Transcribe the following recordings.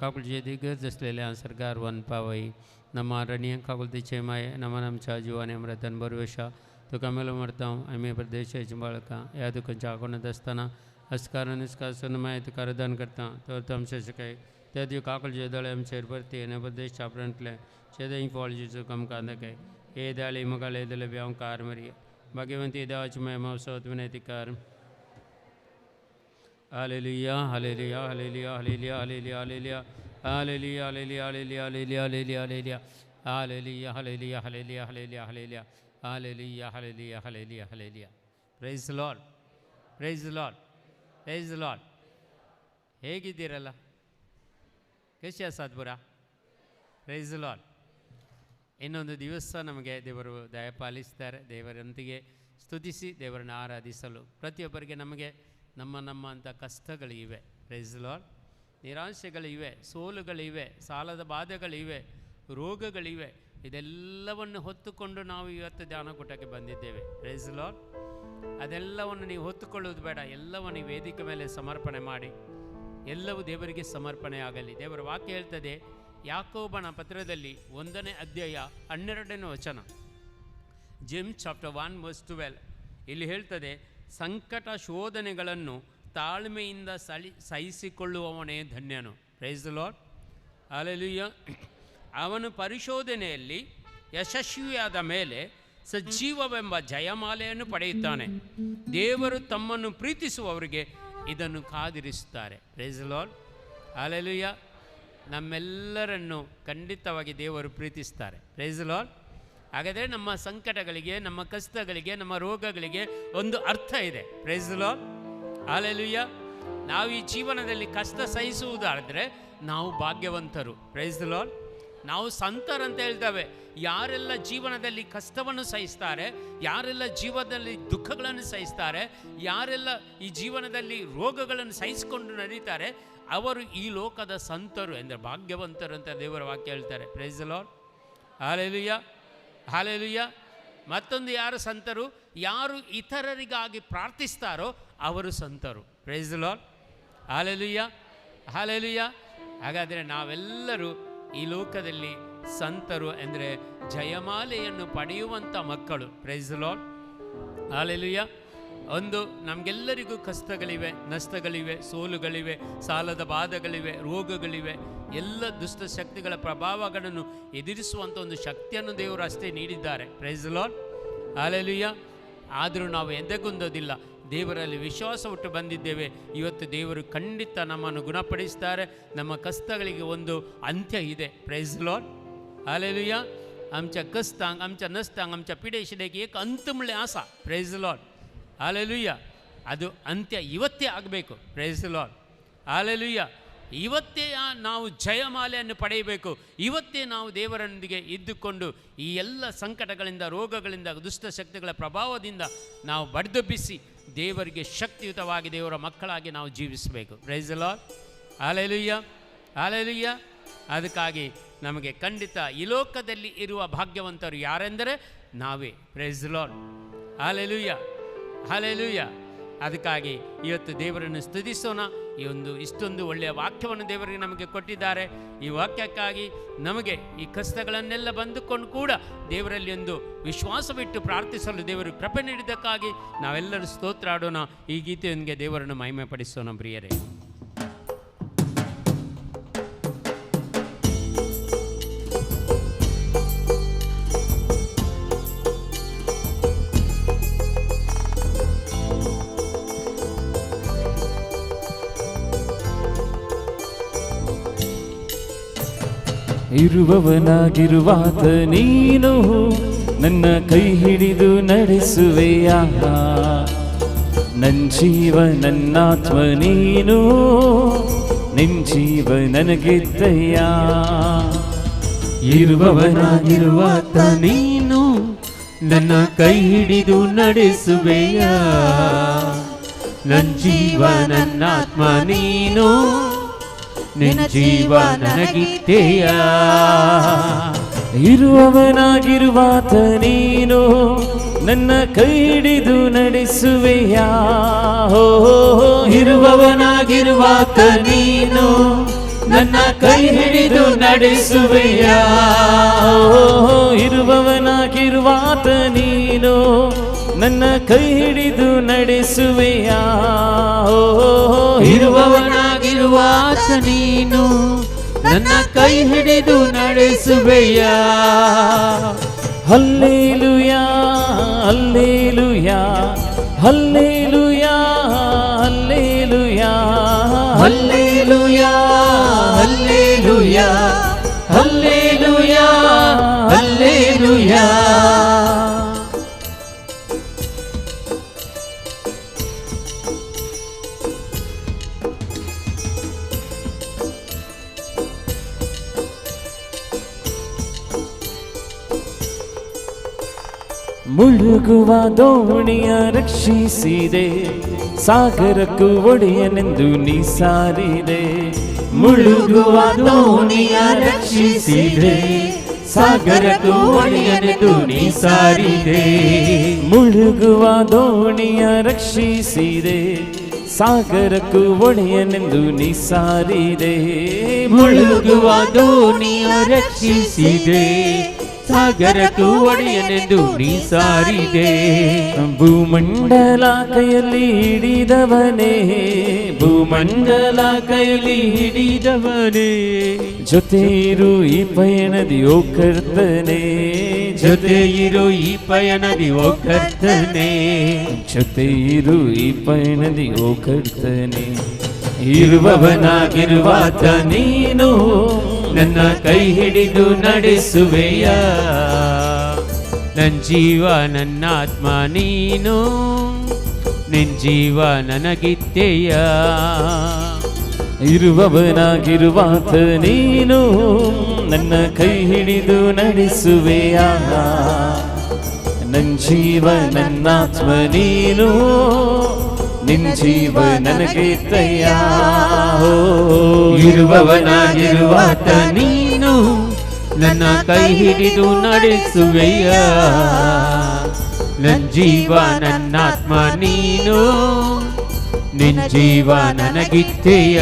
Kakul jadi gerdas lele ansar garwan pawai nama ranian kakul dicemai nama nam cajuan yang meratan berwesha tu kamelu mertam ame berdesha jembalka ya tu kencakona dastana askaran iska sunamai tu karadan karta tu tam se sekai tadi kakul jadi lem cerberti ane berdesh caprantle ceda infol jisu kam kanda kai e dali magale dale biang kar mari bagaimana ida cuma mau sot menetikar Hallelujah, hallelujah, hallelujah, hallelujah, hallelujah, hallelujah, hallelujah, hallelujah, hallelujah, hallelujah, hallelujah, hallelujah, hallelujah, hallelujah, hallelujah, hallelujah, hallelujah, hallelujah, hallelujah. Praise the Lord. Praise the Lord. Praise the Lord. ಹೇಗಿದ್ದೀರಲ್ಲ ಕೃಷ್ಣ ಸದ್ಪುರ praise the Lord. ಇನ್ನೊಂದು ದಿವಸ ನಮಗೆ ದೇವರು ದಯಪಾಲಿಸ್ತಾರೆ. ದೇವರೊಂದಿಗೆ ಸ್ತುತಿಸಿ ದೇವರನ್ನು ಆರಾಧಿಸಲು ಪ್ರತಿಯೊಬ್ಬರಿಗೆ ನಮಗೆ ನಮ್ಮ ಅಂಥ ಕಷ್ಟಗಳಿವೆ. Praise the Lord. ನಿರಾಶೆಗಳಿವೆ, ಸೋಲುಗಳಿವೆ, ಸಾಲದ ಬಾಧೆಗಳಿವೆ, ರೋಗಗಳಿವೆ. ಇದೆಲ್ಲವನ್ನು ಹೊತ್ತುಕೊಂಡು ನಾವು ಇವತ್ತು ಧ್ಯಾನಕೂಟಕ್ಕೆ ಬಂದಿದ್ದೇವೆ. Praise the Lord. ಅದೆಲ್ಲವನ್ನು ನೀವು ಹೊತ್ತುಕೊಳ್ಳುವುದು ಬೇಡ, ಎಲ್ಲವನ್ನು ವೇದಿಕೆ ಮೇಲೆ ಸಮರ್ಪಣೆ ಮಾಡಿ. ಎಲ್ಲವೂ ದೇವರಿಗೆ ಸಮರ್ಪಣೆ ಆಗಲಿ. ದೇವರ ವಾಕ್ಯ ಹೇಳ್ತದೆ ಯಾಕೋಬನ ಪತ್ರದಲ್ಲಿ 1ನೇ ಅಧ್ಯಾಯ 12ನೇ ವಚನ, ಜೇಮ್ಸ್ ಚಾಪ್ಟರ್ 1:12 ಇಲ್ಲಿ ಹೇಳ್ತದೆ, ಸಂಕಟ ಶೋಧನೆಗಳನ್ನು ತಾಳ್ಮೆಯಿಂದ ಸಹಿಸಿಕೊಳ್ಳುವವನೇ ಧನ್ಯನು. Price the Lord. ಹಲ್ಲೆಲೂಯಾ. ಅವನು ಪರಿಶೋಧನೆಯಲ್ಲಿ ಯಶಸ್ವಿಯಾದ ಮೇಲೆ ಸಜೀವವೆಂಬ ಜಯಮಾಲೆಯನ್ನು ಪಡೆಯುತ್ತಾನೆ. ದೇವರು ತಮ್ಮನ್ನು ಪ್ರೀತಿಸುವವರಿಗೆ ಇದನ್ನು ಕಾದಿರಿಸುತ್ತಾರೆ. Praise the Lord. ಹಲ್ಲೆಲೂಯಾ. ನಮ್ಮೆಲ್ಲರನ್ನು ಖಂಡಿತವಾಗಿ ದೇವರು ಪ್ರೀತಿಸ್ತಾರೆ. Price the lord. ಹಾಗಾದರೆ ನಮ್ಮ ಸಂಕಟಗಳಿಗೆ, ನಮ್ಮ ಕಷ್ಟಗಳಿಗೆ, ನಮ್ಮ ರೋಗಗಳಿಗೆ ಒಂದು ಅರ್ಥ ಇದೆ. Price the Lord. ಹಲ್ಲೆಲೂಯಾ. ನಾವು ಈ ಜೀವನದಲ್ಲಿ ಕಷ್ಟ ಸಹಿಸುವುದಾದರೆ ನಾವು ಭಾಗ್ಯವಂತರು. Price the lord. ನಾವು ಸಂತರಂತ ಹೇಳ್ತೇವೆ. ಯಾರೆಲ್ಲ ಜೀವನದಲ್ಲಿ ಕಷ್ಟವನ್ನು ಸಹಿಸ್ತಾರೆ, ಯಾರೆಲ್ಲ ಜೀವನದಲ್ಲಿ ದುಃಖಗಳನ್ನು ಸಹಿಸ್ತಾರೆ, ಯಾರೆಲ್ಲ ಈ ಜೀವನದಲ್ಲಿ ರೋಗಗಳನ್ನು ಸಹಿಸಿಕೊಂಡು ನಡೀತಾರೆ, ಅವರು ಈ ಲೋಕದ ಸಂತರು ಎಂದರೆ ಭಾಗ್ಯವಂತರು ಅಂತ ದೇವರ ವಾಕ್ಯ ಹೇಳ್ತಾರೆ. Price the Lord. Hallelujah. Hallelujah. ಮತ್ತೊಂದು ಯಾರು ಸಂತರು? ಯಾರು ಇತರರಿಗಾಗಿ ಪ್ರಾರ್ಥಿಸ್ತಾರೋ ಅವರು ಸಂತರು. Price the Lord. Hallelujah. Hallelujah. ಹಾಗಾದರೆ ನಾವೆಲ್ಲರೂ ಈ ಲೋಕದಲ್ಲಿ ಸಂತರು ಎಂದರೆ ಜಯಮಾಲೆಯನ್ನು ಪಡೆಯುವಂಥ ಮಕ್ಕಳು. Price the Lord. ಹಲ್ಲೆಲೂಯಾ. ಒಂದು ನಮಗೆಲ್ಲರಿಗೂ ಕಷ್ಟಗಳಿವೆ, ನಷ್ಟಗಳಿವೆ, ಸೋಲುಗಳಿವೆ, ಸಾಲದ ಬಾಧೆಗಳಿವೆ, ರೋಗಗಳಿವೆ. ಎಲ್ಲ ದುಷ್ಟ ಶಕ್ತಿಗಳ ಪ್ರಭಾವಗಳನ್ನು ಎದುರಿಸುವಂಥ ಒಂದು ಶಕ್ತಿಯನ್ನು ದೇವರು ಅಷ್ಟೇ ನೀಡಿದ್ದಾರೆ. Price the Lord. ಹಲ್ಲೆಲೂಯಾ. ಆದರೂ ನಾವು ಎದೆಗುಂದೋದಿಲ್ಲ, ದೇವರಲ್ಲಿ ವಿಶ್ವಾಸ ಹುಟ್ಟು ಬಂದಿದ್ದೇವೆ. ಇವತ್ತು ದೇವರು ಖಂಡಿತ ನಮ್ಮನ್ನು ಗುಣಪಡಿಸ್ತಾರೆ. ನಮ್ಮ ಕಷ್ಟಗಳಿಗೆ ಒಂದು ಅಂತ್ಯ ಇದೆ. Price the Lord. ಹಲ್ಲೆಲೂಯಾ. आमच्या कष्टांक, आमच्या नसतांक, आमच्या पिढेशिडेक एक अंत म्हणले आसा. Price the Lord. ಹಲ್ಲೆಲೂಯಾ. ಅದು ಅಂತ್ಯ ಇವತ್ತೇ ಆಗಬೇಕು. Price the Lord. ಹಲ್ಲೆಲೂಯಾ. ಇವತ್ತೇ ನಾವು ಜಯಮಾಲೆಯನ್ನು ಪಡೆಯಬೇಕು. ಇವತ್ತೇ ನಾವು ದೇವರೊಂದಿಗೆ ಇದ್ದುಕೊಂಡು ಈ ಎಲ್ಲ ಸಂಕಟಗಳಿಂದ, ರೋಗಗಳಿಂದ, ದುಷ್ಟ ಶಕ್ತಿಗಳ ಪ್ರಭಾವದಿಂದ ನಾವು ಬಡಿದೊಬ್ಬಿಸಿ ದೇವರಿಗೆ ಶಕ್ತಿಯುತವಾಗಿ ದೇವರ ಮಕ್ಕಳಾಗಿ ನಾವು ಜೀವಿಸಬೇಕು. Praise the Lord. Hallelujah. Hallelujah. ಅದಕ್ಕಾಗಿ ನಮಗೆ ಖಂಡಿತ ಈ ಲೋಕದಲ್ಲಿ ಇರುವ ಭಾಗ್ಯವಂತರು ಯಾರೆಂದರೆ ನಾವೇ. Praise the Lord. Hallelujah. Hallelujah. ಅದಕ್ಕಾಗಿ ಇವತ್ತು ದೇವರನ್ನು ಸ್ತುತಿಸೋಣ. ಇಷ್ಟೊಂದು ಒಳ್ಳೆಯ ವಾಕ್ಯವನ್ನು ದೇವರಿಗೆ ನಮಗೆ ಕೊಟ್ಟಿದ್ದಾರೆ. ಈ ವಾಕ್ಯಕ್ಕಾಗಿ ನಮಗೆ ಈ ಕಷ್ಟಗಳನ್ನೆಲ್ಲ ಬಂದುಕೊಂಡು ಕೂಡ ದೇವರಲ್ಲಿ ಒಂದು ವಿಶ್ವಾಸವಿಟ್ಟು ಪ್ರಾರ್ಥಿಸಲು ದೇವರು ಕೃಪೆ ನೀಡಿದ್ದಕ್ಕಾಗಿ ನಾವೆಲ್ಲರೂ ಸ್ತೋತ್ರ ಆಡೋಣ. ಈ ಗೀತೆಯೊಂದಿಗೆ ದೇವರನ್ನು ಮಹಿಮೆ ಪಡಿಸೋಣ. ಪ್ರಿಯರೇ, ಇರುವವನಾಗಿರುವಾತ ನೀನು ನನ್ನ ಕೈ ಹಿಡಿದು ನಡೆಸುವೆಯ. ನನ್ನ ಜೀವ ನನ್ನಾತ್ಮ ನೀನು, ನಿನ್ ಜೀವ ನನಗಿದ್ದಯ್ಯ. ಇರುವವನಾಗಿರುವಾತ ನೀನು ನನ್ನ ಕೈ ಹಿಡಿದು ನಡೆಸುವೆಯ. ನನ್ನ ಜೀವ ನನ್ನಾತ್ಮ ನೀನು, ನಿನ್ನ ಜೀವ ನನಗಿದ್ದೆಯ. ಇರುವವನಾಗಿರುವಾತ ನೀನು ನನ್ನ ಕೈ ಹಿಡಿದು ನಡೆಸುವೆಯ. ಇರುವವನಾಗಿರುವಾತ ನೀನು ನನ್ನ ಕೈ ಹಿಡಿದು ನಡೆಸುವೆಯ. ಇರುವವನಾಗಿರುವಾತ ನೀನು ನನ್ನ ಕೈ ಹಿಡಿದು ನಡೆಸುವೆಯ. ಇರುವವನಾಗಿರುವಾತ ನೀನು ನನ್ನ ಕೈ ಹಿಡಿದು ನಡೆಸುವೆಯ. Hallelujah hallelujah hallelujah hallelujah hallelujah hallelujah hallelujah hallelujah. ಮುಳುಗುವ ದೋಣಿಯ ರಕ್ಷಿಸಿದೆ, ಸಾಗರಕ್ಕೂ ಒಡೆಯನೆಂದು ನೀ ಸಾರಿದೆ. ಮುಳುಗುವ ದೋಣಿಯ ರಕ್ಷಿಸಿದೆ, ಸಾಗರಕ್ಕೂ ಒಡೆಯನೆಂದು ನೀ ಸಾರಿದೆ. ಮುಳುಗುವ ದೋಣಿಯ ರಕ್ಷಿಸಿದೆ, ಸಾಗರಕ್ಕೂ ಒಡೆಯನೆಂದು ನೀ ಸಾರಿದೆ. ಮುಳುಗುವ ದೋಣಿಯ ರಕ್ಷಿಸಿದೆ, ಸಾಗರಕ್ಕೂ ಒಡೆಯನೆಂದು ನೀ ಸಾರಿದೆ. ಭೂಮಂಡಲ ಕೈಯಲ್ಲಿ ಹಿಡಿದವನೇ, ಭೂಮಂಡಲ ಕೈಯಲ್ಲಿ ಹಿಡಿದವನೇ, ಜೊತೆ ಇರು ಈ ಪಯಣದಿ ಓ ಕರ್ತನೇ, ಜೊತೆ ಇರು ಈ ಪಯಣದಿ ಓ ಕರ್ತನೇ, ಜೊತೆ ಇರು ಈ ಪಯಣದಿ ಓ ಕರ್ತನೇ. ಇರುವವನಾಗಿರುವಾತ ನೀನು ನನ್ನ ಕೈ ಹಿಡಿದು ನಡೆಸುವೆಯ. ನನ್ನ ಜೀವ ನನ್ನ ಆತ್ಮ ನೀನು, ನಿನ್ ಜೀವ ನನಗಿತ್ತೆಯ. ಇರುವವನಾಗಿರುವಾತ ನೀನು ನನ್ನ ಕೈ ಹಿಡಿದು ನಡೆಸುವೆಯ. ನನ್ನ ಜೀವ ನನ್ನ ಆತ್ಮ ನೀನು, ನಿನ್ ಜೀವ ನನಗಿತ್ತೆಯ. ಇರುವವನಾಗಿರುವಾತ ನೀನು ನನ್ನ ಕೈ ಹಿಡಿದು ನಡೆಸುವೆಯ. ನನ್ನ ಜೀವ ನನ್ನ ಆತ್ಮ ನೀನು, ನಿನ್ ಜೀವ ನನಗಿತ್ತೆಯ.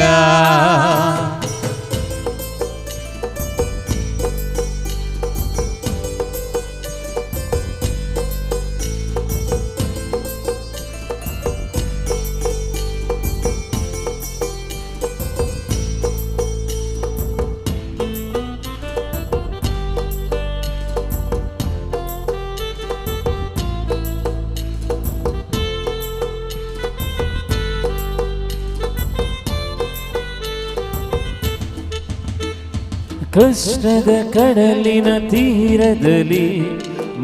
ಕಷ್ಟದ ಕಡಲಿನ ತೀರದಲ್ಲಿ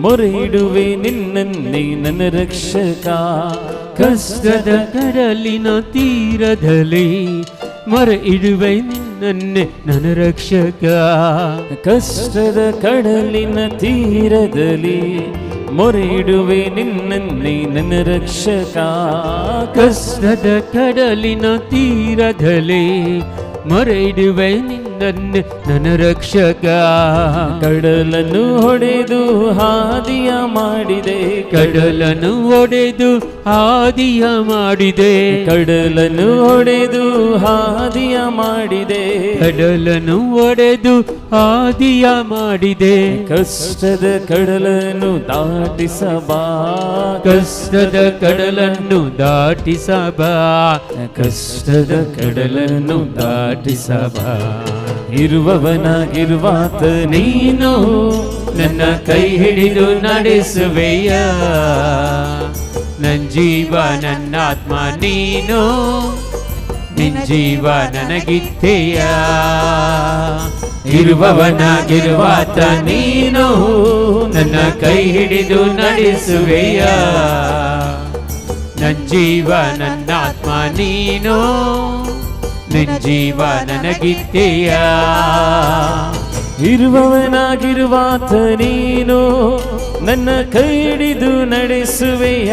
ಮೊರೆ ಇಡುವೆ ನಿನ್ನನ್ನೇ ನನ್ನ ರಕ್ಷಕ. ಕಷ್ಟದ ಕಡಲಿನ ತೀರದಲ್ಲಿ ಮೊರೆ ಇಡುವೆ ನಿನ್ನನ್ನೇ ನನ್ನ ರಕ್ಷಕ. ಕಷ್ಟದ ಕಡಲಿನ ತೀರದಲ್ಲಿ ಮೊರೆ ಇಡುವೆ ನಿನ್ನನ್ನೇ ನನ್ನ ರಕ್ಷಕ. ಕಷ್ಟದ ಕಡಲಿನ ತೀರದಲ್ಲಿ ಮೊರೆ ಇಡುವೆ ನಿನ್ನನ್ನೇ ನನ್ನ ರಕ್ಷಕ. ಕಡಲನ್ನು ಹೊಡೆದು ಹಾದಿಯ ಮಾಡಿದೆ, ಕಡಲನ್ನು ಒಡೆದು ಹಾದಿಯ ಮಾಡಿದೆ, ಕಡಲನ್ನು ಹೊಡೆದು ಹಾದಿಯ ಮಾಡಿದೆ, ಕಡಲನ್ನು ಒಡೆದು ಹಾದಿಯ ಮಾಡಿದೆ. ಕಷ್ಟದ ಕಡಲನ್ನು ದಾಟಿಸಬಾ, ಕಷ್ಟದ ಕಡಲನ್ನು ದಾಟಿಸಬಾ, ಕಷ್ಟದ ಕಡಲನ್ನು ದಾಟಿಸಬಾ. ಇರುವವನಾಗಿರುವಾತ ನೀನು ನನ್ನ ಕೈ ಹಿಡಿದು ನಡೆಸುವೆಯ. ನನ್ನ ಜೀವ ನನ್ನ ಆತ್ಮ ನೀನು, ನಿನ್ ಜೀವ ನನಗಿತ್ತೆಯ. ಇರುವವನಾಗಿರುವಾತ ನೀನು ನನ್ನ ಕೈ ಹಿಡಿದು ನಡೆಸುವೆಯ. ನನ್ನ ಜೀವ ನನ್ನ ಆತ್ಮ ನೀನು, ನಿನ್ ಜೀವ ನನಗಿತ್ತೆಯ. ಇರುವವನಾಗಿರುವಾತ ನೀನು ನನ್ನ ಕೈ ಹಿಡಿದು ನಡೆಸುವೆಯ.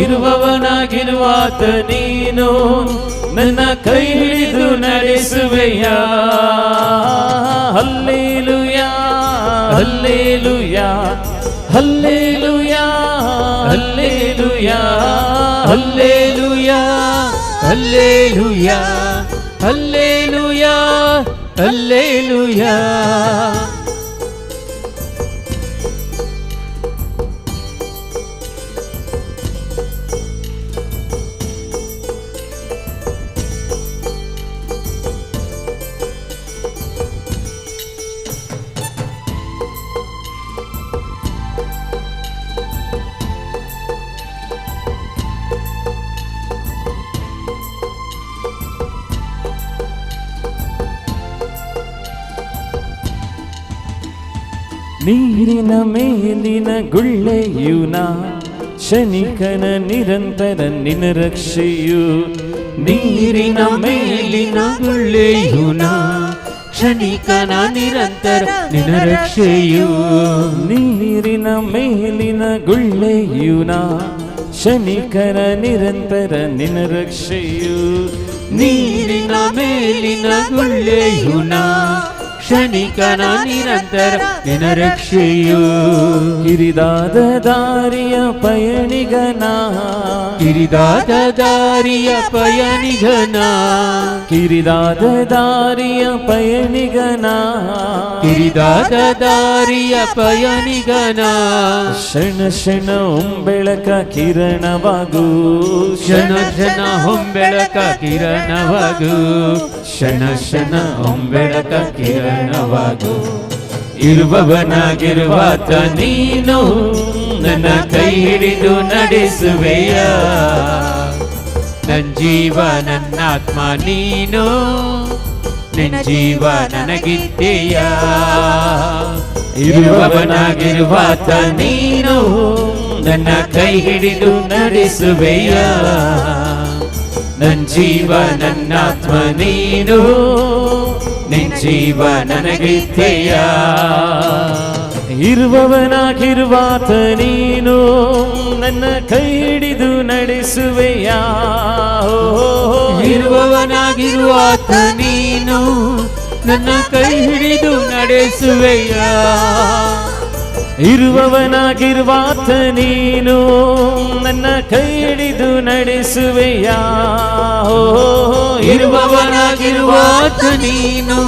ಇರುವವನಾಗಿರುವಾತ ನೀನು ನನ್ನ ಕೈ ಹಿಡಿದು ನಡೆಸುವೆಯ. Hallelujah hallelujah hallelujah hallelujah hallelujah hallelujah hallelujah hallelujah. ನೀರಿನ ಮೇಲಿನ ಗುಳ್ಳೆಯುನ ಶನಿಕನ ನಿರಂತರ ನಿನ್ನ ರಕ್ಷೆಯು. ನೀರಿನ ಮೇಲಿನ ಗುಳ್ಳೆಯುನ ಕ್ಷಣಿಕನ ನಿರಂತರ ನಿನ್ನ ರಕ್ಷೆಯು. ನೀರಿನ ಮೇಲಿನ ಗುಳ್ಳೆಯುನ ಶನಿಕರ ನಿರಂತರ ನಿನ್ನ ರಕ್ಷೆಯು. ನೀರಿನ ಮೇಲಿನ ಗುಳ್ಳೆಯುನ ಕ್ಷಣಿಕನ ನಿರಂತರ ನಿನ್ನ ರಕ್ಷೆಯು. ಕಿರಿದಾದ ದಾರಿಯ ಪಯಣಿಗನ ಕಿರಿದಾದ ದಾರಿಯ ಪಯಣಿಗನ ಕಿರಿದಾದ ದಾರಿಯ ಪಯಣಿಗನ ಕಿರಿದಾದ ದಾರಿಯ ಪಯಣಿಗನ ಕ್ಷಣ ಕ್ಷಣ ಬೆಳಕ ಕಿರಣವಾಗು ಕ್ಷಣ ಕ್ಷಣ ಹೊಂಬೆಳಕ ಕಿರಣವಾಗು ಕ್ಷಣ ಕ್ಷಣ ಬೆಳಕ ಕಿರಣವಾಗು. ಇರುವವನಾಗಿರುವಾತ ನೀನು ನನ್ನ ಕೈ ಹಿಡಿದು ನಡೆಸುವೆಯ. ನನ್ನ ಜೀವ ನನ್ನಾತ್ಮ ನೀನು ನಿನ್ನ ಜೀವ ನನಗಿದ್ದೀಯ. ಇರುವವನಾಗಿರುವಾತ ನೀನು ನನ್ನ ಕೈ ಹಿಡಿದು ನಡೆಸುವೆಯ. ನನ್ನ ಜೀವ ನನ್ನಾತ್ಮ ನೀನು ನಿನ್ನ ಜೀವ ನನಗಿದ್ದೀಯ. ಇರುವವನಾಗಿರುವಾತ ನೀನು ನನ್ನ ಕೈ ಹಿಡಿದು ನಡೆಸುವೆಯ. ಇರುವವನಾಗಿರುವಾತ ನೀನು ನನ್ನ ಕೈ ಹಿಡಿದು ನಡೆಸುವೆಯ. ಇರುವವನಾಗಿರುವಾತ ನೀನು ನನ್ನ ಕೈ ಹಿಡಿದು ನಡೆಸುವೆಯ. ಇರುವವನಾಗಿರುವಾತ ನೀನು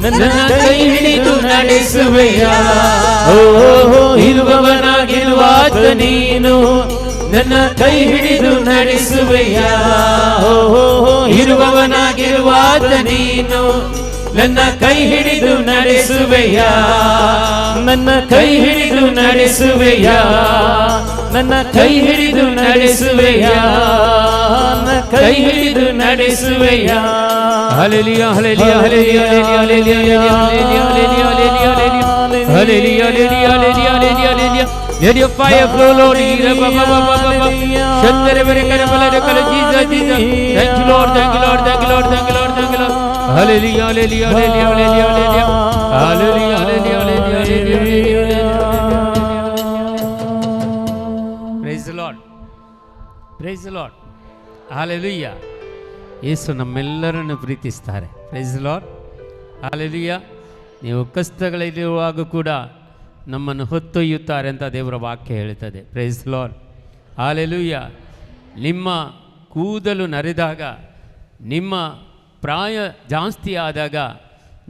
ನನ್ನ ಕೈ ಹಿಡಿದು ನಡೆಸುವೆಯ. ಇರುವವನಾಗಿರುವಾತ ನೀನು ನನ್ನ ಕೈ ಹಿಡಿದು ನಡೆಸುವೆಯ. ಇರುವವನಾಗಿರುವಾತ ನೀನು ನನ್ನ ಕೈ ಹಿಡಿದು ನಡೆಸುವೆಯ. ನನ್ನ ಕೈ ಹಿಡಿದು ನಡೆಸುವೆಯ. ನನ್ನ ಕೈ ಹಿಡಿದು ನಡೆಸುವೆಯ. ನನ್ನ ಕೈ ಹಿಡಿದು ನಡೆಸುವೆಯ. Hallelujah hallelujah hallelujah hallelujah hallelujah hallelujah hallelujah hallelujah. Let your fire flow, Lord. Shandere vere kare balare kare Jesus Jesus. Thank you Lord, thank you Lord, thank you Lord, thank you Lord, thank you Lord. Hallelujah hallelujah hallelujah hallelujah hallelujah hallelujah hallelujah hallelujah. Praise the Lord, praise the Lord. Hallelujah. Yesu ನಮ್ಮೆಲ್ಲರನ್ನು ಪ್ರೀತಿಸ್ತಾರೆ. Praise the lord. Hallelujah. ನೀವು ಕಷ್ಟಗಳಲ್ಲಿರುವಾಗ ಕೂಡ ನಮ್ಮನ್ನು ಹೊತ್ತೊಯ್ಯುತ್ತಾರೆ ಅಂತ ದೇವರ ವಾಕ್ಯ ಹೇಳುತ್ತದೆ. Praise the lord. ಹಲ್ಲೆಲೂಯಾ. ನಿಮ್ಮ ಕೂದಲು ನರೆದಾಗ, ನಿಮ್ಮ ಪ್ರಾಯ ಜಾಸ್ತಿ ಆದಾಗ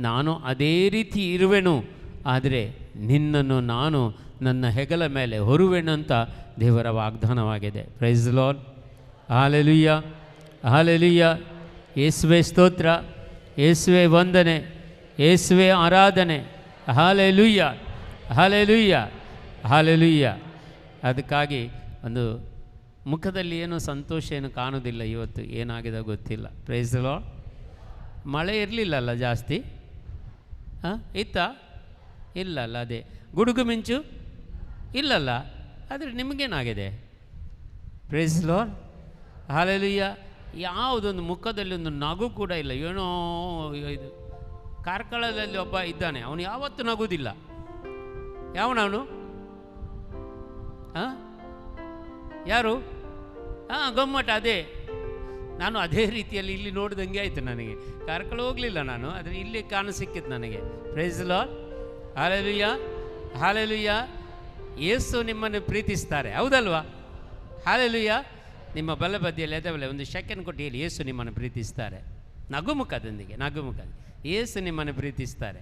ನಾನು ಅದೇ ರೀತಿ ಇರುವೆನು, ಆದರೆ ನಿನ್ನನ್ನು ನಾನು ನನ್ನ ಹೆಗಲ ಮೇಲೆ ಹೊರುವೆನಂತ ದೇವರ ವಾಗ್ದಾನವಾಗಿದೆ. Praise the lord. Hallelujah hallelujah. ಯೇಸುವೆ ಸ್ತೋತ್ರ, ಯೇಸುವೆ ವಂದನೆ, ಯೇಸುವೆ ಆರಾಧನೆ. Hallelujah hallelujah hallelujah. ಅದಕ್ಕಾಗಿ ಒಂದು ಮುಖದಲ್ಲಿ ಏನೂ ಸಂತೋಷ ಏನು ಕಾಣೋದಿಲ್ಲ. ಇವತ್ತು ಏನಾಗಿದೆ ಗೊತ್ತಿಲ್ಲ. Praise the lord. ಮಳೆ ಇರಲಿಲ್ಲಲ್ಲ ಜಾಸ್ತಿ? ಇತ್ತಾ? ಇಲ್ಲಲ್ಲ. ಅದೇ ಗುಡುಗು ಮಿಂಚು ಇಲ್ಲಲ್ಲ. ಆದರೆ ನಿಮಗೇನಾಗಿದೆ? Praise the lord. ಹಲ್ಲೆಲೂಯಾ. ಯಾವುದೊಂದು ಮುಖದಲ್ಲಿ ಒಂದು ನಗು ಕೂಡ ಇಲ್ಲ. ಏನೋ ಇದು ಕಾರ್ಕಳದಲ್ಲಿ ಒಬ್ಬ ಇದ್ದಾನೆ, ಅವನು ಯಾವತ್ತೂ ನಗುವುದಿಲ್ಲ. ಯಾವನವನು? ಯಾರು? ಗಮ್ಮಟ. ಅದೇ ನಾನು ಅದೇ ರೀತಿಯಲ್ಲಿ ಇಲ್ಲಿ ನೋಡಿದಂಗೆ ಆಯಿತು ನನಗೆ. ಕಾರ್ಕಳ ಹೋಗಲಿಲ್ಲ ನಾನು, ಆದರೆ ಇಲ್ಲಿ ಕಾಣಸಿಕ್ಕಿತ್ತು ನನಗೆ. Praise the lord. Hallelujah hallelujah. Yesu ನಿಮ್ಮನ್ನು ಪ್ರೀತಿಸ್ತಾರೆ, ಹೌದಲ್ವಾ? ಹಲ್ಲೆಲೂಯಾ. ನಿಮ್ಮ ಬಲಬದಿಯಲ್ಲಿ ಎದವಲೆ ಒಂದು ಸೆಕೆಂಡ್ ಕೊಟ್ಟು ಹೇಳಿ, ಯೇಸು ನಿಮ್ಮನ್ನು ಪ್ರೀತಿಸ್ತಾರೆ. ನಗುಮುಖ. ಏಸು ನಿಮ್ಮನ್ನು ಪ್ರೀತಿಸ್ತಾರೆ.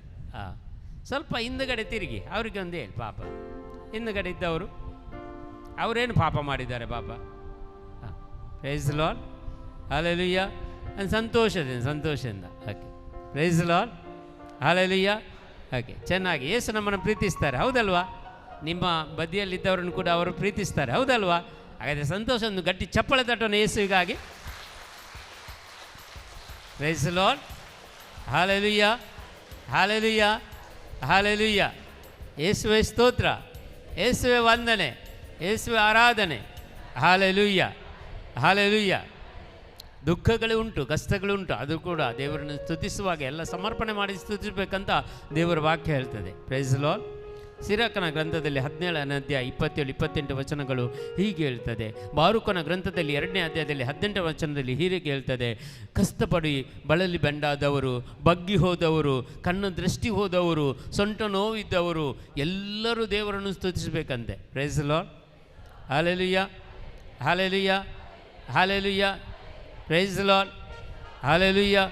ಸ್ವಲ್ಪ ಹಿಂದುಗಡೆ ತಿರುಗಿ ಅವರಿಗೆ ಒಂದು ಹೇಳಿ, ಪಾಪ ಹಿಂದುಗಡೆ ಇದ್ದವರು ಅವರೇನು ಪಾಪ ಮಾಡಿದ್ದಾರೆ ಪಾಪ. Praise lord, hallelujah. ಸಂತೋಷದಿಂದ okay, praise lord, hallelujah. Okay, ಚೆನ್ನಾಗಿ ಏಸು ನಮ್ಮನ್ನು ಪ್ರೀತಿಸ್ತಾರೆ, ಹೌದಲ್ವಾ? ನಿಮ್ಮ ಬದಿಯಲ್ಲಿದ್ದವರನ್ನು ಕೂಡ ಅವರು ಪ್ರೀತಿಸ್ತಾರೆ, ಹೌದಲ್ವಾ? ಹಾಗಾದರೆ ಸಂತೋಷ, ಒಂದು ಗಟ್ಟಿ ಚಪ್ಪಳೆ ತಟ್ಟೋಣ ಯೇಸುವಿಗಾಗಿ. Praise lord, hallelujah, hallelujah, hallelujah. ಯೇಸುವೇ ಸ್ತೋತ್ರ, ಯೇಸುವೇ ವಂದನೆ, ಯೇಸುವೇ ಆರಾಧನೆ. Hallelujah, hallelujah. ದುಃಖಗಳು ಉಂಟು, ಕಷ್ಟಗಳು ಉಂಟು, ಅದು ಕೂಡ ದೇವರನ್ನು ಸ್ತುತಿಸುವಾಗ ಎಲ್ಲ ಸಮರ್ಪಣೆ ಮಾಡಿ ಸ್ತುತಿಸಬೇಕಂತ ದೇವರ ವಾಕ್ಯ ಹೇಳ್ತದೆ. Price lord. ಸಿರಾಕನ ಗ್ರಂಥದಲ್ಲಿ 17ನೇ ಅಧ್ಯಾಯ 27-28 ವಚನಗಳು ಹೀಗೆ ಹೇಳ್ತದೆ. ಬಾರೂಕನ ಗ್ರಂಥದಲ್ಲಿ 2ನೇ ಅಧ್ಯಾಯದಲ್ಲಿ 18 ವಚನದಲ್ಲಿ ಹೀಗೆ ಹೇಳ್ತದೆ, ಕಷ್ಟಪಡಿ ಬಳಲಿ ಬೆಂಡಾದವರು, ಬಗ್ಗಿ ಹೋದವರು, ಕಣ್ಣು ದೃಷ್ಟಿ ಹೋದವರು, ಸೊಂಟ ನೋವಿದ್ದವರು ಎಲ್ಲರೂ ದೇವರನ್ನು ಸ್ತುತಿಸಬೇಕಂತೆ. Praise lord, hallelujah, hallelujah, hallelujah. Praise lord, hallelujah.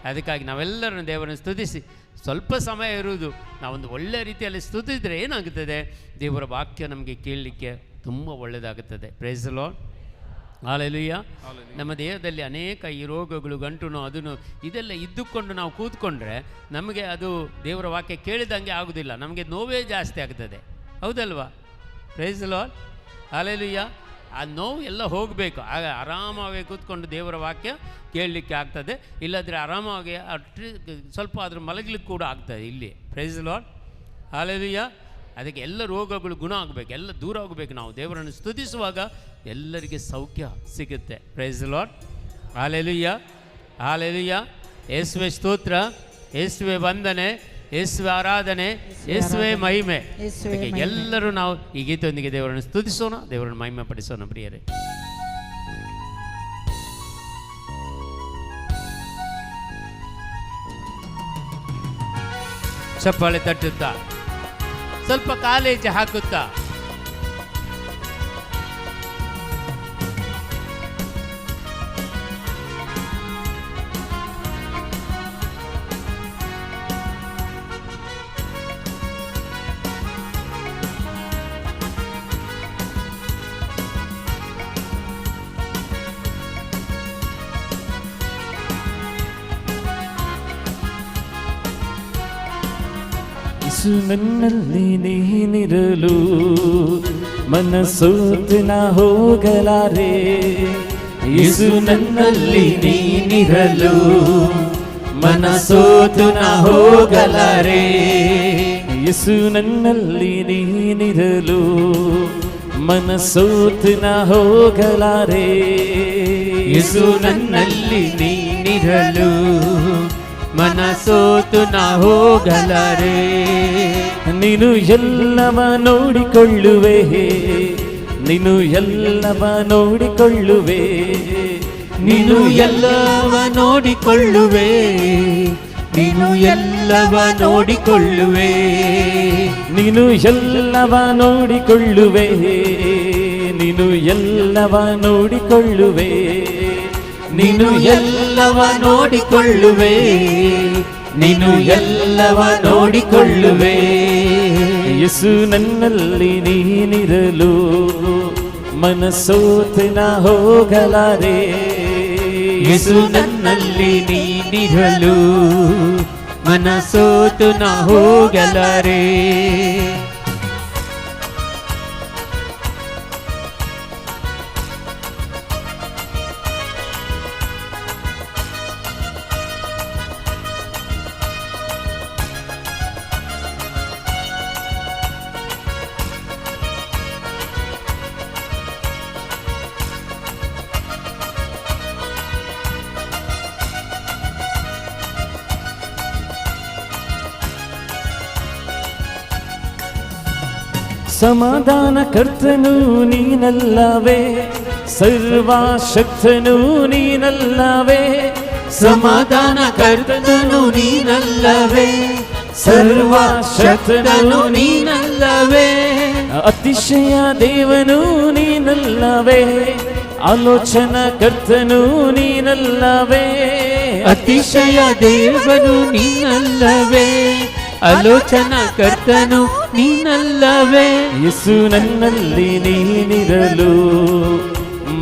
ಅದಕ್ಕಾಗಿ ನಾವೆಲ್ಲರನ್ನು ದೇವರನ್ನು ಸ್ತುತಿಸಿ, ಸ್ವಲ್ಪ ಸಮಯ ಇರುವುದು, ನಾವೊಂದು ಒಳ್ಳೆಯ ರೀತಿಯಲ್ಲಿ ಸ್ತುತಿಸಿದರೆ ಏನಾಗುತ್ತದೆ, ದೇವರ ವಾಕ್ಯ ನಮಗೆ ಕೇಳಲಿಕ್ಕೆ ತುಂಬ ಒಳ್ಳೆಯದಾಗುತ್ತದೆ. Price lord, hallelujah. ನಮ್ಮ ದೇಹದಲ್ಲಿ ಅನೇಕ ಈ ರೋಗಗಳು, ಗಂಟು ಅದನ್ನು ಇದೆಲ್ಲ ಇದ್ದುಕೊಂಡು ನಾವು ಕೂತ್ಕೊಂಡ್ರೆ ನಮಗೆ ಅದು ದೇವರ ವಾಕ್ಯ ಕೇಳಿದಂಗೆ ಆಗೋದಿಲ್ಲ, ನಮಗೆ ನೋವೇ ಜಾಸ್ತಿ ಆಗ್ತದೆ, ಹೌದಲ್ವಾ? Praise lord, hallelujah. ಆ ನೋವು ಎಲ್ಲ ಹೋಗಬೇಕು, ಆಗ ಆರಾಮಾಗಿ ಕೂತ್ಕೊಂಡು ದೇವರ ವಾಕ್ಯ ಕೇಳಲಿಕ್ಕೆ ಆಗ್ತದೆ. ಇಲ್ಲದ್ರೆ ಆರಾಮಾಗಿ ಸ್ವಲ್ಪ ಅದ್ರ ಮಲಗಲಿಕ್ಕೆ ಕೂಡ ಆಗ್ತದೆ ಇಲ್ಲಿ. Praise lord, hallelujah. ಅದಕ್ಕೆ ಎಲ್ಲ ರೋಗಗಳು ಗುಣ ಆಗಬೇಕು, ಎಲ್ಲ ದೂರ ಆಗಬೇಕು. ನಾವು ದೇವರನ್ನು ಸ್ತುತಿಸುವಾಗ ಎಲ್ಲರಿಗೆ ಸೌಖ್ಯ ಸಿಗುತ್ತೆ. Praise lord, hallelujah, hallelujah. ಯೇಸುವೇ ಸ್ತೋತ್ರ, ಯೇಸುವೇ ವಂದನೆ, ಯೇಸುವೆ ಆರಾಧನೆ, ಯೇಸುವೆ ಮಹಿಮೆ. ಎಲ್ಲರೂ ನಾವು ಈ ಗೀತೆಯೊಂದಿಗೆ ದೇವರನ್ನು ಸ್ತುತಿಸೋಣ, ದೇವರನ್ನು ಮಹಿಮೆ ಪಡಿಸೋಣ. ಪ್ರಿಯರೇ, ಚಪ್ಪಾಳೆ ತಟ್ಟುತ್ತಾ, ಸ್ವಲ್ಪ ಕಾಲೇಜ್ ಹಾಕುತ್ತಾ, ಯೇಸು ನನ್ನಲ್ಲಿ ನೀನಿರಲು ಮನಸೋತು ನಾ ಹೋಗಲಾರೆ. ಯೇಸು ನನ್ನಲ್ಲಿ ನೀನಿರಲು ಮನಸೋತು ನಾ ಹೋಗಲಾರೆ. ಯೇಸು ನನ್ನಲ್ಲಿ ನೀನಿರಲು ಮನಸೋತು ನಾ ಹೋಗಲಾರೆ. ಯೇಸು ನನ್ನಲ್ಲಿ ನೀನಿರಲು ಮನಸೋತು ನಾ ಹೋಗಲಾರೆ. ನೀನು ಎಲ್ಲವ ನೋಡಿಕೊಳ್ಳುವೆ, ನೀನು ಎಲ್ಲವ ನೋಡಿಕೊಳ್ಳುವೆ, ನೀನು ಎಲ್ಲವ ನೋಡಿಕೊಳ್ಳುವೆ, ನೀನು ಎಲ್ಲವ ನೋಡಿಕೊಳ್ಳುವೆ, ನೀನು ಎಲ್ಲವ ನೋಡಿಕೊಳ್ಳುವೆ, ನೀನು ಎಲ್ಲವ ನೋಡಿಕೊಳ್ಳುವೆ, ನೀನು ಎಲ್ಲವ ನೋಡಿಕೊಳ್ಳುವೆ, ನೀನು ಎಲ್ಲವ ನೋಡಿಕೊಳ್ಳುವೆ. ಯೇಸು ನನ್ನಲ್ಲಿ ನೀನಿರಲು ಮನಸೋತು ನಾ ಹೋಗಲಾರೆ. ಯೇಸು ನನ್ನಲ್ಲಿ ನೀನಿರಲು ಮನಸೋತು ನಾ ಹೋಗಲಾರೆ. ಸಮಾಧಾನ ಕರ್ತನು ನೀನಲ್ಲವೇ, ಸರ್ವಶಕ್ತನು ನೀನಲ್ಲವೇ. ಸಮಾಧಾನ ಕರ್ತನು ನೀನಲ್ಲವೇ, ಸರ್ವಶಕ್ತನು ನೀನಲ್ಲವೇ. ಅತಿಶಯ ದೇವನು ನೀನಲ್ಲವೇ, ಆಲೋಚನಾ ಕರ್ತನು ನೀನಲ್ಲವೇ. ಅತಿಶಯ ದೇವರು ನೀನಲ್ಲವೇ, ಆಲೋಚನಾ ಕರ್ತನು ನೀನಲ್ಲವೇ. ಯೇಸು ನನ್ನಲ್ಲಿ ನೀನಿರಲು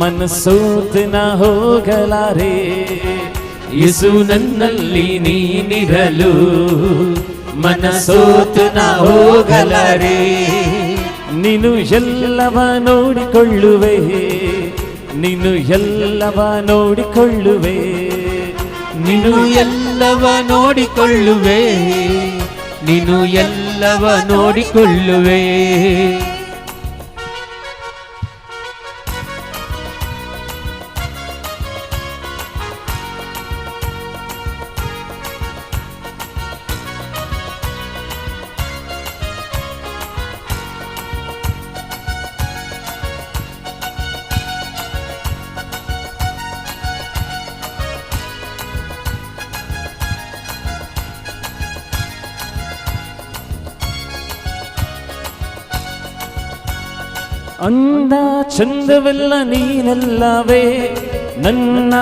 ಮನಸೋತು ನಾ ಹೋಗಲಾರೆ. ಯೇಸು ನನ್ನಲ್ಲಿ ನೀನಿರಲು ಮನಸೋತು ನಾ ಹೋಗಲಾರೆ. ನೀನು ಎಲ್ಲವ ನೋಡಿಕೊಳ್ಳುವೆ, ನೀನು ಎಲ್ಲವ ನೋಡಿಕೊಳ್ಳುವೆ, ನೀನು ಎಲ್ಲವ ನೋಡಿಕೊಳ್ಳುವೆ, ನೀನು ಎಲ್ಲವ ನೋಡಿಕೊಳ್ಳುವೆ. ಅಂದ ಚಂದವೆಲ್ಲ ನೀನಲ್ಲವೇ, ನನ್ನ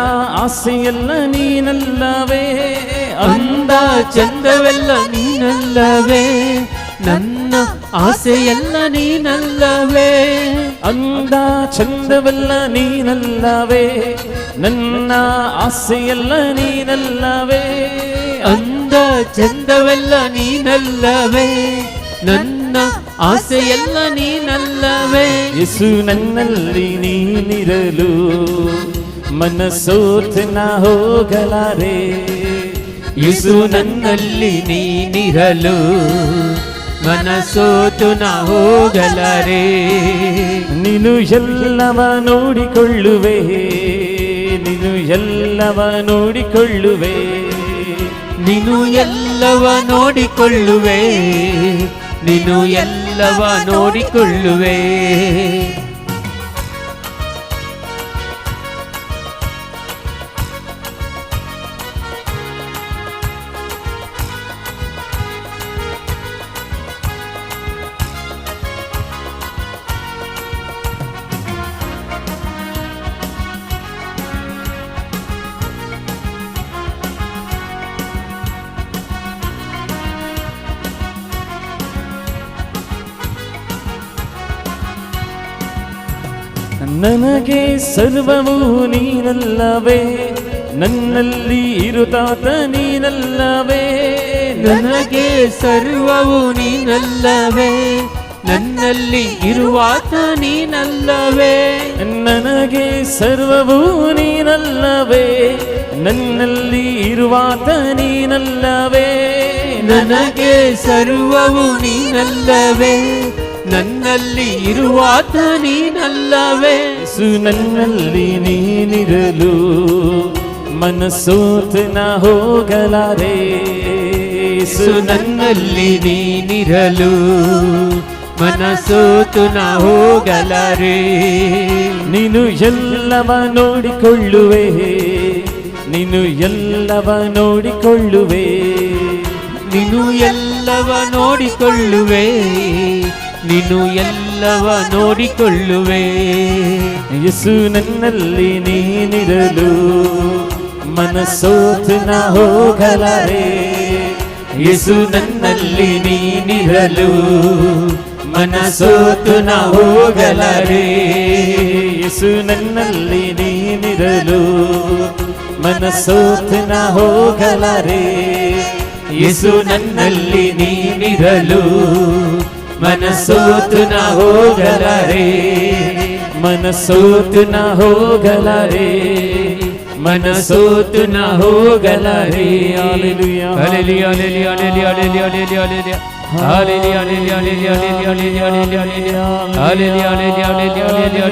ಆಸೆಯೆಲ್ಲ ನೀನಲ್ಲವೇ. ಅಂದ ಚಂದವೆಲ್ಲ ನೀನಲ್ಲವೇ, ನನ್ನ ಆಸೆಯೆಲ್ಲ ನೀನಲ್ಲವೇ. ಅಂದ ಚಂದವೆಲ್ಲ ನೀನಲ್ಲವೇ, ನನ್ನ ಆಸೆಯೆಲ್ಲ ನೀನಲ್ಲವೇ. ಅಂದ ಚಂದವೆಲ್ಲ ನೀನಲ್ಲವೇ, ನನ್ನ ಆಸೆಯೆಲ್ಲ ನೀನಲ್ಲವೇ. ಯೇಸು ನನ್ನಲ್ಲಿ ನೀನಿರಲು ಮನಸೋತು ನಾ ಹೋಗಲಾರೆ. ಯೇಸು ನನ್ನಲ್ಲಿ ನೀನಿರಲು ಮನಸೋತು ನಾ ಹೋಗಲಾರೆ. ನೀನು ಎಲ್ಲವ ನೋಡಿಕೊಳ್ಳುವೆ, ನೀನು ಎಲ್ಲವ ನೋಡಿಕೊಳ್ಳುವೆ, ನೀನು ಎಲ್ಲವ ನೋಡಿಕೊಳ್ಳುವೆ, ನೀನು ಎಲ್ಲವ ನೋಡಿಕೊಳ್ಳುವೆ. ನನಗೆ ಸರ್ವವು ನೀನಲ್ಲವೇ, ನನ್ನಲ್ಲಿ ಇರುತ್ತಾತ ನೀನಲ್ಲವೇ. ನನಗೆ ಸರ್ವವು ನೀನಲ್ಲವೇ, ನನ್ನಲ್ಲಿ ಇರುವಾತ ನೀನಲ್ಲವೇ. ನನಗೆ ಸರ್ವವು ನೀನಲ್ಲವೇ, ನನ್ನಲ್ಲಿ ಇರುವಾತ ನೀನಲ್ಲವೇ. ನನಗೆ ಸರ್ವವು ನೀನಲ್ಲವೇ, ನನ್ನಲ್ಲಿ ಇರುವಾತ ನೀನಲ್ಲವೇ. ಯೇಸು ನನ್ನಲ್ಲಿ ನೀನಿರಲು ಮನಸೋತು ನಾ ಹೋಗಲಾರೆ. ಯೇಸು ನನ್ನಲ್ಲಿ ನೀನಿರಲು ಮನಸೋತು ನಾ ಹೋಗಲಾರೆ. ನೀನು ಎಲ್ಲವ ನೋಡಿಕೊಳ್ಳುವೆ, ನೀನು ಎಲ್ಲವ ನೋಡಿಕೊಳ್ಳುವೆ, ನೀನು ಎಲ್ಲವ ನೋಡಿಕೊಳ್ಳುವೆ, ನೀನು ಎಲ್ಲವ ನೋಡಿಕೊಳ್ಳುವೆ. ಯೇಸು ನನ್ನಲ್ಲಿ ನೀನಿರಲು ಮನಸೋತು ನಾ ಹೋಗಲಾರೆ. ಯೇಸು ನನ್ನಲ್ಲಿ ನೀನಿರಲು ಮನಸೋತು ನಾ ಹೋಗಲಾರೆ. ಯೇಸು ನನ್ನಲ್ಲಿ ನೀನಿರಲು ಮನಸೋತು ನಾ ಹೋಗಲಾರೆ. ಯೇಸು ನನ್ನಲ್ಲಿ ನೀನಿರಲು ಮನಸೋತು ನಾ ಹೋಗಲಾರೆ. ಮನಸೋತು ನಾ ಹೋಗಲಾರೆ, ಮನಸೋತು ನಾ ಹೋಗಲಾರೆ. Hallelujah, hallelujah, hallelujah, hallelujah, hallelujah, hallelujah. Hallelujah, hallelujah, hallelujah, hallelujah, hallelujah, hallelujah, hallelujah, hallelujah, hallelujah,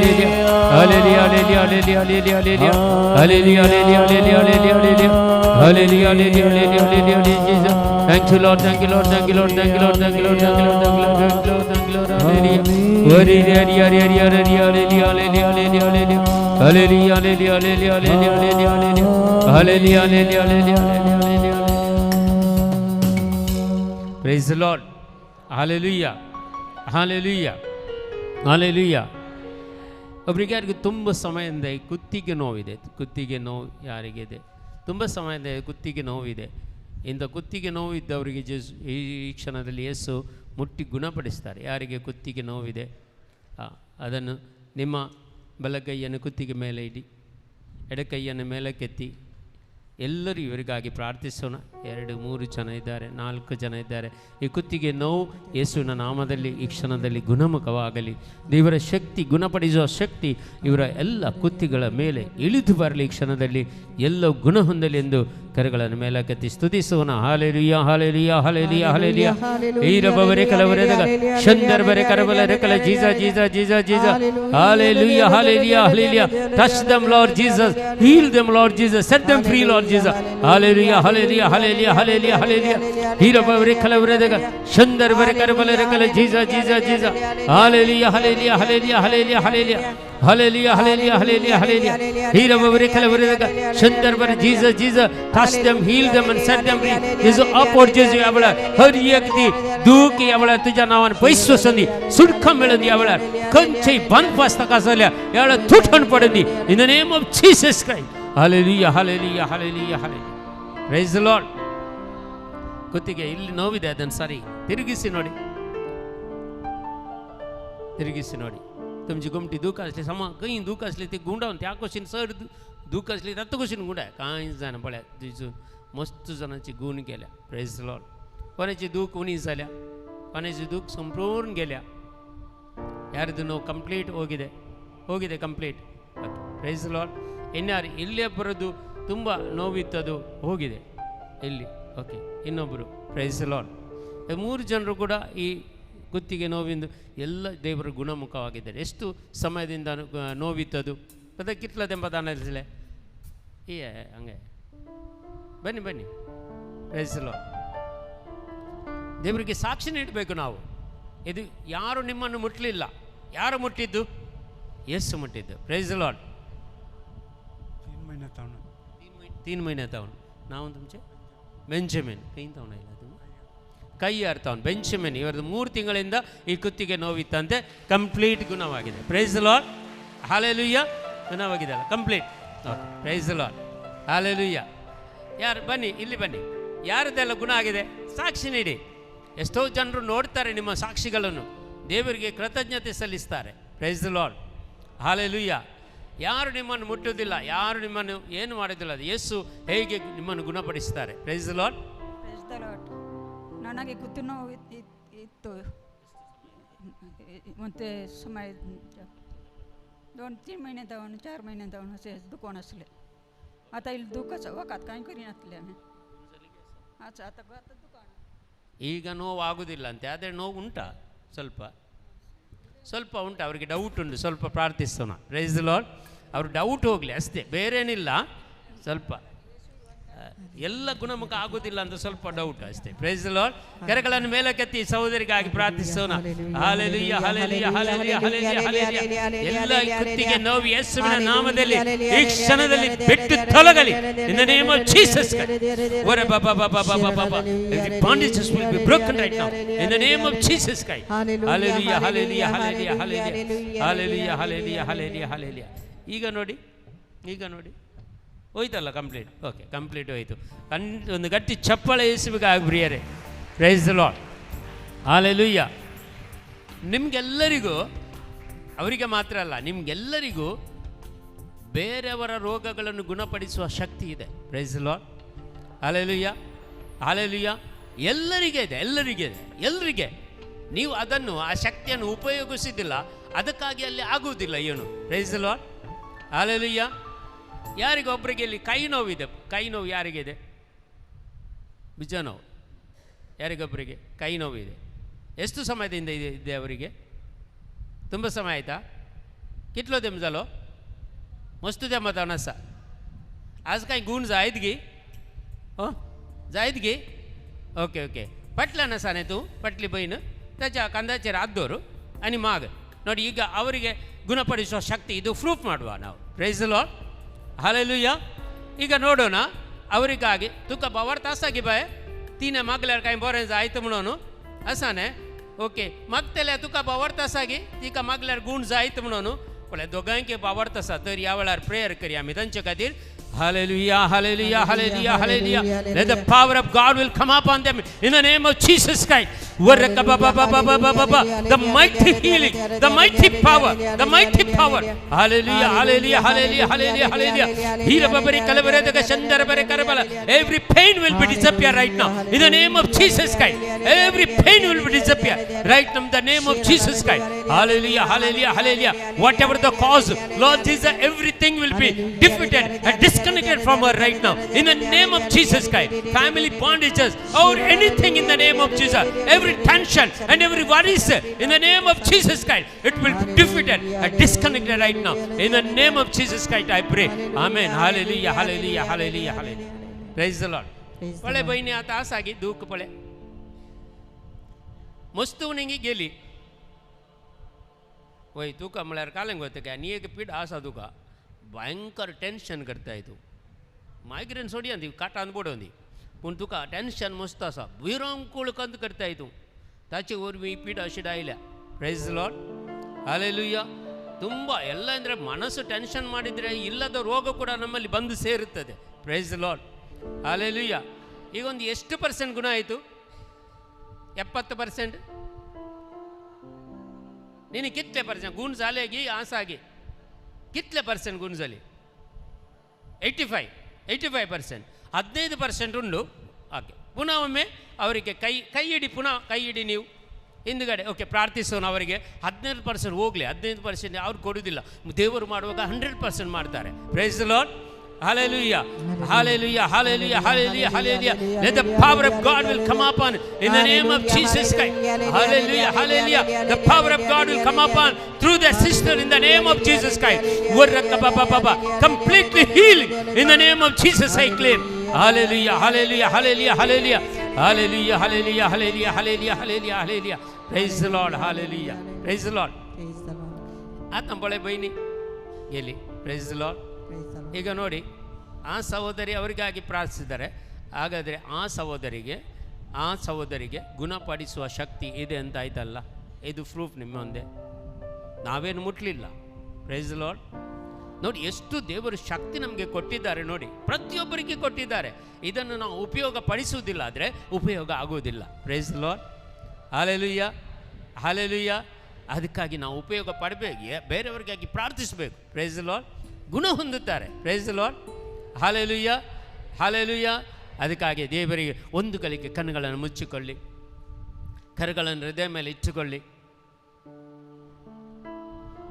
hallelujah, hallelujah, hallelujah, hallelujah, hallelujah, hallelujah, hallelujah, hallelujah, Jesus. Thank you, Lord, thank you, Lord, thank you, Lord, thank you, Lord, thank you, Lord, thank you, Lord, thank you, Lord, thank you, Lord, thank you, Lord, hallelujah, hallelujah, hallelujah, hallelujah, hallelujah, hallelujah, hallelujah, hallelujah, hallelujah, hallelujah, hallelujah, hallelujah. Praise the Lord. Hallelujah. Hallelujah. Hallelujah. ಒಬ್ಬರಿಗೆ ಯಾರಿಗೆ ತುಂಬ ಸಮಯದಿಂದ ಕುತ್ತಿಗೆ ನೋವಿದೆ. ಕುತ್ತಿಗೆ ನೋವು ಯಾರಿಗಿದೆ? ತುಂಬ ಸಮಯದ ಕುತ್ತಿಗೆ ನೋವಿದೆ. ಇಂಥ ಕುತ್ತಿಗೆ ನೋವು ಇದ್ದವರಿಗೆ ಈ ಕ್ಷಣದಲ್ಲಿ ಯೇಸು ಮುಟ್ಟಿ ಗುಣಪಡಿಸ್ತಾರೆ. ಯಾರಿಗೆ ಕುತ್ತಿಗೆ ನೋವಿದೆ ಅದನ್ನು ನಿಮ್ಮ ಬಲಗೈಯನ್ನು ಕುತ್ತಿಗೆ ಮೇಲೆ ಇಡಿ, ಎಡಕೈಯನ್ನು ಮೇಲಕ್ಕೆತ್ತಿ. ಎಲ್ಲರೂ ಇವರಿಗಾಗಿ ಪ್ರಾರ್ಥಿಸೋಣ. 2-3 ಜನ ಇದ್ದಾರೆ, 4 ಜನ ಇದ್ದಾರೆ. ಈ ಕುತ್ತಿಗೆ ನೋವು ಯೇಸುವಿನ ನಾಮದಲ್ಲಿ ಈ ಕ್ಷಣದಲ್ಲಿ ಗುಣಮುಖವಾಗಲಿ. ದೇವರ ಶಕ್ತಿ, ಗುಣಪಡಿಸುವ ಶಕ್ತಿ ಇವರ ಎಲ್ಲ ಕುತ್ತಿಗಳ ಮೇಲೆ ಇಳಿದು ಬರಲಿ. ಈ ಕ್ಷಣದಲ್ಲಿ ಎಲ್ಲವೂ ಗುಣ ಹೊಂದಲಿ ಎಂದು ಕರೆಗಳನ್ನು ಮೇಲಕ್ಕೆತ್ತಿ ಸ್ತುತಿಸೋಣ. Hallelujah hallelujah hallelujah hallelujah. ಈರಬವರೆ ಕಲವರೆದಗ ಶಂದರ್ಬರೆ ಕರಬಲರೆ ಕಲ ಜೀಸ ಜೀಸ ಜೀಸ ಜೀಸ. Hallelujah hallelujah hallelujah. Touch them Lord Jesus, heal them Lord Jesus, set them free Lord Jesus. Hallelujah hallelujah hallelujah hallelujah hallelujah. ಈರಬವರೆ ಕಲವರೆದಗ ಶಂದರ್ಬರೆ ಕರಬಲರೆ ಕಲ ಜೀಸ ಜೀಸ ಜೀಸ. Hallelujah hallelujah hallelujah hallelujah hallelujah. Hallelujah, hallelujah, hallelujah, hallelujah. Here over Kalavarega, Shandarbar, Jesus, Jesus, touch them, heal them, and set them free. Jesus, upward Jesus, Avala, Hurriakti, Duki, Avala, Tujanavan, Paiswasandi, Sudkamelandi, Avala, Kanchi, Banpasta Kasalia, Yala, Tutan Padandi, in the name of Jesus Christ. Hallelujah, hallelujah, hallelujah, hallelujah. Praise the Lord. Kutige, illi novide adan sari. Tirigisi nodi. Tirigisi nodi. तुमची गुमटी दुःख असली समा काही दुःख असली ते गुंडावून त्या कोशीन सर दुःख असली रक्त कोशीन गुंडा काही जण पळ्या तिजून मस्त जणांची गुण गेल्या. Praise the Lord. कोणाची दुःख उणी झाल्या, कोणाची दुःख संपूर्ण गेल्या. ಯಾರದು ನೋವು ಕಂಪ್ಲೀಟ್ ಹೋಗಿದೆ ಕಂಪ್ಲೀಟ್. Praise the lord. ಇನ್ಯಾರು ಇಲ್ಲೇ ಬರೋದು ತುಂಬ ನೋವಿತ್ತದು ಹೋಗಿದೆ ಇಲ್ಲಿ. ಓಕೆ, ಇನ್ನೊಬ್ಬರು ಪ್ರೇಸ್ ದ ಲಾರ್ಡ್. 3 ಜನರು ಕೂಡ ಈ ಕುತ್ತಿಗೆ ನೋವಿಂದ ಎಲ್ಲ ದೇವರ ಗುಣಮುಖವಾಗಿದ್ದಾರೆ. ಎಷ್ಟು ಸಮಯದಿಂದ ನೋವಿತ್ತದು ಅದಕ್ಕಿಟ್ಲದೆಂಬ ತಾನಿಸಲೇ ಹಂಗೆ ಬನ್ನಿ ಬನ್ನಿ. Praise the Lord. ದೇವರಿಗೆ ಸಾಕ್ಷಿ ನೀಡಬೇಕು ನಾವು. ಇದು ಯಾರು ನಿಮ್ಮನ್ನು ಮುಟ್ಟಲಿಲ್ಲ. ಯಾರು ಮುಟ್ಟಿದ್ದು? ಯೇಸು ಮುಟ್ಟಿದ್ದು. Praise the Lord. 3 महिने तावन ನಾವು तुमचे ಬೆಂಜಮಿನ್ ಕೈ ತಾವಣ ಇಲ್ಲ ಅದು ಕೈ ಅರ್ಥವನು ಬೆಂಜಮಿನ್ ಇವರದು 3 ತಿಂಗಳಿಂದ ಈ ಕುತ್ತಿಗೆ ನೋವಿತ್ತಂತೆ. ಕಂಪ್ಲೀಟ್ ಗುಣವಾಗಿದೆ. Praise the lord. ಹಲ್ಲೆಲೂಯಾ. ಗುಣವಾಗಿದೆ ಅಲ್ಲ complete. Praise the lord. Hallelujah. ಯಾರು ಬನ್ನಿ ಇಲ್ಲಿ ಬನ್ನಿ. ಯಾರದೆಲ್ಲ ಗುಣ ಆಗಿದೆ ಸಾಕ್ಷಿ ನೀಡಿ. ಎಷ್ಟೋ ಜನರು ನೋಡ್ತಾರೆ ನಿಮ್ಮ ಸಾಕ್ಷಿಗಳನ್ನು, ದೇವರಿಗೆ ಕೃತಜ್ಞತೆ ಸಲ್ಲಿಸ್ತಾರೆ. Praise the lord. ಹಲ್ಲೆಲೂಯಾ. ಯಾರು ನಿಮ್ಮನ್ನು ಮುಟ್ಟುವುದಿಲ್ಲ, ಯಾರು ನಿಮ್ಮನ್ನು ಏನು ಮಾಡೋದಿಲ್ಲ. ಯೇಸು ಹೇಗೆ ನಿಮ್ಮನ್ನು ಗುಣಪಡಿಸ್ತಾರೆ. Praise the Lord. Praise the Lord. ನನಗೆ ಕುತ್ತು ನೋವು ಇತ್ತು ಮತ್ತೆ समय 2-3 महिने जाऊन 4 महिने जाऊन असे दुकान असले. आता ಇಲ್ಲಿ दुःखाचं वकात काही करी नसले आम्ही. अच्छा आता दुकान ಈಗ ನೋವು ಆಗುವುದಿಲ್ಲ ಅಂತೆ. ಆದರೆ ನೋವು ಉಂಟಾ? ಸ್ವಲ್ಪ ಉಂಟು. ಅವರಿಗೆ ಡೌಟ್ ಉಂಟು. ಸ್ವಲ್ಪ ಪ್ರಾರ್ಥಿಸೋಣ. Praise the Lord. ಅವ್ರು ಡೌಟ್ ಹೋಗಲಿ ಅಷ್ಟೇ, ಬೇರೇನಿಲ್ಲ. ಸ್ವಲ್ಪ ಎಲ್ಲ ಗುಣಮುಖ ಆಗುವುದಿಲ್ಲ ಅಂತ ಸ್ವಲ್ಪ ಡೌಟ್ ಅಷ್ಟೇ. Praise the Lord. ಕರೆಗಳನ್ನು ಮೇಲಕ್ಕೆತ್ತಿ ಸಹೋದರಿಗಾಗಿ ಪ್ರಾರ್ಥಿಸೋಣ. Hallelujah hallelujah hallelujah hallelujah hallelujah. ಎಲ್ಲ ಕುತ್ತಿಗೆ ನೋವು ಯೇಸುವಿನ ನಾಮದಲ್ಲಿ ಈ ಕ್ಷಣದಲ್ಲಿ ಬಿಟ್ಟು ತೊಲಗಲಿ. In the name of Jesus Christ. ಓರೆ ಬಾಬಾ ಬಾಬಾ ಬಾಬಾ ಬಾಬಾ. Every bondages will be broken right now in the name of Jesus Christ. Hallelujah hallelujah hallelujah hallelujah hallelujah hallelujah hallelujah hallelujah. ಈಗ ನೋಡಿ ಹೋಯ್ತಲ್ಲ ಕಂಪ್ಲೀಟ್. ಓಕೆ, ಕಂಪ್ಲೀಟ್ ಹೋಯಿತು. ಒಂದು ಗಟ್ಟಿ ಚಪ್ಪಳ ಯೇಸುವಿಗೆ ಆಗ್ಬಿರಿಯರೆ. Praise the lord. ಹಲ್ಲೆಲೂಯಾ. ನಿಮಗೆಲ್ಲರಿಗೂ, ಅವರಿಗೆ ಮಾತ್ರ ಅಲ್ಲ, ನಿಮಗೆಲ್ಲರಿಗೂ ಬೇರೆಯವರ ರೋಗಗಳನ್ನು ಗುಣಪಡಿಸುವ ಶಕ್ತಿ ಇದೆ. Praise the lord. Hallelujah hallelujah. ಎಲ್ಲರಿಗೆ ಇದೆ, ಎಲ್ಲರಿಗೆ. ನೀವು ಅದನ್ನು, ಆ ಶಕ್ತಿಯನ್ನು ಉಪಯೋಗಿಸಿದ್ದಿಲ್ಲ, ಅದಕ್ಕಾಗಿ ಅಲ್ಲಿ ಆಗುವುದಿಲ್ಲ ಏನು. Praise the lord. ಹಲ್ಲೆಲೂಯಾ. ಯಾರಿಗೊಬ್ಬರಿಗೆ ಇಲ್ಲಿ ಕೈ ನೋವಿದೆ. ಕೈ ನೋವು ಯಾರಿಗಿದೆ? ಭುಜ ನೋವು. ಯಾರಿಗೊಬ್ಬರಿಗೆ ಕೈ ನೋವಿದೆ. ಎಷ್ಟು ಸಮಯದಿಂದ ಇದೆ ಅವರಿಗೆ? ತುಂಬ ಸಮಯ ಆಯಿತಾ? कितलो तेम जालो? मस्त तेम जावन आसा. आज कांय गुण जायत गी? जायत गी? ओके. पटला नसाने तू पटली बहीण त्याच्या कंदाचेर हात दवर आनी माग. ನೋಡಿ ಈಗ ಅವರಿಗೆ ಗುಣಪಡಿಸುವ ಶಕ್ತಿ ಇದು ಪ್ರೂಫ್ ಮಾಡುವ ನಾವು. Praise the lord. ಹಲ್ಲೆಲೂಯಾ. ಈಗ ನೋಡೋಣ ಅವರಿಗಾಗಿ तुका बावर तासागी बाय तिने मागल्यार कांय बरें जायत म्हणून असाने. ओके, मागतले तुका बावर तासागी तिका मागल्यार गुण जायत म्हणून. पण दोगांयके बावर तासा तर ह्या वेळार प्रेयर करी आमी तांचे खातीर. Hallelujah, hallelujah, hallelujah, hallelujah. Let the power of God will come upon them in the name of Jesus Christ. The mighty healing, the mighty power, the mighty power. Hallelujah, hallelujah, hallelujah, hallelujah, hallelujah. Every pain will be disappear right now in the name of Jesus Christ. Every pain will be disappear right now in the name of Jesus Christ. Hallelujah, hallelujah, hallelujah. Whatever the cause, Lord Jesus, everything will be defeated and disconnected from her right now in the name of Jesus Christ. Family bondages or anything in the name of Jesus, every tension and every worries in the name of Jesus Christ, it will be defeated and disconnected right now in the name of Jesus Christ. I pray, amen. Hallelujah, hallelujah, hallelujah, hallelujah. Praise the Lord. पळे बहिणी आता आसागी दुःख पळे मस्त उनिंगी गेली वय तुका म्हळ्यार कालंग होतं काय नी एक पीड आसा तुका भयंकर टेन्शन करताय तूं मायग्रेन सोडी ती काटान पडोवंदी पूण तुका टेन्शन मस्त आसा विरंकूळ कंत करताय तूं ताचे वरवीं पीड अशी आयल्या ಪ್ರೈಸ್ ದಿ ಲಾರ್ಡ್ ಹಲ್ಲೆಲೂಯಾ ತುಂಬ ಎಲ್ಲ ಅಂದರೆ ಮನಸ್ಸು ಟೆನ್ಷನ್ ಮಾಡಿದರೆ ಇಲ್ಲದ ರೋಗ ಕೂಡ ನಮ್ಮಲ್ಲಿ ಬಂದು ಸೇರುತ್ತದೆ ಪ್ರೈಸ್ ದಿ ಲಾರ್ಡ್ ಹಲ್ಲೆಲೂಯಾ ಈಗ ಒಂದು ಎಷ್ಟು ಪರ್ಸೆಂಟ್ ಗುಣ ಆಯಿತು 70% ನೀನು कितले परसेंट गुण झाले की आसा की कितले परसेंट गुण झाले 85% 15% ಉಂಡು ಓಕೆ ಪುನಃ ಒಮ್ಮೆ ಅವರಿಗೆ ಕೈ ಹಿಡಿ ಪುನಃ ಕೈ ಹಿಡಿ ನೀವು ಹಿಂದುಗಡೆ ಓಕೆ ಪ್ರಾರ್ಥಿಸೋಣ ಅವರಿಗೆ 15% ಹೋಗಲಿ 15% ಅವ್ರು ಕೊಡೋದಿಲ್ಲ ದೇವರು ಮಾಡುವಾಗ 100% ಮಾಡ್ತಾರೆ praise the lord Hallelujah, hallelujah, hallelujah, hallelujah, hallelujah. Let the power of God will come upon in the name of Jesus Christ. Hallelujah, hallelujah. The power of God will come upon through the sister in the name of Jesus Christ. Completely healing in the name of Jesus I claim. Hallelujah, hallelujah, hallelujah, hallelujah. Hallelujah, hallelujah, hallelujah, hallelujah, hallelujah, hallelujah. Praise the Lord, hallelujah. Praise the Lord. Praise the Lord. ಆತ ಬಳೆ ಬೈನಿ ಎಲ್ಲಿ price the lord ಈಗ ನೋಡಿ ಆ ಸಹೋದರಿ ಅವರಿಗಾಗಿ ಪ್ರಾರ್ಥಿಸಿದ್ದಾರೆ ಹಾಗಾದರೆ ಆ ಸಹೋದರಿಗೆ ಗುಣಪಡಿಸುವ ಶಕ್ತಿ ಇದೆ ಅಂತ ಆಯ್ತಲ್ಲ ಇದು ಪ್ರೂಫ್ ನಿಮ್ಮ ಮುಂದೆ ನಾವೇನು ಮುಟ್ಲಿಲ್ಲ ಪ್ರೈಸ್ ದಿ ಲಾರ್ಡ್ ನೋಡಿ ಎಷ್ಟು ದೇವರು ಶಕ್ತಿ ನಮಗೆ ಕೊಟ್ಟಿದ್ದಾರೆ ನೋಡಿ ಪ್ರತಿಯೊಬ್ಬರಿಗೆ ಕೊಟ್ಟಿದ್ದಾರೆ ಇದನ್ನು ನಾವು ಉಪಯೋಗ ಪಡಿಸುವುದಿಲ್ಲ ಆದರೆ ಉಪಯೋಗ ಆಗುವುದಿಲ್ಲ praise the lord hallelujah hallelujah ಅದಕ್ಕಾಗಿ ನಾವು ಉಪಯೋಗ ಪಡಬೇಕು ಬೇರೆಯವರಿಗಾಗಿ ಪ್ರಾರ್ಥಿಸಬೇಕು ಪ್ರೈಸ್ ದಿ ಲಾರ್ಡ್ ಗುಣ ಹೊಂದುತ್ತಾರೆ praise the lord hallelujah hallelujah ಅದಕ್ಕಾಗಿ ದೇವರಿಗೆ ಒಂದು ಕಲಿಕೆ ಕಣ್ಣುಗಳನ್ನು ಮುಚ್ಚಿಕೊಳ್ಳಿ ಕರಗಳನ್ನು ಹೃದಯ ಮೇಲೆ ಇಟ್ಟುಕೊಳ್ಳಿ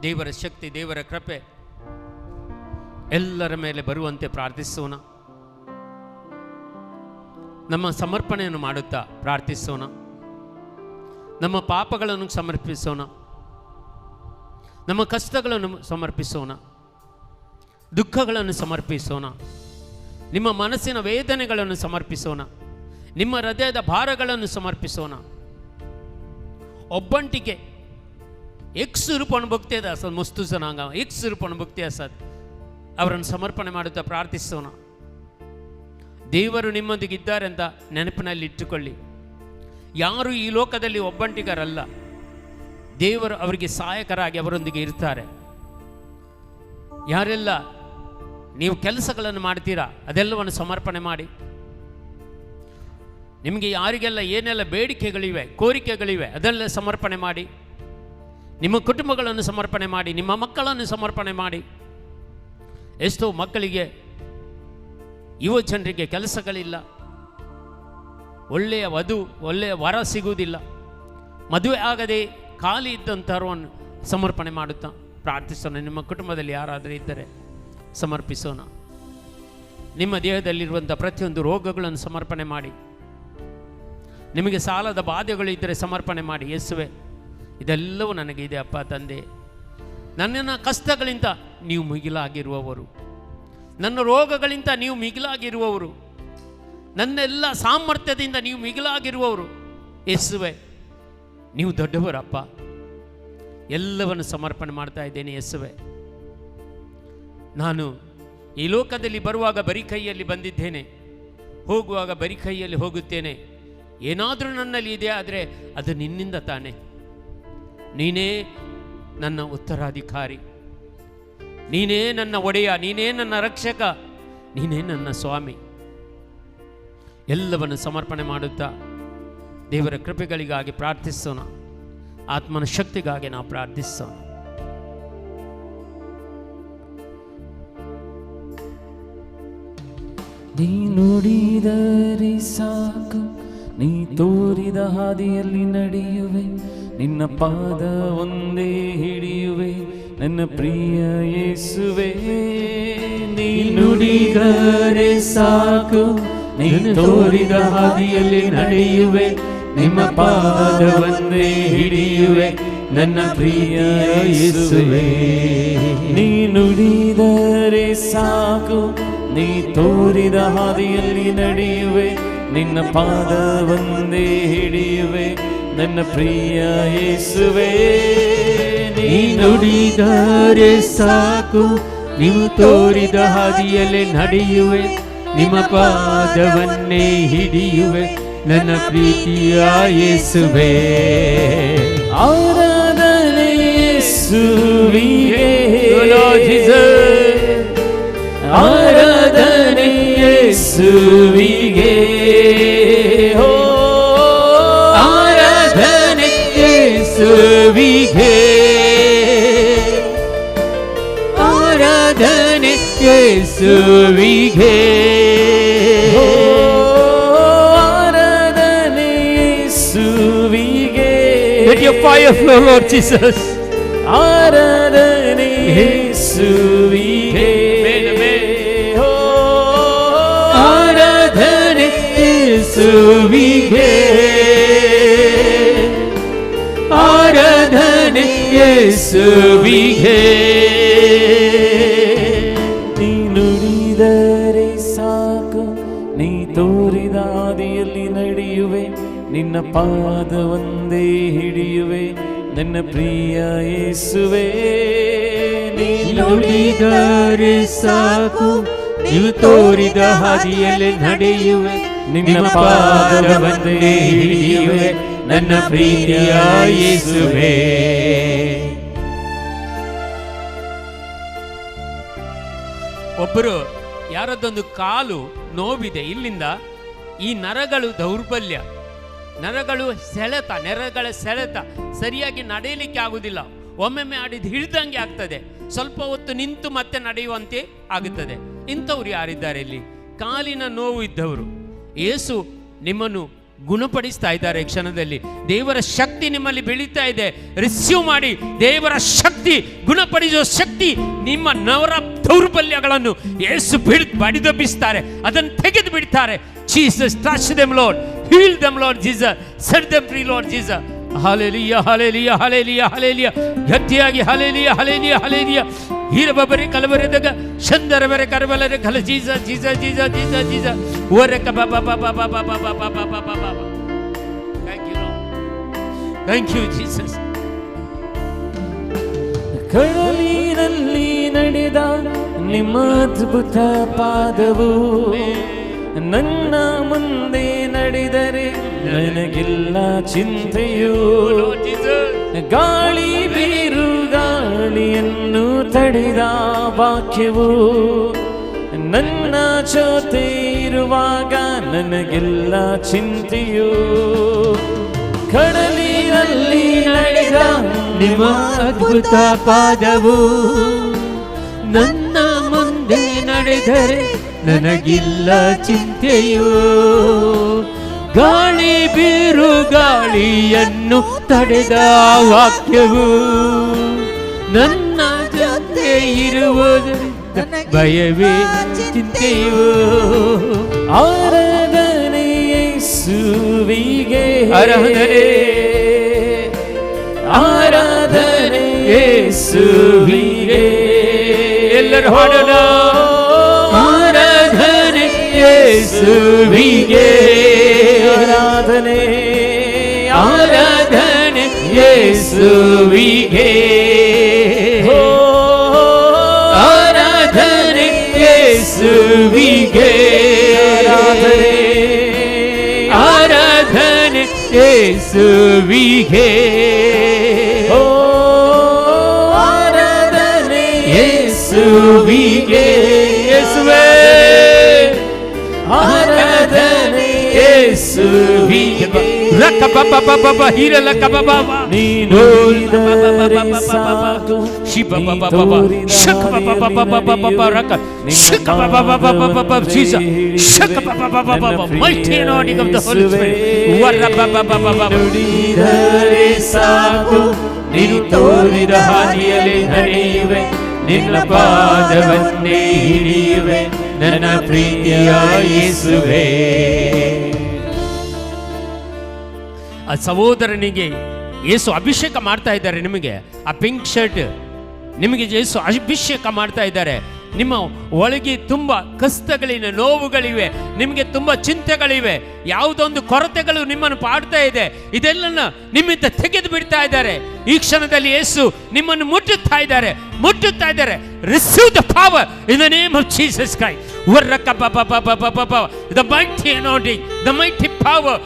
ದೇವರ ಶಕ್ತಿ ದೇವರ ಕೃಪೆ ಎಲ್ಲರ ಮೇಲೆ ಬರುವಂತೆ ಪ್ರಾರ್ಥಿಸೋಣ ನಮ್ಮ ಸಮರ್ಪಣೆಯನ್ನು ಮಾಡುತ್ತಾ ಪ್ರಾರ್ಥಿಸೋಣ ನಮ್ಮ ಪಾಪಗಳನ್ನು ಸಮರ್ಪಿಸೋಣ ನಮ್ಮ ಕಷ್ಟಗಳನ್ನು ಸಮರ್ಪಿಸೋಣ ದುಃಖಗಳನ್ನು ಸಮರ್ಪಿಸೋಣ ನಿಮ್ಮ ಮನಸ್ಸಿನ ವೇದನೆಗಳನ್ನು ಸಮರ್ಪಿಸೋಣ ನಿಮ್ಮ ಹೃದಯದ ಭಾರಗಳನ್ನು ಸಮರ್ಪಿಸೋಣ ಒಬ್ಬಂಟಿಗೆ एक स्वरूपण भक्ती असत मस्त जनांग एक स्वरूपण भक्ती असत ಅವರನ್ನು ಸಮರ್ಪಣೆ ಮಾಡುತ್ತಾ ಪ್ರಾರ್ಥಿಸೋಣ ದೇವರು ನಿಮ್ಮೊಂದಿಗೆ ಇದ್ದಾರೆ ಅಂತ ನೆನಪಿನಲ್ಲಿ ಇಟ್ಟುಕೊಳ್ಳಿ ಯಾರು ಈ ಲೋಕದಲ್ಲಿ ಒಬ್ಬಂಟಿಗರಲ್ಲ ದೇವರು ಅವರಿಗೆ ಸಹಾಯಕರಾಗಿ ಅವರೊಂದಿಗೆ ಇರ್ತಾರೆ ಯಾರೆಲ್ಲ ನೀವು ಕೆಲಸಗಳನ್ನು ಮಾಡ್ತೀರಾ ಅದೆಲ್ಲವನ್ನು ಸಮರ್ಪಣೆ ಮಾಡಿ ನಿಮಗೆ ಯಾರಿಗೆಲ್ಲ ಏನೆಲ್ಲ ಬೇಡಿಕೆಗಳಿವೆ ಕೋರಿಕೆಗಳಿವೆ ಅದೆಲ್ಲ ಸಮರ್ಪಣೆ ಮಾಡಿ ನಿಮ್ಮ ಕುಟುಂಬಗಳನ್ನು ಸಮರ್ಪಣೆ ಮಾಡಿ ನಿಮ್ಮ ಮಕ್ಕಳನ್ನು ಸಮರ್ಪಣೆ ಮಾಡಿ ಎಷ್ಟೋ ಮಕ್ಕಳಿಗೆ ಯುವ ಜನರಿಗೆ ಕೆಲಸಗಳಿಲ್ಲ ಒಳ್ಳೆಯ ಒಳ್ಳೆಯ ವರ ಸಿಗುವುದಿಲ್ಲ ಮದುವೆ ಆಗದೆ ಖಾಲಿ ಇದ್ದಂಥವ್ರನ್ನು ಸಮರ್ಪಣೆ ಮಾಡುತ್ತಾ ಪ್ರಾರ್ಥಿಸೋಣ ನಿಮ್ಮ ಕುಟುಂಬದಲ್ಲಿ ಯಾರಾದರೂ ಇದ್ದರೆ ಸಮರ್ಪಿಸೋಣ ನಿಮ್ಮ ದೇಹದಲ್ಲಿರುವಂಥ ಪ್ರತಿಯೊಂದು ರೋಗಗಳನ್ನು ಸಮರ್ಪಣೆ ಮಾಡಿ ನಿಮಗೆ ಸಾಲದ ಬಾಧೆಗಳು ಇದ್ದರೆ ಸಮರ್ಪಣೆ ಮಾಡಿ ಯೇಸುವೆ ಇದೆಲ್ಲವೂ ನನಗಿದೆ ಅಪ್ಪ ತಂದೆ ನನ್ನ ಕಷ್ಟಗಳಿಂದ ನೀವು ಮಿಗಿಲಾಗಿರುವವರು ನನ್ನ ರೋಗಗಳಿಂದ ನೀವು ಮಿಗಿಲಾಗಿರುವವರು ನನ್ನೆಲ್ಲ ಸಾಮರ್ಥ್ಯದಿಂದ ನೀವು ಮಿಗಿಲಾಗಿರುವವರು ಯೇಸುವೆ ನೀವು ದೊಡ್ಡವರಪ್ಪ ಎಲ್ಲವನ್ನು ಸಮರ್ಪಣೆ ಮಾಡ್ತಾ ಇದ್ದೇನೆ ಯೇಸುವೆ ನಾನು ಈ ಲೋಕದಲ್ಲಿ ಬರುವಾಗ ಬರಿ ಕೈಯಲ್ಲಿ ಬಂದಿದ್ದೇನೆ ಹೋಗುವಾಗ ಬರಿ ಕೈಯಲ್ಲಿ ಹೋಗುತ್ತೇನೆ ಏನಾದರೂ ನನ್ನಲ್ಲಿ ಇದೆ ಆದರೆ ಅದು ನಿನ್ನಿಂದ ತಾನೆ ನೀನೇ ನನ್ನ ಉತ್ತರಾಧಿಕಾರಿ ನೀನೇ ನನ್ನ ಒಡೆಯ ನೀನೇ ನನ್ನ ರಕ್ಷಕ ನೀನೇ ನನ್ನ ಸ್ವಾಮಿ. ಎಲ್ಲವನ್ನು ಸಮರ್ಪಣೆ ಮಾಡುತ್ತಾ ದೇವರ ಕೃಪೆಗಳಿಗಾಗಿ ಪ್ರಾರ್ಥಿಸೋಣ. ಆತ್ಮನ ಶಕ್ತಿಗಾಗಿ ನಾವು ಪ್ರಾರ್ಥಿಸೋಣ. ನೀ ನುಡಿದರೆ ಸಾಕು, ನೀ ತೋರಿದ ಹಾದಿಯಲ್ಲಿ ನಡೆಯುವೆ, ನಿನ್ನ ಪಾದ ಒಂದೇ ಹಿಡಿಯುವೆ ನನ್ನ ಪ್ರಿಯ ಯೇಸುವೆ. ನೀ ನುಡಿದರೆ ಸಾಕು, ನೀ ತೋರಿದ ಹಾದಿಯಲ್ಲಿ ನಡೆಯುವೆ, ನಿಮ್ಮ ಪಾದ ಒಂದೇ ಹಿಡಿಯುವೆ ನನ್ನ ಪ್ರಿಯ ಯೇಸುವೆ. ನೀ ನುಡಿದರೆ ಸಾಕು, ನೀ ತೋರಿದ ಹಾದಿಯಲ್ಲಿ ನಡೆಯುವೆ, ನಿನ್ನ ಪಾದ ಒಂದೇ ಹಿಡಿಯುವೆ ನನ್ನ ಪ್ರಿಯ ಯೇಸುವೆ. ನೀ ನುಡಿದರೆ ಸಾಕು, ನೀವು ತೋರಿದ ಹಾದಿಯಲ್ಲಿ ನಡೆಯುವೆ, ನಿಮ್ಮ ಪಾದವನ್ನೇ ಹಿಡಿಯುವೆ ನನ್ನ ಪ್ರೀತಿಯ ಯೇಸುವೆ. ಆರಾಧನೆ ಯೇಸುವಿಗೆ, ಆರಾಧನೆ ಯೇಸುವಿಗೆ, ಆರಾಧನೆ ಯೇಸುವಿಗೆ, ಆರಾಧನೆ ಯೇಸುವಿಗೆ, ಆರಾಧನೆ ಯೇಸುವಿಗೆ. Let your fire flow, Lord Jesus. ಆರಾಧನೆ ಯೇಸುವಿಗೆ, ಆರಾಧನೆ ಯೇಸುವಿಗೆ, ಆರಾಧನೆ ಯೇಸುವಿಗೆ. ನೀ ನುಡಿದರೆ ಸಾಕು, ನೀ ತೋರಿದ ಹಾದಿಯಲ್ಲಿ ನಡೆಯುವೆ, ನಿನ್ನ ಪಾದ ಒಂದೇ ಹಿಡಿಯುವೆ ನನ್ನ ಪ್ರಿಯ ಯೇಸುವೆ. ನೀ ನುಡಿದರೆ ಸಾಕು, ನೀವು ತೋರಿದ ಹಾದಿಯಲ್ಲಿ ನಡೆಯುವೆ, ನಿಮ್ಮ ಪಾದ ಒಂದೇ ಹಿಡಿಯುವೆ ನನ್ನ ಪ್ರಿಯ ಯೇಸುವೆ. ಒಬ್ಬರು ಯಾರದೊಂದು ಕಾಲು ನೋವಿದೆ, ಇಲ್ಲಿಂದ ಈ ನರಗಳು ದೌರ್ಬಲ್ಯ, ನರಗಳು ಸೆಳೆತ, ನರಗಳ ಸೆಳೆತ, ಸರಿಯಾಗಿ ನಡೆಯಲಿಕ್ಕೆ ಆಗುವುದಿಲ್ಲ. ಒಮ್ಮೊಮ್ಮೆ ಆಡಿದ್ದು ಹಿಡಿದಂಗೆ ಆಗ್ತದೆ, ಸ್ವಲ್ಪ ಹೊತ್ತು ನಿಂತು ಮತ್ತೆ ನಡೆಯುವಂತೆ ಆಗುತ್ತದೆ. ಇಂಥವ್ರು ಯಾರಿದ್ದಾರೆ ಇಲ್ಲಿ? ಕಾಲಿನ ನೋವು ಇದ್ದವರು. ಯೇಸು ನಿಮ್ಮನ್ನು ಗುಣಪಡಿಸ್ತಾ ಇದ್ದಾರೆ. ಕ್ಷಣದಲ್ಲಿ ದೇವರ ಶಕ್ತಿ ನಿಮ್ಮಲ್ಲಿ ಬೆಳೀತಾ ಇದೆ. ರಿಸೀವ್ ಮಾಡಿ. ದೇವರ ಶಕ್ತಿ, ಗುಣಪಡಿಸುವ ಶಕ್ತಿ ನಿಮ್ಮ ನವರ ದೌರ್ಬಲ್ಯಗಳನ್ನು ಯೇಸು ಬಡಿದಬ್ಬಿಸ್ತಾರೆ, ಅದನ್ನು ತೆಗೆದು ಬಿಡ್ತಾರೆ. Jesus, touch them, Lord. Heal them, Lord Jesus. Set them free, Lord Jesus. Hallelujah, hallelujah, hallelujah, hallelujah. ಗಟ್ಟಿಯಾಗಿ hallelujah, hallelujah, hallelujah. ಹೀರಬಬರೆ ಕಲಬರೆದಾಗ ಚಂದರಬರೆ ಕರಬಲರೆ ಕಲ Jesus, Jesus, Jesus, Jesus, Jesus. ಓರೆಕ ಬಾ ಬಾ ಬಾ ಬಾ ಬಾ ಬಾ ಬಾ ಬಾ ಬಾ ಬಾ ಬಾ ಬಾ. Thank you, Lord. Thank you, Jesus. ಕಡಲಿನಲ್ಲಿ ನಡೆದ ನಿಮ್ಮ ಅದ್ಭುತ ಪಾದವು ನನ್ನ ಮುಂದೆ ನಡೆದರೆ ನನಗಿಲ್ಲ ಚಿಂತೆಯು. ಗಾಳಿ ಬೀರು ಗಾಳಿಯನ್ನು ತಡೆದ ವಾಕ್ಯವು ನನ್ನ ಜೊತೆ ಇರುವಾಗ ನನಗಿಲ್ಲ ಚಿಂತೆಯು. ಕಡಲಿನಲ್ಲಿ ನಡೆದ ನಿಮ್ಮ ಅದ್ಭುತ ಪಾದವು ನನ್ನ ಮುಂದೆ ನಡೆದರೆ ನನಗಿಲ್ಲ ಚಿಂತೆಯು. ಗಾಳಿ ಬೀರು ಗಾಳಿಯನ್ನು ತಡೆದ ವಾಕ್ಯವು ನನ್ನ ಜೊತೆ ಇರುವುದರಿಂದ ಭಯವೇ ಚಿಂತೆಯು. ಆರಾಧನೆ ಯೇಸುವಿಗೆ, ಆರಾಧನೆ ಆರಾಧನೆ ಯೇಸುವಿಗೆ. ಎಲ್ಲರೂ ಹಾಡೋಣ. ಆರಾಧನೆ ಯೇಸುವಿಗೆ, ಆರಾಧನೆ ಆರಾಧನೆ ಯೇಸುವಿಗೆ, ಆರಾಧನೆ ಯೇಸುವಿಗೆ, ಆರಾಧನೆ ಆರಾಧನೆ ಯೇಸುವಿಗೆ, ಆರಾಧನೆ ಯೇಸುವಿಗೆ. ಯೇಸುವೇ ಯೇಸುವಿಗೆ ರಕಬಬಬಬಬ ಹಿರಲಕಬಬಬ ನೀನು ನುಡಿದರೆ ಸಾಕು ಶಿಬಬಬಬಬ ಶಕಬಬಬಬಬಬ ರಕ ಶಕಬಬಬಬಬಬ ಜೀಸಸ್ ಶಕಬಬಬಬಬ mighty anointing of the Holy Spirit ವರಬಬಬಬಬ ನುಡಿದರೆ ಸಾಕು ನೀನು ತೋರಿದ ಹಾದಿಯಲ್ಲಿ ನಡೆಯುವೆ ನಿನ್ನ ಪಾದವನ್ನೇ ಹಿಡಿಯುವೆ ನನ್ನ ಪ್ರೀತಿಯ ಯೇಸುವೇ. ಆ ಸಹೋದರನಿಗೆ ಯೇಸು ಅಭಿಷೇಕ ಮಾಡ್ತಾ ಇದ್ದಾರೆ. ನಿಮಗೆ ಆ ಪಿಂಕ್ ಶರ್ಟ್ ನಿಮಗೆ ಯೇಸು ಅಭಿಷೇಕ ಮಾಡ್ತಾ ಇದ್ದಾರೆ. ನಿಮ್ಮ ಒಳಗೆ ತುಂಬ ಕಷ್ಟಗಳಿವೆ, ನೋವುಗಳಿವೆ, ನಿಮಗೆ ತುಂಬ ಚಿಂತೆಗಳಿವೆ, ಯಾವುದೊಂದು ಕೊರತೆಗಳು ನಿಮ್ಮನ್ನು ಪಾಡ್ತಾ ಇದೆ, ಇದೆಲ್ಲ ನಿಮ್ಮಿಂದ ತೆಗೆದು ಬಿಡ್ತಾ ಇದ್ದಾರೆ. ಈ ಕ್ಷಣದಲ್ಲಿ ಯೇಸು ನಿಮ್ಮನ್ನು ಮುಟ್ಟುತ್ತಾ ಇದ್ದಾರೆ. Receive the power in the name of Jesus Christ. The mighty anointing, the mighty power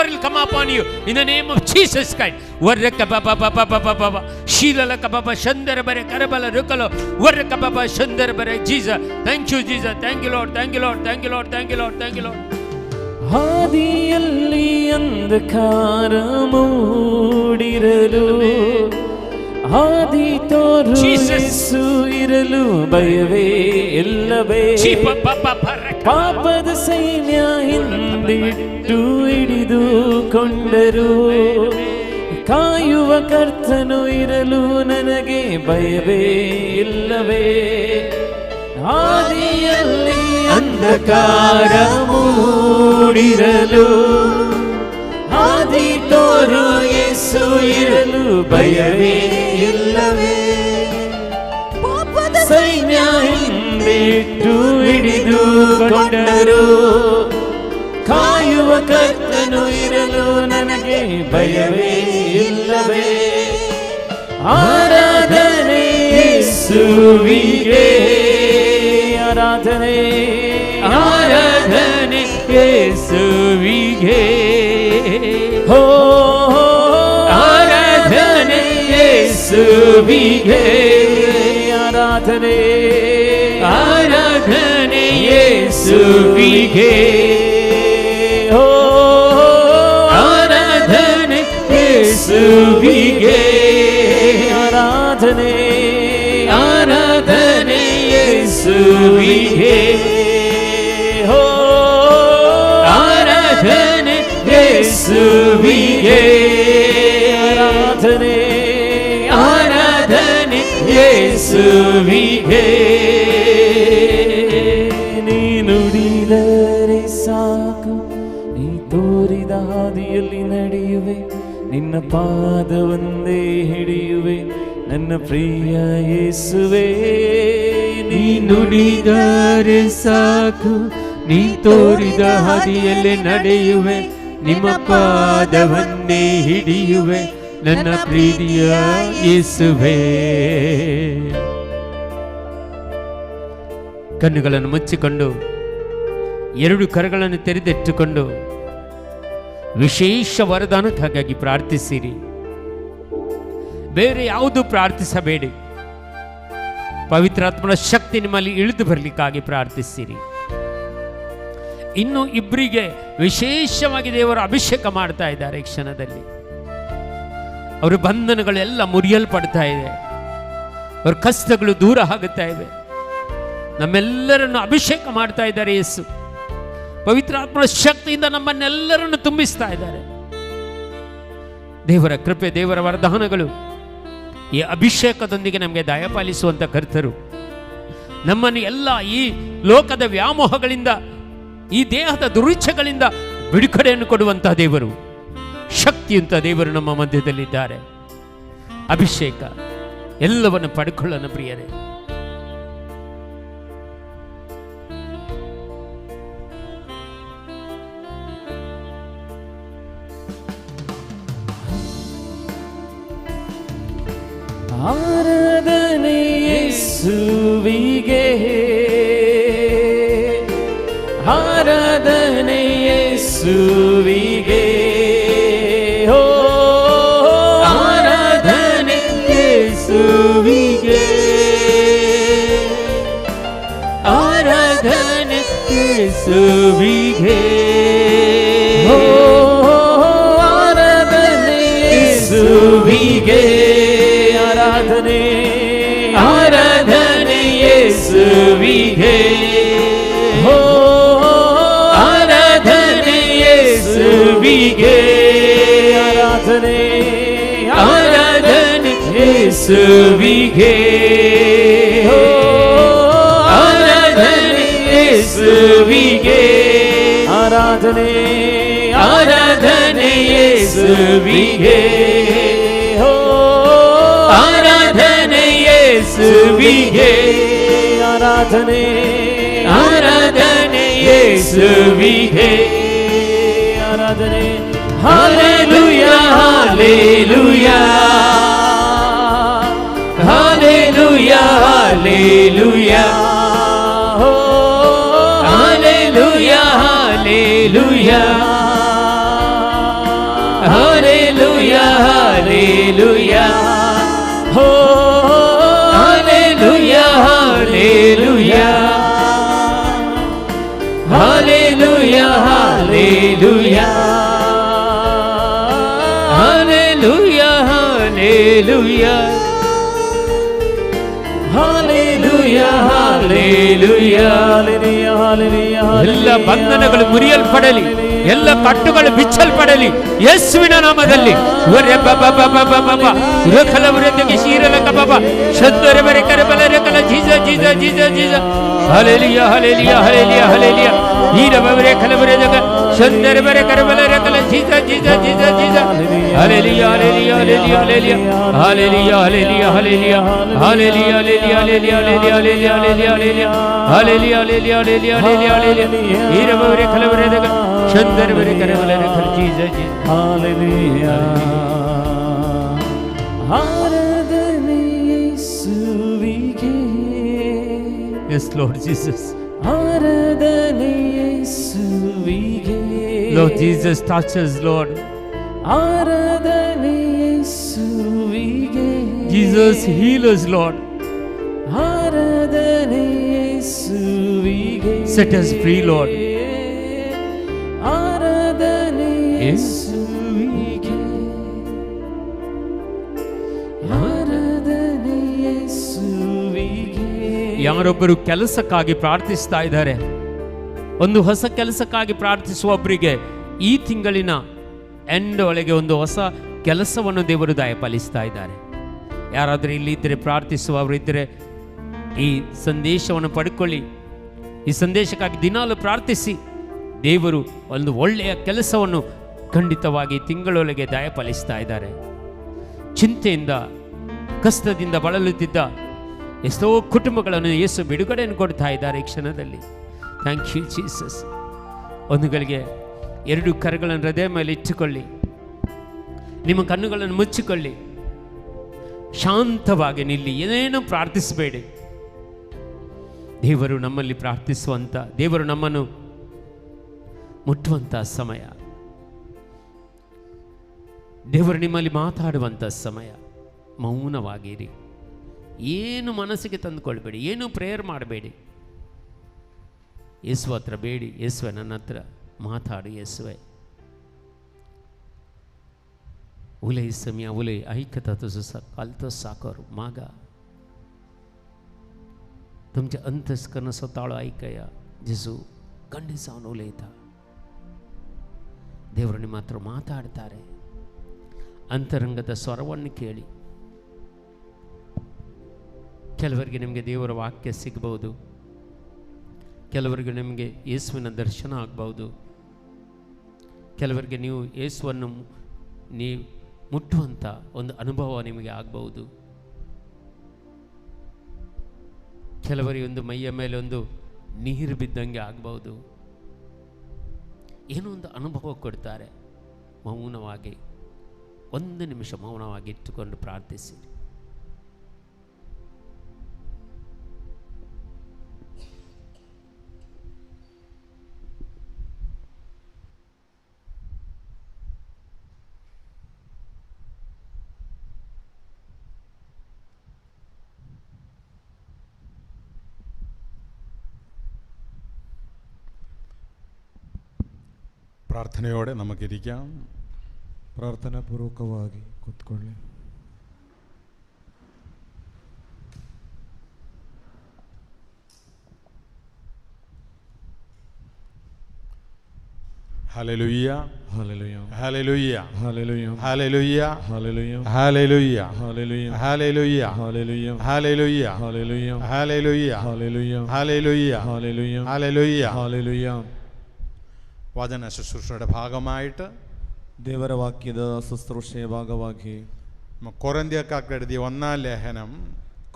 will come upon you in the name of Jesus Christ. Jesus, thank you Jesus, thank you Lord, thank you Lord, thank you Lord, thank you Lord, thank you Lord. ಹಾದಿಯಲ್ಲಿ ಅಂಧಕಾರ ಮೂಡಿರಲು ಹಾದಿ ತೋರು ಯೇಸು ಇರಲು ಭಯವೇ ಇಲ್ಲವೇ. ಪಾಪದ ಸೈನ್ಯ ಹಿಂದಿಟ್ಟು ಹಿಡಿದುಕೊಂಡರು ಕಾಯುವ ಕರ್ತನು ಇರಲು ನನಗೆ ಭಯವೇ ಇಲ್ಲವೇ. ಹಾದಿಯಲ್ಲಿ ಅಂಧಕಾರ ಮೂಡಿರಲು ಹಾದಿ ತೋರು ಯೇಸು ಇರಲು ಭಯವೇ ಇಲ್ಲವೇ. ಪಾಪದ ಸೈನ್ಯ ಹಿಂದಿಟ್ಟು ಹಿಡಿದುಕೊಂಡರು ಕಾಯುವ ಕರ್ತನು ಇರಲು ನನಗೆ ಭಯವೇ ಇಲ್ಲವೇ. ಆರಾಧನೆ ಯೇಸುವಿಗೆ, ಆರಾಧನೆ ಆರಾಧನೆ ಯೇಸುವಿಗೆ, ಹೋ ಆರಾಧನೆ ಯೇಸುವಿಗೆ, ಆರಾಧನೆ ಆರಾಧನೆ ಯೇಸುವಿಗೆ, ಹೋ ಆರಾಧನೆ ಯೇಸುವಿಗೆ, ಆರಾಧನೆ ಆರಾಧನೆ ಯೇಸುವಿಗೆ, ಹೋ ಆರಾಧನೆ ಯೇಸುವಿಗೆ, ಆರಾಧನೆ ಆರಾಧನೆ ಯೇಸುವಿಗೆ. ನೀ ನುಡಿದರೆ ಸಾಕು ನೀ ತೋರಿದ ಹಾದಿಯಲ್ಲಿ ನಡೆಯುವೆ ನಿನ್ನ ಪಾದವೊಂದೇ ಹಿಡಿಯುವೆ ನನ್ನ ಪ್ರಿಯ ಯೇಸುವೇ. ನೀ ನುಡಿದರೆ ಸಾಕು ನೀ ತೋರಿದ ಹಾದಿಯಲ್ಲಿ ನಡೆಯುವೆ ನಿಮ್ಮ ಪಾದವನ್ನೇ ಹಿಡಿಯುವೆ ನನ್ನ ಪ್ರೀತಿಯ ಯೇಸುವೇ. ಕಣ್ಣುಗಳನ್ನು ಮುಚ್ಚಿಕೊಂಡು ಎರಡು ಕರಗಳನ್ನು ತೆರೆದಿಟ್ಟುಕೊಂಡು ವಿಶೇಷ ವರದಾನಕ್ಕಾಗಿ ಪ್ರಾರ್ಥಿಸಿರಿ. ಬೇರೆ ಯಾವುದು ಪ್ರಾರ್ಥಿಸಬೇಡಿ. ಪವಿತ್ರಾತ್ಮನ ಶಕ್ತಿ ನಿಮ್ಮಲ್ಲಿ ಇಳಿದು ಬರಲಿಕ್ಕಾಗಿ ಪ್ರಾರ್ಥಿಸಿರಿ. ಇನ್ನು ಇಬ್ಬರಿಗೆ ವಿಶೇಷವಾಗಿ ದೇವರು ಅಭಿಷೇಕ ಮಾಡ್ತಾ ಇದ್ದಾರೆ. ಈ ಕ್ಷಣದಲ್ಲಿ ಅವರ ಬಂಧನಗಳೆಲ್ಲ ಮುರಿಯಲ್ಪಡ್ತಾ ಇದೆ, ಅವರ ಕಷ್ಟಗಳು ದೂರ ಆಗುತ್ತಾ ಇವೆ. ನಮ್ಮೆಲ್ಲರನ್ನು ಅಭಿಷೇಕ ಮಾಡ್ತಾ ಇದ್ದಾರೆ ಯೇಸು. ಪವಿತ್ರಾತ್ಮನ ಶಕ್ತಿಯಿಂದ ನಮ್ಮನ್ನೆಲ್ಲರನ್ನು ತುಂಬಿಸ್ತಾ ಇದ್ದಾರೆ. ದೇವರ ಕೃಪೆ, ದೇವರ ವರದಾನಗಳು ಈ ಅಭಿಷೇಕದೊಂದಿಗೆ ನಮಗೆ ದಯಪಾಲಿಸುವಂಥ ಕರ್ತರು. ನಮ್ಮನ್ನು ಎಲ್ಲ ಈ ಲೋಕದ ವ್ಯಾಮೋಹಗಳಿಂದ, ಈ ದೇಹದ ದುರಿಚ್ಛೆಗಳಿಂದ ಬಿಡುಗಡೆಯನ್ನು ಕೊಡುವಂತಹ ದೇವರು, ಶಕ್ತಿಯುಂತ ದೇವರು ನಮ್ಮ ಮಧ್ಯದಲ್ಲಿದ್ದಾರೆ. ಅಭಿಷೇಕ ಎಲ್ಲವನ್ನು ಪಡ್ಕೊಳ್ಳೋಣ ಪ್ರಿಯರೇ. ಆರಾಧನೆ ಯೇಸುವಿಗೆ, ಆರಾಧನೆ ಯೇಸುವಿಗೆ, ಓ ಆರಾಧನೆ ಯೇಸುವಿಗೆ, ಆರಾಧನೆ ಯೇಸುವಿಗೆ, ಯೇಸುವಿಗೆ ಹೋ ಆರಾಧನೆ ಯೇಸುವಿಗೆ ಆರಾಧನೆ ಆರಾಧನೆ ಯೇಸುವಿಗೆ ಹೋ ಆರಾಧನೆ ಯೇಸುವಿಗೆ ಆರಾಧನೆ ಆರಾಧನೆ ಯೇಸುವಿಗೆ ಹೋ ಆರಾಧನೆ ಯೇಸುವಿಗೆ ಆರಾಧನೆ ಆರಾಧನೆ ಯೇಸುವಿಗೆ ಆರಾಧನೆ ಹಾಲೆಲೂಯಾ ಹಾಲೆಲೂಯಾ ಹಾಲೆಲೂಯಾ ಹಾಲೆಲೂಯಾ ಹೋ ಹಾಲೆಲೂಯಾ ಹಾಲೆಲೂಯಾ ಹಾಲೆಲೂಯಾ ಹಾಲೆಲೂಯಾ ಹೋ hallelujah hallelujah hallelujah hallelujah hallelujah hallelujah hallelujah hallelujah ಎಲ್ಲ ಬಂಧನಗಳು ಮುರಿಯಲ್ಪಡಲಿ, ಎಲ್ಲ ಕಟ್ಟುಗಳು ಬಿಚ್ಚಲ್ಪಡಲಿ ಯೇಸುವಿನ ನಾಮದಲ್ಲಿ. Hallelujah, hallelujah, hallelujah, hallelujah. Hira bavre khalvare jaga shandar bare karvale rakala Jesus Jesus Jesus Jesus. Hallelujah, hallelujah, hallelujah, hallelujah. Hallelujah, hallelujah, hallelujah. Hallelujah, hallelujah, hallelujah, hallelujah, hallelujah, hallelujah. Hallelujah, hallelujah, hallelujah, hallelujah, hallelujah. Hira bavre khalvare jaga shandar bare karvale rakala Jesus Jesus. Hallelujah. Yes, Lord Jesus. Lord Jesus, touch us, Lord. Jesus, heal us, Lord. Set us free, Lord. Yes. ಯಾರೊಬ್ಬರು ಕೆಲಸಕ್ಕಾಗಿ ಪ್ರಾರ್ಥಿಸ್ತಾ ಇದ್ದಾರೆ, ಒಂದು ಹೊಸ ಕೆಲಸಕ್ಕಾಗಿ ಪ್ರಾರ್ಥಿಸುವ ಒಬ್ಬರಿಗೆ ಈ ತಿಂಗಳಿನ end ಒಳಗೆ ಒಂದು ಹೊಸ ಕೆಲಸವನ್ನು ದೇವರು ದಯಪಾಲಿಸ್ತಾ ಇದ್ದಾರೆ. ಯಾರಾದರೂ ಇಲ್ಲಿದ್ದರೆ, ಪ್ರಾರ್ಥಿಸುವವರಿದ್ದರೆ ಈ ಸಂದೇಶವನ್ನು ಪಡ್ಕೊಳ್ಳಿ. ಈ ಸಂದೇಶಕ್ಕಾಗಿ ದಿನಾಲು ಪ್ರಾರ್ಥಿಸಿ. ದೇವರು ಒಂದು ಒಳ್ಳೆಯ ಕೆಲಸವನ್ನು ಖಂಡಿತವಾಗಿ ತಿಂಗಳೊಳಗೆ ದಯಪಾಲಿಸ್ತಾ ಇದ್ದಾರೆ. ಚಿಂತೆಯಿಂದ ಕಷ್ಟದಿಂದ ಬಳಲುತ್ತಿದ್ದ ಎಷ್ಟೋ ಕುಟುಂಬಗಳನ್ನು ಯೇಸು ಬಿಡುಗಡೆಯನ್ನು ಕೊಡ್ತಾ ಇದ್ದಾರೆ ಈ ಕ್ಷಣದಲ್ಲಿ. Thank you Jesus. ಒಂದು ಗಳಿಗೆ ಎರಡು ಕರಗಳನ್ನು ಹೃದಯ ಮೇಲೆ ಇಟ್ಟುಕೊಳ್ಳಿ, ನಿಮ್ಮ ಕಣ್ಣುಗಳನ್ನು ಮುಚ್ಚಿಕೊಳ್ಳಿ, ಶಾಂತವಾಗಿ ನಿಲ್ಲಿ, ಏನೇನು ಪ್ರಾರ್ಥಿಸಬೇಡಿ. ದೇವರು ನಮ್ಮಲ್ಲಿ ಪ್ರಾರ್ಥಿಸುವಂಥ, ದೇವರು ನಮ್ಮನ್ನು ಮುಟ್ಟುವಂಥ ಸಮಯ, ದೇವರು ನಿಮ್ಮಲ್ಲಿ ಮಾತಾಡುವಂಥ ಸಮಯ. ಮೌನವಾಗಿರಿ, ಏನು ಮನಸ್ಸಿಗೆ ತಂದುಕೊಳ್ಬೇಡಿ, ಏನು ಪ್ರೇಯರ್ ಮಾಡಬೇಡಿ. ಯೇಸು ಹತ್ರ ಬೇಡಿ, ಯೇಸುವೆ ನನ್ನ ಹತ್ರ ಮಾತಾಡು, ಯೇಸುವೆ उले समय उले ऐकता तुझं कालतं साकर मागा तुमच्या अंतस्करण स्वतःळ ऐकया जेसु ಕಂಡಿ ಸಾವನು ಉಲೇತಾ ದೇವರು ನಿಮ್ಮ ಹತ್ರ ಮಾತಾಡ್ತಾರೆ. ಅಂತರಂಗದ ಸ್ವರವನ್ನು ಕೇಳಿ. ಕೆಲವರಿಗೆ ನಿಮಗೆ ದೇವರ ವಾಕ್ಯ ಸಿಗಬಹುದು, ಕೆಲವರಿಗೆ ನಿಮಗೆ ಯೇಸುವಿನ ದರ್ಶನ ಆಗಬಹುದು, ಕೆಲವರಿಗೆ ನೀವು ಯೇಸುವನ್ನು ನೀವು ಮುಟ್ಟುವಂಥ ಒಂದು ಅನುಭವ ನಿಮಗೆ ಆಗಬಹುದು. ಕೆಲವರಿಗೆ ಒಂದು ಮೈಯ ಮೇಲೆ ಒಂದು ನೀರು ಬಿದ್ದಂಗೆ ಆಗಬಹುದು. ಏನೋ ಒಂದು ಅನುಭವ ಕೊಡ್ತಾರೆ. ಮೌನವಾಗಿ ಒಂದು ನಿಮಿಷ ಮೌನವಾಗಿ ಇಟ್ಟುಕೊಂಡು ಪ್ರಾರ್ಥಿಸಿ. പ്രാർത്ഥനയോടെ നമുക്കിരിക്കാം. പ്രാർത്ഥനാപൂർവകವಾಗಿ ಕೂತ್ಕೊಳ್ಳಿ. Hallelujah hallelujah hallelujah hallelujah hallelujah hallelujah hallelujah hallelujah hallelujah hallelujah hallelujah hallelujah hallelujah hallelujah hallelujah hallelujah hallelujah. Hallelujah. വചന ശുശ്രൂഷയുടെ ഭാഗമായിട്ട് ದೇವರ ವಾಕ್ಯದ ಶುಶ್ರೂಷೆಯ ಭಾಗವಾಗಿ കൊരിന്ത്യക്കാർക്ക് എഴുതിയ 1-ാം ലേഖനം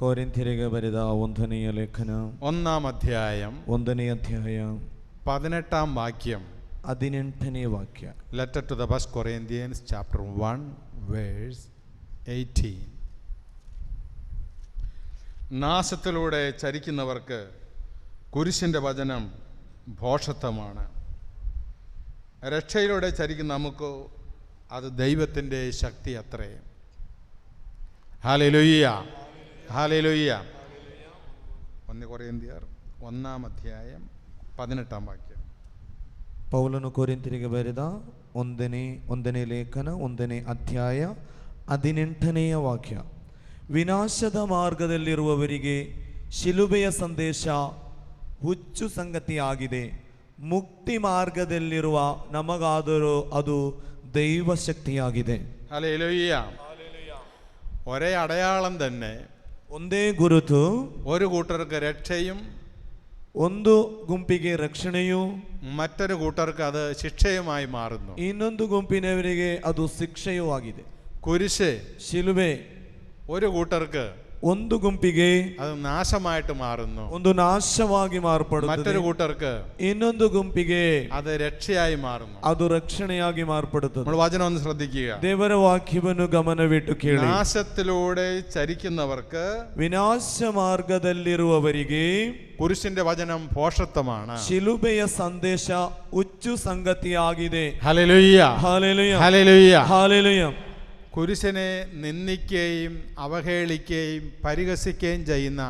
ಕೊರಿಂಥ್ಯರಿಗೆ ಬರೆದ 1ನೇ ಲೇಖನ 1-ാം അധ്യായം 1ನೇ ಅಧ್ಯಾಯ 18-ാം വാക്യം. 18ನೇ ವಾಕ್ಯ. Letter to the First Corinthians chapter 1 verse 18. നാശത്തിലൂടെ ചരിക്കുന്നവർക്ക് കുരിശിൻ്റെ വചനം ഭോഷത്വമാണ്. രക്ഷയിലൂടെ ചരിക്കുന്ന നമുക്ക് അത് ദൈവത്തിൻ്റെ ശക്തി അത്രേ. Hallelujah hallelujah. 1 കൊരിന്ത്യർ 1-ാം അധ്യായം 18-ാം വാക്യം. ಪೌಲನು ಕೊರಿಂಥ್ಯರಿಗೆ ಬರೆದ 1ನೇ ಲೇಖನ 1ನೇ ಅಧ್ಯಾಯ 18ನೇ ವಾಕ್ಯ. ವಿನಾಶದ ಮಾರ್ಗದಲ್ಲಿರುವವರಿಗೆ ಶಿಲುಬೆಯ ಸಂದೇಶ ಹುಚ್ಚು ಸಂಗತಿಯಾಗಿದೆ, ಮುಕ್ತಿ ಮಾರ್ಗದಲ್ಲಿರುವ ನಮಗಾದರೂ ಅದು ദൈവശക്തിയാಗಿದೆ. ഹല്ലേലൂയ. ഒരേ അടയാളം തന്നെ. ಒಂದೇ ಗುರುತು. ഒരു കൂട്ടർക്ക് രക്ഷയും ಒಂದು ಗುಂಪಿಗೆ ರಕ್ಷಣೆಯು, മറ്റൊരു കൂട്ടർക്ക് അത് ശിക്ഷയുമായി മാറുന്നു. ಇನ್ನೊಂದು ಗುಂಪಿನವರಿಗೆ ಅದು ಶಿಕ್ಷೆಯೂ ಆಗಿದೆ. കുരിശ് ಶಿಲುಬೆ ഒരു കൂട്ടർക്ക് ಒಂದು ಗುಂಪಿಗೆ അത് നാശമായിട്ട് മാറുന്നു. ಒಂದು ನಾಶವಾಗಿ ಮಾರ್ಪಡುತ್ತದೆ. മറ്റൊരു കൂട്ടർക്ക് ಇನ್ನೊಂದು ಗುಂಪಿಗೆ അത് രക്ഷയായി മാറുന്നു. ಅದು ರಕ್ಷಣೆಯಾಗಿ ಮಾರ್ಪಡುತ್ತದೆ. നമ്മൾ വചനം ഒന്ന് ശ്രദ്ധിക്കുക. ದೇವರ ವಾಕ್ಯವನ್ನು ಗಮನವಿಟ್ಟು ಕೇಳಿ. നാശത്തിലൂടെ ചരിക്കുന്നവർക്ക്, ವಿನಾಶ ಮಾರ್ಗದಲ್ಲಿರುವವರಿಗೆ കുരിശിന്റെ വചനം ഭോഷത്വമാണ്. ಶಿಲುಬೆಯ ಸಂದೇಶ ಹುಚ್ಚು ಸಂಗತಿಯಾಗಿದೆ. Hallelujah hallelujah hallelujah. ಹಾಲೆಲೂಯ. കുരിശിനെ നിന്ദിക്കുകയും അവഹേളിക്കുകയും പരിഹസിക്കുകയും ചെയ്യുന്ന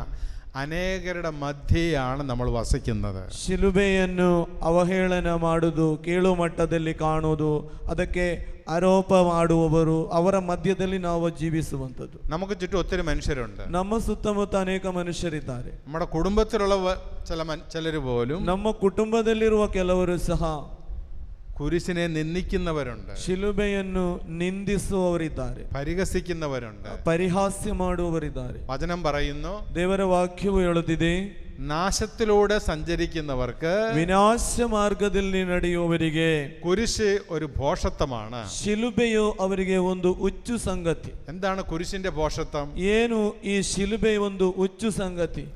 അനേകരുടെ മധ്യയാണ് നമ്മൾ വസിക്കുന്നത്. ಶಿಲುಬೆಯನ್ನು ಅವಹೇಳನ ಮಾಡುವುದು, ಕೀಳು ಮಟ್ಟದಲ್ಲಿ ಕಾಣುವುದು, ಅದಕ್ಕೆ ಆರೋಪ ಮಾಡುವವರು, ಅವರ ಮಧ್ಯದಲ್ಲಿ ನಾವು ಜೀವಿಸುವಂಥದ್ದು. നമുക്ക് ചുറ്റും ഒത്തിരി മനുഷ്യരുണ്ട്. ನಮ್ಮ ಸುತ್ತಮುತ್ತ ಅನೇಕ ಮನುಷ್ಯರಿದ್ದಾರೆ. നമ്മുടെ കുടുംബത്തിലുള്ള ചിലർ പോലും, ನಮ್ಮ ಕುಟುಂಬದಲ್ಲಿರುವ ಕೆಲವರು ಸಹ കുരിശിനെ നിന്ദിക്കുന്നവരുണ്ട്, ಶಿಲುಬೆಯನ್ನು ನಿಂದಿಸುವವರಿದ್ದಾರೆ, പരിഹസിക്കുന്നവരുണ്ട്, ಪರಿಹಾಸ್ಯ ಮಾಡುವವರಿದ್ದಾರೆ. വചനം പറയുന്നു, ದೇವರ ವಾಕ್ಯವು ಹೇಳುತ್ತಿದೆ, നാശത്തിലൂടെ സഞ്ചരിക്കുന്നവർക്ക്, ವಿನಾಶ ಮಾರ್ಗದಲ್ಲಿ ನಡೆಯುವವರಿಗೆ കുരിശ് ഒരു ഭോഷത്വമാണ്. ಶಿಲುಬೆಯು ಅವರಿಗೆ ಒಂದು ಹುಚ್ಚು ಸಂಗತಿ. എന്താണ് കുരിശിന്റെ ഭോഷത്വം? ಏನು ಈ ಶಿಲುಬೆ ಒಂದು ಹುಚ್ಚು ಸಂಗತಿ?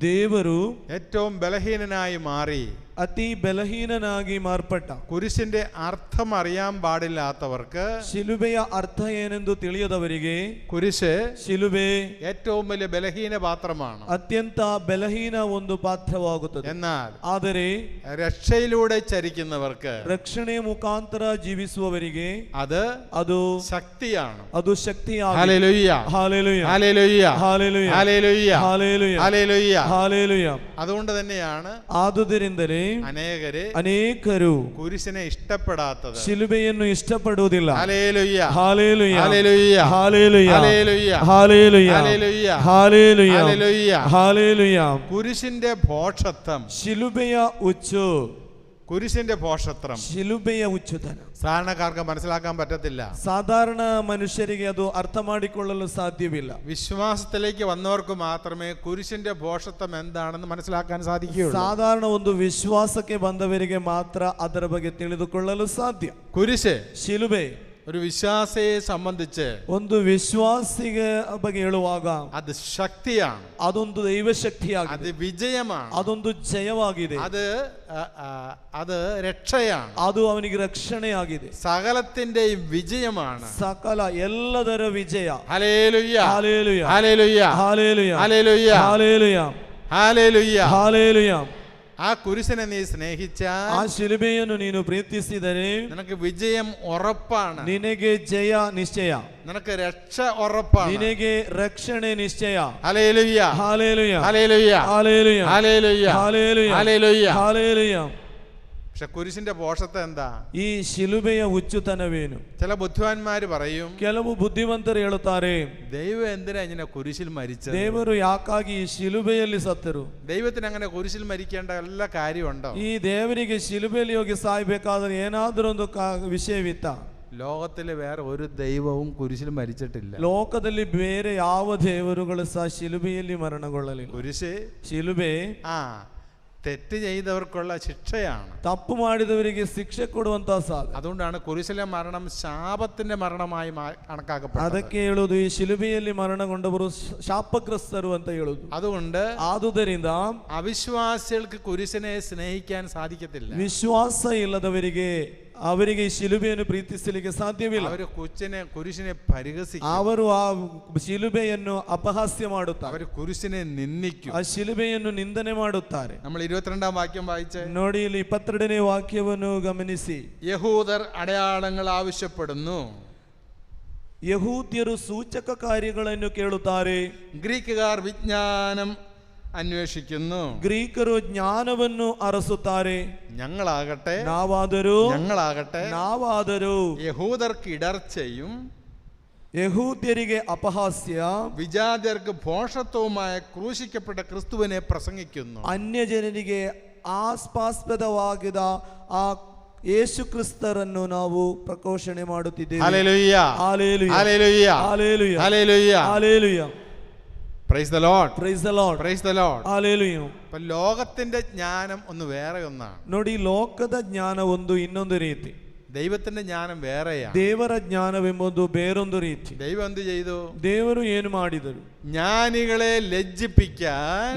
ದೇವರು ഏറ്റവും ബലഹീനനായി മാറി, ಅತಿ ಬಲಹೀನನಾಗಿ ಮಾರ್ಪಟ್ಟ. കുരിശിന്റെ അർത്ഥം അറിയാൻ പാടില്ലാത്തവർക്ക്, ಶಿಲುಬೆಯ ಅರ್ಥ ಏನೆಂದು ತಿಳಿಯದವರಿಗೆ കുരിശ് ಶಿಲುಬೆ ഏറ്റവും വലിയ ബലഹീന പാത്രമാണ്, ಅತ್ಯಂತ ಬಲಹೀನ ಒಂದು ಪಾತ್ರವಾಗುತ್ತದೆ. എന്നാൽ ಆದರೆ രക്ഷയിലൂടെ ചരിക്കുന്നവർക്ക്, ರಕ್ಷಣೆ ಮುಖಾಂತರ ಜೀವಿಸುವವರಿಗೆ ಅದು ശക്തിയാണ്. ಅದು ಶಕ್ತಿಯಾಗಿದೆ. Hallelujah hallelujah hallelujah hallelujah hallelujah hallelujah hallelujah hallelujah. അതുകൊണ്ട് തന്നെയാണ് ಆದುದರಿಂದಲೇ അനേകರು കുരിശിനെ ഇഷ്ടപ്പെടാത്തത്, ಶಿಲುಬೆಯನ್ನು ಇಷ್ಟಪಡುವುದಿಲ್ಲ. Hallelujah hallelujah hallelujah hallelujah hallelujah hallelujah hallelujah hallelujah hallelujah hallelujah. കുരിശിന്റെ ഭോഷത്വം, ಶಿಲುಬೆಯ ಹುಚ್ಚು, കുരിശിന്റെ ഭോഷത്വം ಶಿಲುಬೆಯ ಹುಚ್ಚುತನ സാധാരണക്കാർക്ക് മനസ്സിലാക്കാൻ പറ്റത്തില്ല. സാധാരണ മനുഷ്യರಿಗೆ ಅದು ಅರ್ಥ ಮಾಡಿಕೊಳ್ಳಲು ಸಾಧ್ಯವಿಲ್ಲ. വിശ്വാസത്തിലേക്ക് വന്നവർക്ക് മാത്രമേ കുരിശിന്റെ ഭോഷത്വം എന്താണെന്ന് മനസ്സിലാക്കാൻ സാധിക്കുകയുള്ളൂ. ಸಾಧಾರಣ ಒಂದು ವಿಶ್ವಾಸಕ್ಕೆ ಬಂದವರಿಗೆ ಮಾತ್ರ ಅದರ ಬಗ್ಗೆ ತಿಳಿದುಕೊಳ್ಳಲು ಸಾಧ್ಯ. കുരിശ്, ಶಿಲುಬೆ ഒരു വിശ്വാസിയെ സംബന്ധിച്ച്, ಒಂದು ವಿಶ್ವಾಸಿಗೆ ಬಗ್ಗೆ ಹೇಳುವಾಗ അത് ശക്തിയാണ്, ಅದೊಂದು ದೈವಶಕ್ತಿಯಾಗಿದೆ, അത് വിജയമാണ്, ಅದೊಂದು ಜಯವಾಗಿದೆ, അത് രക്ഷയാണ്, ಅದು ಅವನಿಗೆ ರಕ್ಷಣೆಯಾಗಿದೆ, സകലത്തിന്റെയും വിജയമാണ്, ಸಕಲ ಎಲ್ಲದರ ವಿಜಯ. Hallelujah hallelujah hallelujah hallelujah hallelujah hallelujah hallelujah hallelujah. ആ കുരിശിനെ നീ സ്നേഹിച്ചാൽ, ಆ ಶಿಲುಬೆಯನ್ನು ನೀನು ಪ್ರೀತಿಸಿದರೆ നിനക്ക് വിജയം ഉറപ്പാണ്, ನಿನಗೆ ಜಯ ನಿಶ್ಚಯ, നിനക്ക് രക്ഷ ഉറപ്പാണ്, ನಿನಗೆ ರಕ್ಷಣೆ ನಿಶ್ಚಯ. Hallelujah hallelujah hallelujah hallelujah hallelujah hallelujah hallelujah. Hallelujah. പക്ഷെ കുരിശിന്റെ പോഷത്വം എന്താ? ಈ ಶಿಲುಬೆಯ ಹುಚ್ಚುತನವೇನು? ചില ബുദ്ധിമാന്മാര് പറയും, ಕೆಲವು ಬುದ್ಧಿವಂತರು ಹೇಳುತ್ತಾರೆ, ദൈവം എന്തിനാ ഇങ്ങനെ കുരിശിൽ മരിച്ചത്? ದೇವರು ಯಾಕಾಗಿ ಈ ಶಿಲುಬೆಯಲ್ಲಿ ಸತ್ತರು? ദൈവത്തിന് അങ്ങനെ കുരിശിൽ മരിക്കേണ്ട എല്ലാ കാര്യമുണ്ടോ? ಈ ದೇವರಿಗೆ ಶಿಲುಬೆಯಲ್ಲಿ ಹೋಗಿ ಸಾಯ್ಬೇಕಾದ್ರೆ ಏನಾದರೂ ಒಂದು ವಿಷಯವಿತ್ತ? ലോകത്തിലെ വേറെ ഒരു ദൈവവും കുരിശിൽ മരിച്ചിട്ടില്ല. ಲೋಕದಲ್ಲಿ ಬೇರೆ ಯಾವ ದೇವರುಗಳು ಸಹ ಶಿಲುಬೆಯಲ್ಲಿ ಮರಣಗೊಳ್ಳಲಿಲ್ಲ. കുരിശ് ಶಿಲುಬೆ തെറ്റ് ചെയ്തവർക്കുള്ള ശിക്ഷയാണ്. ತಪ್ಪು ಮಾಡಿದವರಿಗೆ ಶಿಕ್ಷೆ ಕೊಡುವಂತಹ ಸಾಧನ. അതുകൊണ്ടാണ് കുരിശിലെ മരണം ശാപത്തിന്റെ മരണമായി കണക്കാക്കപ്പെട്ടത്. ಅದಕ್ಕೆ ಹೇಳುವುದು ಈ ಶಿಲುಬೆಯಲ್ಲಿ ಮರಣಗೊಂಡವರು ಶಾಪಗ್ರಸ್ತರು ಅಂತ ಹೇಳುವುದು. അതുകൊണ്ട് ಆದುದರಿಂದ അവിശ്വാസികൾക്ക് കുരിശിനെ സ്നേഹിക്കാൻ സാധിക്കത്തില്ല. ವಿಶ್ವಾಸ ಇಲ್ಲದವರಿಗೆ ಅವರಿಗೆ ಈ ಶಿಲುಬೆಯನ್ನು ಪ್ರೀತಿಸಲಿಕ್ಕೆ ಸಾಧ್ಯವಿಲ್ಲ. ಅವರು ಕುರಿಶಿനെ ಪರಿಹಸಿക്കും. ಅವರು ಆ ಶಿಲುಬೆಯನ್ನು ಅಪಹಾಸ್ಯ ಮಾಡುತ್ತಾರೆ. ಅವರು ಕುರಿಶಿനെ ನಿಂದಿക്കും. ಆ ಶಿಲುಬೆಯನ್ನು ನಿಂದನೆ ಮಾಡುತ್ತಾರೆ. നമ്മൾ 22ാം വാക്യം വായിച്ചേ. ನೋಡಿ, ಇಲ್ಲಿ 22ನೇ ವಾಕ್ಯವನ್ನು ಗಮನಿಸಿ. യഹൂദർ അടയാളങ്ങൾ ആവശ്യപ്പെടുന്നു. ಯಹೂದ್ಯರು ಸೂಚಕ ಕಾರ್ಯಗಳನ್ನು ಕೇಳುತ್ತಾರೆ. ഗ്രീക്കുകാർ വിജ്ഞാനം അന്വേഷിക്കുന്നു. ಗ್ರೀಕರು ಜ್ಞಾನವನ್ನು ಅರಸುತ್ತಾರೆ. ഞങ്ങളാകട്ടെ ನಾವಾದರೂ യഹൂദർക്ക് ഇടർച്ചയും ಯಹೂದ್ಯರಿಗೆ ಅಪಹಾಸ್ಯ, വിജാതിയർക്ക് ഭോഷത്വവുമായ ക്രൂശിക്കപ്പെട്ട ക്രിസ്തുവിനെ പ്രസംഗിക്കുന്നു. ಅನ್ಯಜನರಿಗೆ ಆಸ್ಪಾಸ್ಪದವಾಗಿದ ಆ ಯೇಸು ಕ್ರಿಸ್ತರನ್ನು ನಾವು ಪ್ರಘೋಷಣೆ ಮಾಡುತ್ತಿದ್ದೇವೆ. Hallelujah, hallelujah, hallelujah, hallelujah, hallelujah, hallelujah. Praise the Lord, praise the Lord, praise the Lord. Hallelujah. അപ്പോൾ ലോകത്തിന്റെ ജ്ഞാനം ഒന്ന് വേറെ ഒന്നാണ്. ನೋಡಿ, ಲೋಕದ ಜ್ಞಾನ ಒಂದು ಇನ್ನೊಂದು ರೀತಿ, ദൈവത്തിന്റെ ജ്ഞാനം വേറെയാണ്. ದೇವರ ಜ್ಞಾನವೆಂಬುದು ಬೇರೊಂದು ರೀತಿ. ദൈവം എന്ത് ചെയ്തു? ದೇವರು ಏನು ಮಾಡಿದರು? ಜ್ಞಾನಿകളെ ലജ്ജിപ്പിക്കാൻ,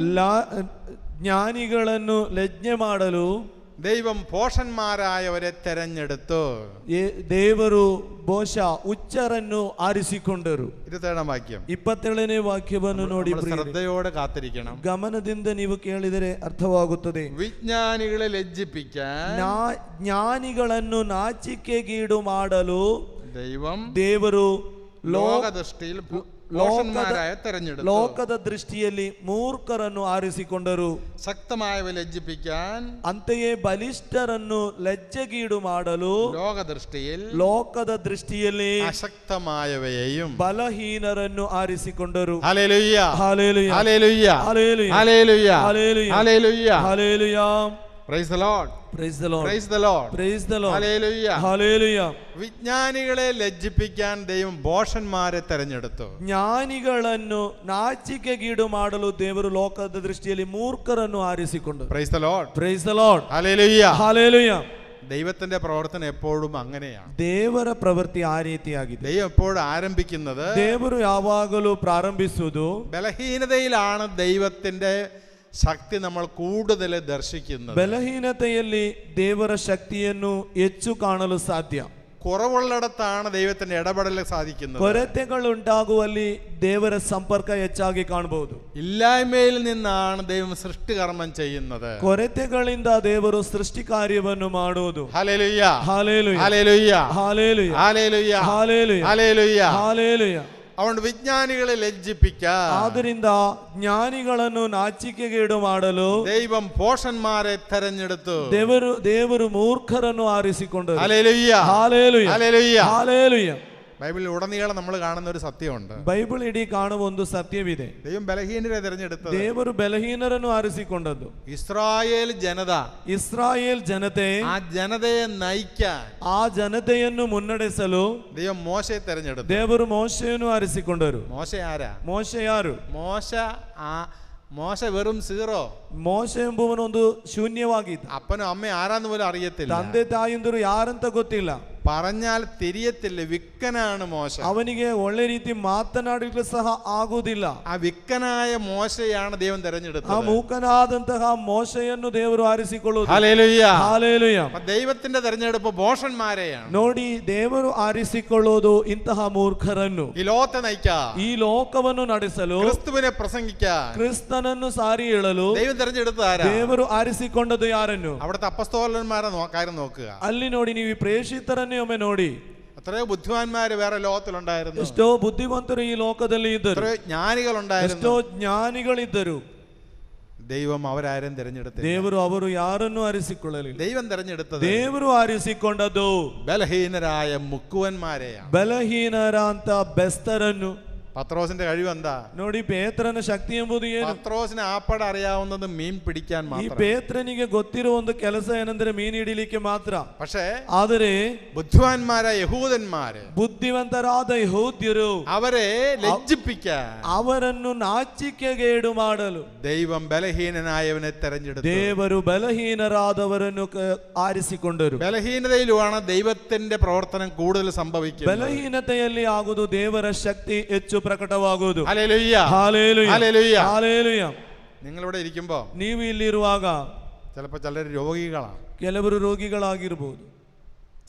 ಜ್ಞಾನಿಗಳನ್ನು ಲಜ್ಜೆ ಮಾಡಲು ദൈവം ഭോഷന്മാരായവരെ തെരഞ്ഞെടുത്തു. ದೇವರು ಬಹುಶಃ ಹುಚ್ಚರನ್ನು ಆರಿಸಿಕೊಂಡರು. 27ാം വാക്യം. 27ನೇ ವಾಕ್ಯವನ್ನು ನೋಡಿ ശ്രദ്ധയോടെ കാത്തിരിക്കണം. ಗಮನದಿಂದ ನೀವು ಕೇಳಿದರೆ ಅರ್ಥವಾಗುತ್ತದೆ. വിജ്ഞാനികളെ ലജ്ജിപ്പിക്കാൻ, ಜ್ಞಾನಿಗಳನ್ನು ನಾಚಿಕೆಗೀಡು ಮಾಡಲು ದೇವರು ലോകദൃഷ്ടിയിൽ ಲೋಕದ ದೃಷ್ಟಿಯಲ್ಲಿ ಮೂರ್ಖರನ್ನು ಆರಿಸಿಕೊಂಡರು. ശക്തമായവ ലജ്ജിപ്പിക്കാൻ, ಅಂತೆಯೇ ಬಲಿಷ್ಠರನ್ನು ಲಜ್ಜೆಗೀಡು ಮಾಡಲು ಲೋಕದ ದೃಷ್ಟಿಯಲ್ಲಿ ಅಶಕ್ತಮಾಯವೆയും ಬಲಹೀನರನ್ನು ಆರಿಸಿಕೊಂಡರು. Hallelujah, hallelujah, hallelujah, hallelujah, hallelujah, hallelujah, hallelujah, hallelujah. Praise the Lord, praise the Lord, praise the Lord, praise the Lord, hallelujah, hallelujah. വിജ്ഞാനികളെ ലജ്ജിപ്പിക്കാൻ ദൈവം ഭോഷന്മാരെ തെരഞ്ഞെടുത്തു. ಜ್ಞಾನಿಗಳನ್ನು ನಾಚಿಕೆಗೀಡು ಮಾಡಲು ದೇವರು ಲೋಕದ ದೃಷ್ಟಿಯಲ್ಲಿ ಮೂರ್ಖರನ್ನು ಆರಿಸಿಕೊಂಡರು. Praise the Lord, praise the Lord, hallelujah, hallelujah. ദൈവത്തിന്റെ പ്രവർത്തനം എപ്പോഴും അങ്ങനെയാണ്. ದೇವರ ಪ್ರವೃತ್ತಿ ಆ ರೀತಿಯಾಗಿದೆ. ദൈവം എപ്പോഴും ആരംഭിക്കുന്നത്, ದೇವರು ಯಾವಾಗಲೂ ಪ್ರಾರಂಭಿಸುವುದು ബലഹീനതയിലാണ് ദൈവത്തിന്റെ ശക്തി നമ്മൾ കൂടുതൽ ദർശിക്കുന്നത്. ബലഹീനತೆಯಲ್ಲಿ ದೇವರ ಶಕ್ತಿಯನ್ನು ಹೆಚ್ಚು ಕಾಣಲು ಸಾಧ್ಯ. കുറവുള്ളിടത്താണ് ദൈവത്തിന്റെ ഇടപെടൽ സാധിക്കുന്നത്. ಕೊರತೆಗಳುಂಟಾಗುವಲ್ಲಿ ದೇವರ ಸಂಪರ್ಕ ಹೆಚ್ಚಾಗಿ ಕಾಣಬಹುದು. ഇല്ലായ്മയിൽ നിന്നാണ് ദൈവം സൃഷ്ടികർമ്മം ചെയ്യുന്നത്. ಕೊರತೆಗಳಿಂದ ದೇವರು ಸೃಷ್ಟಿ ಕಾರ್ಯವನ್ನು ಮಾಡುವುದು. Hallelujah, hallelujah, hallelujah, hallelujah, hallelujah, hallelujah, hallelujah, hallelujah. അതുകൊണ്ട് വിജ്ഞാനികളെ ലജ്ജിപ്പിക്കാൻ, ಆದ್ದರಿಂದ ಜ್ಞಾನಿಗಳನ್ನು ನಾಚಿಕೆಗೇಡು ಮಾಡಲು ദൈവം ഭോഷന്മാരെ തെരഞ്ഞെടുത്തു. ದೇವರು ಮೂರ್ಖರನ್ನು ಆರಿಸಿಕೊಂಡರು. Hallelujah, hallelujah, hallelujah, hallelujah. ബൈബിളിൽ ഉടനീളം നമ്മൾ കാണുന്ന ഒരു സത്യമുണ്ട്. ಬೈಬಲ್ ಇಡೀ ಕಾಣುವ ಒಂದು ಸತ್ಯವಿದೆ. ദൈവം ബലഹീനരെ തെരഞ്ഞെടുത്തത്. ದೇವರು ಬಲಹೀನರನ್ನು ಆರಿಸಿಕೊಂಡದ್ದು. ഇസ്രായേൽ ജനത, ಇಸ್ರಾಯೇಲ್ ಜನತೆ, ആ ജനതയെ നയിക്കാൻ ಆ ಜನತೆಯನ್ನು ಮುನ್ನಡೆಸಲು ദൈവം മോശയെ തെരഞ്ഞെടുത്തു. ದೇವರು ಮೋಶೆಯನ್ನು ಆರಿಸಿಕೊಂಡರು. മോശ ആരാ? ಮೋಶೆ ಯಾರು? മോശ വെറും സീറോ. ಮೋಶೆ ಎಂಬುವನೊಂದು ಶೂನ್ಯವಾಗಿದ್ದ. അപ്പനും അമ്മയും ആരാന്ന് പോലും അറിയത്തില്ല. ತಂದೆ ತಾಯಿಂದರು ಯಾರಂತ ಗೊತ್ತಿಲ್ಲ. പറഞ്ഞാൽ തിരിയത്തില്ല. വിക്കനാണ് മോശ. ಅವನಿಗೆ ಒಳ್ಳೆ ರೀತಿ ಮಾತನಾಡಲು ಸಹ ಆಗುವುದಿಲ್ಲ. ആ വിക്കനായ മോശയാണ് ദൈവം തെരഞ്ഞെടുത്തത്. ಆ ಮೂಕನಾದಂತಹ ಮೋಶೆಯನ್ನು ದೇವರು ಆರಿಸಿಕೊಳ್ಳುವುದು. Hallelujah, hallelujah. ദൈവത്തിന്റെ തെരഞ്ഞെടുപ്പ് ഭോഷന്മാരെയാണ്. ನೋಡಿ, ದೇವರು ಆರಿಸಿಕೊಳ್ಳುವುದು ಇಂತಹ ಮೂರ್ಖರನ್ನು. ഈ ലോകത്തെ നയിക്കാൻ, ಈ ಲೋಕವನ್ನು ನಡೆಸಲು, ക്രിസ്തുവിനെ പ്രസംഗിക്കാൻ ಕ್ರಿಸ್ತನನ್ನು ಸಾರಿ ಹೇಳಲು ദൈവം തെരഞ്ഞെടുത്തത് ആരാ? ದೇವರು ಆರಿಸಿಕೊಂಡದ್ದು ಯಾರನ್ನು? അവിടുത്തെ അപ്പസ്തോലന്മാരെ കാര്യം നോക്കുക. ಅಲ್ಲಿ ನೋಡಿ, ನೀವು ಈ ಪ್ರೇಷಿತರನ್ನೇ ಒಮ್ಮೆ ನೋಡಿ. എത്രയോ ബുദ്ധിമാന്മാര് വേറെ ലോകത്തിലുണ്ടായിരുന്നു. ಎಷ್ಟೋ ಬುದ್ಧಿವಂತರು ಈ ಲೋಕದಲ್ಲಿ ಇದ್ದರು. എത്രയോ ജ്ഞാനികളുണ്ടായിരുന്നു. ಎಷ್ಟೋ ಜ್ಞಾನಿಗಳಿದ್ದರು. ദൈവം അവരാരും തിരഞ്ഞെടുത്തില്ല. ದೇವರು ಅವರು ಯಾರನ್ನು ಆರಿಸಿಕೊಳ್ಳಲಿಲ್ಲ. ദൈവം തിരഞ്ഞെടുത്തത് ದೇವರು ಆರಿಸಿಕೊಂಡದ್ದು ബലഹീനരായ മുക്കുവന്മാരെയാണ്. ಬಲಹೀನರಾಂತ ಬೆಸ್ತರನ್ನು. പത്രോസിന്റെ കഴിവ് എന്താ? ನೋಡಿ, ಪೇತ್ರನ ಶಕ್ತಿ ಎಂಬುದು ಏನು? പത്രോസിന് ആപ്പട അറിയാവുന്നത് മീൻ പിടിക്കാൻ ಈ മാത്രം. ಪೇತ್ರನಿಗೆ ಗೊತ್ತಿರುವ ಒಂದು ಕೆಲಸ ಏನೆಂದರೆ ಮೀನು ಹಿಡಿಲಿಕ್ಕೆ ಮಾತ್ರ. പക്ഷേ ಆದರೆ ബുദ്ധിമാന്മാരായ യഹൂദന്മാര്, ಬುದ್ಧಿವಂತರಾದ ಯಹೂದ್ಯರು അവരെ ലജ്ജിപ്പിക്കാൻ, ಅವರನ್ನು ನಾಚಿಕೆಗೇಡು ಮಾಡಲು ദൈവം ബലഹീനനായവനെ തെരഞ്ഞെടുത്തു. ದೇವರು ಬಲಹೀನರಾದವರನ್ನು ಆರಿಸಿಕೊಂಡರು. ബലഹീനതയിലുമാണ് ദൈവത്തിന്റെ പ്രവർത്തനം കൂടുതൽ സംഭവിക്കുന്നത്. ಬಲಹೀನತೆಯಲ್ಲಿ ಆಗುವುದು ದೇವರ ಶಕ್ತಿ ಹೆಚ್ಚು ಪ್ರಕಟವಾಗುವುದು. Hallelujah, hallelujah, hallelujah. ഹല്ലേലൂയ. നിങ്ങളിവിടെ ഇരിക്കുമ്പോ ನೀವು ಇಲ್ಲಿರುವಾಗ ചിലപ്പോൾ ചിലർ രോഗികളാണ്, ಕೆಲವರು ರೋಗಿಗಳಾಗಿರ್ಬೋದು,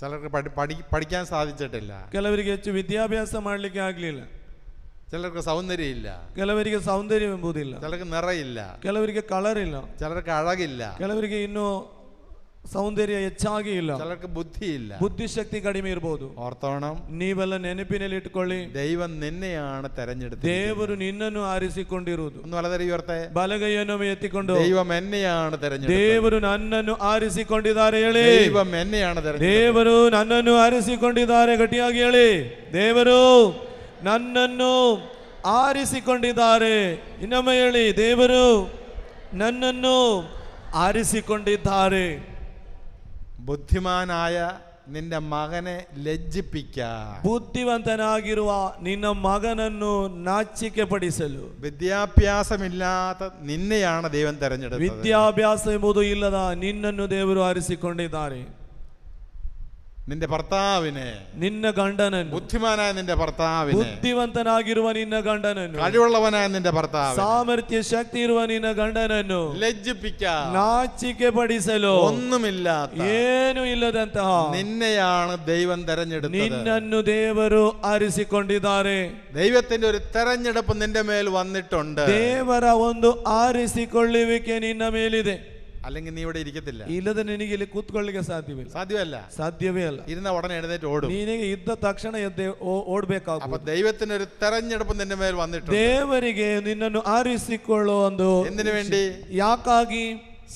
ചിലർക്ക് പഠിക്കാൻ സാധിച്ചിട്ടില്ല, ಕೆಲವರಿಗೆ ಹೆಚ್ಚು ವಿದ್ಯಾಭ್ಯಾಸ ಮಾಡಲಿಕ್ಕೆ ಆಗಲಿಲ್ಲ, ചിലർക്ക് സൗന്ദര്യമില്ല, ಕೆಲವರಿಗೆ ಸೌಂದರ್ಯ ಎಂಬುದಿಲ್ಲ, ചിലർക്ക് നിറയില്ല, ಕೆಲವರಿಗೆ ಕಲರ್ ಇಲ್ಲ, ചിലർക്ക് അഴകില്ല, ಕೆಲವರಿಗೆ ಇನ್ನೂ ಸೌಂದರ್ಯ ಹೆಚ್ಚಾಗಿ ಇಲ್ಲ, ചിലർക്ക് ബുദ്ധിയില്ല. ಬುದ್ಧಿಶಕ್ತಿ ಕಡಿಮೆ ಇರಬಹುದು. ഓർത്തോണം, ನೀವೆಲ್ಲ ನೆನಪಿನಲ್ಲಿ ಇಟ್ಕೊಳ್ಳಿ, ദൈവം നിന്നെയാണ് തെരഞ്ഞെടുത്തത്. ದೇವರು ನಿನ್ನನ್ನು ಆರಿಸಿಕೊಂಡಿರುವುದು. ഒന്ന് വലതരി ഉയർത്തെ. ಬಲಗೈಯನ್ನು ಎತ್ತಿಕೊಂಡು, ദൈവം എന്നെയാണ് തെരഞ്ഞെടുത്തത്. ದೇವರು ನನ್ನನ್ನು ಆರಿಸಿಕೊಂಡಿದ್ದಾರೆ ಹೇಳಿ. ദൈവം എന്നെയാണ് തെരഞ്ഞെടുത്തത്. ದೇವರು ನನ್ನನ್ನು ಆರಿಸಿಕೊಂಡಿದ್ದಾರೆ. ಗಟ್ಟಿಯಾಗಿ ಹೇಳಿ, ದೇವರು ನನ್ನನ್ನು ಆರಿಸಿಕೊಂಡಿದ್ದಾರೆ. ಇನ್ನೊಮ್ಮೆ ಹೇಳಿ, ದೇವರು ನನ್ನನ್ನು ಆರಿಸಿಕೊಂಡಿದ್ದಾರೆ. ബുദ്ധിമാനായ നിന്റെ മകനെ ലജ്ജിപ്പിക്കാൻ, ಬುದ್ಧಿವಂತನಾಗಿರುವ ನಿನ್ನ ಮಗನನ್ನು ನಾಚಿಕೆ ಪಡಿಸಲು, വിദ്യാഭ്യാസമില്ലാത്ത നിന്നെയാണ് ദൈവം തെരഞ്ഞെടുത്തത്. ವಿದ್ಯಾಭ್ಯಾಸ ಎಂಬುದು ಇಲ್ಲದ ನಿನ್ನನ್ನು ದೇವರು ಆರಿಸಿಕೊಂಡಿದ್ದಾರೆ. നിന്റെ ഭർത്താവിനെ, ನಿನ್ನ ಗಂಡನನ್ನು, ബുദ്ധിമാനായ നിന്റെ ഭർത്താവിനെ, ಬುದ್ಧಿವಂತನಾಗಿರುವ ನಿನ್ನ ಗಂಡನನ್ನು, കഴിവുള്ളവനായ നിന്റെ ഭർത്താവ്, ಸಾಮರ್ಥ್ಯ ಶಕ್ತಿ ಇರುವ ನಿನ್ನ ಗಂಡನನ್ನು ലജ്ജിപ്പിക്കാൻ, ನಾಚಿಕೆ ಪಡಿಸಲು, ഒന്നുമില്ലാത്ത ಏನು ಇಲ್ಲದಂತಹ നിന്നെയാണ് ദൈവം തെരഞ്ഞെടുത്തത്. ನಿನ್ನನ್ನು ದೇವರು ಆರಿಸಿಕೊಂಡಿದ್ದಾರೆ. ദൈവത്തിന്റെ ഒരു തെരഞ്ഞെടുപ്പ് നിന്റെ മേൽ വന്നിട്ടുണ്ട്. ದೇವರ ಒಂದು ಆರಿಸಿಕೊಳ್ಳುವಿಕೆ ನಿನ್ನ ಮೇಲಿದೆ. അല്ലെങ്കിൽ നീ ഇവിടെ ഇരിക്കത്തില്ല. ಇಲ್ಲದೆ ನಿನಗೆ ಇಲ್ಲಿ ಕೂತ್ಕೊಳ್ಳಿಕ್ಕೆ ಸಾಧ್ಯವಿಲ್ಲ, ಸಾಧ್ಯವೇ ಅಲ್ಲ. ഇരുന്ന ഉടനെ എഴുന്നേറ്റ് ഓടും. ನಿನಗೆ ಇದ್ದ ತಕ್ಷಣ ಎದ್ದೆ ಓಡ್ಬೇಕಾಗುತ್ತೆ. അപ്പൊ ദൈവത്തിന് ഒരു തെരഞ്ഞെടുപ്പ് നിന്റെ മേൽ വന്നിട്ടുണ്ട്. ದೇವರಿಗೆ ನಿನ್ನನ್ನು ಆರಿಸಿಕೊಳ್ಳೋ ಒಂದು, എന്തിനു വേണ്ടി? ಯಾಕಾಗಿ?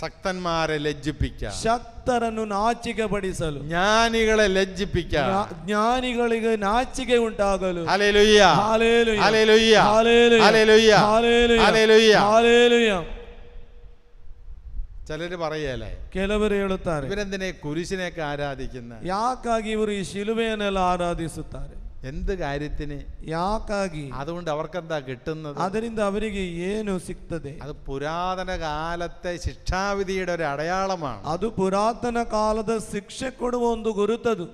ശക്തന്മാരെ ലജ്ജിപ്പിക്കാൻ, ಶಕ್ತರನ್ನು ನಾಚಿಕೆ ಪಡಿಸಲು, ಜ್ಞಾನಿകളെ ലജ്ജിപ്പിക്കാൻ, ಜ್ಞಾನಿಗಳಿಗೆ ನಾಚಿಕೆ ಉಂಟಾಗಲು. Hallelujah, hallelujah, hallelujah, hallelujah, hallelujah, hallelujah, hallelujah. Hallelujah. ചിലര് പറയല്ലേ, ಕೆಲವರು ಹೇಳುತ್ತಾರೆ, ഇവരെന്തിനെ കുരിശിനെയൊക്കെ ആരാധിക്കുന്ന? ಯಾಕಾಗಿ ಇವರು ಈ ಶಿಲುಬೆಯನ್ನೆಲ್ಲ ಆರಾಧಿಸುತ್ತಾರೆ? എന്ത് കാര്യത്തിന്? ಯಾಕಾಗಿ? അതുകൊണ്ട് അവർക്കെന്താ കിട്ടുന്നത്? ಅದರಿಂದ ಅವರಿಗೆ ಏನು ಸಿಗ್ತದೆ? അത് പുരാതന കാലത്തെ ശിക്ഷാവിധിയുടെ ഒരു അടയാളമാണ്. ಅದು ಪುರಾತನ ಕಾಲದ ಶಿಕ್ಷೆ ಕೊಡುವ ಒಂದು ಗುರುತದು.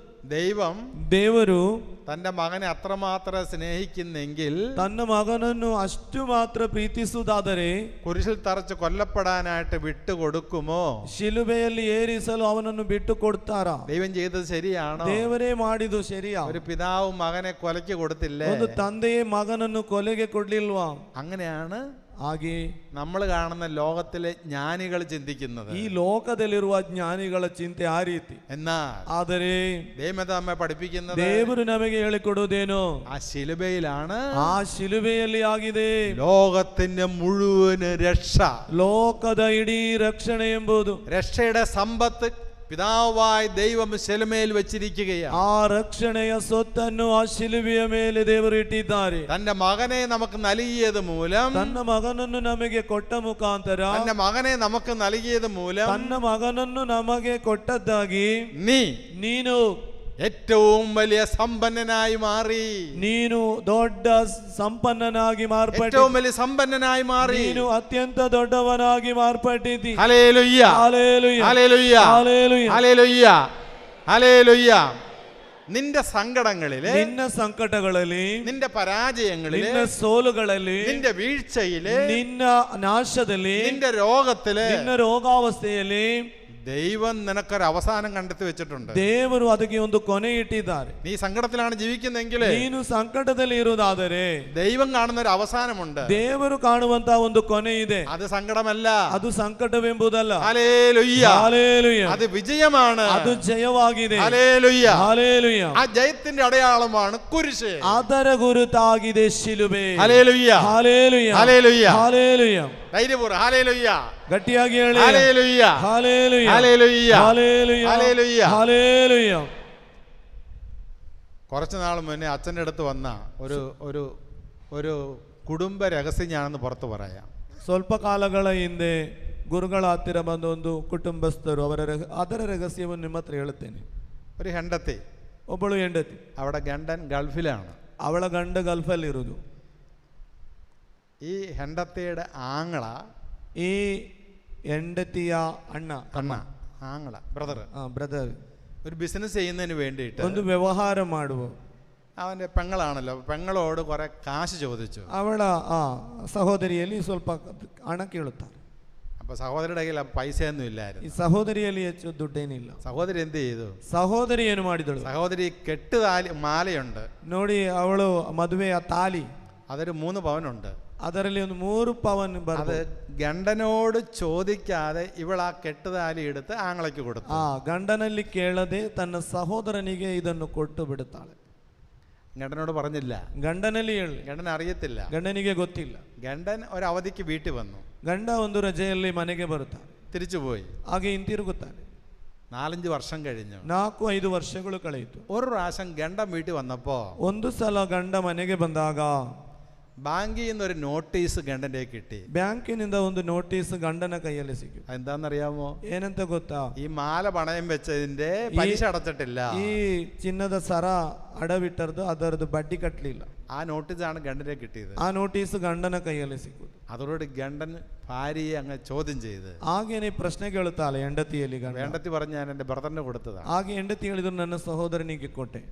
ದೇವರು തന്റെ മകനെ അത്രമാത്രം സ്നേഹിക്കുന്നെങ്കിൽ, ತನ್ನ ಮಗನನ್ನು ಅಷ್ಟು ಮಾತ್ರ ಪ್ರೀತಿಸುವುದಾದರೆ കുരിശിൽ തറച്ച് കൊല്ലപ്പെടാനായിട്ട് വിട്ടുകൊടുക്കുമോ? ಶಿಲುಬೆಯಲ್ಲಿ ಏರಿಸಲು ಅವನನ್ನು ಬಿಟ್ಟು ಕೊಡ್ತಾರಾ? ദൈവം ചെയ്തത് ശരിയാണോ? ದೇವರೇ ಮಾಡಿದ್ದು ಸರಿಯಾ? ഒരു പിതാവ് മകനെ കൊലയ്ക്ക് കൊടുത്തില്ലേ? ಒಂದು ತಂದೆಯೇ ಮಗನನ್ನು ಕೊಲೆಗೆ ಕೊಡ್ಲಿಲ್ವಾ? അങ്ങനെയാണ് ಹಾಗೆ നമ്മൾ കാണുന്ന ലോകത്തിലെ ജ്ഞാനികൾ ചിന്തിക്കുന്നത്. ಈ ಲೋಕದಲ್ಲಿರುವ ಜ್ಞಾನಿಗಳ ಚಿಂತೆ ಆ ರೀತಿ. ಆದರೆ നമ്മെ പഠിപ്പിക്കുന്നത്, ದೇವರು ನಮಗೆ ಹೇಳಿಕೊಡುವುದೇನು? ആ ശിലുബയിലാണ്, ಆ ಶಿಲುಬೆಯಲ್ಲಿ ಆಗಿದೆ ലോകത്തിന്റെ മുഴുവൻ രക്ഷ. ಲೋಕದ ಇಡೀ ರಕ್ಷಣೆ ಎಂಬುದು, രക്ഷയുടെ സമ്പത്ത് പിതാവായ ദൈവം ശിലുമേൽ വെച്ചിരിക്കുകയാണ്. ಆ ರಕ್ಷಣೆಯ ಸೊತ್ತನ್ನು ಆ ಶಿಲುಬೆಯ ಮೇಲೆ ದೇವರು ಇಟ್ಟಿದ್ದಾರೆ. തന്റെ മകനെ നമുക്ക് നൽകിയത് മൂലം, ತನ್ನ ಮಗನನ್ನು ನಮಗೆ ಕೊಟ್ಟ ಮುಖಾಂತರ, തന്റെ മകനെ നമുക്ക് നൽകിയത് മൂലം, ತನ್ನ ಮಗನನ್ನು ನಮಗೆ ಕೊಟ್ಟದ್ದಾಗಿ ನೀನು ഏറ്റവും വലിയ സമ്പന്നനായി മാറി. ನೀನು ದೊಡ್ಡ ಸಂಪನ್ನನಾಗಿ ಮಾರ್ಪಟ್ಟಿ, ഏറ്റവും വലിയ സമ്പന്നനായി മാറി. ನೀನು ಅತ್ಯಂತ ದೊಡ್ಡವನಾಗಿ ಮಾರ್ಪಟ್ಟಿದ್ದಿ. Hallelujah, hallelujah, hallelujah, hallelujah, hallelujah, hallelujah. നിന്റെ സങ്കടങ്ങളില്, ನಿನ್ನ ಸಂಕಟಗಳಲ್ಲಿ, നിന്റെ പരാജയങ്ങളില്, ನಿನ್ನ ಸೋಲುಗಳಲ್ಲಿ, നിന്റെ വീഴ്ചയില്, ನಿನ್ನ ನಾಶದಲ್ಲಿ, നിന്റെ രോഗത്തില്, ನಿನ್ನ ರೋಗಾವಸ್ಥೆಯಲ್ಲಿ ദൈവം നിനക്കൊരു അവസാനം കണ്ടെത്തി വെച്ചിട്ടുണ്ട്. ದೇವರು ಅದಕ್ಕೆ ಒಂದು ಕೊನೆ ಇಟ್ಟಿದ್ದಾರೆ. നീ സങ്കടത്തിലാണ് ജീവിക്കുന്നെങ്കിൽ, ನೀನು ಸಂಕಟದಲ್ಲಿ ಇರುವುದಾದರೆ ദൈവം കാണുന്ന ഒരു അവസാനമുണ്ട്. ದೇವರು ಕಾಣುವಂತ ಒಂದು ಕೊನೆ ಇದೆ. അത് സങ്കടമല്ല, ಅದು ಸಂಕಟವೆಂಬುದಲ್ಲ. ഹല്ലേലൂയ, ഹല്ലേലൂയ, അത് വിജയമാണ്. ಅದು ಜಯವಾಗಿದೆ. Hallelujah, hallelujah. ആ ജയത്തിന്റെ അടയാളമാണ് കുരിശ്. ಅದರ ಗುರುತಾಗಿದೆ ಶಿಲುಬೆ. Hallelujah, hallelujah, hallelujah, hallelujah. ധൈര്യപൂർവ്വം ഹല്ലേലൂയ. ಗಟ್ಟಿಯಾಗಿ ಹೇಳಿ hallelujah. Hallelujah hallelujah. Hallelujah hallelujah. Hallelujah. കുറച്ച് നാൾ മുന്നേ അച്ഛൻ്റെ അടുത്ത് വന്ന ഒരു ഒരു ഒരു കുടുംബ രഹസ്യം ഞാനെന്ന് പുറത്ത് പറയാം. ಸ್ವಲ್ಪ ಕಾಲಗಳ ಹಿಂದೆ ಗುರುಗಳ ಹತ್ತಿರ ಬಂದ ಒಂದು ಕುಟುಂಬಸ್ಥರು ಅದರ ರಹಸ್ಯವನ್ನು ನಿಮ್ಮ ಹತ್ರ ಹೇಳುತ್ತೇನೆ. ഒരു ಹೆಂಡತಿ, ಒಬ್ಬಳು ಹೆಂಡತಿ, അവിടെ ഗണ്ടൻ ഗൾഫിലാണ്. ಅವಳ ಗಂಡ ಗಲ್ಫಲ್ಲಿರುವುದು. ഈ ಹೆಂಡತಿയുടെ ആങ്ങള, ಈ ಹೆಂಡತಿಯ ಅಣ್ಣ ആങ്ങള ಬ್ರದರ್ ഒരു ബിസിനസ് ചെയ്യുന്നതിന് വേണ്ടിയിട്ട് ಒಂದು ವ್ಯವಹಾರ ಮಾಡುವ അവൻ്റെ പെങ്ങളാണല്ലോ, പെങ്ങളോട് കുറെ കാശ് ചോദിച്ചു. ಅವಳ ಸಹೋದರಿಯಲ್ಲಿ ಸ್ವಲ್ಪ ಹಣ ಕೇಳುತ್ತಾರೆ. അപ്പൊ സഹോദരിയുടെ കയ്യിൽ പൈസയൊന്നും ഇല്ലായിരുന്നു. ಈ ಸಹೋದರಿಯಲ್ಲಿ ಹೆಚ್ಚು ದುಡ್ಡೇನಿಲ್ಲ. സഹോദരി എന്ത് ചെയ്തു? ಸಹೋದರಿ ಏನು ಮಾಡಿದಳು? സഹോദരി കെട്ടുതാലി മാലയുണ്ട്. ನೋಡಿ, ಅವಳು ಮದುವೆಯ ತಾಲಿ, അതൊരു 3 പവനുണ്ട്. ಅದರಲ್ಲಿ ಒಂದು 3 ಪವನ್ അത് ಬರ್ತದೆ. ഗണ്ടനോട് ചോദിക്കാതെ ഇവൾ ആ കെട്ടുതാലി എടുത്ത് ആങ്ങളയ്ക്ക് കൊടുത്തു. ಗಂಡನಲ್ಲಿ ಕೇಳದೆ ತನ್ನ ಸಹೋದರನಿಗೆ ಇದನ್ನು ಕೊಟ್ಟು ಬಿಡುತ್ತಾಳೆ. ഗണ്ടനോട് പറഞ്ഞില്ല. ಗಂಡನಲ್ಲಿ ಹೇಳಿ, ഗണ്ടൻ അറിയത്തില്ല. ಗಂಡನಿಗೆ ಗೊತ್ತಿಲ್ಲ. ഗണ്ടൻ ഒരു അവധിക്ക് വീട്ടിൽ വന്നു. ಗಂಡ ಒಂದು ರಜೆಯಲ್ಲಿ ಮನೆಗೆ ಬರುತ್ತಾನೆ, തിരിച്ചുപോയി. ಹಾಗೆ ಹಿಂತಿರುಗುತ್ತಾನೆ. 4-5 വർഷം കഴിഞ്ഞു. 4-5 ವರ್ಷಗಳು ಕಳೆಯಿತು. ഒരു പ്രാവശ്യം ഗണ്ടൻ വീട്ടിൽ വന്നപ്പോ ಒಂದು ಸಲ ಗಂಡ ಮನೆಗೆ ಬಂದಾಗ ബാങ്കിൽ നിന്നൊരു നോട്ടീസ് ഗണ്ടന്റെ കിട്ടി. ಬ್ಯಾಂಕಿನಿಂದ ಒಂದು ನೋಟಿಸ್ ಗಂಡನ ಕೈಯಲ್ಲಿ ಸಿಕ್ಕಿತು. എന്താണെന്നറിയാമോ? ಏನಂತ ಗೊತ್ತಾ? ഈ മാല പണയം വെച്ചതിന്റെ പലിശ അടച്ചിട്ടില്ല. ಈ ಚಿನ್ನದ ಸರ ಅಡವಿಟ್ಟದ್ದು ಅದರದ್ದು ಬಡ್ಡಿ ಕಟ್ಟಲಿಲ್ಲ. ആ നോട്ടീസാണ് ഗണ്ടനെ കിട്ടിയത്. ಆ ನೋಟಿಸ್ ಗಂಡನ ಕೈಯಲ್ಲಿ ಸಿಕ್ಕುದು. അതോട് ഗണ്ടൻ ഭാര്യയെ അങ്ങ് ചോദ്യം ചെയ്ത് ಹಾಗೇನೆ ಪ್ರಶ್ನೆ ಕೇಳುತ್ತಾಳೆ ಹೆಂಡತಿಯಲ್ಲಿ. വേണ്ടത്തി പറഞ്ഞ് ഞാൻ എൻ്റെ ബ്രദറിന് കൊടുത്തതാണ്. ಹಾಗೆ ಹೆಂಡತಿ ಹೇಳಿದ್ರು, ನನ್ನ ಸಹೋದರನಿಗೆ ಕೊಟ್ಟೆ.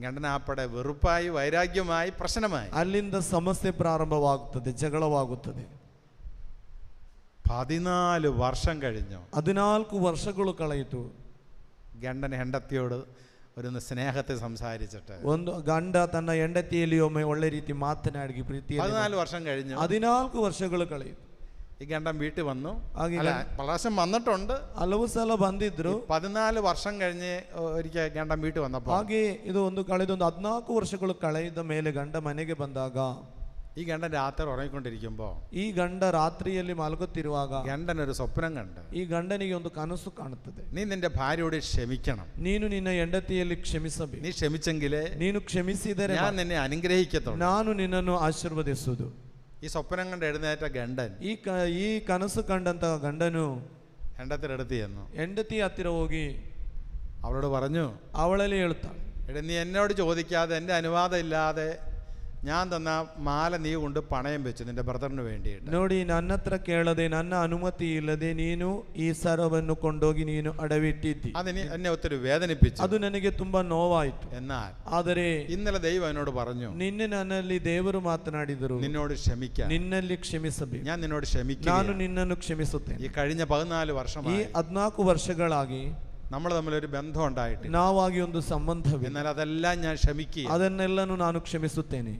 ഗണ്ടൻ ആപ്പടെ വെറുപ്പായി, വൈരാഗ്യമായി, പ്രശ്നമായി. ಅಲ್ಲಿಂದ ಸಮಸ್ಯೆ ಪ್ರಾರಂಭವಾಗುತ್ತದೆ, ಜಗಳವಾಗುತ್ತದೆ. 14 വർഷം കഴിഞ്ഞു. 14 ವರ್ಷಗಳು ಕಳೆಯಿತು. ഗണ്ടൻ ಹೆಂಡತಿയോട് ഒരു സ്നേഹത്തെ സംസാരിച്ചിട്ട് ಒಂದು ಗಂಡ ತನ್ನ ಹೆಂಡತಿಯಲ್ಲಿ ಒಮ್ಮೆ ಒಳ್ಳೆ ರೀತಿ ಮಾತನಾಡಿ ಪ್ರೀತಿ. 14 വർഷം കഴിഞ്ഞു. 14 ವರ್ಷಗಳು ಕಳೆಯಿತು. ഈ ഗണ്ടൻ വീട്ടിൽ വന്നു. ಹಾಗೆ പ്രാവശ്യം വന്നിട്ടുണ്ട്, ಹಲವು ಸಲ ಬಂದಿದ್ರು. 14 വർഷം കഴിഞ്ഞ് ഒരിക്കൽ ഗണ്ടൻ വീട്ടിൽ വന്നപ്പോൾ, ಹಾಗೆ ಇದು ಒಂದು ಕಳೆದೊಂದು 14 ವರ್ಷಗಳು ಕಳೆದ ಮೇಲೆ ಗಂಡ ಮನೆಗೆ ಬಂದಾಗ, ഈ ഗണ്ടൻ രാത്രി ഉറങ്ങിക്കൊണ്ടിരിക്കുമ്പോൾ ಈ ಗಂಡ ರಾತ್ರಿಯಲ್ಲಿ ಮಲಗುತ್ತಿರುವಾಗ ഗണ്ടൻ ഒരു സ്വപ്നം കണ്ട്. ಈ ಗಂಡನಿಗೆ ಒಂದು ಕನಸು ಕಾಣುತ್ತದೆ. നീ നിന്റെ ഭാര്യയോട് ക്ഷമിക്കണം. ನೀನು ನಿನ್ನ ಹೆಂಡತಿಯಲ್ಲಿ ಕ್ಷಮಿಸಬೇಕು. നീ ക്ഷമിച്ചെങ്കിലേ ನೀನು ಕ್ಷಮಿಸಿದರೆ ഞാൻ നിന്നെ അനുഗ്രഹിക്കത്തുള്ളൂ. ನಾನು ನಿನ್ನನ್ನು ಆಶೀರ್ವದಿಸುವುದು. ഈ സ്വപ്നം കണ്ട് എഴുന്നേറ്റ ഗണ്ടൻ ಈ ಕನಸು ಕಂಡಂತಹ ಗಂಡನು ಹೆಂಡತಿയുടെ അടുത്ത് ചെന്നു. ಹೆಂಡತಿ ಹತ್ತಿರ ಹೋಗಿ അവളോട് പറഞ്ഞു, ಅವಳಲ್ಲಿ ಹೇಳುತ್ತಾಳೆ, എടാ, നീ എന്നോട് ചോദിക്കാതെ, എൻ്റെ അനുവാദം ഇല്ലാതെ ഞാൻ തന്ന മാല നീ കൊണ്ട് പണയം വെച്ചു നിന്റെ ബ്രദറിന് വേണ്ടിയിട്ട്. ನೋಡಿ, ನನ್ನ ಹತ್ರ ಕೇಳದೆ, ನನ್ನ ಅನುಮತಿ ಇಲ್ಲದೆ ನೀನು ಈ ಸರವನ್ನು ಕೊಂಡೋಗಿ ನೀನು ಅಡವಿಟ್ಟಿದ್ದಿ. അത് എന്നെ ഒത്തിരി വേദനിപ്പിച്ചു. ಅದು ನನಗೆ ತುಂಬಾ ನೋವಾಯಿತು. എന്നാൽ ಆದರೆ ഇന്നലെ ദൈവം എന്നോട് പറഞ്ഞു, ನಿನ್ನೆ ನನ್ನಲ್ಲಿ ದೇವರು ಮಾತನಾಡಿದರು, നിന്നോട് ക്ഷമിക്കാൻ. ನಿನ್ನಲ್ಲಿ ಕ್ಷಮಿಸಬೇಕು. ഞാൻ നിന്നോട് ക്ഷമിക്കുക. ನಾನು ನಿನ್ನನ್ನು ಕ್ಷಮಿಸುತ್ತೇನೆ. ഈ കഴിഞ്ഞ 14 ಈ വർഷമായി 14 ವರ್ಷಗಳಾಗಿ നമ്മൾ തമ്മിലൊരു ബന്ധം ഉണ്ടായിട്ട്, ನಾವಾಗಿ ಒಂದು ಸಂಬಂಧವಿಲ್ಲ. എന്നാൽ അതെല്ലാം ഞാൻ ക്ഷമിക്കുക. ಅದನ್ನೆಲ್ಲನೂ ನಾನು ಕ್ಷಮಿಸುತ್ತೇನೆ.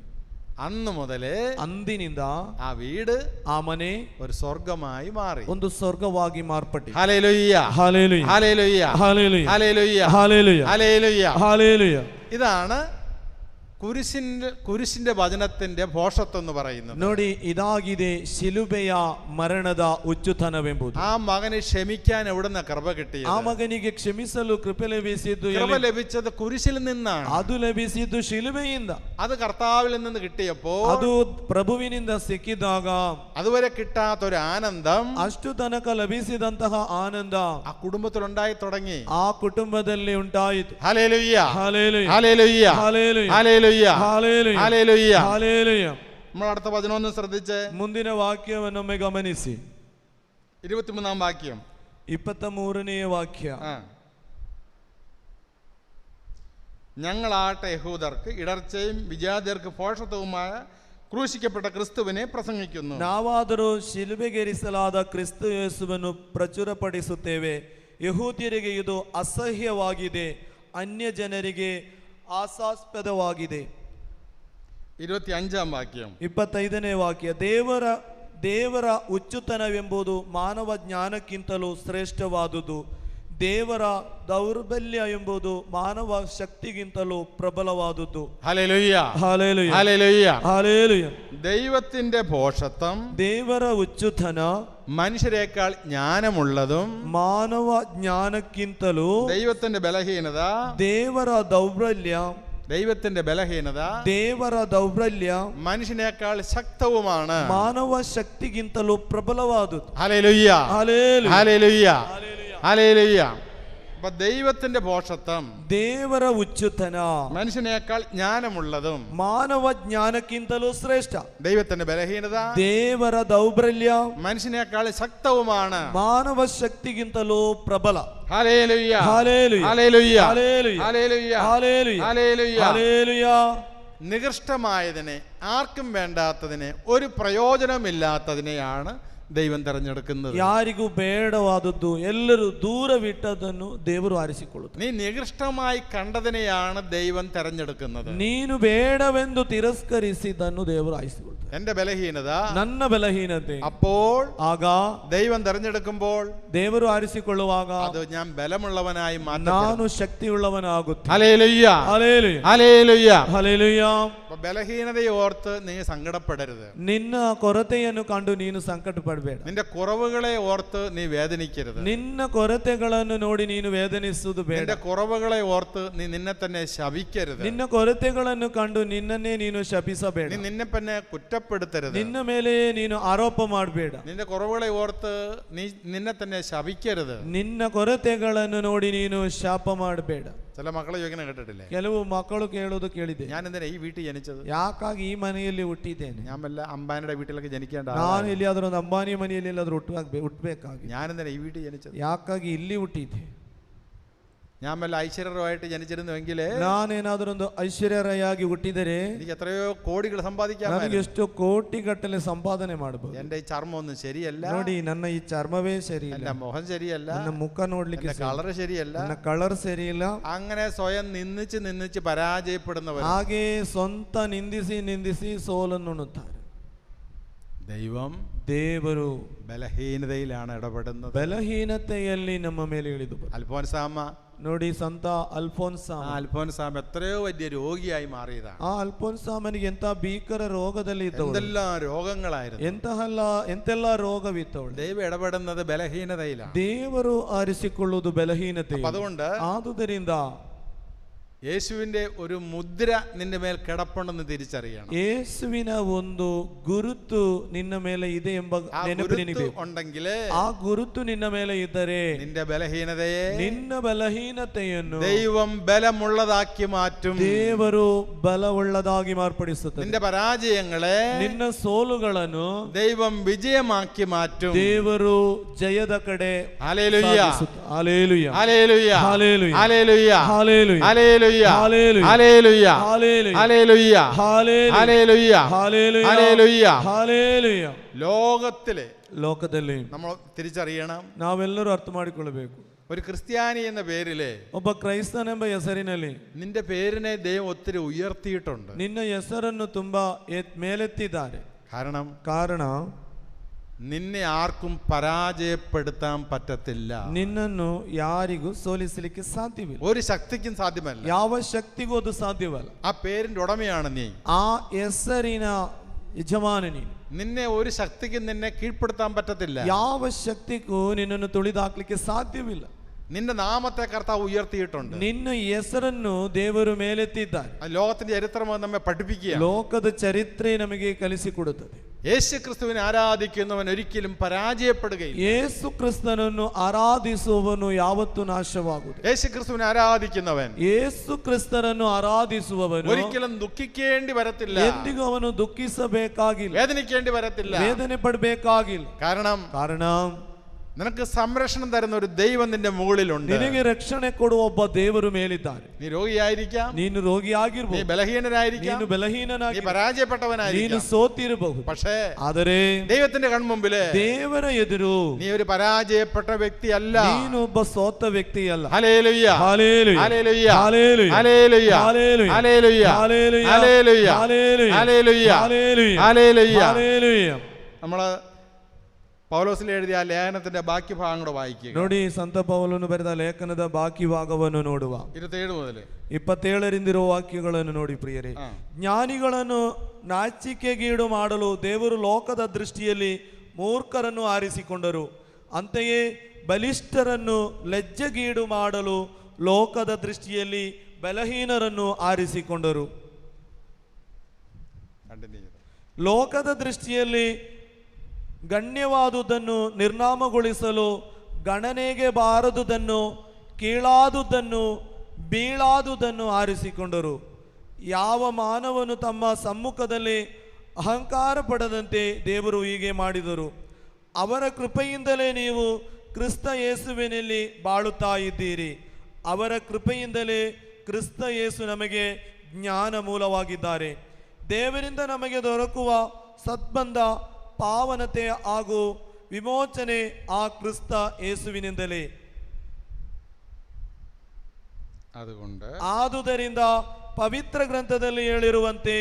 അന്ന് മുതലേ ಅಂದಿನಿಂದ ആ വീട്, ಆ ಮನೆ ഒരു സ്വർഗമായി മാറി. ಒಂದು ಸ್ವರ್ಗವಾಗಿ ಮಾರ್ಪಟ್ಟಿತು. Hallelujah, hallelujah, hallelujah, hallelujah, hallelujah, hallelujah, hallelujah. Hallelujah. ഇതാണ് കുരിശിന്റെ വചനത്തിന്റെ ഭോഷത്വം എന്ന് പറയുന്നത്. ನೋಡಿ, ಇದಾಗಿದೆ ಶಿಲುಬೆಯ ಮರಣದ ಹುಚ್ಚುತನವೆಂಬುದು. ആ മകന് ക്ഷമിക്കാൻ എവിടുന്ന കൃപ കിട്ടിയത്? ಆ ಮಗನಿಗೆ ಕ್ಷಮಿಸಲು ಕೃಪೆ ಲಭಿಸಿದ್ದು കൃപ ലഭിച്ചത് കുരിശിൽ നിന്നാണ്. ಅದು ಲಭಿಸಿದ್ದು ಶಿಲುಬೆಯಿಂದ. അത് കർത്താവിൽ നിന്ന് കിട്ടിയപ്പോൾ, ಅದು ಪ್ರಭುವಿನಿಂದ ಸಿಕ್ಕಿದಾಗ, അതുവരെ കിട്ടാത്തൊരു ആനന്ദം ಅಷ್ಟು ತನಕ ಲಭಿಸಿದಂತಹ ಆನಂದ ആ കുടുംബത്തിലുണ്ടായി തുടങ്ങി. ಆ ಕುಟುಂಬದಲ್ಲಿ ಉಂಟಾಯಿತು. Hallelujah, hallelujah, hallelujah, hallelujah, hallelujah, hallelujah, hallelujah. Hallelujah. നമ്മൾ അടുത്ത വചനം ശ്രദ്ധിച്ച് ಮುಂದಿನ ವಾಕ್ಯವನ್ನೊಮ್ಮೆ ಗಮನಿಸಿ. 23-ാം വാക്യം. 23ನೇ ವಾಕ್ಯ. ഞങ്ങളാട്ടെ യഹൂദർക്ക് ഇടർച്ചയും വിജാതിയർക്ക് ഭോഷത്വവുമായ ക്രൂശിക്കപ്പെട്ട ക്രിസ്തുവിനെ പ്രസംഗിക്കുന്നു. ನಾವಾದರೂ ಶಿಲುಬೆಗೇರಿಸಲಾದ ಕ್ರಿಸ್ತ ಯೇಸುವನ್ನು ಪ್ರಚುರಪಡಿಸುತ್ತೇವೆ. ಯಹೂದ್ಯರಿಗೆ ಇದು ಅಸಹ್ಯವಾಗಿದೆ, ಅನ್ಯ ಜನರಿಗೆ ಆಸಾಸ್ಪದವಾಗಿದೆ. 25-ാം വാക്യം. 25ನೇ ವಾಕ್ಯ. ದೇವರ ಹುಚ್ಚುತನವೆಂಬುದು ಮಾನವ ಜ್ಞಾನಕ್ಕಿಂತಲೂ ಶ್ರೇಷ್ಠವಾದುದು, ದೇವರ ದೌರ್ಬಲ್ಯ ಎಂಬುದು ಮಾನವ ಶಕ್ತಿಗಿಂತಲೂ ಪ್ರಬಲವಾದುದು. Hallelujah hallelujah hallelujah hallelujah. ദൈവത്തിന്റെ ഭോഷത്വം ದೇವರ ಉಚ್ಚುತನ മനുഷ്യരെക്കാൾ ജ്ഞാനമുള്ളതും ಮಾನವ ಜ್ಞಾನಕ್ಕಿಂತಲೂ ദൈവത്തിന്റെ ബലഹീനത ದೇವರ ದೌರ್ಬಲ್ಯ ദൈവത്തിന്റെ ബലഹീനത ದೇವರ ದೌರ್ಬಲ್ಯ മനുഷ്യനേക്കാൾ ശക്തവുമാണ്. ಮಾನವ ಶಕ್ತಿಗಿಂತಲೂ ಪ್ರಬಲವಾದುದು. Hallelujah hallelujah hallelujah hallelujah. അപ്പൊ ദൈവത്തിന്റെ ഭോഷത്വം, ದೇವರ ಉಚ್ಚುತನ മനുഷ്യനേക്കാൾ ജ്ഞാനമുള്ളതും ಮಾನವ ಜ್ಞಾನಕ್ಕಿಂತಲೂ ಶ್ರೇಷ್ಠ. ദൈവത്തിന്റെ ബലഹീനത ದೇವರ ದೌರ್ಬಲ್ಯ മനുഷ്യനേക്കാൾ ശക്തവുമാണ്. ಮಾನವ ಶಕ್ತಿಗಿಂತಲೂ ಪ್ರಬಲ. Hallelujah hallelujah hallelujah hallelujah hallelujah hallelujah hallelujah. Hallelujah. നികൃഷ്ടമായതിനെ, ആർക്കും വേണ്ടാത്തതിനെ, ഒരു പ്രയോജനമില്ലാത്തതിനെയാണ് ദൈവം തെരഞ്ഞെടുക്കുന്നത്. ಯಾರಿಗೂ ಬೇಡವಾದದ್ದು ಎಲ್ಲರೂ ದೂರವಿಟ್ಟದನ್ನು ದೇವರು ಆರಿಸಿಕೊಳ್ಳುತ್ತಾರೆ. നീ നികൃഷ്ടമായി കണ്ടതിനെയാണ് ദൈവം തെരഞ്ഞെടുക്കുന്നത്. ನೀನು ಬೇಡವೆಂದು ತಿರಸ್ಕರಿಸಿದ್ದನ್ನು ದೇವರು ಆರಿಸಿಕೊಳ್ಳುತ್ತಾರೆ. എന്റെ ബലഹീനത, ನನ್ನ ಬಲಹೀನತೆ. അപ്പോൾ ಆಗ ദൈവം തെരഞ്ഞെടുക്കുമ്പോൾ ದೇವರು ಆರಿಸಿಕೊಳ್ಳುವಾಗ അത് ഞാൻ ബലമുള്ളവനായി മാറ്റും. ನಾನು ಶಕ್ತಿಯುಳ್ಳವನಾಗುತ್ತೇನೆ. Hallelujah hallelujah hallelujah. ഹല്ലേലൂയ. അപ്പൊ ബലഹീനതയെ ഓർത്ത് നീ സങ്കടപ്പെടരുത്. ನಿನ್ನ ಕೊರತೆಯನ್ನು ಕಂಡು ನೀನು ಸಂಕಟ ಪಡಬೇಡ. നിന്റെ കുറവുകളെ ഓർത്ത് നീ വേദനിക്കരുത്. ನಿನ್ನ ಕೊರತೆಗಳನ್ನು ನೋಡಿ ನೀನು ವೇದನಿಸುವುದು ಬೇಡ. നിന്റെ കുറവുകളെ ഓർത്ത് നീ നിന്നെ തന്നെ ശപിക്കരുത്. ನಿನ್ನ ಕೊರತೆಗಳನ್ನು ಕಂಡು ನಿನ್ನನ್ನೇ ನೀನು ಶಪಿಸಬೇಡ. നീ നിന്നെ തന്നെ കുറ്റപ്പെടുത്തരുത്. ನಿನ್ನ ಮೇಲೆ ನೀನು ಆರೋಪ ಮಾಡಬೇಡ. നിന്റെ കുറവുകളെ ഓർത്ത് നീ നിന്നെ തന്നെ ശപിക്കരുത്. ನಿನ್ನ ಕೊರತೆಗಳನ್ನು ನೋಡಿ ನೀನು ಶಾಪ ಮಾಡಬೇಡ. ചില മക്കളെ ചോദിക്കുന്നത് കേട്ടിട്ടില്ലേ? ಕೆಲವು ಮಕ್ಕಳು ಕೇಳೋದು ಕೇಳಿದೆ, ഞാൻ എന്തിനാ ഈ വീട്ടിൽ ജനിച്ചത്? ಯಾಕಾಗಿ ಈ ಮನೆಯಲ್ಲಿ ಹುಟ್ಟಿದ್ದೇನೆ? ഞാൻ വല്ല അംബാനിയുടെ വീട്ടിലൊക്കെ ജനിക്കേണ്ട ನಾನು ಎಲ್ಲಿಯಾದ್ರೂ ಒಂದು ಅಂಬಾನಿ ಮನೆಯಲ್ಲಿ ಎಲ್ಲಾದ್ರೂ ಹುಟ್ಟಬೇಕಾಗಿ. ഞാൻ എന്തിനാ ഈ വീട്ടിൽ ജനിച്ചത്? ಯಾಕಾಗಿ ಇಲ್ಲಿ ಹುಟ್ಟಿದ್ದೆ? ഞാൻ വല്ല ഐശ്വര്യമായിട്ട് ജനിച്ചിരുന്നുവെങ്കിൽ ನಾನೇನಾದ್ರೂ ಒಂದು ಐಶ್ವರ್ಯರಾಗಿ ಹುಟ್ಟಿದರೆ എനിക്ക് എത്രയോ കോടികൾ സമ്പാദിക്കാം. ನನಗೆ ಎಷ್ಟು ಕೋಟಿಗಟ್ಟಲೆ ಸಂಪಾದನೆ ಮಾಡಬಹುದು. എന്റെ ഈ ചർമ്മം ഒന്നും ശരിയല്ല, ನೋಡಿ ನನ್ನ ಈ ಚರ್ಮವೇ ಸರಿ ಇಲ್ಲ, എന്റെ മുഖം ശരിയല്ല, ನನ್ನ ಮುಖ ನೋಡ್ಲಿಕ್ಕೆ കളർ ശരിയല്ല, ನನ್ನ ಕಲರ್ ಸರಿ ಇಲ್ಲ. അങ്ങനെ സ്വയം നിന്ദിച്ച് പരാജയപ്പെടുന്നവർ ಹಾಗೆ ಸ್ವಂತ ನಿಂದಿಸಿ ಸೋಲನ್ನು ಉಣ್ಣುತ್ತಾರೆ. ದೇವರು ബലഹീനതയിലാണ് ഇടപെടുന്നത്. ബലഹീനತೆಯಲ್ಲಿ ನಮ್ಮ ಮೇಲೆ ಇಳಿದು അൽഫോൻസാമ്മ ನೋಡಿ, ಸಂತ അൽഫോൻസാമ എത്രയോ വലിയ രോഗിയായി മാറിയതാണ്. ಆ ಅಲ್ಫೋನ್ಸಾಮನಿಗೆ ಎಂತ ಭೀಕರ ರೋಗದಲ್ಲಿ ಇದ್ದವಳು, എന്തെല്ലാം രോഗങ്ങളായിരുന്നു, ಎಂತೆಲ್ಲ ರೋಗವಿದ್ದವಳು. ദൈവം ഇടപെടുന്നത് ബലഹീനതയിലാണ്. ದೇವರು ಆರಿಸಿಕೊಳ್ಳುವುದು ಬಲಹೀನತೆ. അതുകൊണ്ട് ಆದುದರಿಂದ യേശുവിന്റെ ഒരു മുദ്ര നിന്റെ മേൽ കിടപ്പുണ്ടെന്ന് തിരിച്ചറിയണം. ಯೇಸುವಿನ ಒಂದು ಗುರುತು ನಿನ್ನ ಮೇಲೆ ಇದೆ ಎಂಬ ನೆನಪು ನಿನಗೆ ഉണ്ടെങ്കിൽ, ಆ ಗುರುತು ನಿನ್ನ ಮೇಲೆ ಇದ್ದರೆ നിന്റെ ബലഹീനതയെ, ನಿನ್ನ ಬಲಹೀನತೆಯನ್ನು ദൈവം ബലമുള്ളതാക്കി മാറ്റും. ದೇವರು ಬಲವುಳ್ಳದಾಗಿ ಮಾರ್ಪಡಿಸುತ್ತದೆ. നിന്റെ പരാജയങ്ങളെ, ನಿನ್ನ ಸೋಲುಗಳನ್ನು ദൈവം വിജയമാക്കി മാറ്റും. ದೇವರು ಜಯದ ಕಡೆ hallelujah hallelujah hallelujah hallelujah hallelujah hallelujah hallelujah hallelujah hallelujah hallelujah hallelujah hallelujah. ലോകത്തിലെ നമ്മൾ തിരിച്ചറിയണം, ನಾವೆಲ್ಲರೂ ಅರ್ಥ ಮಾಡಿಕೊಳ್ಳಬೇಕು. ഒരു ക്രിസ്ത്യാനി എന്ന പേരില്, ಒಬ್ಬ ಕ್ರೈಸ್ತನೆಂಬ ಹೆಸರಿನಲ್ಲಿ നിന്റെ പേരിനെ ദൈവം ഒത്തിരി ഉയർത്തിയിട്ടുണ്ട്. ನಿನ್ನ ಹೆಸರನ್ನು ತುಂಬಾ മേലെത്തിದ್ದಾರೆ. കാരണ നിന്നെ ആർക്കും പരാജയപ്പെടുത്താൻ പറ്റത്തില്ല. ನಿನ್ನನ್ನು ಯಾರಿಗೂ ಸೋಲಿಸಲಿಕ್ಕೆ ಸಾಧ್ಯವಿಲ್ಲ. ഒരു ശക്തിക്കും സാധ്യമല്ല. ಯಾವ ಶಕ್ತಿಗೂ ಅದು ಸಾಧ್ಯವಲ್ಲ. ആ പേരിന്റെ ഉടമയാണ് നീ. ಆ ಹೆಸರಿನ ಯಜಮಾನ ನೀನು. നിന്നെ ഒരു ശക്തിക്കും നിന്നെ കീഴ്പ്പെടുത്താൻ പറ്റത്തില്ല. ಯಾವ ಶಕ್ತಿಗೂ ನಿನ್ನನ್ನು ತುಳಿದಾಕ್ಲಿಕ್ಕೆ ಸಾಧ್ಯವಿಲ್ಲ. നിന്റെ നാമത്തെ കർത്താവ് ഉയർത്തിയിട്ടുണ്ട്. ನಿನ್ನ ಹೆಸರನ್ನು ದೇವರು ಮೇಲೆತ್ತಿದ್ದಾರೆ. ലോകത്തിന്റെ ചരിത്രം നമ്മെ പഠിപ്പിക്കുക. ಲೋಕದ ಚರಿತ್ರೆ ನಮಗೆ ಕಲಿಸಿಕೊಡುತ್ತದೆ. യേശു ಕ್ರಿಸ್ತುവിനെ ಆರಾಧಿക്കുന്നവൻ ഒരിക്കലും പരാജയപ്പെടുകയില്ല. ಯೇಸು ಕ್ರಿಸ್ತನನ್ನು ಆರಾಧಿಸುವವನು ಯಾವತ್ತೂ ನಾಶವಾಗುವುದಿಲ್ಲ. യേശു ಕ್ರಿಸ್ತುവിനെ ആരാധിക്കുന്നവൻ, ಯೇಸು ಕ್ರಿಸ್ತನನ್ನು ಆರಾಧಿಸುವವನು ഒരിക്കലും ദുഃഖിക്കേണ്ടി വരത്തില്ല. ಎಂದಿಗೂ ಅವನು ದುಃಖಿಸಬೇಕಾಗಿಲ್ಲ, വേദനിക്കേണ്ടി വരത്തില്ല. ವೇದನೆ ಪಡಬೇಕಾಗಿಲ್ಲ. ಕಾರಣ നിനക്ക് സംരക്ഷണം തരുന്ന ഒരു ദൈവം നിന്റെ മുകളിലുണ്ട്. ನಿನಗೆ ರಕ್ಷಣೆ ಕೊಡುವ ಒಬ್ಬ ದೇವರು ಮೇಲಿದ್ದಾರೆ. നീ രോഗിയായിരിക്കാം, ನೀನು ರೋಗಿಯಾಗಿರಬಹುದು, നീ ബലഹീനനായിരിക്കാം, ನೀನು ಬಲಹೀನನಾಗಿ, നീ പരാജയപ്പെട്ടവനായിരിക്കാം, ನೀನು ಸೋತಿರಬಹುದು. പക്ഷേ ಆದರೆ ദൈവത്തിന്റെ കൺമുമ്പില്, ದೇವರ ಎದುರು നീ ഒരു പരാജയപ്പെട്ട വ്യക്തിയല്ല. ನೀನು ಒಬ್ಬ ಸೋತ ವ್ಯಕ್ತಿಯಲ್ಲ. Hallelujah hallelujah hallelujah hallelujah hallelujah hallelujah hallelujah hallelujah hallelujah hallelujah hallelujah hallelujah hallelujah. Hallelujah. നമ്മള് പൗലോസിൽ എഴുതിയ ആ ലേഖനത്തിന്റെ ബാക്കി ഭാഗം കൂടെ വായിക്കുക. ನೋಡಿ ಸಂತ ಪೌಲನು ಬರೆದ ಲೇಖನದ ಬಾಕಿ ಭಾಗವನ್ನು ನೋಡುವ. 27 ಮುതൽ 27 ವಾಕ್ಯಗಳನ್ನು ನೋಡಿ ಪ್ರಿಯರೇ. ಜ್ಞಾನಿಗಳನ್ನು ನಾಚಿಕೆಗೀಡು ಮಾಡಲು ದೇವರು ಲೋಕದ ದೃಷ್ಟಿಯಲ್ಲಿ ಮೂರ್ಖರನ್ನು ಆರಿಸಿಕೊಂಡರು, ಅಂತೆಯೇ ಬಲಿಷ್ಠರನ್ನು ಲಜ್ಜೆಗೀಡು ಮಾಡಲು ಲೋಕದ ದೃಷ್ಟಿಯಲ್ಲಿ ಬಲಹೀನರನ್ನು ಆರಿಸಿಕೊಂಡರು. ಲೋಕದ ದೃಷ್ಟಿಯಲ್ಲಿ ಗಣ್ಯವಾದುದನ್ನು ನಿರ್ನಾಮಗೊಳಿಸಲು ಗಣನೆಗೆ ಬಾರದುದನ್ನು ಕೀಳಾದುದನ್ನು ಬೀಳಾದುದನ್ನು ಆರಿಸಿಕೊಂಡರು. ಯಾವ ಮಾನವನು ತಮ್ಮ ಸಮ್ಮುಖದಲ್ಲಿ ಅಹಂಕಾರ ಪಡದಂತೆ ದೇವರು ಹೀಗೆ ಮಾಡಿದರು. ಅವರ ಕೃಪೆಯಿಂದಲೇ ನೀವು ಕ್ರಿಸ್ತ ಯೇಸುವಿನಲ್ಲಿ ಬಾಳುತ್ತಾ ಇದ್ದೀರಿ. ಅವರ ಕೃಪೆಯಿಂದಲೇ ಕ್ರಿಸ್ತ ಯೇಸು ನಮಗೆ ಜ್ಞಾನ ಮೂಲವಾಗಿದ್ದಾರೆ. ದೇವರಿಂದ ನಮಗೆ ದೊರಕುವ ಸದ್ಬಂಧ, ಪಾವನತೆ ಹಾಗೂ ವಿಮೋಚನೆ ಆ ಕ್ರಿಸ್ತ ಯೇಸುವಿನಿಂದಲೇ. ಆದುದರಿಂದ ಪವಿತ್ರ ಗ್ರಂಥದಲ್ಲಿ ಹೇಳಿರುವಂತೆ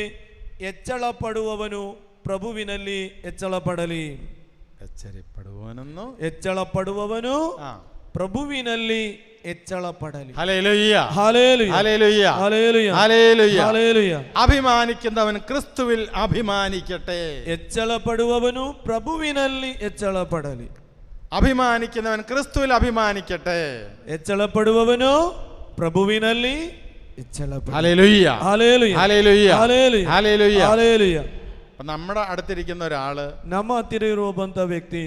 ಹೆಚ್ಚಳ ಪಡುವವನು ಪ್ರಭುವಿನಲ್ಲಿ ಹೆಚ್ಚಳ ಪಡಲಿ. ಹೆಚ್ಚಳ ಪಡುವವನು ಪ್ರಭುವಿನಲ್ಲಿ ಹೆಚ್ಚಳ ಪಡಲಿ. Hallelujah, hallelujah, hallelujah, hallelujah, hallelujah, hallelujah. അഭിമാനിക്കുന്നവൻ ക്രിസ്തുവിൽ അഭിമാനിക്കട്ടെ. ಹೆಚ್ಚಳ ಪಡುವವನು ಪ್ರಭುವಿನಲ್ಲಿ ಹೆಚ್ಚಳ ಪಡಲಿ. അഭിമാനിക്കുന്നവൻ ക്രിസ്തുവിൽ അഭിമാനിക്കട്ടെ. ಹೆಚ್ಚಳ ಪಡುವವನು ಪ್ರಭುವಿನಲ್ಲಿ ಹೆಚ್ಚಳ ಪಡಲಿ. Hallelujah, hallelujah, hallelujah, hallelujah, hallelujah. Hallelujah. നമ്മുടെ അടുത്തിരിക്കുന്ന ഒരാള്, ನಮ್ಮ ಹತ್ತಿರ ಇರುವಂತ ವ್ಯಕ್ತಿ,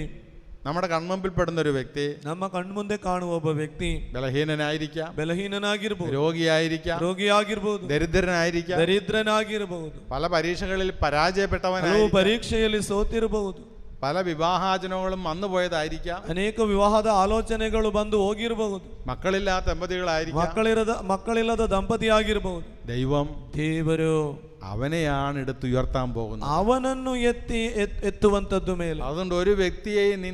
നമ്മുടെ കൺമുമ്പിൽ പെടുന്ന ഒരു വ്യക്തി, ನಮ್ಮ ಕಣ್ಮುಂದೆ ಕಾಣುವ ಒಬ್ಬ ವ್ಯಕ್ತಿ ബലഹീനനായിരിക്കാം, ബലഹീനനാಗಿರಬಹುದು, രോഗിയായിരിക്കാം, ರೋಗಿಯಾಗಿರಬಹುದು, ദരിദ്രനായിരിക്കാം, ದರಿದ್ರನಾಗಿರಬಹುದು, പല പരീക്ഷകളിൽ പരാജയപ്പെട്ടവനായി, ಹಲವು ಪರೀಕ್ಷೆಯಲ್ಲಿ ಸೋತಿರಬಹುದು, പല വിവാഹാചനകളും വന്നുപോയതായിരിക്കാം, ಅನೇಕ ವಿವಾಹದ ಆಲೋಚನೆಗಳು ಬಂದು ಹೋಗಿರಬಹುದು, മക്കളില്ലാത്ത ദമ്പതികളായിരിക്കാം, ಮಕ್ಕಳಿಲ್ಲದ ದಂಪತಿಯಾಗಿರಬಹುದು. ದೇವರು അവനെയാണ് എടുത്തുയർത്താൻ പോകുന്നത്. അവനನ್ನು ಎತ್ತುವಂತದ್ದು ಮೇಲೆ. അതുകൊണ്ട് ഒരു വ്യക്തിയെ നീ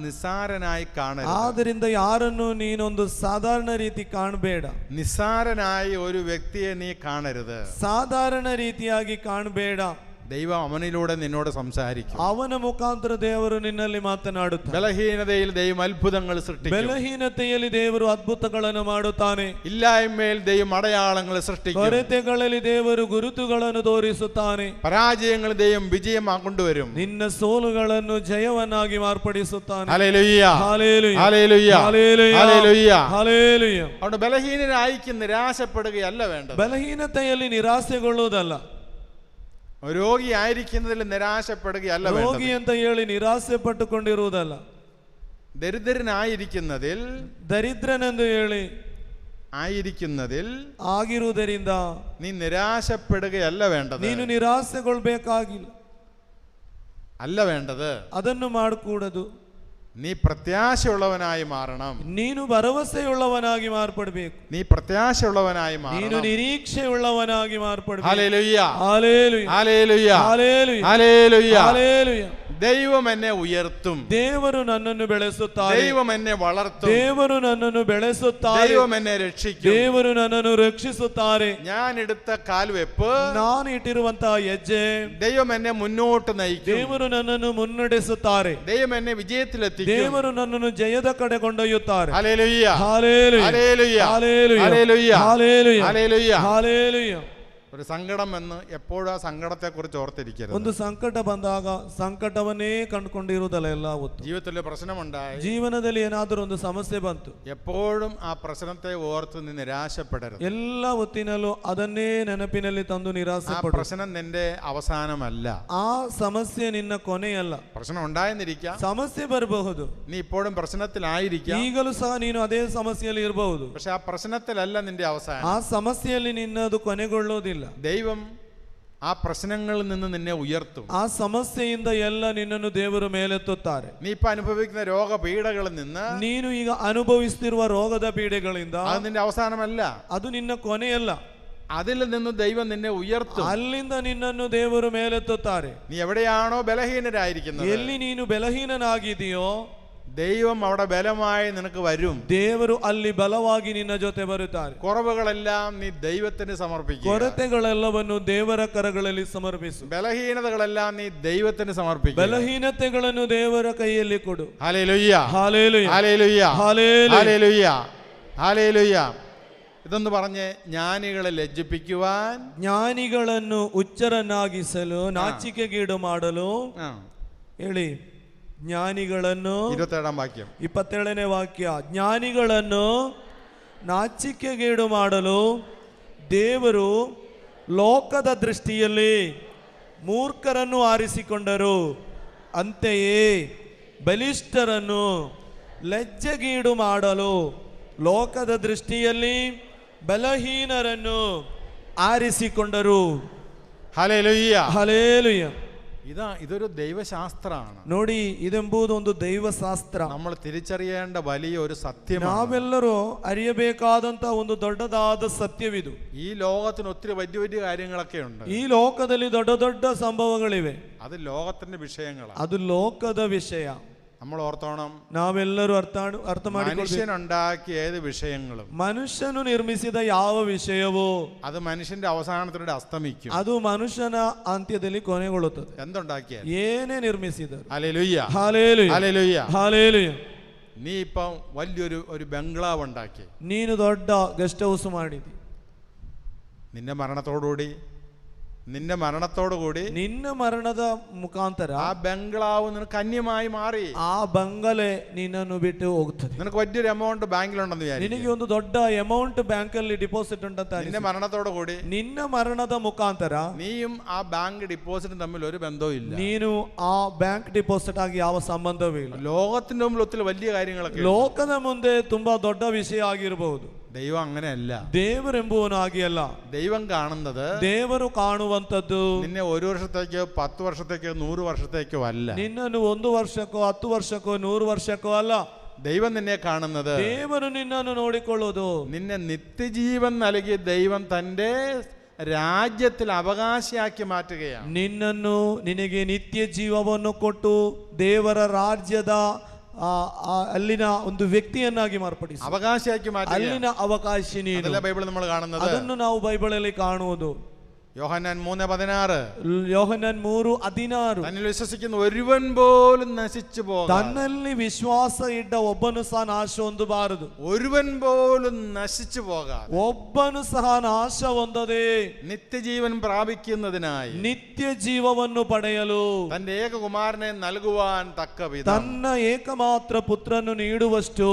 നിസ്സാരനായി കാണരുത്. ಆದ್ದರಿಂದ ಯಾರನ್ನು ನೀನೊಂದು ಸಾಧಾರಣ ರೀತಿ ಕಾಣಬೇಡ. നിസ്സാരനായി ഒരു വ്യക്തിയെ നീ കാണരുത്. ಸಾಧಾರಣ ರೀತಿಯಾಗಿ ಕಾಣಬೇಡ. ദൈവം അവനിലൂടെ നിന്നോട് സംസാരിക്കും. ಅವನ ಮುಖಾಂತರ ದೇವರು ನಿನ್ನಲ್ಲಿ ಮಾತನಾಡುತ್ತಾನೆ. ബലഹീനതയിൽ ദൈവം അത്ഭുതങ്ങൾ സൃഷ്ടിക്കും. ബലഹീനತೆಯಲ್ಲಿ ದೇವರು ಅದ್ಭುತಗಳನ್ನು ಮಾಡುತ್ತಾನೆ. ഇല്ലായ്മയിൽ ദൈവം അടയാളങ്ങൾ സൃഷ്ടിക്കും. ಕೊರತೆಗಳಲ್ಲಿ ದೇವರು ಗುರುತುಗಳನ್ನು ತೋರಿಸುತ್ತಾನೆ. പരാജയങ്ങൾ ദൈവം വിജയമാ കൊണ്ടുവരും. ನಿನ್ನ ಸೋಲುಗಳನ್ನು ಜಯವನ್ನಾಗಿ ಮಾರ್ಪಡಿಸುತ್ತಾನೆ. Hallelujah, hallelujah, hallelujah, hallelujah, hallelujah, hallelujah. അവിടെ ബലഹീനരായിക്ക് നിരാശപ്പെടുകയല്ല വേണ്ടത്. ബലഹീനತೆಯಲ್ಲಿ ನಿರಾಸೆಗೊಳ್ಳುವುದಲ್ಲ. രോഗിയായിരിക്കുന്നതിൽ നിരാശപ്പെടുകയല്ല വേണ്ടത്. രോഗി ಅಂತ ಹೇಳಿ ನಿರಾಸೆ ಪಟ್ಟುಕೊಂಡಿರುವುದಲ್ಲ. ദരിദ്രനായിരിക്കുന്നതിൽ, ദരിദ്രനെಂದು ಹೇಳಿ ആയിരിക്കുന്നതിൽ ಆಗಿರುವುದರಿಂದ നീ നിരാശപ്പെടുകയല്ല വേണ്ടത്. ನೀನು ನಿರಾಸೆಗೊಳ್ಬೇಕಾಗಿಲ್ಲ, അല്ല വേണ്ടത്. ಅದನ್ನು ಮಾಡಕೂಡದು. നീ പ്രത്യാശയുള്ളവനായി മാറണം. ನೀನು ಭರವಸೆಯುಳ್ಳವನಾಗಿ ಮಾರ್ಪಡಬೇಕು. നീ പ്രത്യാശയുള്ളവനായി മാറണം. ನೀನು ನಿರೀಕ್ಷೆಯುಳ್ಳವನಾಗಿ ಮಾರ್ಪಡಬೇಕು. Hallelujah, hallelujah, hallelujah, hallelujah, hallelujah. Hallelujah. ദൈവം എന്നെ ഉയർത്തും. ದೇವರು ನನ್ನನ್ನು ಬೆಳೆಸುತ್ತಾರೆ. ദൈവം എന്നെ വളർത്തും. ದೇವರು ನನ್ನನ್ನು ಬೆಳೆಸುತ್ತಾರೆ. ദൈവം എന്നെ രക്ഷിക്കും. ದೇವರು ನನ್ನನ್ನು ರಕ್ಷಿಸುತ್ತಾರೆ. ഞാൻ എടുത്ത കാൽവെപ്പ്, ನಾನು ಇಟ್ಟಿರುವಂತಹ ಹೆಜ್ಜೆ ദൈവം എന്നെ മുന്നോട്ട് നയിക്കും. ದೇವರು ನನ್ನನ್ನು ಮುನ್ನಡೆಸುತ್ತಾರೆ. ദൈവം എന്നെ വിജയത്തിലെത്തിക്കും. ದೇವರು ನನ್ನನ್ನು ಜಯದ ಕಡೆ ಕೊಂಡೊಯ್ಯುತ್ತಾರೆ. Hallelujah, hallelujah, hallelujah, hallelujah, hallelujah, hallelujah, hallelujah. Hallelujah. ഒരു സങ്കടം എന്ന് എപ്പോഴും ആ സങ്കടത്തെ കുറിച്ച് ഓർത്തിരിക്കരുത്. ಒಂದು ಸಂಕಟ ಬಂದಾಗ ಸಂಕಟವನ್ನೇ ಕಂಡುಕೊಂಡಿರುವುದಲ್ಲ ಎಲ್ಲ ಹೊತ್ತು. ജീവിതത്തിൽ പ്രശ്നമുണ്ടായി, ಜೀವನದಲ್ಲಿ ಏನಾದರೂ ಒಂದು ಸಮಸ್ಯೆ ಬಂತು, എപ്പോഴും ആ പ്രശ്നത്തെ ഓർത്ത് നീ നിരാശപ്പെടരുത്. ಎಲ್ಲ ಹೊತ್ತಿನಲ್ಲೂ ಅದನ್ನೇ ನೆನಪಿನಲ್ಲಿ ತಂದು ನಿರಾಸೆ ആ ಪಡು. പ്രശ്നം നിന്റെ അവസാനമല്ല. ಆ ಸಮಸ್ಯೆ ನಿನ್ನ ಕೊನೆಯಲ್ಲ. പ്രശ്നം ഉണ്ടായെന്നിരിക്കാം, ಸಮಸ್ಯೆ ಬರಬಹುದು, നീ ഇപ്പോഴും പ്രശ്നത്തിലായിരിക്കാം, ಈಗಲೂ ಸಹ ನೀನು ಅದೇ ಸಮಸ್ಯೆಯಲ್ಲಿ ಇರಬಹುದು. പക്ഷെ ಆ പ്രശ്നത്തിലല്ല നിന്റെ അവസാനം. ಆ ಸಮಸ್ಯೆಯಲ್ಲಿ ನಿನ್ನದು ಕೊನೆಗೊಳ್ಳುವುದಿಲ್ಲ. ദൈവം ആ പ്രശ്നങ്ങളിൽ നിന്ന് നിന്നെ ഉയർത്തും. ಆ ಸಮಸ್ಯೆಯಿಂದ ಎಲ್ಲ ನಿನ್ನನ್ನು ದೇವರು ಮೇಲೆತ್ತುತ್ತಾರೆ. നീ ഇപ്പൊ അനുഭവിക്കുന്ന രോഗപീഠകളിൽ നിന്ന്, ನೀನು ಈಗ ಅನುಭವಿಸುತ್ತಿರುವ ರೋಗದ ಪೀಡೆಗಳಿಂದ അത് നിന്റെ അവസാനമല്ല, ಅದು ನಿನ್ನ ಕೊನೆಯಲ್ಲ. അതിൽ നിന്ന് ദൈവം നിന്നെ ഉയർത്തും. ಅಲ್ಲಿಂದ ನಿನ್ನನ್ನು ದೇವರು ಮೇಲೆತ್ತುತ್ತಾರೆ. നീ എവിടെയാണോ ബലഹീനരായിരിക്കുന്നത്, ಎಲ್ಲಿ ನೀನು ಬಲಹೀನನಾಗಿದೆಯೋ ദൈവം അവിടെ ബലമായി നിനക്ക് വരും. ದೇವರು ಅಲ್ಲಿ ಬಲವಾಗಿ ನಿನ್ನ ಜೊತೆ ಬರುತ್ತಾರೆ. കുറവുകളെല്ലാം നീ ദൈവത്തിന് സമർപ്പിക്കുക. ಕೊರತೆಗಳೆಲ್ಲವನ್ನು ದೇವರ ಕರಗಳಲ್ಲಿ ಸಮರ್ಪಿಸು. ബലഹീനതകളെല്ലാം നീ ദൈവത്തിന് സമർപ്പിക്കുക. ಬಲಹೀನತೆಗಳನ್ನು ದೇವರ ಕೈಯಲ್ಲಿ ಕೊಡು. Hallelujah, hallelujah, hallelujah, hallelujah, hallelujah, hallelujah. ഇതൊന്ന് പറഞ്ഞ്, ജ്ഞാനികളെ ലജ്ജിപ്പിക്കുവാൻ, ಜ್ಞಾನಿಗಳನ್ನು ಹುಚ್ಚರನ್ನಾಗಿಸಲು, ನಾಚಿಕೆಗೀಡು ಮಾಡಲು. ಹೇಳಿ, ಜ್ಞಾನಿಗಳನ್ನು. 27ാം വാക്യം, 27ನೇ ವಾಕ್ಯ. ಜ್ಞಾನಿಗಳನ್ನು ನಾಚಿಕೆಗೀಡು ಮಾಡಲು ದೇವರು ಲೋಕದ ದೃಷ್ಟಿಯಲ್ಲಿ ಮೂರ್ಖರನ್ನು ಆರಿಸಿಕೊಂಡರು, ಅಂತೆಯೇ ಬಲಿಷ್ಠರನ್ನು ಲಜ್ಜೆಗೀಡು ಮಾಡಲು ಲೋಕದ ದೃಷ್ಟಿಯಲ್ಲಿ ಬಲಹೀನರನ್ನು ಆರಿಸಿಕೊಂಡರು. Hallelujah, hallelujah. ഇതൊരു ദൈവശാസ്ത്രമാണ്. ನೋಡಿ, ಇದೆಂಬುದು ಒಂದು ದೈವಶಾಸ್ತ್ರ. നമ്മൾ തിരിച്ചറിയേണ്ട വലിയ ഒരു സത്യമാണ്. ನಾವೆಲ್ಲರೂ ಅರಿಯಬೇಕಾದಂತ ಒಂದು ದೊಡ್ಡದಾದ ಸತ್ಯವಿದು. ഈ ലോകത്തിന് ഒത്തിരി വലിയ വലിയ കാര്യങ്ങളൊക്കെ ഉണ്ട്. ಈ ಲೋಕದಲ್ಲಿ ದೊಡ್ಡ ದೊಡ್ಡ ಸಂಭವಗಳಿವೆ. അത് ലോകത്തിന്റെ വിഷയങ്ങളാണ്. ಅದು ಲೋಕದ ವಿಷಯ. നമ്മൾ ഓർത്തോണം, ನಾವೆಲ್ಲರೂ ಅರ್ಥ ಮಾಡಿ, മനുഷ്യനുണ്ടാക്കിയ ഏത് വിഷയങ്ങളും, ಮನುಷ್ಯನು ನಿರ್ಮಿಸಿದ ಯಾವ ವಿಷಯವೋ അത് മനുഷ്യന്റെ അവസാനത്തിലൂടെ അസ്തമിക്കും. ಅದು ಮನುಷ್ಯನ ಅಂತ್ಯದಲ್ಲಿ ಕೊನೆಗೊಳ್ಳುತ್ತದೆ. എന്തുണ്ടാക്കിയ ಏನೇ ನಿರ್ಮಿಸಿದರು. Hallelujah, hallelujah, hallelujah, hallelujah. നീ ഇപ്പം വലിയൊരു ബംഗ്ലാവ് ഉണ്ടാക്കി, ನೀನು ದೊಡ್ಡ ಗೆಸ್ಟ್ ಹೌಸ್ ಮಾಡಿದಿ. നിന്റെ മരണത്തോടുകൂടി ನಿನ್ನ ಮರಣದ ಮುಖಾಂತರ ആ ബംഗ്ലാവ് നിനക്ക് അന്യമായി മാറി. ಆ ಬಂಗಲೆ ನಿನ್ನನ್ನು ಬಿಟ್ಟು ಹೋಗುತ್ತದೆ. നിനക്ക് വലിയൊരു എമൗണ്ട് ബാങ്കിലുണ്ടെന്ന് വിചാരിക്കുക. ನಿನಗೆ ಒಂದು ದೊಡ್ಡ ಅಮೌಂಟ್ ಬ್ಯಾಂಕ್ ಅಲ್ಲಿ ಡಿಪಾಸಿಟ್ ಉಂಟಂತ. നിന്റെ മരണത്തോടുകൂടി, ನಿನ್ನ ಮರಣದ ಮುಖಾಂತರ നീയും ആ ബാങ്ക് ഡിപ്പോസിറ്റും തമ്മിൽ ഒരു ബന്ധവും ഇല്ല. ನೀನು ಆ ಬ್ಯಾಂಕ್ ಡಿಪಾಸಿಟ್ ಆಗಿ ಯಾವ ಸಂಬಂಧವೂ ಇಲ್ಲ. ലോകത്തിന്റെ മുമ്പിൽ ഒത്തിരി വലിയ കാര്യങ്ങളൊക്കെ, ಲೋಕದ ಮುಂದೆ ತುಂಬಾ ದೊಡ್ಡ ವಿಷಯ ಆಗಿರಬಹುದು. ദൈവം അങ്ങനെയല്ല. ದೇವರೆಂಬುವನು ಆಗಿಯಲ್ಲ. ദൈവം കാണുന്നത്, ದೇವರು ಕಾಣುವಂತದ್ದು നിന്നെ 1 വർഷത്തേക്കോ 10 വർഷത്തേക്കോ 100 വർഷത്തേക്കോ അല്ല. ನಿನ್ನನ್ನು 1 ವರ್ಷಕ್ಕೋ 10 ವರ್ಷಕ್ಕೋ 100 ವರ್ಷಕ್ಕೋ ಅಲ್ಲ. ദൈവം നിന്നെ കാണുന്നത്, ದೇವರು ನಿನ್ನನ್ನು ನೋಡಿಕೊಳ್ಳೋದು, നിന്നെ നിത്യജീവൻ നൽകിയ ദൈവം തന്റെ രാജ്യത്തിൽ അവകാശിയാക്കി മാറ്റുകയാണ്. ನಿನ್ನನ್ನು ನಿನಗೆ ನಿತ್ಯ ಜೀವವನ್ನು ಕೊಟ್ಟು ದೇವರ ರಾಜ್ಯದ ಅಲ್ಲಿನ ಒಂದು ವ್ಯಕ್ತಿಯನ್ನಾಗಿ ಮಾರ್ಪಡಿಸಿ, അവകാശിയാക്കി മാറ്റുക. ಅಲ್ಲಿನ ಅವಕಾಶಿ ನೀನು. ബൈബിൾ നമ്മൾ കാണുന്നത്. ಅದನ್ನು ನಾವು ಬೈಬಲಲ್ಲಿ ಕಾಣುವುದು. യോഹന്നാൻ 3:16, ಯೋಹನ್ನನ್ 3:16. തന്നിൽ വിശ്വസിക്കുന്ന ഒരുവൻ പോലും നശിച്ചു പോകാതെ, ತನ್ನಲ್ಲಿ ವಿಶ್ವಾಸ ಇಟ್ಟ ಒಬ್ಬನು ಸಹ ನಾಶ ಹೊಂದಬಾರದು. ഒരുവൻ പോലും നശിച്ചു പോകാതെ, ಒಬ್ಬನು ಸಹ ನಾಶ ಹೊಂದದೆ നിത്യജീവൻ പ്രാപിക്കുന്നതിനായി ನಿತ್ಯ ಜೀವವನ್ನು ಪಡೆಯಲು തന്റെ ഏകകുമാരനെ നൽകുവാൻ തക്കവിധം ತನ್ನ ಏಕಮಾತ್ರ ಪುತ್ರನ್ನು ನೀಡುವಷ್ಟು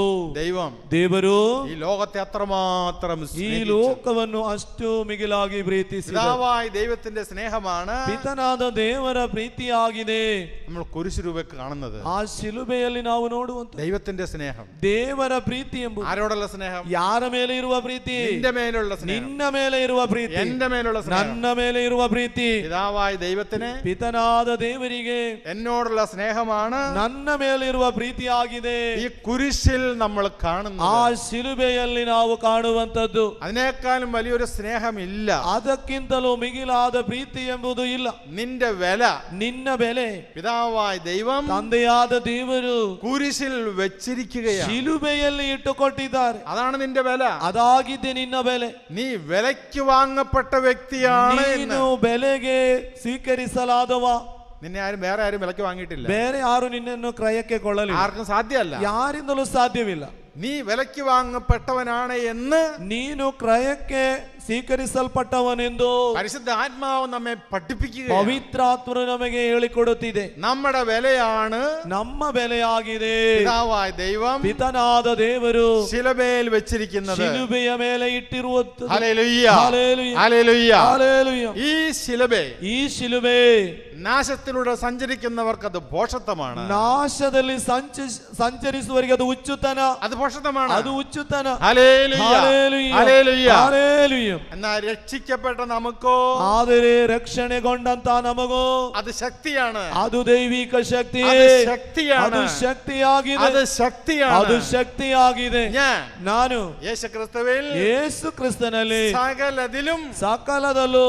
ದೇವರು ಈ ലോകത്തെ അത്രമാത്രം ಈ ಲೋಕವನ್ನು ಅಷ್ಟು ಮಿಗಿಲಾಗಿ ಪ್ರೀತಿಸಿದ ദൈവത്തിന്റെ സ്നേഹമാണ്, ಪಿತನಾದ ದೇವರ ಪ್ರೀತಿಯಾಗಿದೆ. നമ്മൾ കുരിശ് രൂപಕ್ಕೆ കാണുന്നത്. ಆ ಶಿಲುಬೆಯಲ್ಲಿ ನಾವು ನೋಡುವಂತ ദൈവത്തിന്റെ സ്നേഹം, ದೇವರ ಪ್ರೀತಿ ಎಂಬುದು ആരോടുള്ള സ്നേഹം? ಯಾರ ಮೇಲೆ ಇರುವ ಪ್ರೀತಿ? നിന്റെ മേലുള്ള സ്നേഹം, ನಿನ್ನ ಮೇಲೆ ಇರುವ ಪ್ರೀತಿ, എന്റെ മേലുള്ള സ്നേഹം, ನನ್ನ ಮೇಲೆ ಇರುವ ಪ್ರೀತಿ. പിതാവായ ദൈവത്തിന്, ಪಿತನಾದ ದೇವರಿಗೆ എന്നോടുള്ള സ്നേഹമാണ് ನನ್ನ ಮೇಲೆ ಇರುವ ಪ್ರೀತಿಯಾಗಿದೆ. ഈ കുരിശിൽ നമ്മൾ കാണുന്നത്. ಆ ಶಿಲುಬೆಯಲ್ಲಿ ನಾವು ಕಾಣುವಂತದ್ದು. അതിനേക്കാളും വലിയൊരു സ്നേഹമില്ല. ಅದಕ್ಕಿಂತಲೂ ಮಿಗಿಲಾದ ಪ್ರೀತಿ ಎಂಬುದು ಇಲ್ಲ. നിന്റെ വില, ನಿನ್ನ ಬೆಲೆ പിതാവായ ദൈവം ತಂದೆಯಾದ ದೇವರು കുരിശിൽ വെച്ചിരിക്കുകയാണ്. ಶಿಲುಬೆಯಲ್ಲಿ ಇಟ್ಟುಕೊಟ್ಟಿದ್ದಾರೆ. അതാണ് നിന്റെ വില. ಅದಾಗಿದೆ ನಿನ್ನ ಬೆಲೆ. നീ വിലയ്ക്ക് വാങ്ങപ്പെട്ട വ്യക്തിയാണ്. ನೀನು ಬೆಲೆಗೆ ಸ್ವೀಕರಿಸಲಾದವ. നിന്നെ വേറെ ആരും വിലയ്ക്ക് വാങ്ങിയിട്ടില്ല. ಬೇರೆ ಯಾರು ನಿನ್ನನ್ನು ಕ್ರಯಕ್ಕೆ ಕೊಳ್ಳಲಿಲ್ಲ. ആർക്കും സാധ്യമല്ല. ಯಾರಿಂದಲೂ ಸಾಧ್ಯವಿಲ್ಲ. നീ വിലയ്ക്ക് വാങ്ങപ്പെട്ടവനാണ് എന്ന്, ನೀನು ಕ್ರಯಕ್ಕೆ ಸ್ವೀಕರಿಸಲ್ಪಟ್ಟವನೆಂದು പരിശുദ്ധ ആത്മാവ് നമ്മെ പഠിപ്പിക്കുക. ಪವಿತ್ರಾತ್ಮರು ನಮಗೆ ಹೇಳಿಕೊಡುತ್ತಿದೆ. നമ്മുടെ വിലയാണ്, ನಮ್ಮ ಬೆಲೆಯಾಗಿದೆ പിതാവായ ദൈവം, ಪಿತನಾದ ದೇವರು ശിലബയിൽ വെച്ചിരിക്കുന്നത്. ಶಿಲುಬೆಯ ಮೇಲೆ ಇಟ್ಟಿರುವುದು. Hallelujah, hallelujah, hallelujah, hallelujah. ഈ ശിലബെ, ಈ ಶಿಲುಬೆ നാശത്തിലൂടെ സഞ്ചരിക്കുന്നവർക്ക് അത് ഭോഷത്വമാണ്. ನಾಶದಲ್ಲಿ ಸಂಚರಿಸುವವರಿಗೆ ಅದು ಹುಚ್ಚುತನ. അത് ഭോഷത്വമാണ്. ಅದು ಹುಚ್ಚುತನ. Hallelujah, hallelujah, hallelujah. ഹല്ലേലൂയ. എന്നാൽ രക്ഷിക്കപ്പെട്ട നമുക്കോ, ಆದರೆ ರಕ್ಷಣೆಗೊಂಡಂತ ನಮಗೋ അത് ശക്തിയാണ്. ಅದು ದೈವಿಕ ಶಕ್ತಿ. അത് ശക്തിയാണ്. ಅದು ಶಕ್ತಿಯಾಗಿದೆ. അത് ശക്തിയാണ്. ಅದು ಶಕ್ತಿಯಾಗಿದೆ. ನಾನು യേശു ക്രിസ്തുവിൽ, ಯೇಸು ಕ್ರಿಸ್ತನಲ್ಲಿ സകലതിലും ಸಕಲದಲ್ಲೂ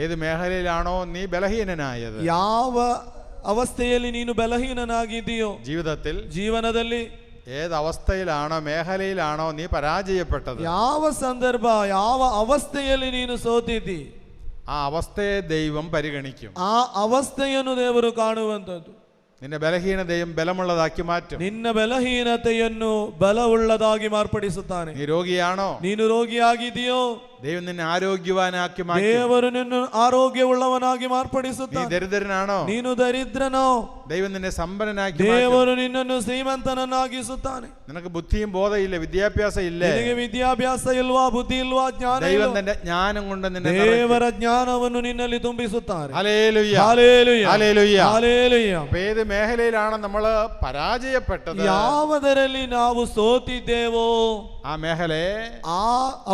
ഏത് മേഖലയിലാണോ നീ ബലഹീനനായത്, ಯಾವ ಅವಸ್ಥೆಯಲ್ಲಿ ನೀನು ಬಲಹೀನನಾಗಿದೆಯೋ, ಜೀವನದಲ್ಲಿ ഏത് അവസ്ഥയിലാണോ മേഖലയിലാണോ നീ പരാജയപ്പെട്ടത്, ಯಾವ ಸಂದರ್ಭ ಯಾವ ಅವಸ್ಥೆಯಲ್ಲಿ ನೀನು ಸೋತಿದ್ದಿ, ആ അവസ്ഥയെ ദൈവം പരിഗണിക്കും. ಆ ಅವಸ್ಥೆಯನ್ನು ದೇವರು ಕಾಣುವಂತದ್ದು. നിന്റെ ബലഹീനതയും ബലമുള്ളതാക്കി മാറ്റും. ನಿನ್ನ ಬಲಹೀನತೆಯನ್ನು ಬಲವುಳ್ಳದಾಗಿ ಮಾರ್ಪಡಿಸುತ್ತಾನೆ. നീ രോഗിയാണോ, ನೀನು ರೋಗಿಯಾಗಿದೆಯೋ, ദൈവം നിന്നെ ആരോഗ്യവാനാക്കി മാറ്റും. ದೇವರು ನಿನ್ನ ಆರೋಗ್ಯವುಳ್ಳವನಾಗಿ ಮಾರ್ಪಡಿಸುತ್ತಾನೆ. നീ ദരിദ്രനാണോ, ನೀನು ದರಿದ್ರನೋ, ദൈവം നിന്നെ സമ്പന്നനാക്കി ದೇವರು ನಿನ್ನನ್ನು ಶ್ರೀಮಂತನನ್ನಾಗಿಸುತ್ತಾನೆ. നിനക്ക് ബുദ്ധിയും ബോധമില്ല, വിദ്യാഭ്യാസം ഇല്ലേ, ನಿನಗೆ ವಿದ್ಯಾಭ್ಯಾಸ ಇಲ್ವಾ, ಬುದ್ಧಿ ಇಲ್ವಾ, ಜ್ಞಾನ ദൈവം ಇಲ್ವಾ? തന്റെ ജ്ഞാനം കൊണ്ട് നിന്നെ ದೇವರ ಜ್ಞಾನವನ್ನು ನಿನ್ನಲ್ಲಿ ತುಂಬಿಸುತ್ತಾರೆ. Hallelujah, hallelujah, hallelujah, hallelujah. ഏത് മേഖലയിലാണ് നമ്മൾ പരാജയപ്പെട്ടത്, ಯಾವುದರಲ್ಲಿ ನಾವು ಸೋತಿದ್ದೇವೋ ആ മേഖലയെ ಆ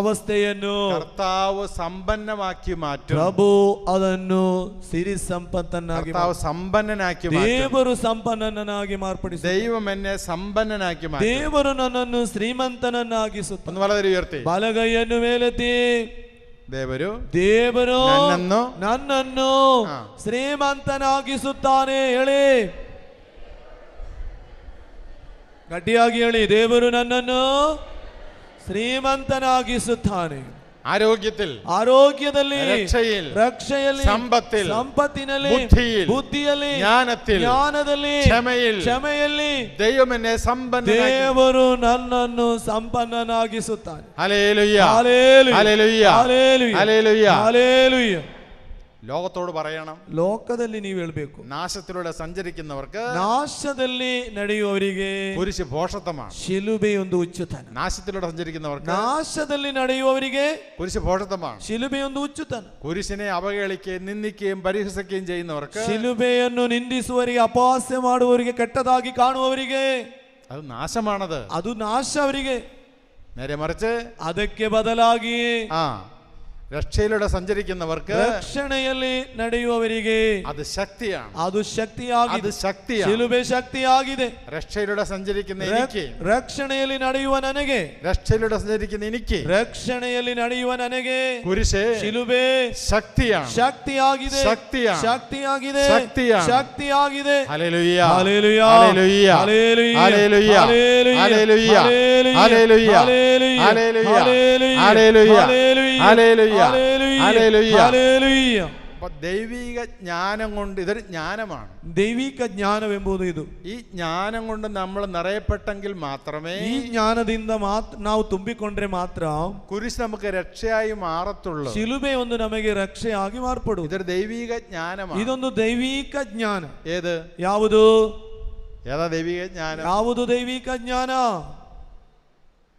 ಅವಸ್ಥೆಯನ್ನು കർത്താവ് സമ്പന്നമാക്കി മാറ്റും. ಪ್ರಭು ಅದನ್ನು ಸಿರಿ ಸಂಪತ್ತನ್ನಾಗಿ കർത്താവ് സമ്പന്നനാക്കി മാറ്റും. ದೇವರು ಸಂಪನ್ನನಾಗಿ ಮಾರ್ಪಡಿಸಿ, ദൈവം എന്നെ സമ്പന്നനാക്കി മാറ്റും. ದೇವರು ನನ್ನನ್ನು ಶ್ರೀಮಂತನನ್ನಾಗಿಸುತ್ತಾನೆ. ഒന്ന് വളരെ ഉയർത്തി ಬಲಗೈಯನ್ನು ಮೇಲೆತ್ತಿ, ದೇವರು ನನ್ನನ್ನು ಶ್ರೀಮಂತನಾಗಿಸುತ್ತಾನೆ. ಹೇಳಿ, ಗಟ್ಟಿಯಾಗಿ ಹೇಳಿ, ದೇವರು ನನ್ನನ್ನು ಶ್ರೀಮಂತನಾಗಿಸುತ್ತಾನೆ. ആരോഗ്യത്തിൽ, ರಕ್ಷೆಯಲ್ಲಿ, ಸಂಪತ್ತಿನಲ್ಲಿ, ಬುದ್ಧಿಯಲ್ಲಿ, ಜ್ಞಾನದಲ್ಲಿ, ಕ್ಷಮೆಯಲ್ಲಿ ದೇವರು ನನ್ನನ್ನು ಸಂಪನ್ನನಾಗಿಸುತ್ತಾನೆ. ഹല്ലേലൂയ, ഹല്ലേലൂയ, ഹല്ലേലൂയ, ഹല്ലേലൂയ, ഹല്ലേലൂയ. ലോകത്തോട് പറയണം, ಲೋಕದಲ್ಲಿ ನೀವು ಹೇಳಬೇಕು, നാശത്തിലൂടെ സഞ്ചരിക്കുന്നവർക്ക്, ನಾಶದಲ್ಲಿ ನಡೆಯುವವರಿಗೆ കുരിശ് ഭോഷത്വമാണ്, ಶಿಲುಬೆಯೊಂದು ಹುಚ್ಚುತನ. നാശത്തിലൂടെ സഞ്ചരിക്കുന്നവർക്ക്, ನಾಶದಲ್ಲಿ ನಡೆಯುವವರಿಗೆ കുരിശ് ഭോഷത്വമാണ്, ಶಿಲುಬೆಯೊಂದು ಹುಚ್ಚುತನ. കുരിശിനെ അവഹേളിക്കുകയും നിന്ദിക്കുകയും പരിഹസിക്കുകയും ചെയ്യുന്നവർക്ക്, ಶಿಲುಬೆಯನ್ನು ನಿಂದಿಸುವವರಿಗೆ, ಅಪಹಾಸ್ಯ ಮಾಡುವವರಿಗೆ, ಕೆಟ್ಟದಾಗಿ ಕಾಣುವವರಿಗೆ അത് നാശമാണത്, ಅದು ನಾಶ ಅವರಿಗೆ. നേരെ മറിച്ച് ಅದಕ್ಕೆ ಬದಲಾಗಿ രക്ഷയിലൂടെ സഞ്ചരിക്കുന്നവർക്ക്, ರಕ್ಷಣೆಯಲ್ಲಿ ನಡೆಯುವವರಿಗೆ അത് ശക്തിയാണ്, ಅದು ಶಕ್ತಿಯಾಗಿದೆ, ಶಿಲುಬೆ ಶಕ್ತಿಯಾಗಿದೆ. രക്ഷയിലൂടെ സഞ്ചരിക്കുന്ന എനിക്ക്, ರಕ್ಷಣೆಯಲ್ಲಿ ನಡೆಯುವ ನನಗೆ, രക്ഷയിലൂടെ സഞ്ചരിക്കുന്ന എനിക്ക്, ರಕ್ಷಣೆಯಲ್ಲಿ ನಡೆಯುವ ನನಗೆ കുരിശ്, ಶಿಲುಬೆ ശക്തിയാണ്, ಶಕ್ತಿಯಾಗಿದೆ, ശക്തിയാണ്, ಶಕ್ತಿಯಾಗಿದೆ, ശക്തിയാണ്, ಶಕ್ತಿಯಾಗಿದೆ. Hallelujah, hallelujah, hallelujah, hallelujah, hallelujah, hallelujah, hallelujah, hallelujah, hallelujah, hallelujah, hallelujah, hallelujah, hallelujah. Hallelujah. ദൈവിക ജ്ഞാനം കൊണ്ട്, ഇതൊരു ജ്ഞാനമാണ്, ದೈವಿಕ ಜ್ಞಾನವೆಂಬುದು ಇದು. ഈ ജ്ഞാനം കൊണ്ട് നമ്മൾ നിറയപ്പെട്ടെങ്കിൽ മാത്രമേ, ಈ ಜ್ಞಾನದಿಂದ ನಾವು ತುಂಬಿಕೊಂಡ್ರೆ ಮಾತ್ರ കുരിശ് നമുക്ക് രക്ഷയായി മാറത്തുള്ളൂ. ಶಿಲುಬೆ ಒಂದು ನಮಗೆ ರಕ್ಷೆಯಾಗಿ ಮಾರ್ಪಡು. ഇതൊരു ദൈവിക ജ്ഞാനമാണ്. ಇದೊಂದು ದೈವಿಕ ಜ್ಞಾನ. ഏത്, ಯಾವುದು, ഏതാ ദൈവിക ജ്ഞാനം? ಯಾವುದು ದೈವಿಕ ಜ್ಞಾನ?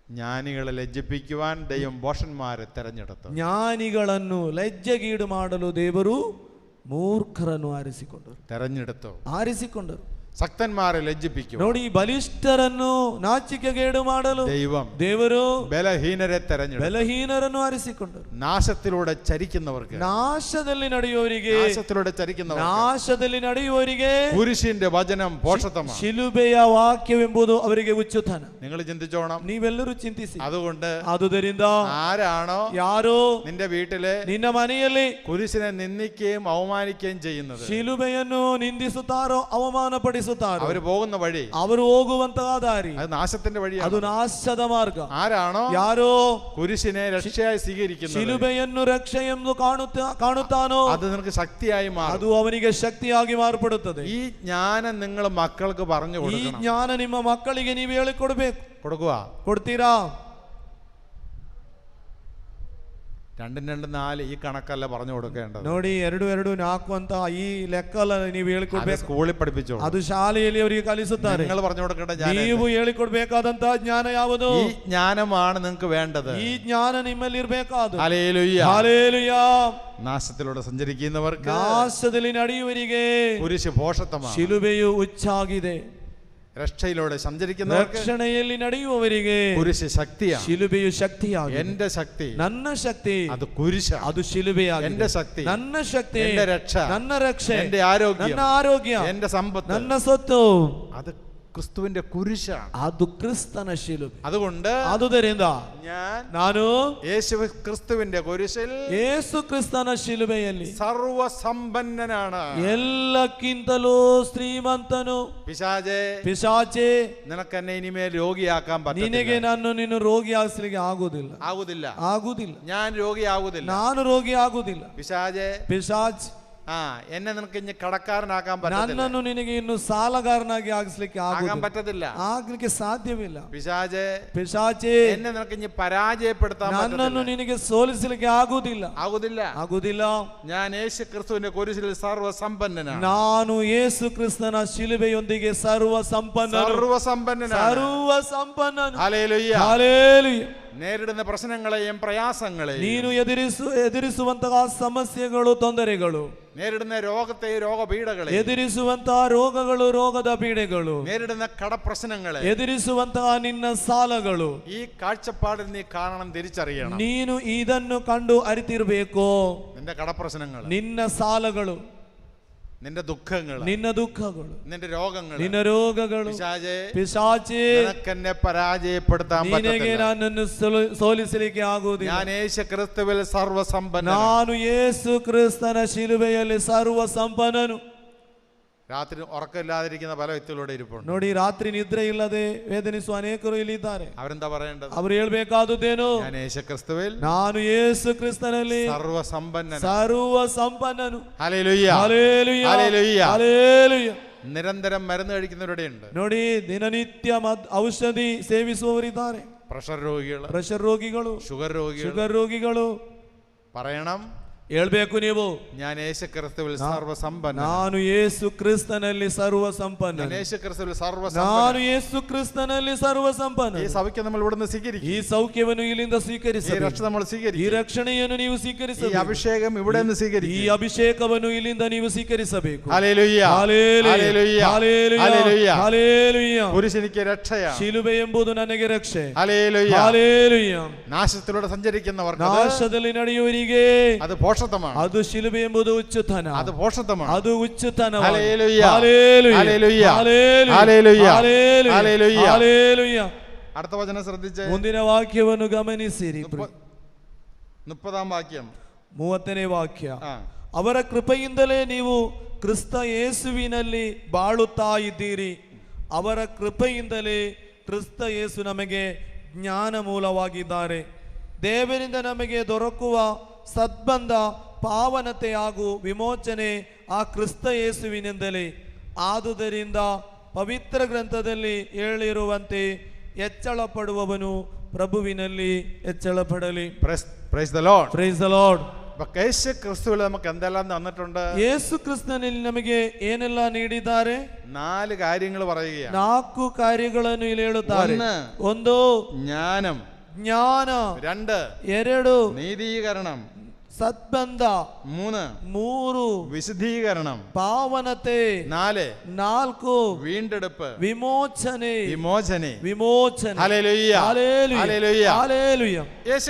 ಜ್ಞಾನಿകളെ ലജ്ജിപ്പിക്കുവാൻ ദൈവം ഭോഷന്മാരെ തെരഞ്ഞെടുത്തു. ಜ್ಞಾನಿಗಳನ್ನು ಲಜ್ಜೆಗೀಡು ಮಾಡಲು ದೇವರು ಮೂರ್ಖರನ್ನು ಆರಿಸಿಕೊಂಡರು. ശക്തന്മാരെ ലജ്ജിപ്പിക്കും. ನೋಡಿ, ಬಲಿಷ್ಠರನ್ನು ನಾಚಿಕೆಗೇಡು ಮಾಡಲು ದೇವರು ബലഹീനരെ തെരഞ്ഞെടുത്തു. ബലഹീനರನ್ನು ಆರಿಸಿಕೊಂಡರು. നാശത്തിലൂടെ ചരിക്കുന്നവർക്ക്, നാശದಲ್ಲಿ ನಡೆಯುವವರಿಗೆ, ನಾಶದಲ್ಲಿ ನಡೆಯುವವರಿಗೆ കുരിശിന്റെ വചനം ഭോഷത്വമാണ്. ಶಿಲುಬೆಯ ವಾಕ್ಯವೆಂಬುದು ಅವರಿಗೆ ಹುಚ್ಚುತನ. നിങ്ങൾ ചിന്തിച്ചോണം, ನೀವೆಲ್ಲರೂ ಚಿಂತಿಸಿ. അതുകൊണ്ട് ആരാണോ, ಯಾರೋ നിന്റെ വീട്ടിലെ, ನಿನ್ನ ಮನೆಯಲ್ಲಿ കുരിശിനെ നിന്ദിക്കുകയും അവമാനിക്കുകയും ചെയ്യുന്നത്, ಶಿಲುಬೆಯನ್ನು ನಿಂದಿಸುತ್ತಾರೋ, ಅವಮಾನಪಡಿಸುತ್ತಾರೋ, ಅವರು പോകുന്ന വഴി, ಅವರು ಹೋಗುವಂತಹ ದಾರಿ, ಅದು നാശത്തിന്റെ വഴിയാണ്, ಅದು ನಾಶದ ಮಾರ್ಗ. ആരാണോ, ಯಾರೋ കുരിശിനെ രക്ഷയായി സ്വീകരിക്കുന്നത്, ಶಿಲುಬೆಯನ್ನು ರಕ್ಷೆ ಎಂದು ಕಾಣುತ್ತಾನೋ, അത് നിനക്ക് ശക്തിയായി മാറും, ಅದು ಅವನಿಗೆ ಶಕ್ತಿಯಾಗಿ ಮಾರ್ಪಡುತ್ತದೆ. ഈ ജ്ഞാനം നിങ്ങൾ മക്കൾക്ക് പറഞ്ഞു കൊടുക്കണം. ಈ ಜ್ಞಾನ ನಿಮ್ಮ ಮಕ್ಕಳಿಗೆ ನೀವು ಹೇಳಿಕೊಡಬೇಕು. ಕೊಡ್ತೀರಾ? 2 2 4 ಈ ಕണക്കല്ല പറഞ്ഞു കൊടുക്കേണ്ടത്. ನೋಡಿ, 2 2 4 ಅಂತ ಈ ಲೆಕ್ಕಲ್ಲ ನೀವು ಹೇಳಿಕೊಡ್ಬೇಕು. ಸ್ಕೂളിൽ പഠിപ്പിച്ചു, ಅದು ಶಾಲೆಯಲ್ಲಿ ಅವರಿಗೆ ಕಲಿಸುತ್ತಾರೆ. നിങ്ങൾ പറഞ്ഞു കൊടുക്കേണ്ട ನೀವು ಹೇಳಿಕೊಡ್ಬೇಕಾದಂತಹ ಜ್ಞಾನ ಯಾವುದು? ഈ ജ്ഞാനമാണ് നിങ്ങൾക്ക് വേണ്ടത്. ഈ ಜ್ಞಾನ ನಿಮ್ಮಲ್ಲಿ ಇರಬೇಕಾದ. Hallelujah, hallelujah. നാശത്തിലൂടെ സഞ്ചരിക്കുന്നവർക്ക്, ನಾಶದಲ್ಲಿ ನಡೆಯುವವರಿಗೆ കുരിശ് ഭോഷത്വമാണ്, ಶಿಲುಬೆಯು ಹುಚ್ಚಾಗಿದೆ. രക്ഷയിലൂടെ സഞ്ചരിക്കുന്നവർക്ക്, ರಕ್ಷಣೆಯಲ್ಲಿ ನಡೆಯುವವರಿಗೆ കുരിശ് ശക്തിയാണ്, ಶಿಲುಬೆಯು ಶಕ್ತಿಯಾಗಿದೆ. എന്റെ ശക്തി, ನನ್ನ ಶಕ್ತಿ അത് കുരിശാണ്, ಅದು ಶಿಲುಬೆಯಾಗಿದೆ. എന്റെ ശക്തി, ನನ್ನ ಶಕ್ತಿ, എന്റെ രക്ഷ, ನನ್ನ ರಕ್ಷೆ, എന്റെ ആരോഗ്യം, ನನ್ನ ಆರೋಗ್ಯ, എന്റെ സമ്പത്ത്, ನನ್ನ ಸೊತ್ತು, അത് ക്രിസ്തുവിന്റെ കുരിശാണ്. ಅದು ಕ್ರಿಸ್ತನ ಶಿಲುಬೆ. അതുകൊണ്ട് ಆದುದರಿಂದ ನಾನು യേശു ക്രിസ്തുവിന്റെ കുരിശിൽ ಯೇಸು ಕ್ರಿಸ್ತನ ಶಿಲುಬೆಯಲ್ಲಿ സർവസമ്പന്നനാണ്, ಎಲ್ಲಕ್ಕಿಂತಲೂ ಶ್ರೀಮಂತನು. പിശാചേ നിനക്ക് എന്നെ ഇനിമേൽ രോഗിയാക്കാൻ പറ്റില്ല. ನಿನಗೆ ನೀನು ರೋಗಿ ಆಗಿಸಲಿಕ್ಕೆ ಆಗುವುದಿಲ್ಲ. ഞാൻ രോഗിയാകുന്നില്ല. ನಾನು ರೋಗಿ ಆಗುವುದಿಲ್ಲ. ಪಿಶಾಚ್ എന്നെ നിനക്ക് ഇനി കടക്കാരനാക്കാൻ പറ്റില്ല. ನನ್ನನ್ನು ನಿನಗೆ ಇನ್ನು ಸಾಲಗಾರನಾಗಿ ಆಗಿಸಲಿಕ್ಕೆ പറ്റത്തില്ല. ಆಗಲಿಕ್ಕೆ ಸಾಧ್ಯವಿಲ್ಲ. പിശാചേ എന്നെ നിനക്ക് ഇനി പരാജയപ്പെടുത്താൻ പറ്റില്ല. ನನ್ನನ್ನು ನಿನಗೆ ಸೋಲಿಸಲಿಕ್ಕೆ ಆಗುವುದಿಲ್ಲ. ഞാൻ യേശു ക്രിസ്തുവിന്റെ കുരിശിൽ സർവസമ്പന്നനാണ്. ನಾನು ಯೇಸು ಕ್ರಿಸ್ತನ ಶಿಲುಬೆಯೊಂದಿಗೆ ಸರ್ವಸಂಪನ್ನನು. ഹല്ലേലൂയ. നേരിടുന്ന പ്രശ്നങ്ങളെയും പ്രയാസങ്ങളെയും, ನೀನು ಎದುರಿಸುವಂತಹ ಸಮಸ್ಯೆಗಳು, ತೊಂದರೆಗಳು, നേരിടുന്ന രോഗത്തെയും രോഗപീഠകളെ, ಎದುರಿಸುವಂತಹ ರೋಗಗಳು, ರೋಗದ ಪೀಡೆಗಳು, നേരിടുന്ന കടപ്രശ്നങ്ങളെ, ಎದುರಿಸುವಂತಹ ನಿನ್ನ ಸಾಲಗಳು, ഈ കാഴ്ചപ്പാടിൽ നീ കാണണം, തിരിച്ചറിയണം. ನೀನು ಇದನ್ನು ಕಂಡು ಅರಿತಿರಬೇಕು. നിന്റെ കടപ്രശ്നങ്ങൾ, ನಿನ್ನ ಸಾಲಗಳು, നിന്റെ ദുഃഖങ്ങൾ, നിന്റെ രോഗങ്ങൾ, പിശാചേ എന്നെ പരാജയപ്പെടുത്താൻ പറ്റില്ല. ನನ್ನನ್ನು ಸೋಲಿಸಲಿಕ್ಕೆ ಆಗುವುದಿಲ್ಲ. ഞാൻ യേശു ക്രിസ്തുവിൽ സർവസമ്പന്നനാണ്. ನಾನು ಯೇಸು ಕ್ರಿಸ್ತನ ಶಿಲುಬೆಯಲ್ಲಿ ಸರ್ವಸಂಪನ್ನನು. രാത്രി ഉറക്കമില്ലാതിരിക്കുന്ന പല വ്യക്തികളോട് ഇരിപ്പുണ്ട്. ನೋಡಿ, ರಾತ್ರಿ ನಿದ್ರೆ ಇಲ್ಲದೆ ವೇದನಿಸುವ ಅನೇಕರು ಇಲ್ಲಿದ್ದಾರೆ. അവരെന്താ പറയേണ്ടത്? ಅವರು ಹೇಳಬೇಕಾದುದೇನು? ഞാൻ യേശു ക്രിസ്തുവിൽ, ನಾನು ಯೇಸು ಕ್ರಿಸ್ತನಲ್ಲಿ സർവസമ്പന്നನು. ഹല്ലേലൂയ, ഹല്ലേലൂയ, ഹല്ലേലൂയ, ഹല്ലേലൂയ. നിരന്തരം മരുന്ന് കഴിക്കുന്നവരുടെയുണ്ട്. ನೋಡಿ, ದಿನನಿತ್ಯ ಔಷಧಿ ಸೇವಿಸುವವರಿದ್ದಾರೆ. പ്രഷർ ರೋಗಿಗಳು, ಶುಗರ್ ರೋಗಿಗಳು. പറയണം, ಹೇಳ್ಬೇಕು ನೀವು, ഞാൻ യേശു ക്രിസ്തുവിൽ സർവസമ്പന്നൻ. ನಾನು ಯೇಸು ಕ್ರಿಸ್ತನಲ್ಲಿ ಸರ್ವಸಂಪನ್ನನು. ನಾನು ಯೇಸು ಕ್ರಿಸ್ತನಲ್ಲಿ ಸರ್ವಸಂಪನ್ನನು. ഈ സൗഖ്യം നമ്മൾ ഇവിടുന്ന് സ്വീകരിക്കും. ಈ ಸೌಖ್ಯವನ್ನು ಇಲ್ಲಿಂದ ಸ್ವೀಕರಿಸಿ. ഈ രക്ഷ നമ്മൾ സ്വീകരിക്കും. ಈ ರಕ್ಷಣೆಯನ್ನು ನೀವು ಸ್ವೀಕರಿಸಬೇಕು. ಈ ಅಭಿಷೇകം ഇവിടെ നിന്ന് സ്വീകരിക്കും. ಈ ಅಭಿಷೇಕವನ್ನು ಇಲ್ಲಿಂದ ನೀವು ಸ್ವೀಕರಿಸಬೇಕು. Hallelujah, hallelujah, hallelujah, hallelujah. കുരിശ് എനിക്ക് രക്ഷയാണ്. ಶಿಲುಬೆ ಎಂಬುದು ನನಗೆ ರಕ್ಷೆ. Hallelujah, hallelujah. നാശത്തിലൂടെ സഞ്ചരിക്കുന്നവർക്ക്, ನಾಶದಲ್ಲಿ ನಡೆಯುವವರಿಗೆ ಅದು ಭೋಷತമാണ്. ಅದು ಶಿಲುಬೆ ಎಂಬುದು ಹುಚ್ಚುತನ. ಅದು ಭೋಷತമാണ്. ಅದು ಹುಚ್ಚುತನ. Hallelujah, hallelujah, hallelujah, hallelujah, hallelujah, ഹല്ലേലൂയ. അടുത്ത വചനം ശ്രദ്ധിച്ചേ. ಮುಂದಿನ ವಾಕ್ಯವನ್ನು ಗಮನಿಸಿರಿ. 30ാം വാക്യം, 30ನೇ ವಾಕ್ಯ. ಅವರ ಕೃಪೆಯಿಂದಲೇ ನೀವು ಕ್ರಿಸ್ತ ಯೇಸುವಿನಲ್ಲಿ ಬಾಳುತ್ತಾ ಇದ್ದೀರಿ. ಅವರ ಕೃಪೆಯಿಂದಲೇ ಕ್ರಿಸ್ತ ಯೇಸು ನಮಗೆ ಜ್ಞಾನ ಮೂಲವಾಗಿದ್ದಾರೆ. ದೇವರಿಂದ ನಮಗೆ ದೊರಕುವ ಸದ್ಬಂಧ, ಪಾವನತೆ ಹಾಗೂ ವಿಮೋಚನೆ ಆ ಕ್ರಿಸ್ತ ಯೇಸುವಿನಿಂದಲೇ. ಆದುದರಿಂದ ಪವಿತ್ರ ಗ್ರಂಥದಲ್ಲಿ ಹೇಳಿರುವಂತೆ ಹೆಚ್ಚಳ ಪಡುವವನು ಪ್ರಭುವಿನಲ್ಲಿ ಹೆಚ್ಚಳ ಪಡಲಿ. Praise the Lord, praise the lord. യേശു ക്രിസ്തുവിൽ നമുക്ക് എന്തെല്ലാം തന്നിട്ടുണ്ട്? യേശു ಕ್ರಿಸ್ತನಲ್ಲಿ ನಮಗೆ ಏನೆಲ್ಲ ನೀಡಿದ್ದಾರೆ? 4 കാര്യങ്ങൾ പറയുകയാണ്. 4 ಕಾರ್ಯಗಳನ್ನು ಇಲ್ಲಿ ಹೇಳುತ್ತಾರೆ. 1 ಜ್ಞಾനം, 2 നീതീകരണം, സദ്ബന്ധ, 3 വിശുദ്ധീകരണം, പാവനತೆ, 4 വീണ്ടെടുപ്പ്, വിമോചനെ. ഹല്ലേലൂയ, ഹല്ലേലൂയ, ഹല്ലേലൂയ. യേശു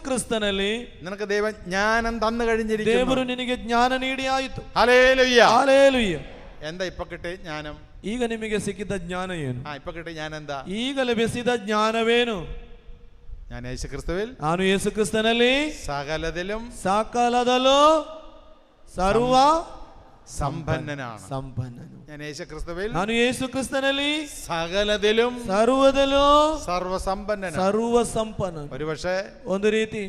ಕ್ರಿಸ್ತನಲ್ಲಿ നിനക്ക് ദൈവം ജ്ഞാനം തന്നു കഴിഞ്ഞിരിക്കുന്നു. ದೇವರು ನಿನಗೆ ಜ್ಞಾನ ನೀಡಿ ಆಯಿತು. Hallelujah, hallelujah. എന്താ ഇപ്പൊ കിട്ടിയ ജ്ഞാനം? ಈಗ ನಿಮಗೆ ಸಿಕ್ಕಿದ ಜ್ಞಾನ ಏನು? ഇപ്പൊ കിട്ടിയ ജ്ഞാനം എന്താ? ಈಗ ಲಭಿಸಿದ ಜ್ಞಾನವೇನು? ഞാൻ യേശു ക്രിസ്തുവിൽ, ನಾನು ಯೇಸು ಕ್ರಿಸ್ತನಲ್ಲಿ സകലത്തിലും ಸರ್ವ സമ്പന്നനാണ്. ഞാൻ യേശു ക്രിസ്തുവിൽ, ನಾನು ಯೇಸು ಕ್ರಿಸ್ತನಲ್ಲಿ സകലത്തിലും ಸರ್ವಸಂಪನ್ನನು. ഒരുപക്ഷെ ಒಂದು ರೀತಿ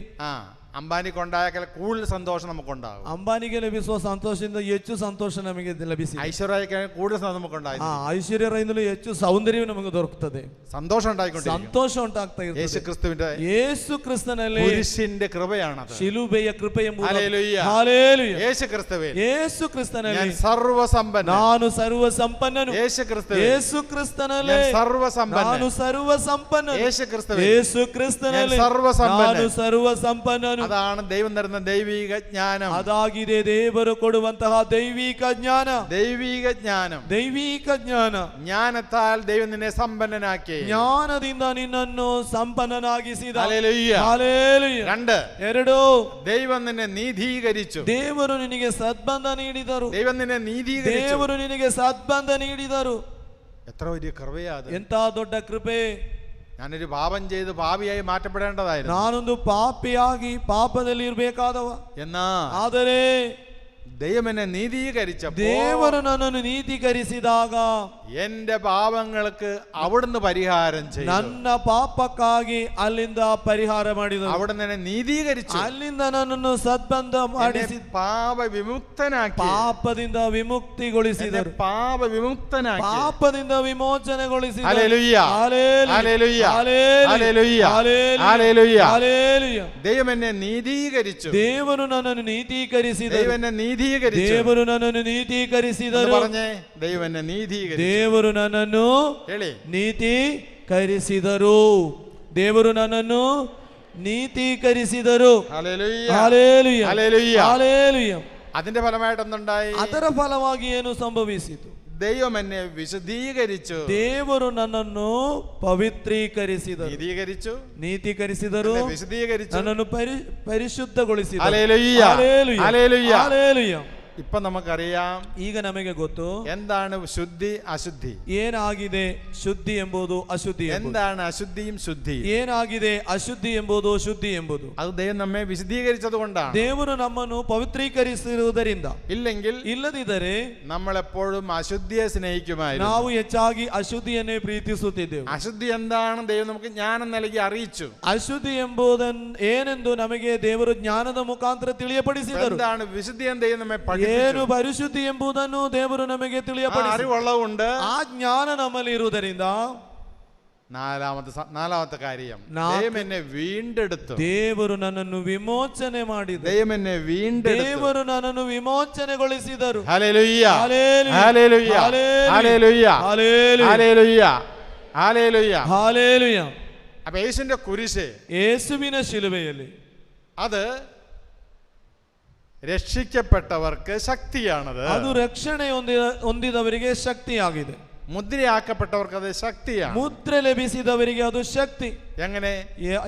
ಅಂಬಾನಿಗೆ ഉണ്ടായാൽ കൂടുതൽ സന്തോഷം നമുക്കുണ്ടാകും. ಅಂಬಾನಿಗೆ ಲಭಿಸುವ ಸಂತೋಷದಿಂದ ಹೆಚ್ಚು ಸಂತೋಷ ನಮಗೆ ಲಭಿಸಿದೆ. ಐಶ್ವರ್ಯಕ್ಕೆ കൂടുതൽ നമുക്കുണ്ടായി. ಐಶ್ವರ್ಯರಿಂದಲೂ ಹೆಚ್ಚು ಸೌಂದರ್ಯ ನಮಗೆ ದೊರಕುತ್ತದೆ. സന്തോഷം ഉണ്ടായിക്കൊണ്ടിരിക്കും. ಸಂತೋಷ ಉಂಟಾಗ್ತಾ ಇರ್ತದೆ. ಯೇಸು ಕ್ರಿಸ್ತನಲ್ಲಿ കുരിശിന്റെ കൃപയാണത്. ಶಿಲುಬೆಯ ಕೃಪೆ ಎಂಬುದು. ഹല്ലേലൂയ, ഹല്ലേലൂയ. യേശു ക്രിസ്തുവിൽ ನಾನು ಸರ್ವಸಂಪನ್ನನು. ಯೇಸು ಕ್ರಿಸ್ತನಲ್ಲಿ ನಾನು ಸರ್ವಸಂಪನ್ನನು. ಯೇಸು ಕ್ರಿಸ್ತನಲ್ಲಿ ನಾನು ಸರ್ವಸಂಪನ್ನನು. അതാണ് ദൈവം തരുന്ന ദൈവിക ജ്ഞാനം. അതാಗಿದೆ ದೇವರು ಕೊಡುವಂತಹ ದೈವಿಕ ಜ್ಞಾನ. ജ്ഞാനത്താൽ ദൈവം നിന്നെ സമ്പന്നനാക്കി. ಜ್ಞಾನದಿಂದ ನಿನ್ನನ್ನು ಸಂಪನ್ನನಾಗಿಸಿದ. Hallelujah, hallelujah. 2 ദൈവം നിന്നെ നീതീകരിച്ചു. ದೇವರು ನಿನಗೆ ಸದ್ಬಂಧ ನೀಡಿದರು. ദൈവം നിന്നെ നീതീകരിച്ചു. ದೇವರು ನಿನಗೆ ಸದ್ಬಂಧ ನೀಡಿದರು. എത്ര വലിയ കൃപയാ അത്. ಎಂತ ದೊಡ್ಡ ಕೃಪೆ. ഞാനൊരു പാപം ചെയ്ത് പാപിയായി മാറ്റപ്പെടേണ്ടതായിരുന്നു. ನಾನೊಂದು ಪಾಪಿಯಾಗಿ ಪಾಪದಲ್ಲಿ ಇರಬೇಕಾದವ. എന്നാ ಆದರೆ ദൈവം എന്നെ നീതീകരിച്ചപ്പോൾ, ದೇವರು ನನ್ನನ್ನು ನೀತೀಕರಿಸಿದಾಗ, എന്റെ പാപങ്ങൾക്ക് അവിടുന്ന് പരിഹാരം ചെയ്തു. ನನ್ನ ಪಾಪಕ್ಕಾಗಿ ಅಲ್ಲಿಂದ ಪರಿಹಾರ ಮಾಡಿದರು. അവിടുന്ന് എന്നെ നീതീകരിച്ചു. ಅಲ್ಲಿಂದ ನನ್ನನ್ನು ಸದ್ಬಂಧ ಮಾಡಿಸಿ പാപ വിമുക്തനാക്കി. ಪಾಪದಿಂದ ವಿಮುಕ್ತಿಗೊಳಿಸಿದರು. പാപ വിമുക്തനാക്കി. ಪಾಪದಿಂದ ವಿಮೋಚನೆಗೊಳಿಸಿದರು. ഹല്ലേലൂയ, hallelujah, hallelujah, hallelujah, hallelujah. Hallelujah. ദൈവം എന്നെ നീതീകരിച്ചു. ದೇವರು ನನ್ನನ್ನು ನೀತೀಕರಿಸಿದರು. ദൈവം എന്നെ നീതീകരിച്ചു. ದೇವರು ನನ್ನನ್ನು ನೀತೀಕರಿಸಿದರು. പറഞ്ഞേ, ദൈവം എന്നെ നീതീകരിച്ചു. ದೇವರು ನನ್ನನ್ನು ಹೇಳಿ. ನೀತೀಕರಿಸಿದರು. ದೇವರು ನನ್ನನ್ನು ನೀತೀಕರಿಸಿದರು. ഹല്ലേലൂയ, ഹല്ലേലൂയ, ഹല്ലേലൂയ. ഹല്ലേലൂയ. അതിന്റെ ഫലമായിട്ട് എന്തുണ്ടായി? ಅದರ ಫಲವಾಗಿ ಏನು ಸಂಭವಿಸಿತು? ദൈവം എന്നെ വിശദീകരിച്ചു. ದೇವರು ನನ್ನನ್ನು ಪವಿತ್ರೀಕರಿಸಿದರು. നീതീകരിച്ചു, ನೀತೀಕರಿಸಿದರು, വിശദീകരിച്ചു, ನನ್ನನ್ನು ಪರಿಶುದ್ಧಗೊಳಿಸಿದರು. ഹല്ലേലൂയ, ഹല്ലേലൂയ, ഹല്ലേലൂയ. ഹല്ലേലൂയ. ഇപ്പൊ നമുക്കറിയാം ಈಗ ನಮಗೆ ಗೊತ್ತು എന്താണ് ശുദ്ധി അശുദ്ധി. ಏನಾಗಿದೆ ಶುದ್ಧಿ ಎಂಬುದು ಅಶುದ್ಧಿ ಎಂಬುದು. എന്താണ് അശുദ്ധിയും ശുദ്ധിയും. ಏನಾಗಿದೆ ಅಶುದ್ಧಿ ಎಂಬುದು ಶುದ್ಧಿ ಎಂಬುದು. അത് ദൈവം നമ്മെ വിശദീകരിച്ചത് കൊണ്ടാണ്. ದೇವರು ನಮ್ಮನ್ನು ಪವಿತ್ರೀಕರಿಸಿರುವುದರಿಂದ. ഇല്ലെങ്കിൽ ಇಲ್ಲದಿದ್ದರೆ നമ്മളെപ്പോഴും അശുദ്ധിയെ സ്നേഹിക്കുമായിരുന്നു. ನಾವು ಹೆಚ್ಚಾಗಿ ಅಶುದ್ಧಿಯನ್ನೇ ಪ್ರೀತಿಸುತ್ತಿದ್ದೆವು. അശുദ്ധി എന്താണ് ദൈവം നമുക്ക് ജ്ഞാനം നൽകി അറിയിച്ചു. ಅಶುದ್ಧಿ ಎಂಬುದನ್ನು ಏನೆಂದು ನಮಗೆ ದೇವರು ಜ್ಞಾನದ ಮುಖಾಂತರ ತಿಳಿಯಪಡಿಸಿದರು. എന്താണ് വിശുദ്ധി എന്ന് ദൈവം നമ്മെ ಏನು ಪರಿಶುದ್ಧಿ ಎಂಬುದನ್ನು ದೇವರು ನಮಗೆ ತಿಳಿಯಪಡಿಸಿದರು. അറിവുള്ളതുകൊണ്ട് ಆ ಜ್ಞಾನ ನಮ್ಮಲ್ಲಿ ಇರುವುದರಿಂದ നാലാമത്തെ കാര്യം, ദൈവം എന്നെ വീണ്ടെടുത്തു. ದೇವರು ನನ್ನನ್ನು ವಿಮೋಚನೆ ಮಾಡಿದರು. ദൈവം എന്നെ വീണ്ടെടുത്തു. ದೇವರು ನನ್ನನ್ನು ವಿಮೋಚನೆಗೊಳಿಸಿದರು. ഹല്ലേലൂയ, hallelujah, hallelujah, hallelujah, hallelujah, hallelujah. Hallelujah. അപ്പൊ യേശുവിന്റെ കുരിശ്, യേശുവിನ ಶಿಲುಬೆಯಲ್ಲಿ അത് രക്ഷിക്കപ്പെട്ടവർക്ക് ശക്തിയാണത്. ಅದು ರಕ್ಷಣೆ ಹೊಂದಿದವರಿಗೆ ಶಕ್ತಿಯಾಗಿದೆ. മുദ്രയാക്കപ്പെട്ടവർക്ക് അത് ശക്തിയാണ്. ಮುದ್ರೆ ಲಭಿಸಿದವರಿಗೆ ಅದು ಶಕ್ತಿ. എങ്ങനെ?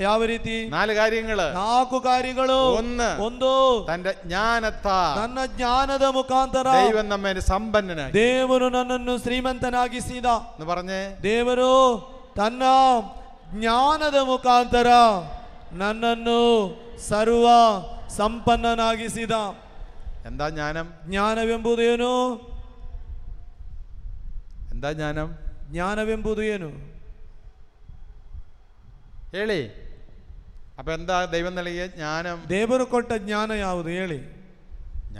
ಯಾವ ರೀತಿ? 4 കാര്യങ്ങള്. 4 ಕಾರ್ಯಗಳು. ಒಂದು, തന്റെ ജ്ഞാനത്താൽ, ನನ್ನ ಜ್ಞಾನದ ಮುಖಾಂತರ ദൈവം നമ്മെ സമ്പന്നനാക്കി. ದೇವರು ನನ್ನನ್ನು ಶ್ರೀಮಂತನಾಗಿಸಿದ എന്ന് പറഞ്ഞേ. ದೇವರು ತನ್ನ ಜ್ಞಾನದ ಮುಖಾಂತರ ನನ್ನನ್ನು ಸರ್ವ ಸಂಪನ್ನನಾಗಿಸಿದ. എന്താ ജ്ഞാനം? ಜ್ಞಾನವೆಂಬುದೇನು? എന്താ ജ്ഞാനം? ಜ್ಞಾನವೆಂಬುದು ಏನು ಹೇಳಿ. അപ്പൊ എന്താ ദൈവം നൽകിയ ജ്ഞാനം? ದೇವರು ಕೊಟ್ಟ ಜ್ಞಾನ ಯಾವುದು ಹೇಳಿ?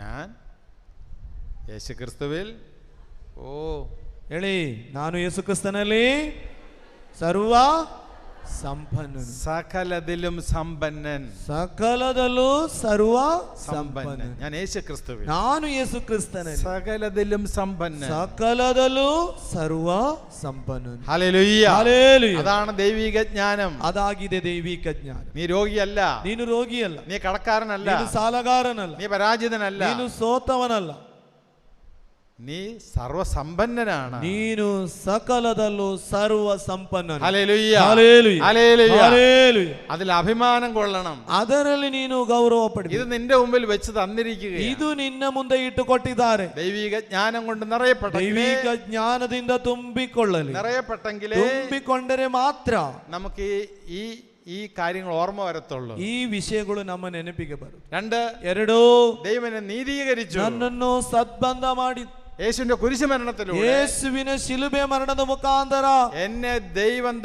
ഞാൻ യേശു ക്രിസ്തുവിൽ ಹೇಳಿ, ನಾನು ಯೇಸು ಕ್ರಿಸ್ತನಲ್ಲಿ ಸರ್ವ ಸಂಪನ್ನನು. സകലതിലും സമ്പന്നൻ. ಸಕಲದಲ್ಲೂ ಸರ್ವ സമ്പന്നൻ. ഞാൻ യേശു ക്രിസ്തുവിൽ. ನಾನು ಯೇಸು ಕ್ರಿಸ್ತನಲ್ಲಿ സകലതിലും സമ്പന്നൻ. ಸಕಲದಲ್ಲೂ ಸರ್ವ ಸಂಪನ್ನನು. ഹല്ലേലൂയ, ഹല്ലേലൂയ. അതാണ് ദൈവിക ജ്ഞാനം. ಅದಾಗಿದೆ ದೈವಿಕ ಜ್ಞಾನ. നീ രോഗിയല്ല, ನೀನು ರೋಗಿಯಲ್ಲ, നീ കടക്കാരനല്ല, ನೀನು ಸಾಲಗಾರನಲ್ಲ, നീ പരാജിതനല്ല, ನೀನು ಸೋತವನಲ್ಲ, നീ സർവസമ്പന്നനാണ്. ನೀನು സകലದಲ್ಲೂ ಸರ್ವ ಸಂಪನ್ನನು. ഹല്ലേലൂയ, ഹല്ലേലൂയ, ഹല്ലേലൂയ, ഹല്ലേലൂയ. അതിൽ അഭിമാനം കൊള്ളണം. ಅದರಲ್ಲಿ ನೀನು ಗೌರವ ഇത് ಪಡೆದು, നിന്റെ മുമ്പിൽ വെച്ച് തന്നിരിക്കുകയാണ്. ಇದು ನಿನ್ನ ಮುಂದೆ ಇಟ್ಟುಕೊಟ್ಟಿದ್ದಾರೆ. ദൈവിക ജ്ഞാനം കൊണ്ട് നിറയപ്പെട്ടെങ്കിലേ, ದೈವಿಕ ಜ್ಞಾನದಿಂದ ತುಂಬಿಕೊಳ್ಳಲಿ. നിറയപ്പെട്ടെങ്കിലേ ತುಂಬಿಕೊಂಡರೆ ಮಾತ್ರ നമുക്ക് ഈ കാര്യങ്ങൾ ഓർമ്മ വരത്തുള്ളൂ. ಈ ವಿಷಯಗಳು ನಮ್ಮ ನೆನಪಿಗೆ ಬರುತ್ತದೆ. 2, 2, ദൈവം എന്നെ നീതീകരിച്ചു. ನನ್ನನ್ನು ಸದ್ಬಂಧ ಮಾಡಿ യേശുവിന്റെ കുരിശ് മരണത്തിലൂടെ, ಯೇಸುವಿನ ಶಿಲುಬೆ ಮರಣದ ಮುಖಾಂತರ എന്നെ ദൈവം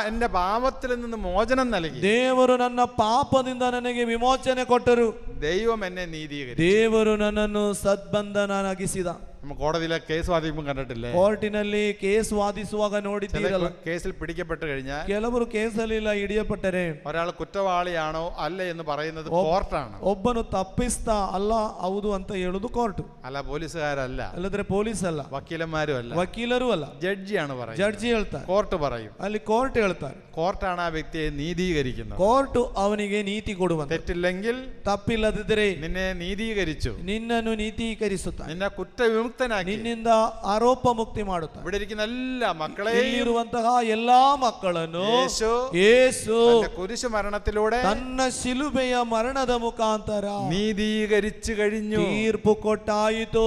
എന്റെ പാപത്തിൽ നിന്ന് മോചനം നൽകി. ದೇವರು ನನ್ನ ಪಾಪದಿಂದ ನನಗೆ ವಿಮೋಚನೆ ಕೊಟ್ಟರು. ദൈവം എന്നെ നീതീകരിച്ചു. ದೇವರು ನನ್ನನ್ನು ಸದ್ಬಂಧನಾಗಿಸಿದ. നമ്മൾ കോടതിയിലെ കേസ് വാദിക്കുമ്പോൾ കണ്ടിട്ടില്ലേ? ಕೋರ್ಟಿನಲ್ಲಿ ಕೇಸ್ ವಾದಿಸುವಾಗ ನೋಡಿದ್ದೀರಲ್ಲ, കേസിൽ പിടിക്കപ്പെട്ട് കഴിഞ്ഞാൽ ಕೆಲವರು ಕೇಸಲ್ಲಿಲ್ಲ ಹಿಡಿಯಪಟ್ಟರೆ ഒരാൾ കുറ്റവാളിയാണോ അല്ല എന്ന് പറയുന്നത് കോർട്ടാണ്. ಒಬ್ಬನು ತಪ್ಪಿಸ್ತ ಅಲ್ಲ ಹೌದು ಅಂತ ಹೇಳುದು ಕೋರ್ಟ್, അല്ല പോലീസുകാരല്ല, ಅಲ್ಲದ್ರೆ ಪೊಲೀಸ್ ಅಲ್ಲ, വക്കീലന്മാരും അല്ല, ವಕೀಲರು ಅಲ್ಲ, ജഡ്ജിയാണ് പറയുന്നത്. ಜಡ್ಜಿ ಹೇಳ್ತಾರೆ, കോർട്ട് പറയും. ಅಲ್ಲಿ ಕೋರ್ಟ್ ಹೇಳ್ತಾರೆ. കോർട്ടാണ് ആ വ്യക്തിയെ നീതീകരിക്കുന്നത്. ಕೋರ್ಟ್ ಅವನಿಗೆ ನೀತಿ ಕೊಡುವಂತ. തെറ്റില്ലെങ്കിൽ ತಪ್ಪಿಲ್ಲದಿದ್ದರೆ നിന്നെ നീതീകരിച്ചു, ನಿನ್ನನ್ನು ನೀತೀಕರಿಸುತ್ತಾನೆ, നിന്നെ കുറ്റവിമുക്തനാക്കി, ನಿನ್ನಿಂದ ಆರೋಪ ಮುಕ್ತಿ ಮಾಡುತ್ತಾನೆ. ഇവിടെ ഇരിക്കുന്ന എല്ലാ മക്കളെയും, ಇಲ್ಲಿರುವಂತಹ ಎಲ್ಲಾ ಮಕ್ಕಳನ್ನು യേശു തന്റെ കുരിശ് മരണത്തിലൂടെ, ತನ್ನ ಶಿಲುಬೆಯ ಮರಣದ ಮುಖಾಂತರ നീതീകരിച്ചു കഴിഞ്ഞു. ತೀರ್ಪು ಕೊಟ್ಟಾಯಿತು.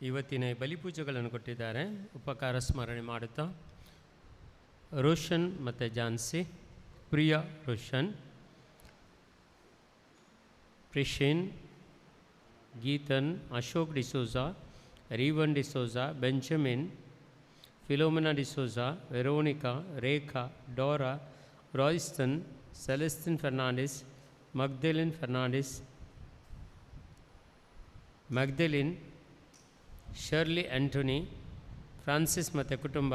ಇವತ್ತಿನ ಬಲಿಪೂಜೆಗಳನ್ನು ಕೊಟ್ಟಿದ್ದಾರೆ. ಉಪಕಾರ ಸ್ಮರಣೆ ಮಾಡುತ್ತಾ ರೋಷನ್ ಮತ್ತು Jancy, Priya Roshan, Prishin, Geethan, Ashok D'Souza, Reevan D'Souza, Benjamin, Philomena D'Souza, Veronica, Rekha, Dora, Royston, Celestine Fernandes, Magdalene Fernandes, Magdalene, Shirley Anthony, Francis ಮತ್ತು ಕುಟುಂಬ,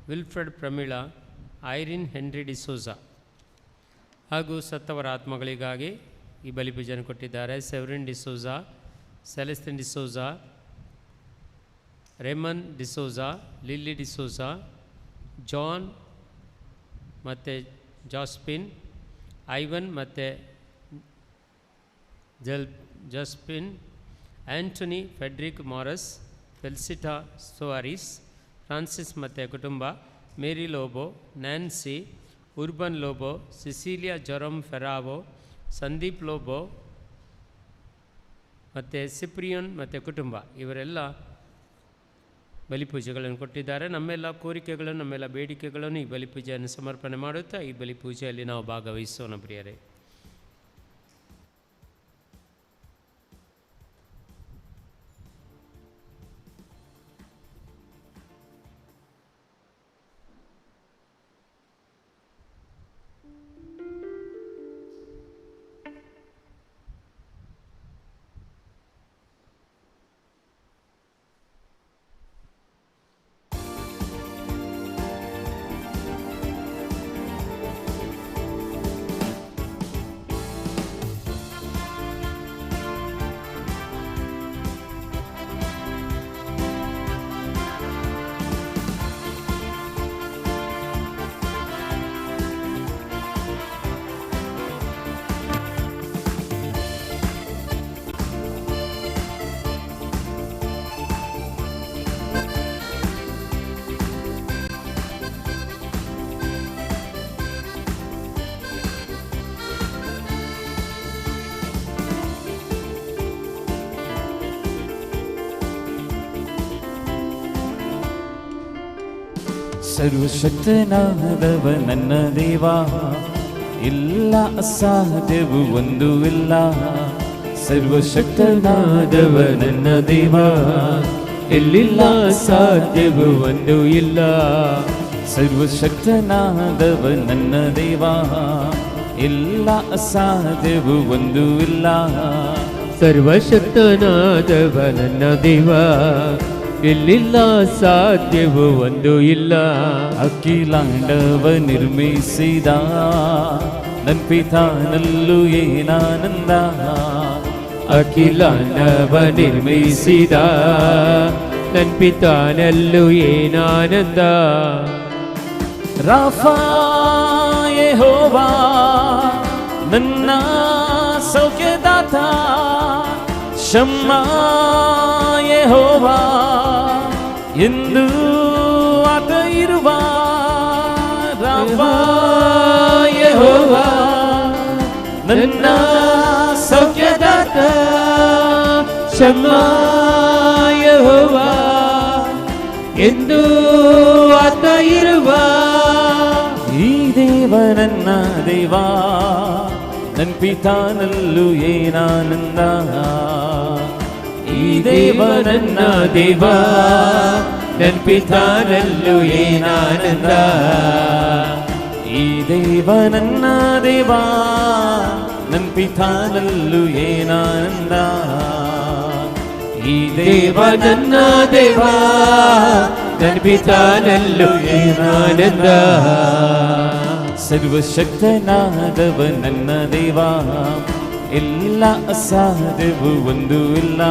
Wilfred Pramila, Irene Henry D'Souza ಹಾಗೂ ಸತ್ತವರ ಆತ್ಮಗಳಿಗಾಗಿ ಈ ಬಲಿಪೂಜೆಯನ್ನು ಕೊಟ್ಟಿದ್ದಾರೆ. Severin D'Souza, Celestine D'Souza, Raymond D'Souza, Lily D'Souza, John ಮತ್ತು ಜಾಸ್ಪಿನ್, ಐವನ್ ಮತ್ತು ಜಸ್ಪಿನ್, ಆ್ಯಂಟೋನಿ, ಫೆಡ್ರಿಕ್ ಮಾರಸ್, ಫೆಲ್ಸಿಟಾ ಸೋವಾರಿಸ್, ಫ್ರಾನ್ಸಿಸ್ ಮತ್ತು ಕುಟುಂಬ, Mary Lobo, Nancy, Urban Lobo, Cecilia ಜೊರಮ್ Ferrao, Sandeep Lobo ಮತ್ತು ಸಿಪ್ರಿಯನ್ ಮತ್ತು ಕುಟುಂಬ ಇವರೆಲ್ಲ ಬಲಿಪೂಜೆಗಳನ್ನು ಕೊಟ್ಟಿದ್ದಾರೆ. ನಮ್ಮೆಲ್ಲ ಕೋರಿಕೆಗಳನ್ನು, ನಮ್ಮೆಲ್ಲ ಬೇಡಿಕೆಗಳನ್ನು ಈ ಬಲಿಪೂಜೆಯನ್ನು ಸಮರ್ಪಣೆ ಮಾಡುತ್ತಾ ಈ ಬಲಿಪೂಜೆಯಲ್ಲಿ ನಾವು ಭಾಗವಹಿಸೋಣ ಪ್ರಿಯರೇ. ಸರ್ವಶಕ್ತನಾದವ ನನ್ನ ದೇವ, ಇಲ್ಲ ಅಸಾಧ್ಯವು ಒಂದು ಇಲ್ಲ. ಸರ್ವಶಕ್ತನಾದವ ನನ್ನ ದೇವ, ಎಲ್ಲಿಲ್ಲ ಅಸಾಧ್ಯವು ಒಂದು ಇಲ್ಲ. ಸರ್ವಶಕ್ತನಾದವ ನನ್ನ ದೇವ, ಇಲ್ಲ ಅಸಾಧ್ಯವು ಒಂದು ಇಲ್ಲ. ಸರ್ವಶಕ್ತನಾದವ ನನ್ನ ದೇವ, ಎಲ್ಲಿಲ್ಲ ಸಾಧ್ಯವೂ ಒಂದು ಇಲ್ಲ. ಅಖಿಲಾಂಡವ ನಿರ್ಮಿಸಿದ ನನ್ನ ಪಿತಾನಲ್ಲೂ ಏನಾನಂದ. ಅಖಿಲಾಂಡವ ನಿರ್ಮಿಸಿದ ನನ್ನ ಪಿತಾನಲ್ಲೂ ಏನಾನಂದ. ರಾಫಾ ಯೆಹೋವಾ ನನ್ನ ಸೌಖ್ಯದಾತ, ಶಮ್ಮಾ ಯೆಹೋವಾ ಎಂದು ಆತ ಇರುವ. ರಾಫಾ ಯೆಹೋವಾ ನನ್ನ ಸೌಖ್ಯದಾತ, ಶಮ್ಮಾ ಯೆಹೋವಾ ಎಂದು ಆತ ಇರುವ. ಈ ದೇವ ನನ್ನ ದೇವ, ನನ್ನ ಪಿತಾನಲ್ಲೂ ಏನಾನಂದ. ಈ ದೇವ ನನ್ನ ದೇವ, ನನ್ನ ಪಿತಾನಲ್ಲೂ ಏನಾನಂದ. ಈ ದೇವ ನನ್ನ ದೇವ, ನನ್ನ ಪಿತಾನಲ್ಲೂ ಏನಾನಂದ. ಈ ದೇವ ನನ್ನ ದೇವ, ನನ್ನ ಪಿತಾನಲ್ಲೂ ಏನಾನಂದ. ಸರ್ವಶಕ್ತನಾದವ ನನ್ನ ದೇವ, ಎಲ್ಲ ಅಸಾಧ್ಯವು ಒಂದು ಇಲ್ಲ.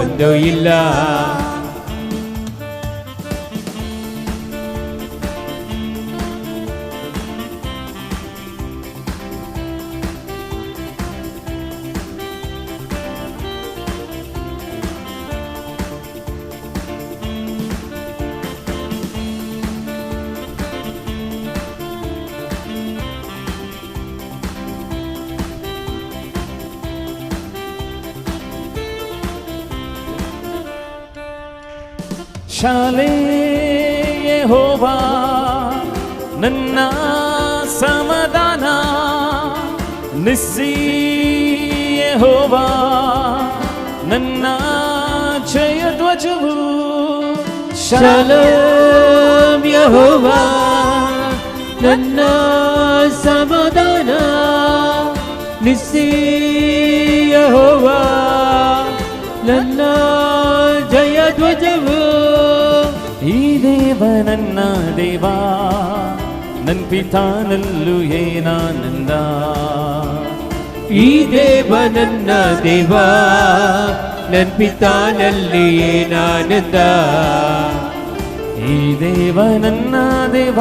ಒಂದು ಇಲ್ಲ. ಶಾಲೆ ಯೆಹೋವಾ ನನ್ನ ಸಮಾಧಾನ, ನಿಸ್ಸಿ ಯೆಹೋವಾ ನನ್ನ ಜಯಧ್ವಜವು. ಶಾಲೋಮ್ ಯೆಹೋವಾ ನನ್ನ ಸಮಾಧಾನ, ನಿಸ್ಸಿ ಯೆಹೋವಾ ನನ್ನ ಜಯಧ್ವಜವು. ಈ ದೇವ ನನ್ನ ದೇವ, ನನ್ನ ಪಿತಾನಲ್ಲೂ ಏನಾನಂದ. ಈ ದೇವ ನನ್ನ ದೇವ, ನನ್ನ ಪಿತಾನಲ್ಲಿ ಏನಾನಂದ. ಈ ದೇವ ನನ್ನ ದೇವ,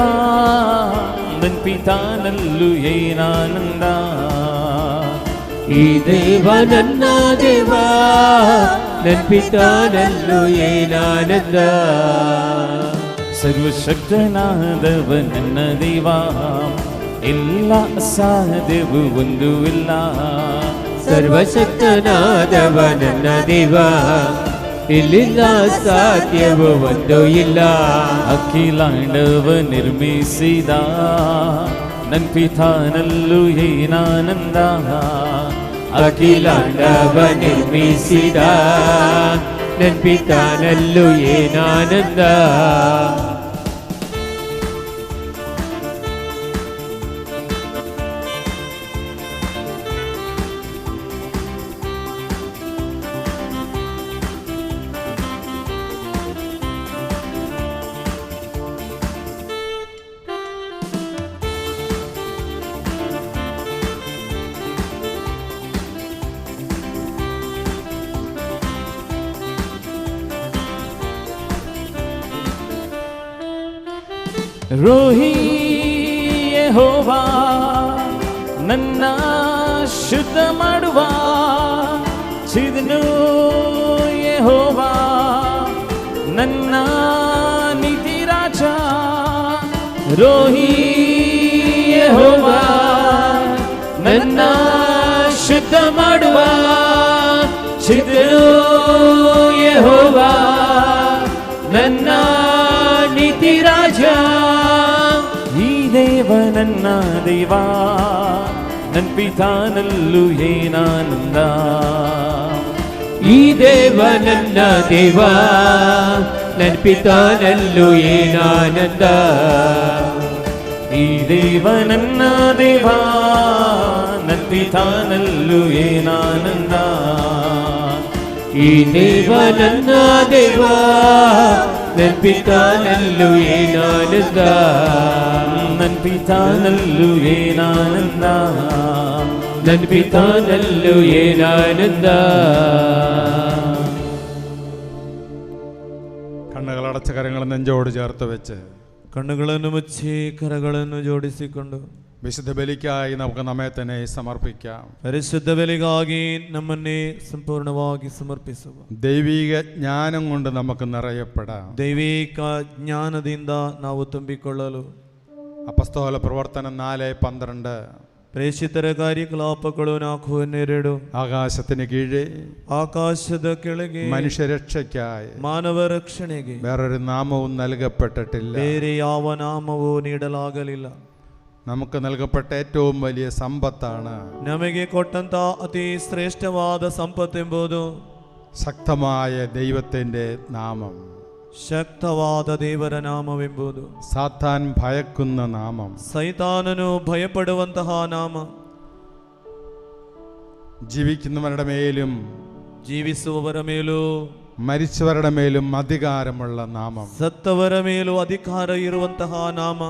ನನ್ನ ಪಿತಾನಲ್ಲೂ ಏನಾನಂದ. ಈ ದೇವ ನನ್ನ ದೇವ, ನನ್ನ ಪಿತಾನಲ್ಲೂ ಏನಾನಂದ. ಸರ್ವಶಕ್ತನಾದವ ನನ್ನ ದೇವ, ಎಲ್ಲ ಅಸಾಧ್ಯವು ಒಂದು ಇಲ್ಲ. ಸರ್ವಶಕ್ತನಾದವ ನನ್ನ ದೇವ, ಇಲ್ಲಿಲ್ಲ ಸಾಧ್ಯವೂ ಒಂದು ಇಲ್ಲ. ಅಖಿಲಾಂಡವ ನಿರ್ಮಿಸಿದ ನನ್ನ ಪಿತಾನಲ್ಲೂ ಏನಾನಂದ. ಅಖಿಲಾಂಡವ ನಿರ್ಮಿಸಿದ ನನ್ನ ಪಿತಾನಲ್ಲೂ ಏನಾನಂದ. ರೋಹಿ ಯೆಹೋವಾ ನನ್ನ ಶುದ್ಧ ಮಾಡುವ. ಚಿದನು ಯೆಹೋವಾ ನನ್ನ ನೀತಿ ರಾಜ. ರೋಹಿ ಯೆಹೋವಾ ನನ್ನ ಶುದ್ಧ ಮಾಡುವ. ಚಿದನು ಯೆಹೋವಾ ನನ್ನ ನೀತಿ ರಾಜ. ಈ ದೇವ ನನ್ನ ದೇವ, ನನ್ನ ಪಿತಾನಲ್ಲೂ ಏನಾನಂದ. ಈ ದೇವ ನನ್ನ ದೇವ, ನನ್ನ ಪಿತಾನಲ್ಲೂ ಏನಾನಂದ. ಈ ದೇವ ನನ್ನ ದೇವ, ನನ್ನ ಪಿತಾನಲ್ಲೂ ಏನಾನಂದ. ಈ ದೇವ ನನ್ನ ದೇವ, ನನ್ನ ಪಿತಾನಲ್ಲೂ ಏನಾನಂದ. ನನ್ನ ಪಿತಾನಲ್ಲೂ ಏನಾನಂದ. ನನ್ನ ಪಿತಾನಲ್ಲೂ ಏನಾನಂದ. കണ്ണുകളടച്ച കരങ്ങൾ നെഞ്ചോട് ചേർത്ത് വെച്ച് കണ്ണുಗಳನ್ನು ಮುಚ್ಚಿ ಕರಗಳನ್ನು ಜೋಡಿಸಿಕೊಂಡು വിശുദ്ധ ബലിക്കായി നമുക്ക് നമ്മെ തന്നെ സമർപ്പിക്കാം. ಪರಿಶುದ್ಧ ಬಲಿಗಾಗಿ ನಮ್ಮನ್ನೇ ಸಂಪೂರ್ಣವಾಗಿ ಸಮರ್ಪಿಸುವ. ദൈവിക ജ്ഞാനം കൊണ്ട് നമുക്ക് നിറയപ്പെടാം. ದೈವಿಕ ಜ್ಞಾನದಿಂದ ನಾವು ತುಂಬಿಕೊಳ್ಳಲು അപ്പസ്തോല പ്രവർത്തനം 4:12 ಪ್ರೇಷಿತರ ಕಾರ್ಯಕಲಾಪಗಳು 4:2 ആകാശത്തിന് കീഴെ ಆಕಾಶದ ಕೆಳಗೆ മനുഷ്യരക്ഷയ്ക്കായി ಮಾನವ ರಕ್ಷಣೆಗೆ വേറൊരു നാമവും നൽകപ്പെട്ടിട്ടില്ല. ಬೇರೆ ಯಾವ ನಾಮವೂ ನೀಡಲಾಗಲಿಲ್ಲ. നമുക്ക് നൽകപ്പെട്ട ഏറ്റവും വലിയ സമ്പത്താണ് ನಮಗೆ ಕೊಟ್ಟಂತ ಅತಿ ಶ್ರೇಷ್ಠವಾದ ಸಂಪತ್ತೆಂಬುದು ശക്തമായ ദൈവത്തിൻ്റെ നാമം. ಶಕ್ತವಾದ ದೇವರ ನಾಮವೆಂಬುದು. സാത്താൻ ഭയക്കുന്ന നാമം. ಸೈತಾನನು ಭಯಪಡುವಂತಹ ನಾಮ. ജീവിക്കുന്നവരുടെ മേലും ಜೀವಿಸುವವರ ಮೇಲೂ മരിച്ചവരുടെ മേലും അധികാരമുള്ള നാമം. ಸತ್ತವರ ಮೇಲೂ ಅಧಿಕಾರ ಇರುವಂತಹ ನಾಮ.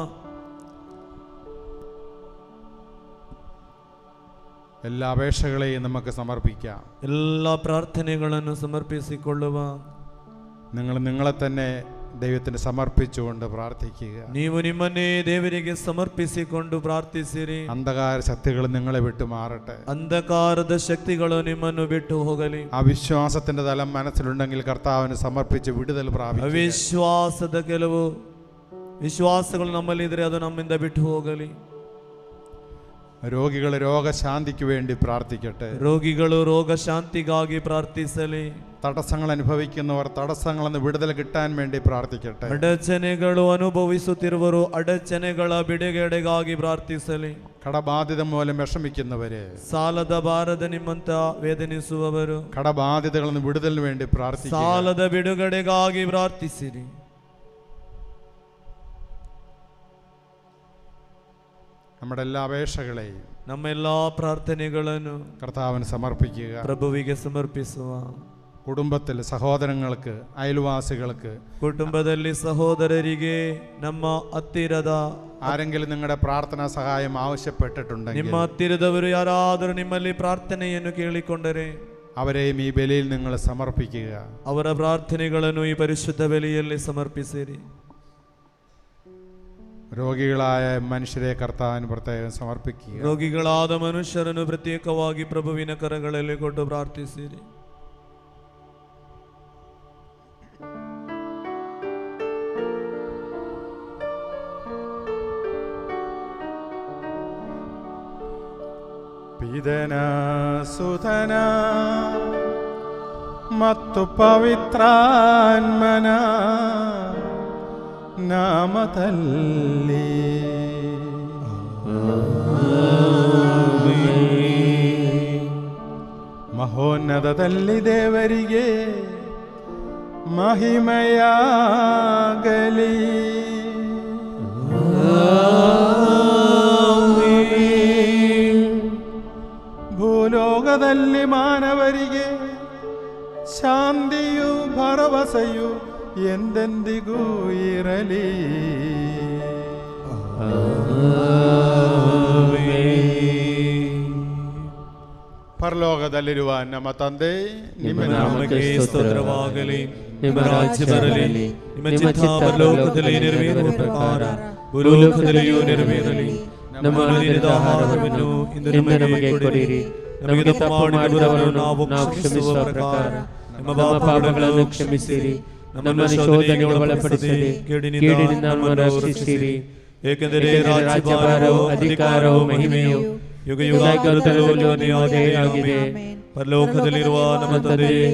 എല്ലാ അപേക്ഷകളെയും നമുക്ക് സമർപ്പിക്കാം. ಎಲ್ಲ ಪ್ರಾರ್ಥನೆಗಳನ್ನು ಸಮರ್ಪಿಸಿಕೊಳ್ಳುವ. നിങ്ങൾ നിങ്ങളെ തന്നെ ദൈവത്തിന് സമർപ്പിച്ചുകൊണ്ട് പ്രാർത്ഥിക്കുക. ನೀವು ನಿಮ್ಮನ್ನೇ ದೇವರಿಗೆ ಸಮರ್ಪಿಸಿಕೊಂಡು ಪ್ರಾರ್ಥಿಸಿರಿ. അന്ധകാര ശക്തികൾ നിങ്ങളെ വിട്ടു മാറട്ടെ. ಅಂಧಕಾರದ ಶಕ್ತಿಗಳು ನಿಮ್ಮನ್ನು ಬಿಟ್ಟು ಹೋಗಲಿ. അവിശ്വാസത്തിന്റെ തലം മനസ്സിലുണ്ടെങ്കിൽ കർത്താവിന് സമർപ്പിച്ച് വിടുതൽ പ്രാപിക്കുക. ಅವಿಶ್ವಾಸದ ಕೆಲವು ವಿಶ್ವಾಸಗಳು ನಮ್ಮಲ್ಲಿದ್ರೆ ಅದು ನಮ್ಮಿಂದ ಬಿಟ್ಟು ಹೋಗಲಿ. രോഗികൾ രോഗശാന്തിക്ക് വേണ്ടി പ്രാർത്ഥിക്കട്ടെ. ರೋಗಿಗಳು ರೋಗ ಶಾಂತಿಗಾಗಿ ಪ್ರಾರ್ಥಿಸಲಿ. തടസ്സങ്ങൾ അനുഭവിക്കുന്നവർ തടസ്സങ്ങളിൽ നിന്ന് വിടുതൽ കിട്ടാൻ വേണ്ടി പ്രാർത്ഥിക്കട്ടെ. ಅಡಚಣೆಗಳು ಅನುಭವಿಸುತ್ತಿರುವರು ಅಡಚಣೆಗಳ ಬಿಡುಗಡೆಗಾಗಿ ಪ್ರಾರ್ಥಿಸಲಿ. കടബാധ്യത മൂലം വിഷമിക്കുന്നവര്, ಸಾಲದ ಭಾರದ ನಿಮ್ಮಂತ ವೇದನಿಸುವವರು കടബാധ്യതകളിൽ നിന്ന് വിടുതലിന് വേണ്ടി പ്രാർത്ഥിക്കുക. ಸಾಲದ ಬಿಡುಗಡೆಗಾಗಿ ಪ್ರಾರ್ಥಿಸಿರಿ. നമ്മുടെ എല്ലാ ಅಪೇಕ್ಷೆಗಳೇയും ನಮ್ಮ ಎಲ್ಲಾ ಪ್ರಾರ್ಥನೆಗಳನ್ನು കർത്താവിന് സമർപ്പിക്കുക. ಪ್ರಭುವಿಗೆ ಸಮರ್ಪಿಸುವ. കുടുംബത്തിൽ സഹോദരങ്ങൾക്ക്, അയൽവാസികൾക്ക്, ಕುಟುಂಬದಲ್ಲಿ ಸಹೋದರರಿಗೆ, ನಮ್ಮ ಹತ್ತಿರದ ആരെങ്കിലും നിങ്ങളുടെ പ്രാർത്ഥനാ സഹായം ആവശ്യപ്പെട്ടിട്ടുണ്ടെങ്കിൽ, ನಿಮ್ಮ ಹತ್ತಿರದವರು ಯಾರಾದರೂ ನಿಮ್ಮಲ್ಲಿ ಪ್ರಾರ್ಥನೆಯನ್ನು ಕೇಳಿಕೊಂಡರೆ അവരെയും ഈ ബലിയിൽ നിങ്ങൾ സമർപ്പിക്കുക. ಅವರ ಪ್ರಾರ್ಥನೆಗಳನ್ನು ಈ ಪರಿಶುದ್ಧ ಬಲಿಯಲ್ಲಿ ಸಮರ್ಪಿಸಿರಿ. രോഗികളായ മനുഷ്യരെ കർത്താവിന് പ്രത്യേകം സമർപ്പിക്കുക. ರೋಗಿಗಳಾದ ಮನುಷ್ಯರನ್ನು ಪ್ರತ್ಯೇಕವಾಗಿ ಪ್ರಭುವಿನ ಕರಗಳಲ್ಲಿ ಕೊಟ್ಟು ಪ್ರಾರ್ಥಿಸಿರಿ. ಪಿತನ ಸುತನ ಮತ್ತು ಪವಿತ್ರಾತ್ಮನ ನಾಮದಲ್ಲಿ ಮಹೋನ್ನತದಲ್ಲಿ ದೇವರಿಗೆ ಮಹಿಮೆಯಾಗಲಿ. ಭೂಲೋಕದಲ್ಲಿ ಮಾನವರಿಗೆ ಶಾಂತಿಯು ಭರವಸೆಯು ಎಂದೆಂದಿಗೂ ಇರಲಿ. ಪರಲೋಕದಲ್ಲಿರುವ ನಮ್ಮ ತಂದೆ, ನಿಮ್ಮ ನಾಮಕ್ಕೆ ಸ್ತೋತ್ರವಾಗಲಿ. ನಿಮ್ಮ ರಾಜ್ಯ ಬರಲಿ. ನಿಮ್ಮ ಚಿತ್ತ ಪರಲೋಕದಲ್ಲಿ ನೆರವೇರುವ ಪ್ರಕಾರ ಭೂಲೋಕದಲ್ಲಿಯೂ ನೆರವೇರಲಿ. ನಮ್ಮ ಅನುದಿನದ ಆಹಾರವನ್ನು ಇಂದು ನಮಗೆ ಕೊಡಿರಿ. ನಮಗೆ ತಪ್ಪು ಮಾಡಿದವರನ್ನು ನಾವು ಕ್ಷಮಿಸುವ ಪ್ರಕಾರ ನಮ್ಮ ಪಾಪಗಳನ್ನು ಕ್ಷಮಿಸಿರಿ. ನಮ್ಮನ್ನು ಶೋಧನೆಗೆ ಒಳಪಡಿಸಿರಿ, ಕೇಡಿನಿಂದ ನಮ್ಮನ್ನು ರಕ್ಷಿಸಿರಿ. ಏಕೆಂದರೆ ರಾಜ್ಯಭಾರವು, ಅಧಿಕಾರವು, ಮಹಿಮೆಯು ಯುಗ ಯುಗಾಂತರದಲ್ಲೂ ಆಗಿದೆ. ಪರಲೋಕದಲ್ಲಿರುವ ನಮ್ಮ ತಂದೆಯೇ,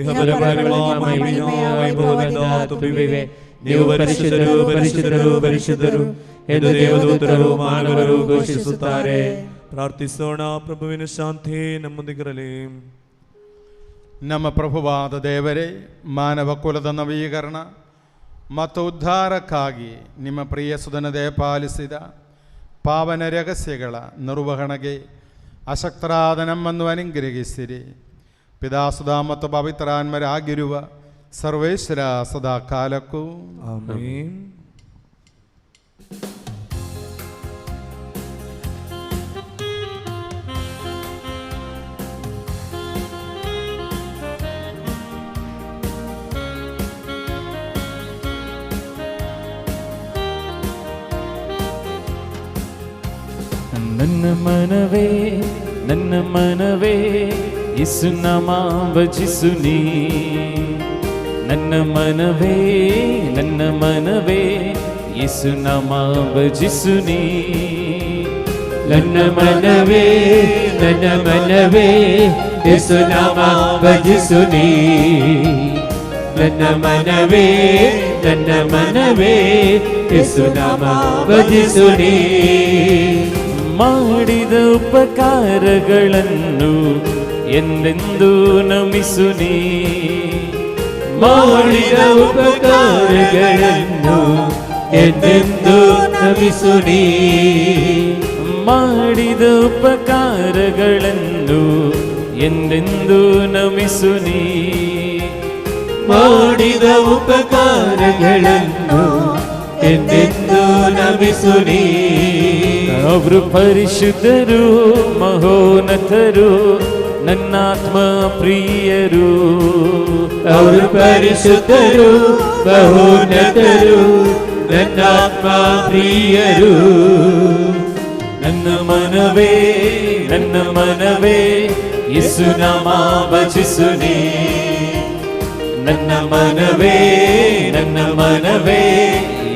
ಇಹಪರಗಳಿರುವ ಮಹಿಮೆಯ ವೈಭವದಿಂದ ತುಂಬಿವೆ. ನೀವು ಪರಿಶುದ್ಧರು, ಪರಿಶುದ್ಧರು, ಪರಿಶುದ್ಧರು ಎಂದು ದೇವದೂತರು ಮಾನವರು ಘೋಷಿಸುತ್ತಾರೆ. ಪ್ರಾರ್ಥಿಸೋಣ. ಪ್ರಭುವಿನ ಶಾಂತಿ ನಮ್ಮೊಂದಿಗಿರಲಿ. ನಮ್ಮ ಪ್ರಭುವಾದ ದೇವರೇ, ಮಾನವ ಕುಲದ ನವೀಕರಣ ಮತ್ತು ಉದ್ಧಾರಕ್ಕಾಗಿ ನಿಮ್ಮ ಪ್ರಿಯ ಸುಧನ ದಯಪಾಲಿಸಿದ ಪಾವನ ರಹಸ್ಯಗಳ ನಿರ್ವಹಣೆಗೆ ಅಶಕ್ತರಾದ ನಮ್ಮನ್ನು ಅನುಗ್ರಹಿಸಿರಿ. ಪಿತಾಸುಧ ಮತ್ತು ಪವಿತ್ರಾತ್ಮರಾಗಿರುವ ಸರ್ವೇಶ್ವರ ಸದಾ ಕಾಲಕ್ಕೂ ಆಮೆನ್. ನನ್ನ ಮನವೇ, ನನ್ನ ಮನವೇ, ಯೇಸು ನಾಮ ಭಜಿಸು ನೀ. ನನ್ನ ಮನವೇ, ನನ್ನ ಮನವೇ, ಯೇಸು ನಾಮ ಭಜಿಸು ನೀ. ನನ್ನ ಮನವೇ, ನನ್ನ ಮನವೇ, ಯೇಸು ನಾಮ ಭಜಿಸು ನೀ. ನನ್ನ ಮನವೇ, ನನ್ನ ಮನವೇ, ಯೇಸು ನಾಮ ಭಜಿಸು ನೀ. ಮಾಡಿದ ಉಪಕಾರಗಳನ್ನು ಎಂದೆಂದೂ ನಮಿಸು ನೀ. ಮಾಡಿದ ಉಪಕಾರಗಳನ್ನು ಎಂದೆಂದೂ ನಮಿಸು ನೀ. ಮಾಡಿದ ಉಪಕಾರಗಳನ್ನು ಎಂದೆಂದೂ ನಮಿಸು ನೀ. ಮಾಡಿದ ಉಪಕಾರಗಳನ್ನು ಎಂದೆಂದೂ ನಮಿಸು ನೀ. ಅವರು ಪರಿಶುದ್ಧರು, ಮಹೋನ್ನತರು, ನನ್ನಾತ್ಮ ಪ್ರಿಯರು. ಅವರು ಪರಿಶುದ್ಧರು, ಮಹೋನ್ನತರು, ನನ್ನಾತ್ಮ ಪ್ರಿಯರು. ನನ್ನ ಮನವೇ, ನನ್ನ ಮನವೇ, ಯೇಸು ನಾಮ ಭಜಿಸು ನೀ. ನನ್ನ ಮನವೇ, ನನ್ನ ಮನವೇ,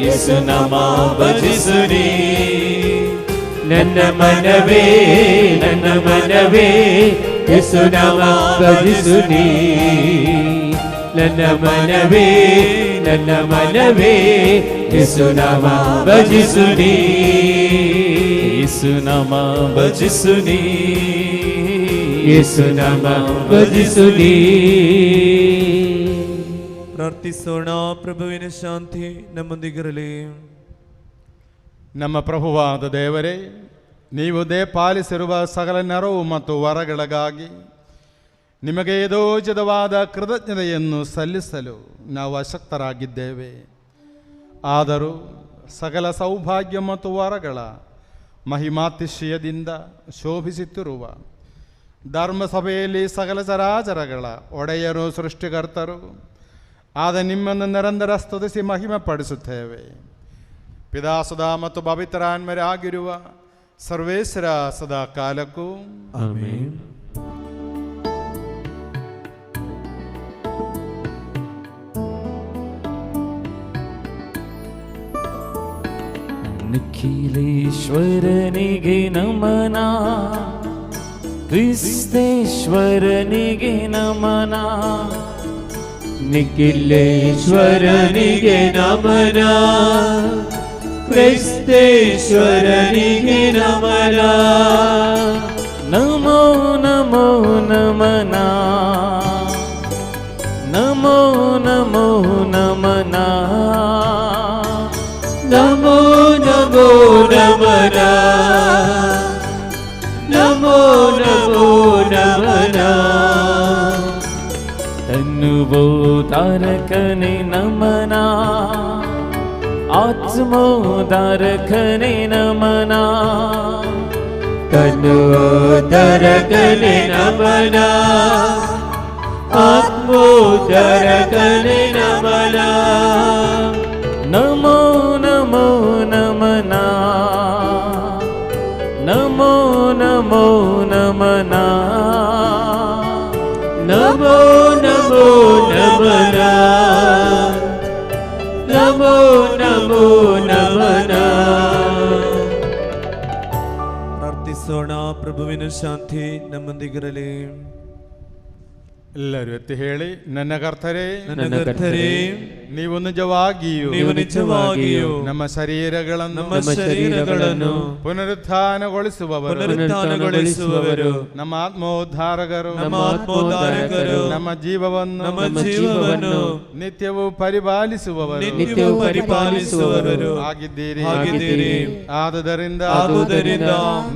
ಯೇಸು ನಾಮ ಭಜಿಸು ನೀ. ನನ್ನ ಮನವೇ, ನನ್ನ ಮನವೇ, ಯೇಸು ನಾಮ ಭಜಿಸು ನೀ. ನನ್ನ ಮನವೇ ನನ್ನ ಮನವೇ ಯೇಸುನಾಮ ಭಜಿಸು ನೀ ಯೇಸುನಾಮ ಭಜಿಸು ನೀ ಯೇಸುನಾಮ ಭಜಿಸು ನೀ. ಪ್ರಾರ್ಥಿಸೋಣ. ಪ್ರಭುವಿನ ಶಾಂತಿ ನಮ್ಮೊಂದಿಗಿರಲಿ. ನಮ್ಮ ಪ್ರಭುವಾದ ದೇವರೇ, ನೀವು ಪಾಲಿಸಿರುವ ಸಕಲ ನೆರವು ಮತ್ತು ವರಗಳಿಗಾಗಿ ನಿಮಗೆ ಯಥೋಚಿತವಾದ ಕೃತಜ್ಞತೆಯನ್ನು ಸಲ್ಲಿಸಲು ನಾವು ಅಶಕ್ತರಾಗಿದ್ದೇವೆ. ಆದರೂ ಸಕಲ ಸೌಭಾಗ್ಯ ಮತ್ತು ವರಗಳ ಮಹಿಮಾತಿಶಯದಿಂದ ಶೋಭಿಸುತ್ತಿರುವ ಧರ್ಮಸಭೆಯಲ್ಲಿ ಸಕಲ ಚರಾಚರಗಳ ಒಡೆಯರು ಸೃಷ್ಟಿಕರ್ತರು ಆದ ನಿಮ್ಮನ್ನು ನಿರಂತರ ಸ್ತುತಿಸಿ ಮಹಿಮೆ ಪಡಿಸುತ್ತೇವೆ. ಪಿತಾಸುಧ ಮತ್ತು ಪವಿತ್ರಾತ್ಮರಾಗಿರುವ ಸರ್ವೇಶ್ವರ ಸದಾ ಕಾಲಕ್ಕೂ ಆಮೆನ್. ನಿಖಿಲೇಶ್ವರನಿಗೆ ನಮನ, ಕ್ರಿಸ್ತೇಶ್ವರನಿಗೆ ನಮನ, ನಿಖಿಲೇಶ್ವರನಿಗೆ ನಮನ, ಕ್ರಿಸ್ತೇಶ್ವರನಿಗೆ ನಮನ. ನಮೋ ನಮೋ ನಮನ, ನಮೋ ನಮೋ ನಮನ, ನಮೋ ನಮೋ ನಮನ, ನಮೋ ನಮೋ ನಮನ. ತನ್ನುಬೋಧಾರಕನೇ ನಮನ, ಆತ್ಮೋಧಾರಕನೇ ನಮನ, ತನ್ನುಬೋಧಾರಕನೇ ನಮನ, ಆತ್ಮೋಧಾರಕನೇ ನಮನ. ನಮೋ ನಮೋ ನಮನ, ನಮೋ ನಮೋ ನಮನ, ನಮೋ ನಮೋ ನಮನ, ನಮೋ ನಮೋ ನಮನ. ಪ್ರಾರ್ಥಿಸೋಣ. ಪ್ರಭುವಿನ ಶಾಂತಿ ನಮ್ಮೊಂದಿಗಿರಲಿ. ಎಲ್ಲರೂ ಎತ್ತಿ ಹೇಳಿ, ನನ್ನ ಕರ್ತರೇ, ನನ್ನ ಕರ್ತರೇ, ನೀವು ನಿಜವಾಗಿಯೂ ನೀವು ನಿಜವಾಗಿಯೂ ನಮ್ಮ ಶರೀರಗಳನ್ನು ಪುನರುತ್ಥಾನಗೊಳಿಸುವವರು, ನಮ್ಮ ಆತ್ಮೋದ್ಧಾರಕರು, ನಮ್ಮ ಜೀವವನ್ನು ನಿತ್ಯವೂ ಪರಿಪಾಲಿಸುವವರು ಆಗಿದ್ದೀರಿ. ಆದುದರಿಂದ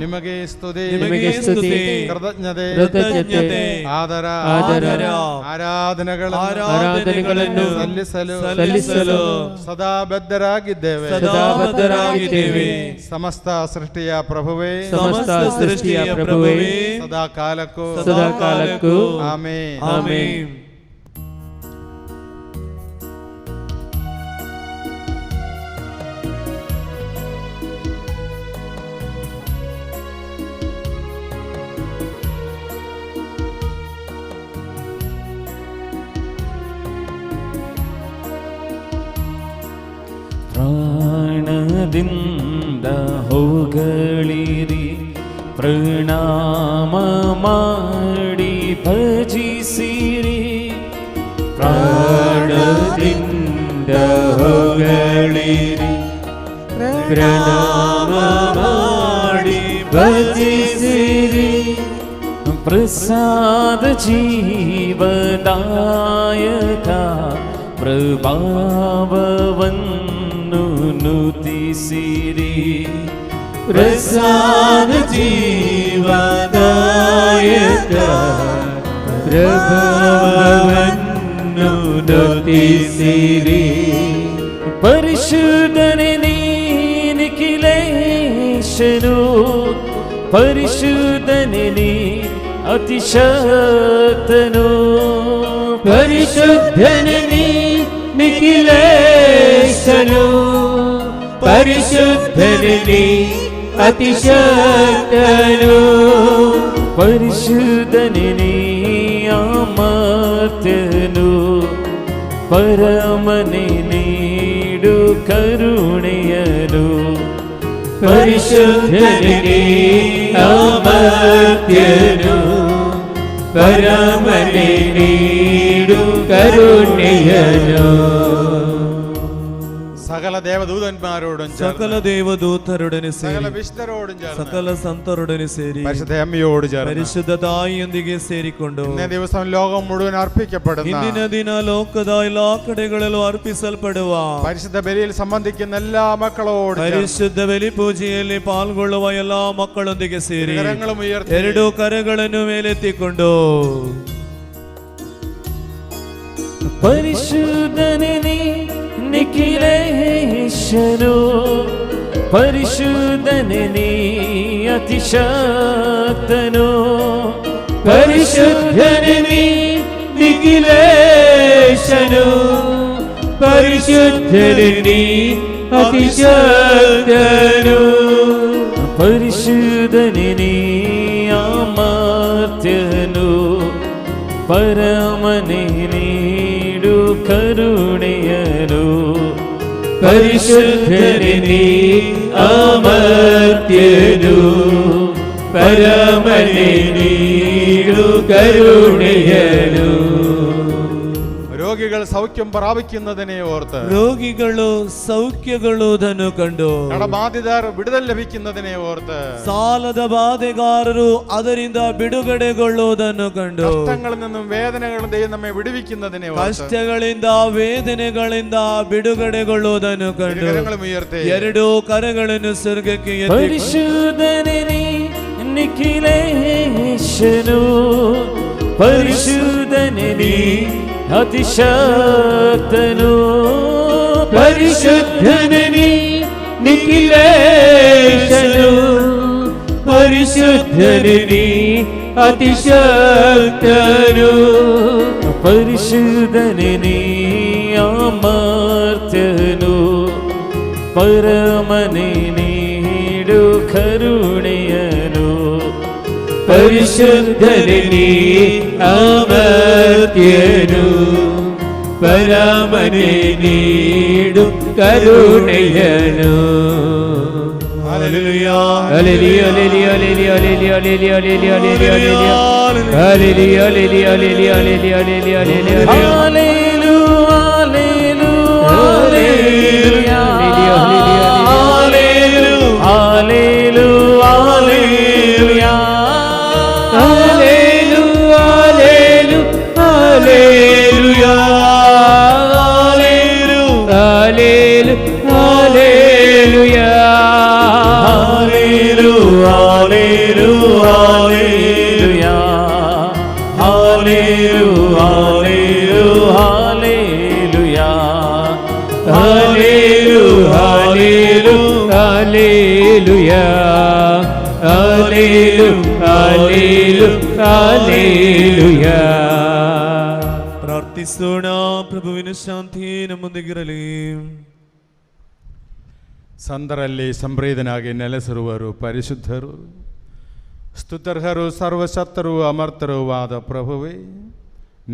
ನಿಮಗೆ ಸ್ತುತಿ, ಕೃತಜ್ಞತೆ, ಆರಾಧನೆಗಳನ್ನು ಸಲ್ಲಿಸಲು ಸದಾ ಬದ್ಧರಾಗಿದ್ದೇವೆ. ಸಮಸ್ತ ಸೃಷ್ಟಿಯ ಪ್ರಭುವೇ, ಸದಾ ಕಾಲಕ್ಕೂ ಆಮೆನ್. ಪ್ರಾಣದಿಂದ ಹೋಗಳಿರಿ, ಪ್ರಣಾಮ ಮಾಡಿ ಭಜಿಸಿರಿ. ಪ್ರಾಣದಿಂದ ಹೋಗಳಿರಿ, ಪ್ರಣಾಮ ಮಾಡಿ ಭಜಿಸಿರಿ. ಪ್ರಸಾದ ಜೀವದಾಯಕ ಪ್ರಭಾವವನ್ನು ನುತಿಸಿರಿ. ಪ್ರಸಾದ ಜೀವದಾಯಕ ಪ್ರಭಾವವನ್ನು ನುತಿಸಿರಿ. ಪರಿಶುದ್ಧನೇ ನಿಖಿಲೇಶನು, ಪರಿಶುದ್ಧನೇ ಅತಿಶಕ್ತನು. ಪರಿಶುದ್ಧನೇ ನಿಖಿಲೇಶನು, ಪರಿಶುದ್ಧನೇ ಅತಿಶಕ್ತನು. ಪರಿಶುದ್ಧನೇ ಅಮರ್ತ್ಯನು, ಪರಮನೆ ನೀಡು ಕರುಣೆಯನು. ಪರಿಶುದ್ಧನೇ ಅಮರ್ತ್ಯನು, ಪರಮನೆ ನೀಡು ಕರುಣೆಯನು. സകല ദേവദൂതന്മാരോടും സകല ദേവദൂതരോടൊപ്പം സകല ಸೇರಿ വിശുദ്ധരോടും ചേർന്ന് സകല ಸಂತರೊಡನೆ ಸೇರಿ പരിശുദ്ധ അമ്മയോട് ചേർന്ന് ಪರಿಶುದ್ಧ ತಾಯಿಯೊಂದಿಗೆ ಸೇರಿಕೊಂಡು ഇന്നേ ദിവസം ലോകം മുഴുവൻ അർപ്പിക്കപ്പെടുന്ന ಇಂದಿನ ದಿನ ಲೋಕದ ಎಲ್ಲಾ ಕಡೆಗಳಲ್ಲೂ ಅರ್ಪಿಸಲ್ಪಡುವ പരിശുദ്ധ ബലിയിൽ സംബന്ധിക്കുന്ന എല്ലാ മക്കളോടും ಪರಿಶುದ್ಧ ಬಲಿ ಪೂಜೆಯಲ್ಲಿ ಪಾಲ್ಗೊಳ್ಳುವ ಎಲ್ಲಾ ಮಕ್ಕಳೊಂದಿಗೆ ಸೇರಿ കരങ്ങളും ഉയർത്തി ಎರಡು ಕರಗಳನ್ನು ಮೇಲೆತ್ತಿಕೊಂಡು ಪರಿಶುದ್ಧನೇ ನೀ ನಿಖಿಲೇಶನು, ಪರಿಶುದ್ಧನೇ ನೀ ಅತಿಶಕ್ತನು, ಪರಿಶುದ್ಧನೇ ನೀ ನಿಖಿಲೇಶನು, ಪರಿಶುದ್ಧನೇ ನೀ ಅತಿಶಕ್ತನು, ಪರಿಶುದ್ಧನೇ ನೀ ಅಮರ್ತ್ಯನು, ಪರಮನೇ ನೀಡು ಕರುಣೆಯನು, ಪರಿಶುದ್ಧನೇ ನೀ ಅಮರ್ತ್ಯನು, ಪರಮನೇ ನೀಡು ಕರುಣೆಯನು. രോഗികൾ സൗഖ്യം പ്രാപിക്കുന്നതിനെ ഓർത്ത് ರೋಗಿಗಳು ಸೌಖ್ಯಗೊಳ್ಳುವುದನ್ನು ಕಂಡು കടബാധിതർ വിടുതൽ ലഭിക്കുന്നതിനെ ഓർത്ത് ಸಾಲದ ಬಾಧೆಗಾರರು ಅದರಿಂದ ಬಿಡುಗಡೆಗೊಳ್ಳುವುದನ್ನು ಕಂಡು കഷ്ടങ്ങളിൽ നിന്നും വേദനകളും ദൈവം നമ്മെ വിടുവിക്കുന്നതിനെ ഓർത്ത് ಕಷ್ಟಗಳಿಂದ ವೇದನೆಗಳಿಂದ ಬಿಡುಗಡೆಗೊಳ್ಳುವುದನ್ನು ಕಂಡು കരങ്ങളും ഉയർത്തി ಎರಡು ಕರಗಳನ್ನು ಸ್ವರ್ಗಕ್ಕೆ ಎತ್ತಿ ಪರಿಶುದ್ಧನೇ ನೀ ನಿಖಿಲೇಶನು, ಪರಿಶುದ್ಧನೇ ನೀ ಅತಿಶಕ್ತನು, ಪರಿಶುದ್ಧನೇ ನೀ ನಿಖಿಲೇಶನು, ಪರಿಶುದ್ಧನೇ ನೀ ಅತಿಶಕ್ತನು, ಪರಿಶುದ್ಧನೇ ನೀ ಅಮರ್ತ್ಯನು, ಪರಮನೇ ನೀಡು ಕರುಣೆಯನು, ಪರಿಶುದ್ಧನೇ ನೀ ಅಮರ್ತ್ಯನು, ಪರಮನೇ ನೀಡು ಕರುಣೆಯನು. Hallelujah. Hallelujah, hallelujah, hallelujah, hallelujah, hallelujah, hallelujah, hallelujah, hallelujah, hallelujah, hallelujah, hallelujah, ಪ್ರಾರ್ಥಿಸೋಣ. ಪ್ರಭುವಿನ ಶಾಂತಿ ನಮ್ಮೊಂದಿಗಿರಲಿ. ಸಂತರಲ್ಲಿ ಸಂಪ್ರೀತನಾಗಿ ನೆಲೆಸಿರುವರು ಪರಿಶುದ್ಧರು, ಸ್ತುತ್ಯರ್ಹರು, ಸರ್ವಶಕ್ತರು, ಅಮರ್ತರೂ ಆದ ಪ್ರಭುವೇ,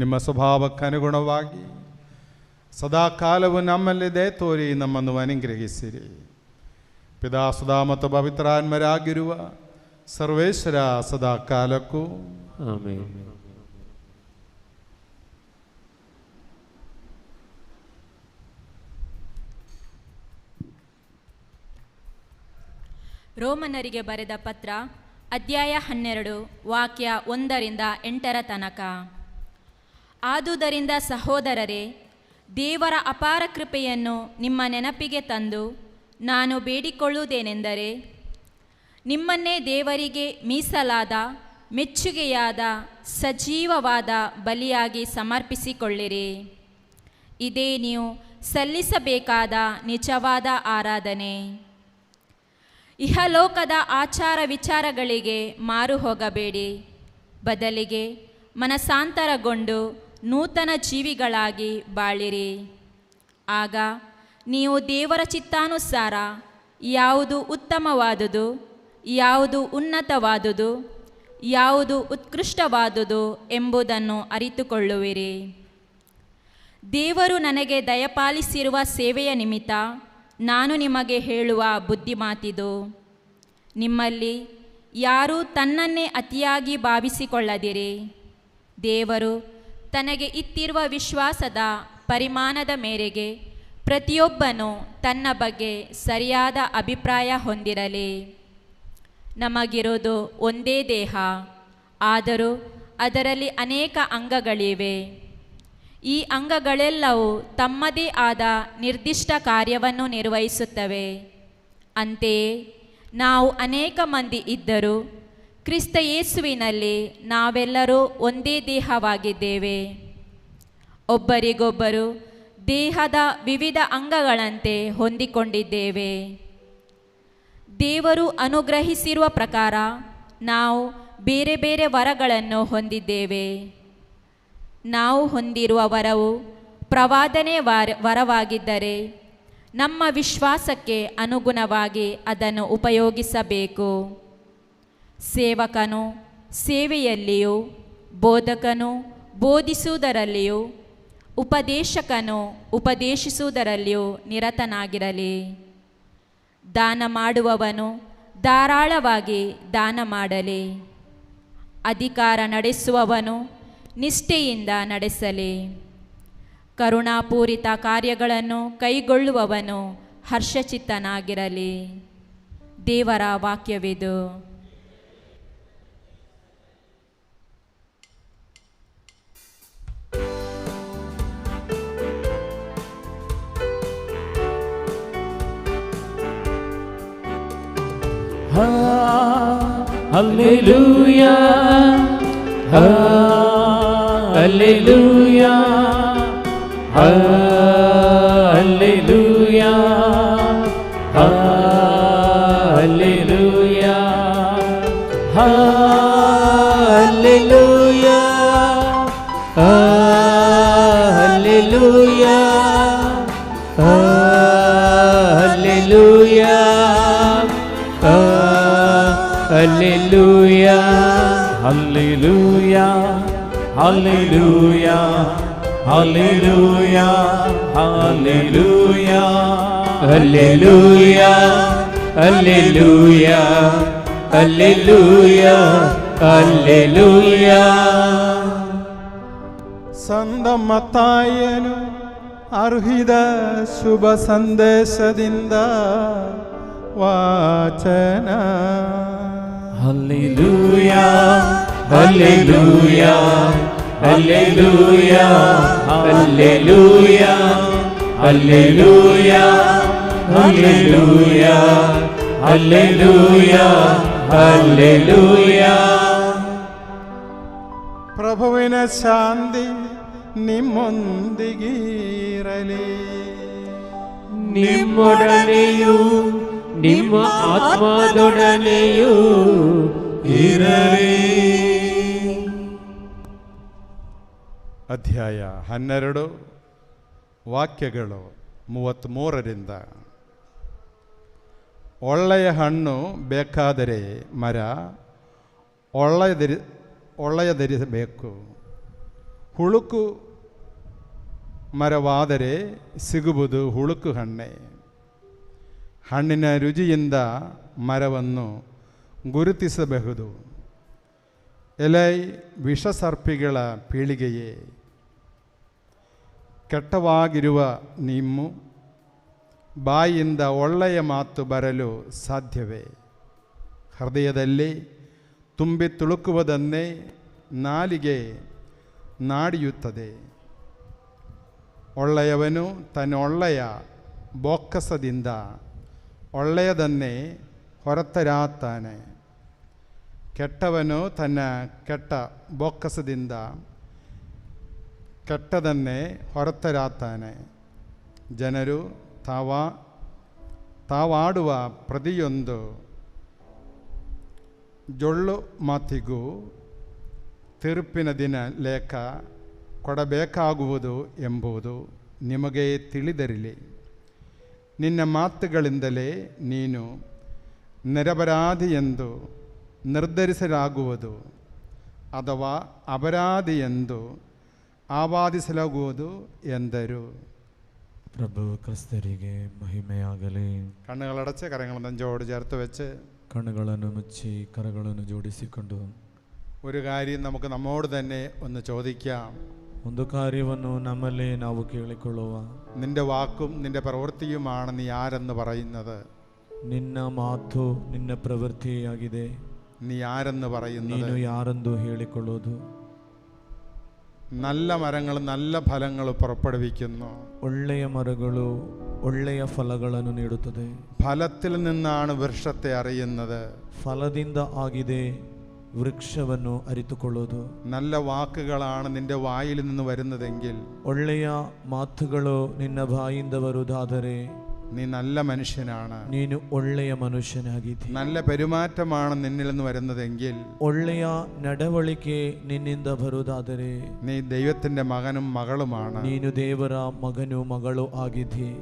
ನಿಮ್ಮ ಸ್ವಭಾವಕ್ಕನುಗುಣವಾಗಿ ಸದಾಕಾಲವು ನಮ್ಮಲ್ಲಿ ದಯ ತೋರಿ ನಮ್ಮನ್ನು ಅನುಗ್ರಹಿಸಿರಿ. ಪಿತಾ ಸುಧಾ ಮತ್ತು ಪವಿತ್ರಾತ್ಮರಾಗಿರುವ ಸರ್ವೇಶ್ವರ ಸದಾಕಾಲಕ್ಕೂ ಆಮೆನ್. ರೋಮನರಿಗೆ ಬರೆದ ಪತ್ರ ಅಧ್ಯಾಯ 12 ವಾಕ್ಯ 1-8 ತನಕ. ಆದುದರಿಂದ ಸಹೋದರರೇ, ದೇವರ ಅಪಾರ ಕೃಪೆಯನ್ನು ನಿಮ್ಮ ನೆನಪಿಗೆ ತಂದು ನಾನು ಬೇಡಿಕೊಳ್ಳುವುದೇನೆಂದರೆ, ನಿಮ್ಮನ್ನೇ ದೇವರಿಗೆ ಮೀಸಲಾದ ಮೆಚ್ಚುಗೆಯಾದ ಸಜೀವವಾದ ಬಲಿಯಾಗಿ ಸಮರ್ಪಿಸಿಕೊಳ್ಳಿರಿ. ಇದೇ ನೀವು ಸಲ್ಲಿಸಬೇಕಾದ ನಿಜವಾದ ಆರಾಧನೆ. ಇಹಲೋಕದ ಆಚಾರ ವಿಚಾರಗಳಿಗೆ ಮಾರು ಹೋಗಬೇಡಿ, ಬದಲಿಗೆ ಮನಸಾಂತರಗೊಂಡು ನೂತನ ಜೀವಿಗಳಾಗಿ ಬಾಳಿರಿ. ಆಗ ನೀವು ದೇವರ ಚಿತ್ತಾನುಸಾರ ಯಾವುದು ಉತ್ತಮವಾದುದು, ಯಾವುದು ಉನ್ನತವಾದುದು, ಯಾವುದು ಉತ್ಕೃಷ್ಟವಾದುದು ಎಂಬುದನ್ನು ಅರಿತುಕೊಳ್ಳುವಿರಿ. ದೇವರು ನನಗೆ ದಯಪಾಲಿಸಿರುವ ಸೇವೆಯ ನಿಮಿತ್ತ ನಾನು ನಿಮಗೆ ಹೇಳುವ ಬುದ್ಧಿಮಾತಿದು. ನಿಮ್ಮಲ್ಲಿ ಯಾರೂ ತನ್ನನ್ನೇ ಅತಿಯಾಗಿ ಭಾವಿಸಿಕೊಳ್ಳದಿರಿ. ದೇವರು ತನಗೆ ಇತ್ತಿರುವ ವಿಶ್ವಾಸದ ಪರಿಮಾಣದ ಮೇರೆಗೆ ಪ್ರತಿಯೊಬ್ಬನೂ ತನ್ನ ಬಗ್ಗೆ ಸರಿಯಾದ ಅಭಿಪ್ರಾಯ ಹೊಂದಿರಲಿ. ನಮಗಿರೋದು ಒಂದೇ ದೇಹ, ಆದರೂ ಅದರಲ್ಲಿ ಅನೇಕ ಅಂಗಗಳಿವೆ. ಈ ಅಂಗಗಳೆಲ್ಲವೂ ತಮ್ಮದೇ ಆದ ನಿರ್ದಿಷ್ಟ ಕಾರ್ಯವನ್ನು ನಿರ್ವಹಿಸುತ್ತವೆ. ಅಂತೆಯೇ ನಾವು ಅನೇಕ ಮಂದಿ ಇದ್ದರೂ ಕ್ರಿಸ್ತ ಯೇಸುವಿನಲ್ಲಿ ನಾವೆಲ್ಲರೂ ಒಂದೇ ದೇಹವಾಗಿದ್ದೇವೆ. ಒಬ್ಬರಿಗೊಬ್ಬರು ದೇಹದ ವಿವಿಧ ಅಂಗಗಳಂತೆ ಹೊಂದಿಕೊಂಡಿದ್ದೇವೆ. ದೇವರು ಅನುಗ್ರಹಿಸಿರುವ ಪ್ರಕಾರ ನಾವು ಬೇರೆ ಬೇರೆ ವರಗಳನ್ನು ಹೊಂದಿದ್ದೇವೆ. ನಾವು ಹೊಂದಿರುವ ವರವು ಪ್ರವಾದನೆ ವರವಾಗಿದ್ದರೆ ನಮ್ಮ ವಿಶ್ವಾಸಕ್ಕೆ ಅನುಗುಣವಾಗಿ ಅದನ್ನು ಉಪಯೋಗಿಸಬೇಕು. ಸೇವಕನು ಸೇವೆಯಲ್ಲಿಯೂ, ಬೋಧಕನು ಬೋಧಿಸುವುದರಲ್ಲಿಯೂ, ಉಪದೇಶಕನು ಉಪದೇಶಿಸುವುದರಲ್ಲಿಯೂ ನಿರತನಾಗಿರಲಿ. ದಾನ ಮಾಡುವವನು ಧಾರಾಳವಾಗಿ ದಾನ ಮಾಡಲಿ. ಅಧಿಕಾರ ನಡೆಸುವವನು ನಿಷ್ಠೆಯಿಂದ ನಡೆಸಲಿ. ಕರುಣಾಪೂರಿತ ಕಾರ್ಯಗಳನ್ನು ಕೈಗೊಳ್ಳುವವನು ಹರ್ಷಚಿತ್ತನಾಗಿರಲಿ. ದೇವರ ವಾಕ್ಯವಿದು. Hallelujah, hallelujah, hallelujah, hallelujah, hallelujah, hallelujah, hallelujah. Hallelujah, hallelujah, hallelujah, hallelujah, hallelujah, hallelujah, hallelujah, hallelujah, hallelujah. ಸಂತ ಮತ್ತಾಯನು ಅರ್ಹಿದ ಶುಭ ಸಂದೇಶದಿಂದ ವಾಚನ. Hallelujah, hallelujah, hallelujah, hallelujah, hallelujah, hallelujah, hallelujah, hallelujah. ಪ್ರಭುವಿನ ಶಾಂತಿ ನಿಮ್ಮೊಂದಿಗಿರಲಿ. ನಿಮ್ಮೊಡನೆಯೂ ನಿಮ್ಮ ಆತ್ಮದೊಡನೆಯೂ ಇರಲಿ. ಅಧ್ಯಾಯ 12 ವಾಕ್ಯಗಳು 33ರಿಂದ. ಒಳ್ಳೆಯ ಹಣ್ಣು ಬೇಕಾದರೆ ಮರ ಒಳ್ಳೆಯದಿರಬೇಕು. ಹುಳುಕು ಮರವಾದರೆ ಸಿಗುವುದು ಹುಳುಕು ಹಣ್ಣೆ. ಹಣ್ಣಿನ ರುಚಿಯಿಂದ ಮರವನ್ನು ಗುರುತಿಸಬಹುದು. ಎಲೈ ವಿಷಸರ್ಪಿಗಳ ಪೀಳಿಗೆಯೇ, ಕೆಟ್ಟವಾಗಿರುವ ನಿಮ್ಮ ಬಾಯಿಯಿಂದ ಒಳ್ಳೆಯ ಮಾತು ಬರಲು ಸಾಧ್ಯವೇ? ಹೃದಯದಲ್ಲಿ ತುಂಬಿ ತುಳುಕುವುದನ್ನೇ ನಾಲಿಗೆ ನಾಡಿಯುತ್ತದೆ. ಒಳ್ಳೆಯವನು ತನ್ನ ಒಳ್ಳೆಯ ಬೊಕ್ಕಸದಿಂದ ಒಳ್ಳೆಯದನ್ನೇ ಹೊರತರಾತಾನೆ. ಕೆಟ್ಟವನು ತನ್ನ ಕೆಟ್ಟ ಬೊಕ್ಕಸದಿಂದ ಕೆಟ್ಟದನ್ನೇ ಹೊರತರಾತಾನೆ. ಜನರು ತಾವಾಡುವ ಪ್ರತಿಯೊಂದು ಜೊಳ್ಳು ಮಾತಿಗೂ ತೀರ್ಪಿನ ದಿನ ಲೇಖ ಕೊಡಬೇಕಾಗುವುದು ಎಂಬುದು ನಿಮಗೆ ತಿಳಿದಿರಲಿ. ನಿನ್ನ ಮಾತುಗಳಿಂದಲೇ ನೀನು ನಿರಪರಾಧಿ ಎಂದು ನಿರ್ಧರಿಸಲಾಗುವುದು ಅಥವಾ ಅಪರಾಧಿ ಎಂದು ಆವಾದಿಸಲಾಗುವುದು ಎಂದರು. ಪ್ರಭು ಕ್ರಿಸ್ತರಿಗೆ ಮಹಿಮೆಯಾಗಲಿ. കണ്ണുകളടച്ച് കരങ്ങൾ നെഞ്ചോട് ചേർത്ത് വെച്ച് കണ്ണുಗಳನ್ನು ಮುಚ್ಚಿ ಕರಗಳನ್ನು ಜೋಡಿಸಿಕೊಂಡು ഒരു കാര്യം നമുക്ക് നമ്മോട് തന്നെ ഒന്ന് ചോദിക്കാം. ಒಂದು ಕಾರ್ಯವನ್ನು ನಮ್ಮಲ್ಲೇ ನಾವು ಕೇಳಿಕೊಳ್ಳುವ. നിന്റെ വാക്കും നിന്റെ പ്രവൃത്തിയുമാണ് നീ ആരെന്ന് പറയുന്നത്. ನಿನ್ನ ಮಾತು ನಿನ್ನ ಪ್ರವೃತ್ತಿಯಾಗಿದೆ. നീ ആരെന്ന് പറയുന്നത്. ನೀನು ಯಾರೆಂದು ಹೇಳಿಕೊಳ್ಳೋದು. നല്ല മരങ്ങൾ നല്ല ഫലങ്ങൾ പുറപ്പെടുവിക്കുന്നു. ಒಳ್ಳೆಯ ಮರಗಳು ಒಳ್ಳೆಯ ಫಲಗಳನ್ನು ನೀಡುತ್ತದೆ. ഫലത്തിൽ നിന്നാണ് വൃക്ഷത്തെ അറിയുന്നത്. ಫಲದಿಂದ ಆಗಿದೆ ವೃಕ್ಷವನ್ನು ಅರಿತುಕೊಳ್ಳೋದು. നല്ല വാക്കുകളാണ് നിന്റെ വായിൽ നിന്ന് വരുന്നതെങ്കിൽ, ಒಳ್ಳೆಯ ಮಾತುಗಳು ನಿನ್ನ ಬಾಯಿಂದ ಬರುವುದಾದರೆ നീ നല്ല മനുഷ്യനാണ്. ನೀನು ಒಳ್ಳೆಯ ಮನುಷ್ಯನಾಗಿದ್ದೀ. നല്ല പെരുമാറ്റമാണ് നിന്നിൽ നിന്ന് വരുന്നതെങ്കിൽ, ಒಳ್ಳೆಯ ನಡವಳಿಕೆ ನಿನ್ನಿಂದ ಬರುವುದಾದರೆ നീ ദൈവത്തിന്റെ മകനും മകളുമാണ്. ನೀನು ದೇವರ ಮಗನು ಮಗಳು ಆಗಿದ್ದೀ.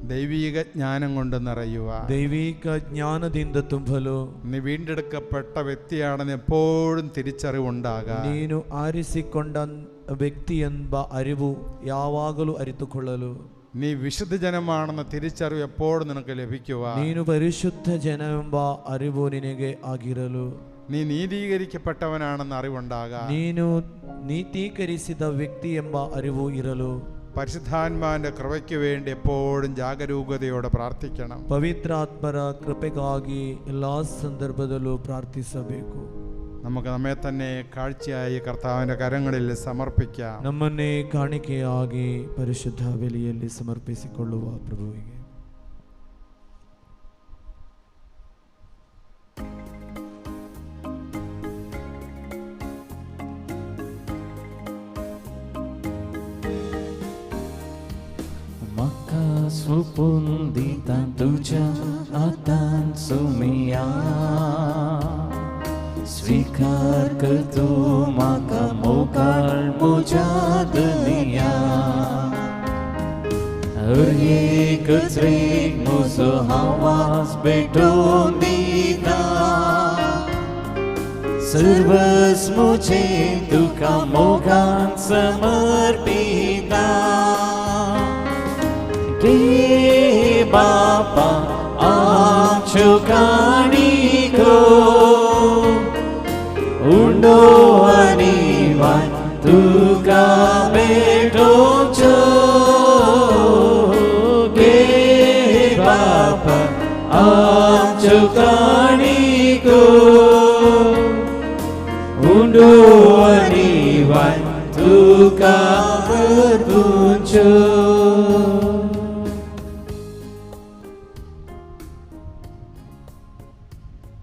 ദൈവീക ജ്ഞാനം കൊണ്ട് നിറയുക. ದೈವಿಕ ಜ್ಞಾನದಿಂದ ತುಂಬಲು നീ വീണ്ടെടുക്കപ്പെട്ട വ്യക്തിയാണെന്ന് എപ്പോഴും തിരിച്ചറിവുണ്ടാകാം. ನೀನು ಆರಿಸಿಕೊಂಡ ವ್ಯಕ್ತಿ ಎಂಬ ಅರಿವು ಯಾವಾಗಲೂ ಅರಿತುಕೊಳ್ಳಲು, നീ വിശുദ്ധ ജനമാണെന്ന തിരിച്ചറിവ് എപ്പോഴും നിനക്ക് ലഭിക്കുക. ನೀನು ಪರಿಶುದ್ಧ ಜನವೆಂಬ ಅರಿವು ನಿನಗೆ ಆಗಿರಲು, നീ നീതീകരിക്കപ്പെട്ടവനാണെന്ന അറിവുണ്ടാകാം. ನೀನು ನೀತೀಕರಿಸಿದ ವ್ಯಕ್ತಿ ಎಂಬ ಅರಿವು ಇರಲು, പരിശുദ്ധാത്മാവിന്റെ കൃപയ്ക്ക് വേണ്ടി എപ്പോഴും ജാഗരൂകതയോടെ പ്രാർത്ഥിക്കണം. ಪವಿತ್ರಾತ್ಮರ ಕೃಪೆಗಾಗಿ ಎಲ್ಲಾ ಸಂದರ್ಭದಲ್ಲೂ ಪ್ರಾರ್ಥಿಸಬೇಕು. നമുക്ക് നമ്മെ തന്നെ കാഴ്ചയായി കർത്താവിന്റെ കരങ്ങളിൽ സമർപ്പിക്കാം. ನಮ್ಮನ್ನೇ ಕಾಣಿಕೆಯಾಗಿ ಪರಿಶುದ್ಧ ಬಲಿಯಲ್ಲಿ ಸಮರ್ಪಿಸಿಕೊಳ್ಳುವ ಪ್ರಭುವಿಗೆ. Supunditan tuja atan sumia, स्वीकार कर तू माँ का मोकार मुझा दुनिया, और ये कचरे मुझे हवास बेटों दीदा, सर्वस मुझे तू का मोगान समर्पिता. के बापा आचुकानी को उंडो अनिवान तू का बेटो जो. के बापा आचुकानी को उंडो अनिवान तू का बेटो जो.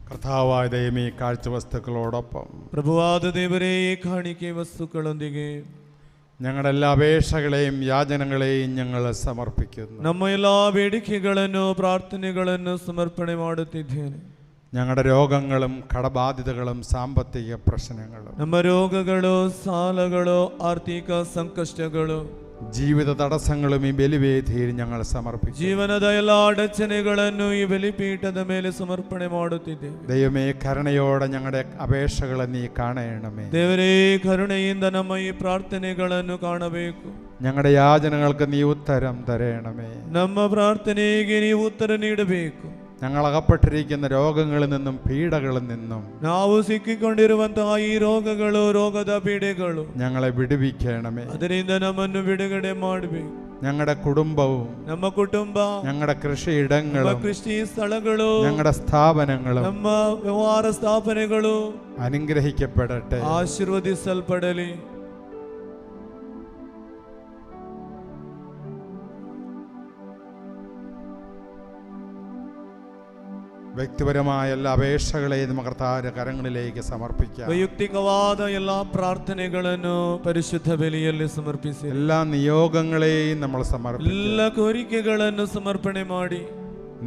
കർത്താവായ ദൈവമേ, കാഴ്ച വസ്തുക്കളോടൊപ്പം ಪ್ರಭುವಾದ ದೇವರೇ, ಈ ಕಾಣಿಕೆ ವಸ್ತುಗಳೊಂದಿಗೆ ഞങ്ങളുടെ എല്ലാ അപേക്ഷകളെയും യാചനകളെയും ഞങ്ങൾ സമർപ്പിക്കുന്നു. ನಮ್ಮ ಎಲ್ಲಾ ಬೇಡಿಕೆಗಳನ್ನು ಪ್ರಾರ್ಥನೆಗಳನ್ನು ಸಮರ್ಪಣೆ ಮಾಡುತ್ತಿದ್ದೇನೆ. ഞങ്ങളുടെ രോഗങ്ങളും കടബാധ്യതകളും സാമ്പത്തിക പ്രശ്നങ്ങളും ನಮ್ಮ ರೋಗಗಳು, ಸಾಲಗಳು, ಆರ್ಥಿಕ ಸಂಕಷ್ಟಗಳು, ജീവിത തടസ്സങ്ങളും ഈ ബലിവേദിയിൽ ഞങ്ങൾ സമർപ്പിക്കുന്നു. ಜೀವನದ ಎಲ್ಲ ಅಡಚಣೆಗಳನ್ನು ಈ ಬಲಿಪೀಠದ ಮೇಲೆ ಸಮರ್ಪಣೆ ಮಾಡುತ್ತಿದ್ದೇವೆ. ദൈവമേ, കരുണയോടെ ഞങ്ങളുടെ അപേക്ഷകളെ നീ കാണണമേ. ದೇವರೇ, ಕರುಣೆಯಿಂದ ನಮ್ಮ ಈ ಪ್ರಾರ್ಥನೆಗಳನ್ನು ಕಾಣಬೇಕು. ഞങ്ങളുടെ യാചനകൾക്ക് നീ ഉത്തരം തരണമേ. ನಮ್ಮ ಪ್ರಾರ್ಥನೆಗೆ ನೀವು ಉತ್ತರ ನೀಡಬೇಕು. ഞങ്ങൾ അകപ്പെട്ടിരിക്കുന്ന രോഗങ്ങളിൽ നിന്നും പീഡകളിൽ നിന്നും ನಾವು ಸಿಕ್ಕಿಕೊಂಡಿರುವಂತಹ ಈ ರೋಗಗಳು, ರೋಗದ ಪೀಡೆಗಳು ഞങ്ങളെ വിടുവിക്കണമേ. ಅದರಿಂದ ನಮ್ಮನ್ನು ಬಿಡುಗಡೆ ಮಾಡಬೇಕು. ഞങ്ങളുടെ കുടുംബവും ನಮ್ಮ ಕುಟುಂಬ, ഞങ്ങളുടെ കൃഷിയിടങ്ങളും ಕೃಷಿ ಸ್ಥಳಗಳು, ഞങ്ങളുടെ സ്ഥാപനങ്ങളും ನಮ್ಮ ವ್ಯವಹಾರ ಸ್ಥಾಪನೆಗಳು അനുഗ്രഹിക്കപ്പെടട്ടെ. ಆಶೀರ್ವದಿಸಲ್ಪಡಲಿ. വ്യക്തിപരമായ എല്ലാ അപേക്ഷകളെയും നമുക്ക് കർത്താവിന്റെ കരങ്ങളിലേക്ക് സമർപ്പിക്കാം. ವೈಯಕ್ತಿಕವಾದ ಎಲ್ಲಾ ಪ್ರಾರ್ಥನೆಗಳನ್ನು ಪರಿಶುದ್ಧ ಬಲಿಯಲ್ಲಿ ಸಮರ್ಪಿಸಿ, എല്ലാ നിയോഗങ്ങളെയും നമ്മൾ സമർപ്പിക്കാം. ಎಲ್ಲ ಕೋರಿಕೆಗಳನ್ನು ಸಮರ್ಪಣೆ ಮಾಡಿ.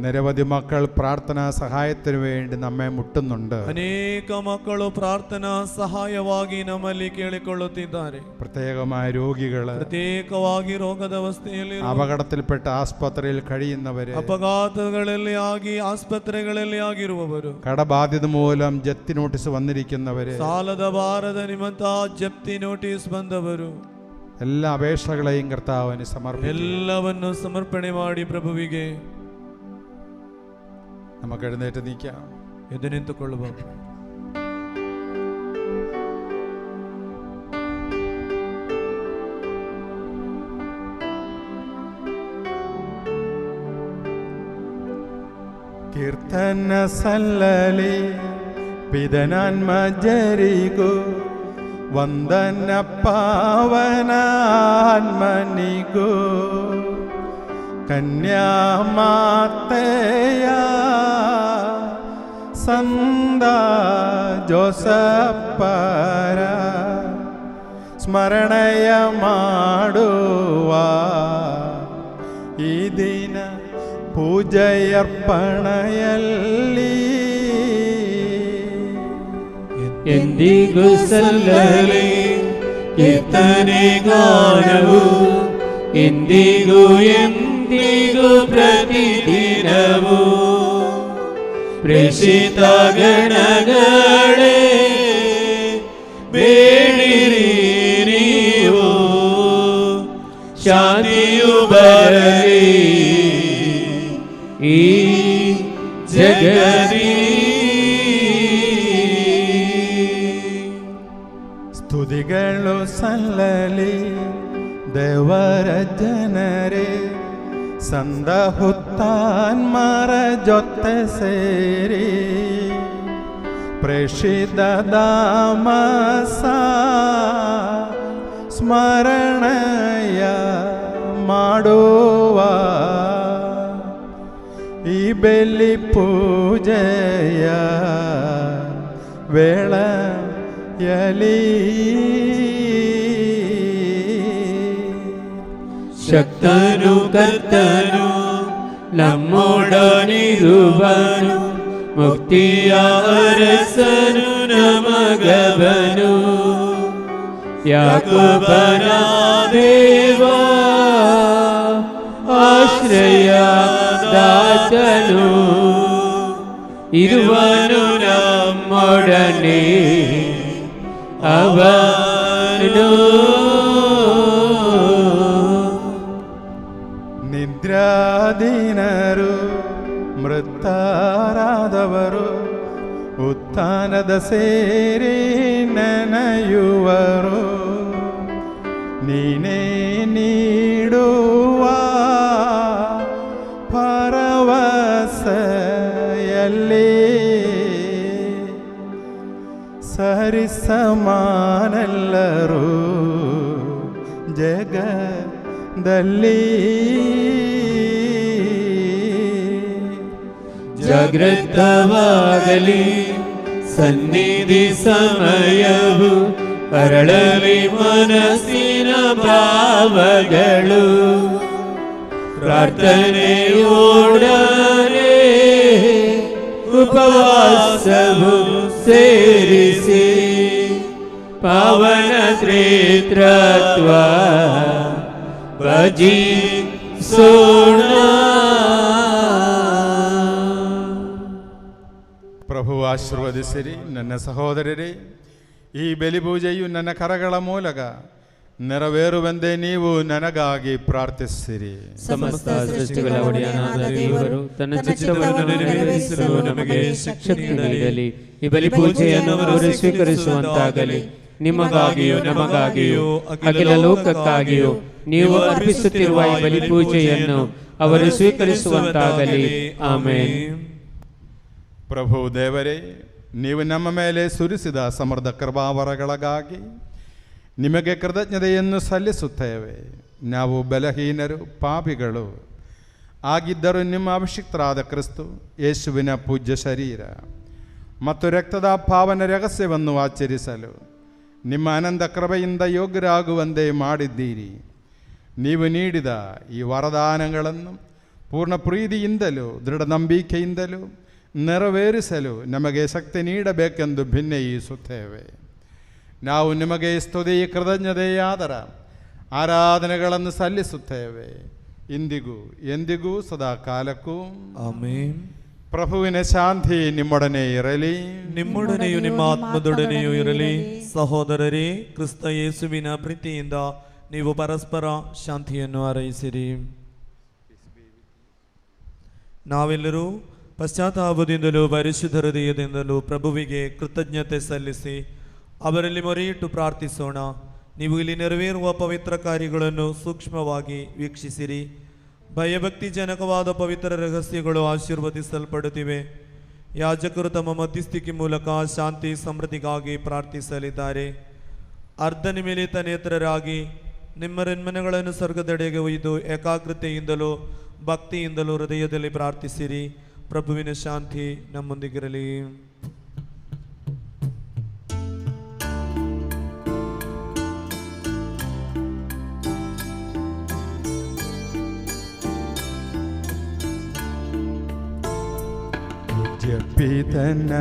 നിരവധി മക്കൾ പ്രാർത്ഥനാ സഹായത്തിനു വേണ്ടി നമ്മെ മുട്ടുന്നുണ്ട്. ಅನೇಕ ಮಕ್ಕಳು ಪ್ರಾರ್ಥನಾ ಸಹಾಯವಾಗಿ ನಮ್ಮಲ್ಲಿ ಕೇಳಿಕೊಳ್ಳುತ್ತಿದ್ದಾರೆ. പ്രത്യേകമായ രോഗികള്, ಪ್ರತ್ಯೇಕವಾಗಿ ರೋಗದ ಅವಸ್ಥೆಯಲ್ಲಿ, അപകടത്തിൽപ്പെട്ട ആസ്പത്രിയിൽ കഴിയുന്നവര്, ಅಪಘಾತಗಳಲ್ಲಿ ಆಗಿ ಆಸ್ಪತ್ರೆಗಳಲ್ಲಿ ಆಗಿರುವವರು, കടബാധ്യത മൂലം ജപ്തി നോട്ടീസ് വന്നിരിക്കുന്നവര്, ಸಾಲದ ಭಾರದ ನಿಮಿತ್ತ ಜಪ್ತಿ ನೋಟಿಸ್ ಬಂದವರು, എല്ലാ അപേക്ഷകളെയും കർത്താവിന് സമർപ്പിക്കാം. ಎಲ್ಲವನ್ನು ಸಮರ್ಪಣೆ ಮಾಡಿ ಪ್ರಭುವಿಗೆ. നമുക്ക് എഴുന്നേറ്റ് നിൽക്കാം. ಎದ್ದು ನಿಂತುಕೊಳ್ಳಬಹುದು. ಕೀರ್ತನ ಸಲ್ಲಲಿ ಪಿದನಾನ್ಮಜರಿಗೂ ವಂದನ ಪಾವನ ಆತ್ಮನಿಗೂ ಕನ್ಯಾಮಾತೆಯ ಸಂದ ಜೋಸಪ್ಪರ ಸ್ಮರಣೆಯ ಮಾಡುವ ಈ ದಿನ ಪೂಜೆಯರ್ಪಣೆಯಲ್ಲಿ ಎಂದಿಗೂ ಸಲ್ಲಲಿ ಕೀರ್ತನೆ ಗಾನವು ಎಂದಿಗೂ ಎಂದಿಗೂ ಪ್ರತಿದಿನವೂ ಪ್ರೇಷಿತ ಗಣಗಳೇ ಬೇಡಿರಿ ನೀವು ಶಾಂತಿಯು ಬರಲಿ ಈ ಜಗದಿ ಸ್ತುತಿಗಳು ಸಲ್ಲಲಿ ದೇವರ ಜನರೇ ಸಂದ ಹುತ್ತಾನ್ಮರ ಜೊತೆ ಸೇರಿ ಪ್ರೇಷಿತ ದಾಮಸ ಸ್ಮರಣೆಯ ಮಾಡುವ ಈ ಬೆಳ್ಳಿ ಪೂಜೆಯ ವೇಳೆಯಲ್ಲಿ ಶಕ್ತನು ಕರ್ತನು ನಮ್ಮೊಡನಿರುವನು ಮುಕ್ತಿಯ ಅರಸನು ನಮಗವನು ಯಾಕೋಬನ ದೇವ ಆಶ್ರಯ ದಾತನು ಇರುವನು ನಮ್ಮೊಡನೆ ಅವನು ನಿದ್ರಾಧೀನರು ಮೃತರಾದವರು ಉತ್ಥಾನದ ಸೇರಿ ನೆನೆಯುವರು ನೀನೇ ನೀಡುವ ಭರವಸೆಯಲ್ಲಿ ಸರಿಸಮಾನೆಲ್ಲರೂ ಜಗದಲ್ಲಿ ಜಾಗೃತವಾಗಲಿ ಸನ್ನಿಧಿ ಸಮಯವು ಅರಳಲಿ ಮನಸ್ಸಿನ ಭಾವಗಳು ಪ್ರಾರ್ಥನೆಯೋಡನೆ ಉಪವಾಸವು ಸೇರಿಸಿ ಪಾವನ ತ್ರೇತ್ರತ್ವ ಭಜಿಸೋಣ. ಪ್ರಭು ಆಶೀರ್ವದಿಸಿರಿ. ನನ್ನ ಸಹೋದರರೇ, ಈ ಬಲಿಪೂಜೆಯು ನನ್ನ ಕರಗಳ ಮೂಲಕ ನೆರವೇರುವಂತೆ ನೀವು ನನಗಾಗಿ ಪ್ರಾರ್ಥಿಸಿರಿ. ಸಮಸ್ತ ಸೃಷ್ಟಿಗಳ ಒಡೆಯನಾದ ದೇವರು ತನ್ನ ಚಿತ್ತವನ್ನು ನೆರವೇರಿಸಲು ನಮಗೆ ಶಕ್ತಿ ನೀಡಲಿ. ಈ ಬಲಿಪೂಜೆಯನ್ನು ಅವರು ಸ್ವೀಕರಿಸುವಂತಾಗಲಿ. ನಿಮಗಾಗಿಯೂ ನಮಗಾಗಿಯೂ ಅಖಿಲ ಲೋಕಕ್ಕಾಗಿಯೂ ನೀವು ಅರ್ಪಿಸುತ್ತಿರುವ ಈ ಬಲಿಪೂಜೆಯನ್ನು ಅವರು ಸ್ವೀಕರಿಸುವಂತಾಗಲಿ. ಆಮೆನ್. ಪ್ರಭು ದೇವರೇ, ನೀವು ನಮ್ಮ ಮೇಲೆ ಸುರಿಸಿದ ಸಮೃದ್ಧ ಕೃಪಾವರಗಳಿಗಾಗಿ ನಿಮಗೆ ಕೃತಜ್ಞತೆಯನ್ನು ಸಲ್ಲಿಸುತ್ತೇವೆ. ನಾವು ಬಲಹೀನರು, ಪಾಪಿಗಳು ಆಗಿದ್ದರೂ ನಿಮ್ಮ ಅಭಿಷಿಕ್ತರಾದ ಕ್ರಿಸ್ತು ಯೇಸುವಿನ ಪೂಜ್ಯ ಶರೀರ ಮತ್ತು ರಕ್ತದ ಪಾವನ ರಹಸ್ಯವನ್ನು ಆಚರಿಸಲು ನಿಮ್ಮ ಅನಂತ ಕೃಪೆಯಿಂದ ಯೋಗ್ಯರಾಗುವಂತೆ ಮಾಡಿದ್ದೀರಿ. ನೀವು ನೀಡಿದ ಈ ವರದಾನಗಳನ್ನು ಪೂರ್ಣ ಪ್ರೀತಿಯಿಂದಲೂ ದೃಢ ನಂಬಿಕೆಯಿಂದಲೂ ನೆರವೇರಿಸಲು ನಮಗೆ ಶಕ್ತಿ ನೀಡಬೇಕೆಂದು ಭಿನ್ನಯಿಸುತ್ತೇವೆ. ನಾವು ನಿಮಗೆ ಸ್ತುತಿ, ಕೃತಜ್ಞತೆಯಾದರ ಆರಾಧನೆಗಳನ್ನು ಸಲ್ಲಿಸುತ್ತೇವೆ, ಇಂದಿಗೂ ಎಂದಿಗೂ ಸದಾ ಕಾಲಕ್ಕೂ. ಆಮೆನ್. ಪ್ರಭುವಿನ ಶಾಂತಿ ನಿಮ್ಮೊಡನೆ ಇರಲಿ. ನಿಮ್ಮೊಡನೆಯೂ ನಿಮ್ಮ ಆತ್ಮದೊಡನೆಯೂ ಇರಲಿ. ಸಹೋದರರೇ, ಕ್ರಿಸ್ತ ಯೇಸುವಿನ ಪ್ರೀತಿಯಿಂದ ನೀವು ಪರಸ್ಪರ ಶಾಂತಿಯನ್ನು ಹಾರೈಸಿರಿ. ನಾವೆಲ್ಲರೂ ಪಶ್ಚಾತ್ತಾಪದಿಂದಲೂ ಪರಿಶುದ್ಧ ಹೃದಯದಿಂದಲೂ ಪ್ರಭುವಿಗೆ ಕೃತಜ್ಞತೆ ಸಲ್ಲಿಸಿ ಅವರಲ್ಲಿ ಮೊರೆಯಿಟ್ಟು ಪ್ರಾರ್ಥಿಸೋಣ. ನೀವು ಇಲ್ಲಿ ನೆರವೇರುವ ಪವಿತ್ರ ಕಾರ್ಯಗಳನ್ನು ಸೂಕ್ಷ್ಮವಾಗಿ ವೀಕ್ಷಿಸಿರಿ. ಭಯಭಕ್ತಿ ಜನಕವಾದ ಪವಿತ್ರ ರಹಸ್ಯಗಳು ಆಶೀರ್ವದಿಸಲ್ಪಡುತ್ತಿವೆ. ಯಾಜಕರು ತಮ್ಮ ಮಧ್ಯಸ್ಥಿಕೆ ಮೂಲಕ ಶಾಂತಿ ಸಮೃದ್ಧಿಗಾಗಿ ಪ್ರಾರ್ಥಿಸಲಿದ್ದಾರೆ. ಅರ್ಧನಿಮಿಲಿತ ನೇತ್ರರಾಗಿ ನಿಮ್ಮ ರೆನ್ಮನೆಗಳನ್ನು ಸ್ವರ್ಗದೆಡೆಗೆ ಒಯ್ದು ಏಕಾಗ್ರತೆಯಿಂದಲೂ ಭಕ್ತಿಯಿಂದಲೂ ಹೃದಯದಲ್ಲಿ ಪ್ರಾರ್ಥಿಸಿರಿ. ಪ್ರಭುವಿನ ಶಾಂತಿ ನಮ್ಮೊಂದಿಗಿರಲಿ. ಪಿತನ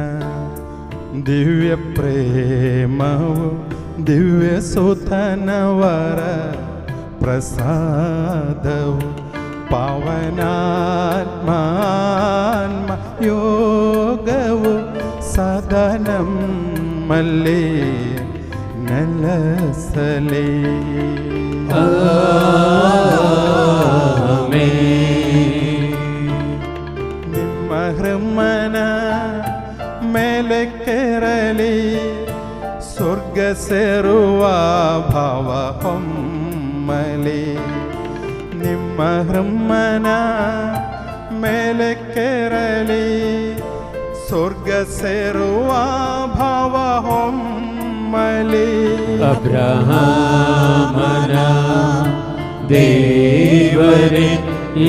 ದಿವ್ಯ ಪ್ರೇಮವು ದಿವ್ಯ ಸುತನವರ ಪ್ರಸಾದವು ಪಾವನಾತ್ಮಾನ್ಮ ಯೋಗವು ಸದನಮ್ಮಲ್ಲಿ ನೆಲಸಲಿ. ನಿಮ್ಮ ಹೃಮನ ಮೇಲೆ ಕೆರಳಿ ಸ್ವರ್ಗ ಸೇರುವ ಭಾವ ಹೊಮ್ಮಲಿ. ನಿಮ್ಮ ಹೃಮನ ಮೇಲೆ ಕೆರಳಿ ಸ್ವರ್ಗ ಸೇರುವ ಭಾವ ಹೊಮ್ಮಲಿ. ಅಬ್ರಹಾಮನ ದೇವರೇ,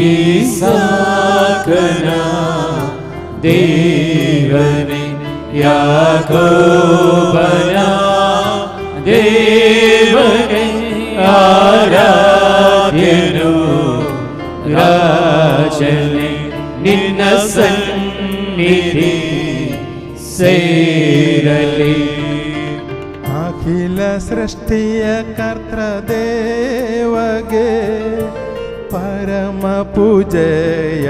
ಇಸಾಕನ ದೇವರೇ, ಯಾಕೋಬನ ದೇವರೇ, ಆರಾಧ್ಯನು ರಾಜನೇ, ನಿನ್ನ ಸನ್ನಿಧಿ ಸೇರಲಿ. ಅಖಿಲ ಸೃಷ್ಟಿಯ ಕರ್ತ ದೇವಗೆ ಪರಮ ಪೂಜೆಯ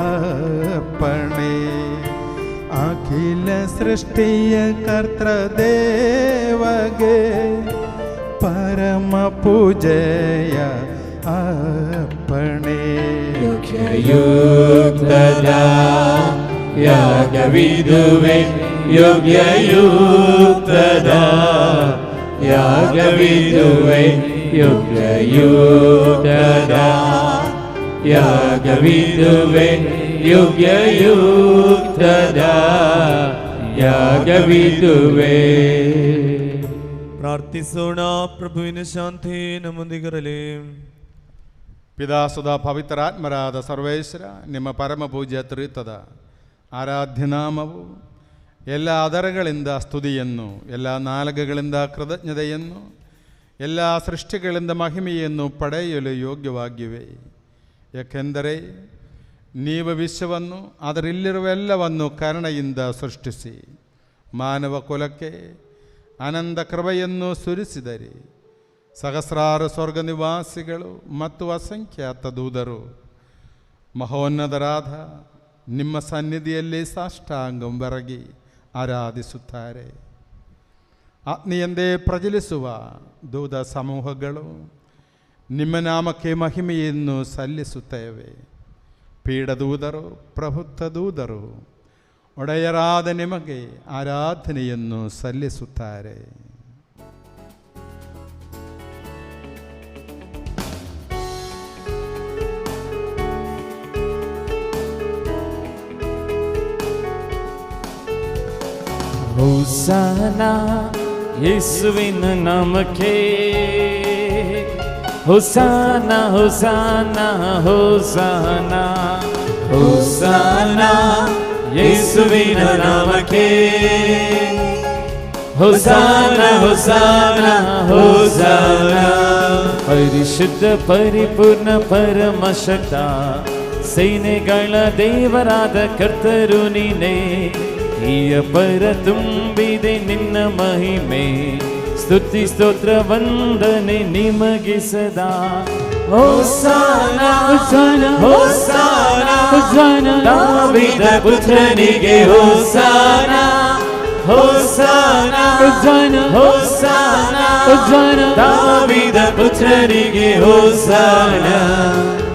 ಅರ್ಪಣೆ. ಅಖಿಲ ಸೃಷ್ಟಿಯ ಕರ್ತ ದೇವಗೆ ಪರಮ ಪೂಜೆಯ ಅರ್ಪಣೆ. ಯೋಗ್ಯಯುಕ್ತದ ಯಾಗವಿದುವೆ, ಯೋಗ್ಯಯುಕ್ತದ ಯಾಗವಿದುವೆ, ಯೋಗ್ಯಯುಕ್ತದ ಯಾಗವಿದುವೆ, ಯೋಗ್ಯಯುಕ್ತದ ಯಾಗವಿದುವೆ. ಪ್ರಾರ್ಥಿಸೋಣ. ಪ್ರಭುವಿನ ಶಾಂತಿ ನಮ್ಮೊಂದಿಗಿರಲಿ. ಪಿತಾಸುಧ ಪವಿತ್ರಾತ್ಮರಾದ ಸರ್ವೇಶ್ವರ, ನಿಮ್ಮ ಪರಮ ಪೂಜ್ಯ ತ್ರಿತ್ವದ ಆರಾಧ್ಯನಾಮವು ಎಲ್ಲ ಆಧಾರಗಳಿಂದ ಸ್ತುತಿಯನ್ನು, ಎಲ್ಲ ನಾಲಿಗೆಗಳಿಂದ ಕೃತಜ್ಞತೆಯನ್ನು, ಎಲ್ಲ ಸೃಷ್ಟಿಗಳಿಂದ ಮಹಿಮೆಯನ್ನು ಪಡೆಯಲು ಯೋಗ್ಯವಾಗಿವೆ. ಏಕೆಂದರೆ ನೀವು ವಿಶ್ವವನ್ನು ಅದರಲ್ಲಿರುವೆಲ್ಲವನ್ನು ಕರುಣೆಯಿಂದ ಸೃಷ್ಟಿಸಿ ಮಾನವ ಕುಲಕ್ಕೆ ಅನಂತ ಕೃಪೆಯನ್ನು ಸುರಿಸಿದರೆ ಸಹಸ್ರಾರು ಸ್ವರ್ಗ ನಿವಾಸಿಗಳು ಮತ್ತು ಅಸಂಖ್ಯಾತ ದೂತರು ಮಹೋನ್ನತರಾದ ನಿಮ್ಮ ಸನ್ನಿಧಿಯಲ್ಲಿ ಸಾಷ್ಟಾಂಗಂ ಬೆರಗಿ ಆರಾಧಿಸುತ್ತಾರೆ. ಆಜ್ಞೆಯಂದೇ ಪ್ರಜ್ವಲಿಸುವ ದೂತ ಸಮೂಹಗಳು ನಿಮ್ಮ ನಾಮಕ್ಕೆ ಮಹಿಮೆಯನ್ನು ಸಲ್ಲಿಸುತ್ತೇವೆ. ಪೀಡದೂತರು, ಪ್ರಭುತ್ವ ದೂತರು ಒಡೆಯರಾದ ನಿಮಗೆ ಆರಾಧನೆಯನ್ನು ಸಲ್ಲಿಸುತ್ತಾರೆ. ಹೋಸನ ಯೇಸುವಿನ ನಾಮಕ್ಕೆ, ಹೋಸನ ಹೋಸನ ಹೋಸನ, ಹೋಸನ ಯೇಸುವಿನ ನಾಮಕ್ಕೆ, ಹೋಸನ ಹೋಸನ ಹೋಸನ. ಪರಿಶುದ್ಧ ಪರಿಪೂರ್ಣ ಪರಮಶಕ್ತ ಸೈನ್ಯಗಳ ದೇವರಾದ ಕರ್ತರು ನೀನೇ. ಈಯ ಪರ ತುಂಬಿದೆ ನಿನ್ನ ಮಹಿಮೆ, ಸ್ತುತಿ ಸ್ತೋತ್ರ ವಂದನೆ ನಿಮಗೆ ಸದಾ. ಹೋಸನ ಹೋಸನ ಹೋಸನ ಹೋಸನ, ದಾವೀದ ಪುತ್ರನಿಗೆ ಹೋಸನ, ಹೋಸನ ಹೋಸನ ಹೋಸನ ಹೋಸನ, ದಾವೀದ ಪುತ್ರನಿಗೆ ಹೋಸನ.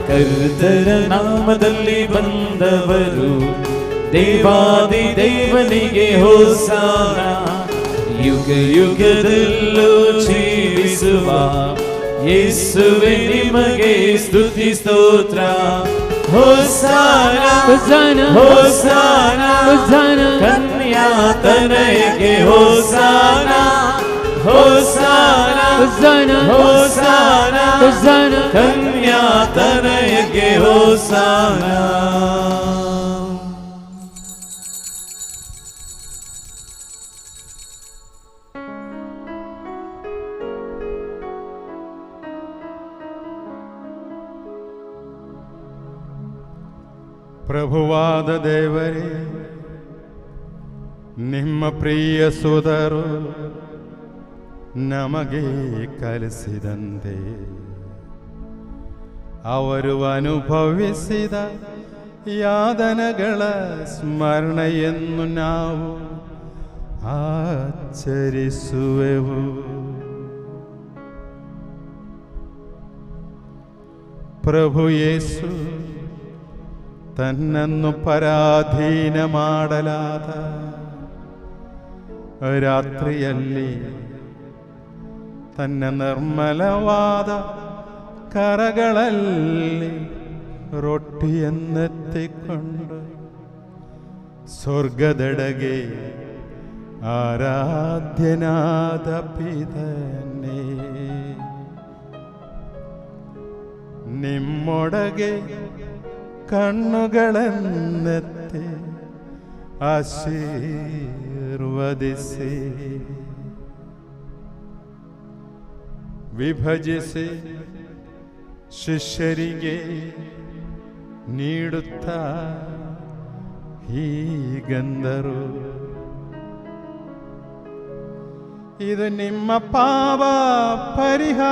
ಕರ್ತನ ನಾಮದಲ್ಲಿ ಬಂದವರು ದೇವಾದಿ ದೇವನಿಗೆ ಹೋಸನ. ಯುಗ ಯುಗದಲ್ಲೂ ಜೀವಿಸುವ ಯೇಸುವೆ ನಿಮಗೆ ಸ್ತುತಿ ಸ್ತೋತ್ರ. ಹೋಸಾನ ಹೋಸಾನ ಹೋಸಾನ ಹೋಸಾನ ಕನ್ಯಾತನಯಗೆ ಹೋಸಾನ ಹೋಸಾನ ಹೋಸಾನ ಹೋಸಾನ ಹೋಸಾನ ಕನ್ಯಾತನಯಗೆ ಹೋಸಾನ. ಪ್ರಭುವಾದ ದೇವರೇ, ನಿಮ್ಮ ಪ್ರಿಯ ಸುಧರು ನಮಗೆ ಕಲಿಸಿದಂತೆ ಅವರು ಅನುಭವಿಸಿದ ಯಾತನೆಗಳ ಸ್ಮರಣೆಯನ್ನು ನಾವು ಆಚರಿಸುವೆವು. ಪ್ರಭು ಯೇಸು ತನ್ನನ್ನು ಪರಾಧೀನ ಮಾಡಲಾದ ರಾತ್ರಿಯಲ್ಲಿ ತನ್ನ ನಿರ್ಮಲವಾದ ಕರಗಳಲ್ಲಿ ರೊಟ್ಟಿಯನ್ನೆತ್ತಿಕೊಂಡು ಸ್ವರ್ಗದೆಡೆಗೆ ಆರಾಧ್ಯನಾದ ಪಿತನೇ, ನಿಮ್ಮೊಳಗೆ ಕಣ್ಣುಗಳನ್ನೆತ್ತಿ ಆಶೀರ್ವದಿಸಿ ವಿಭಜಿಸಿ ಶಿಷ್ಯರಿಗೆ ನೀಡುತ್ತಾ ಹೀಗಂದರು, ಇದು ನಿಮ್ಮ ಪಾಪ ಪರಿಹಾರಕ್ಕಾಗಿ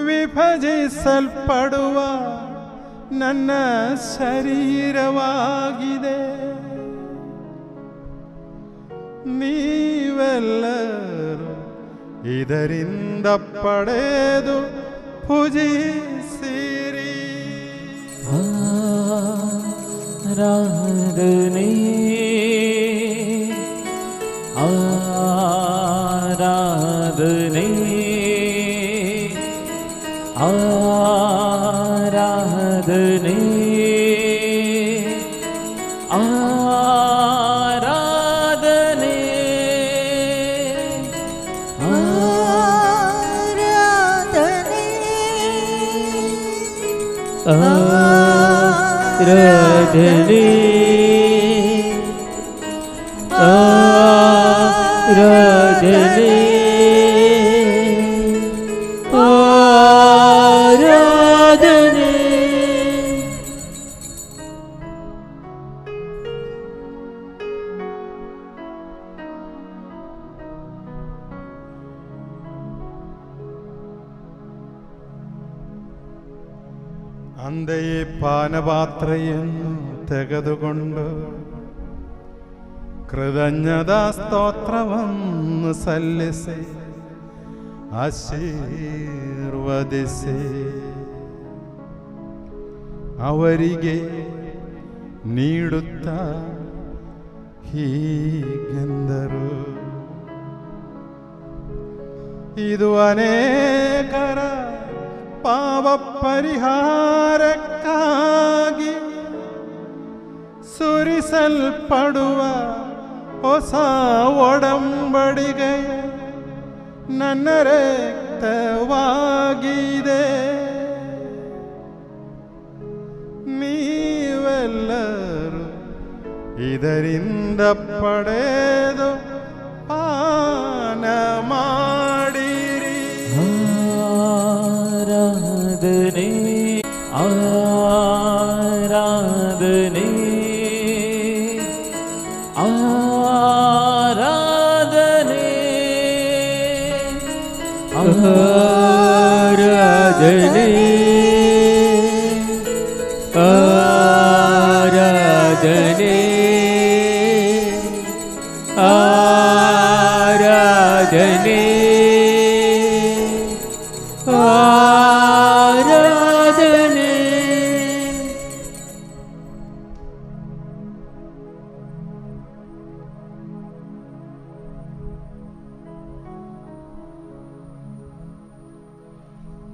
ವಿಭಜಿಸಲ್ಪಡುವ ನನ್ನ ಶರೀರವಾಗಿದೆ. ನೀವೆಲ್ಲರೂ ಇದರಿಂದ ಪಡೆದು ಪೂಜಿಸಿರಿ. ಆರಾಧನೆ ಆರಾಧನೆ ಆರಾಧನೆ ಆರಾಧನೆ ಆರಾಧನೆ ಆರಾಧನೆ ಆರಾಧನೆ. ಅಂತೆಯೇ ಪಾನಪಾತ್ರೆಯನ್ನು ತೆಗೆದುಕೊಂಡು ಕೃತಜ್ಞತಾ ಸ್ತೋತ್ರವನ್ನು ಸಲ್ಲಿಸಿ ಆಶೀರ್ವದಿಸಿ ಅವರಿಗೆ ನೀಡುತ್ತಾ ಹೀಗೆಂದರು, ಇದು ಅನೇಕರ ಪಾಪ ಪರಿಹಾರಕ್ಕಾಗಿ ಸುರಿಸಲ್ಪಡುವ ಹೊಸ ಒಡಂಬಡಿಕೆಯ ನನ್ನ ರಕ್ತವಾಗಿದೆ. ನೀವೆಲ್ಲರೂ ಇದರಿಂದ ಪಡೆದು ಪಾನ ಮಾಡಿರಿ. ಆರಾಧನೆ ಆರಾಧನೆ ಆರಾಧನೆ ಆರಾಧನೆ ಆರಾಧನೆ ಆರಾಧನೆ ಆರಾಧನೆ.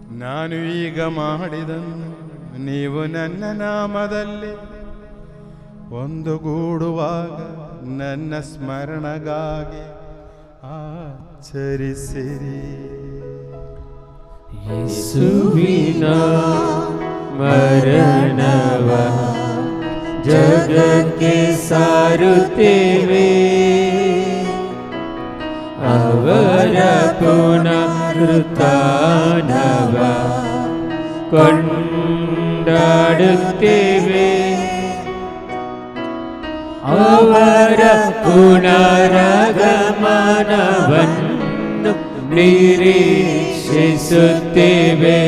ನಾನು ಈಗ ಮಾಡಿದನ್ನು ನೀವು ನನ್ನ ನಾಮದಲ್ಲಿ ಒಂದುಗೂಡುವಾಗ ನನ್ನ ಸ್ಮರಣಗಾಗಿ ಆಚರಿಸಿರಿ. ಯೇಸುವಿನ ಮರಣವ ಜಗಕ್ಕೆ ಸಾರುತ್ತೇವೆ, ಅವರ ಪುನರುತ್ಥಾನವ ಕೊಂಡಾಡುತ್ತೇವೆ, ಅವರ ಪುನರಾಗಮನವನ್ನು ನಿರೀಕ್ಷಿಸುತ್ತೇವೆ,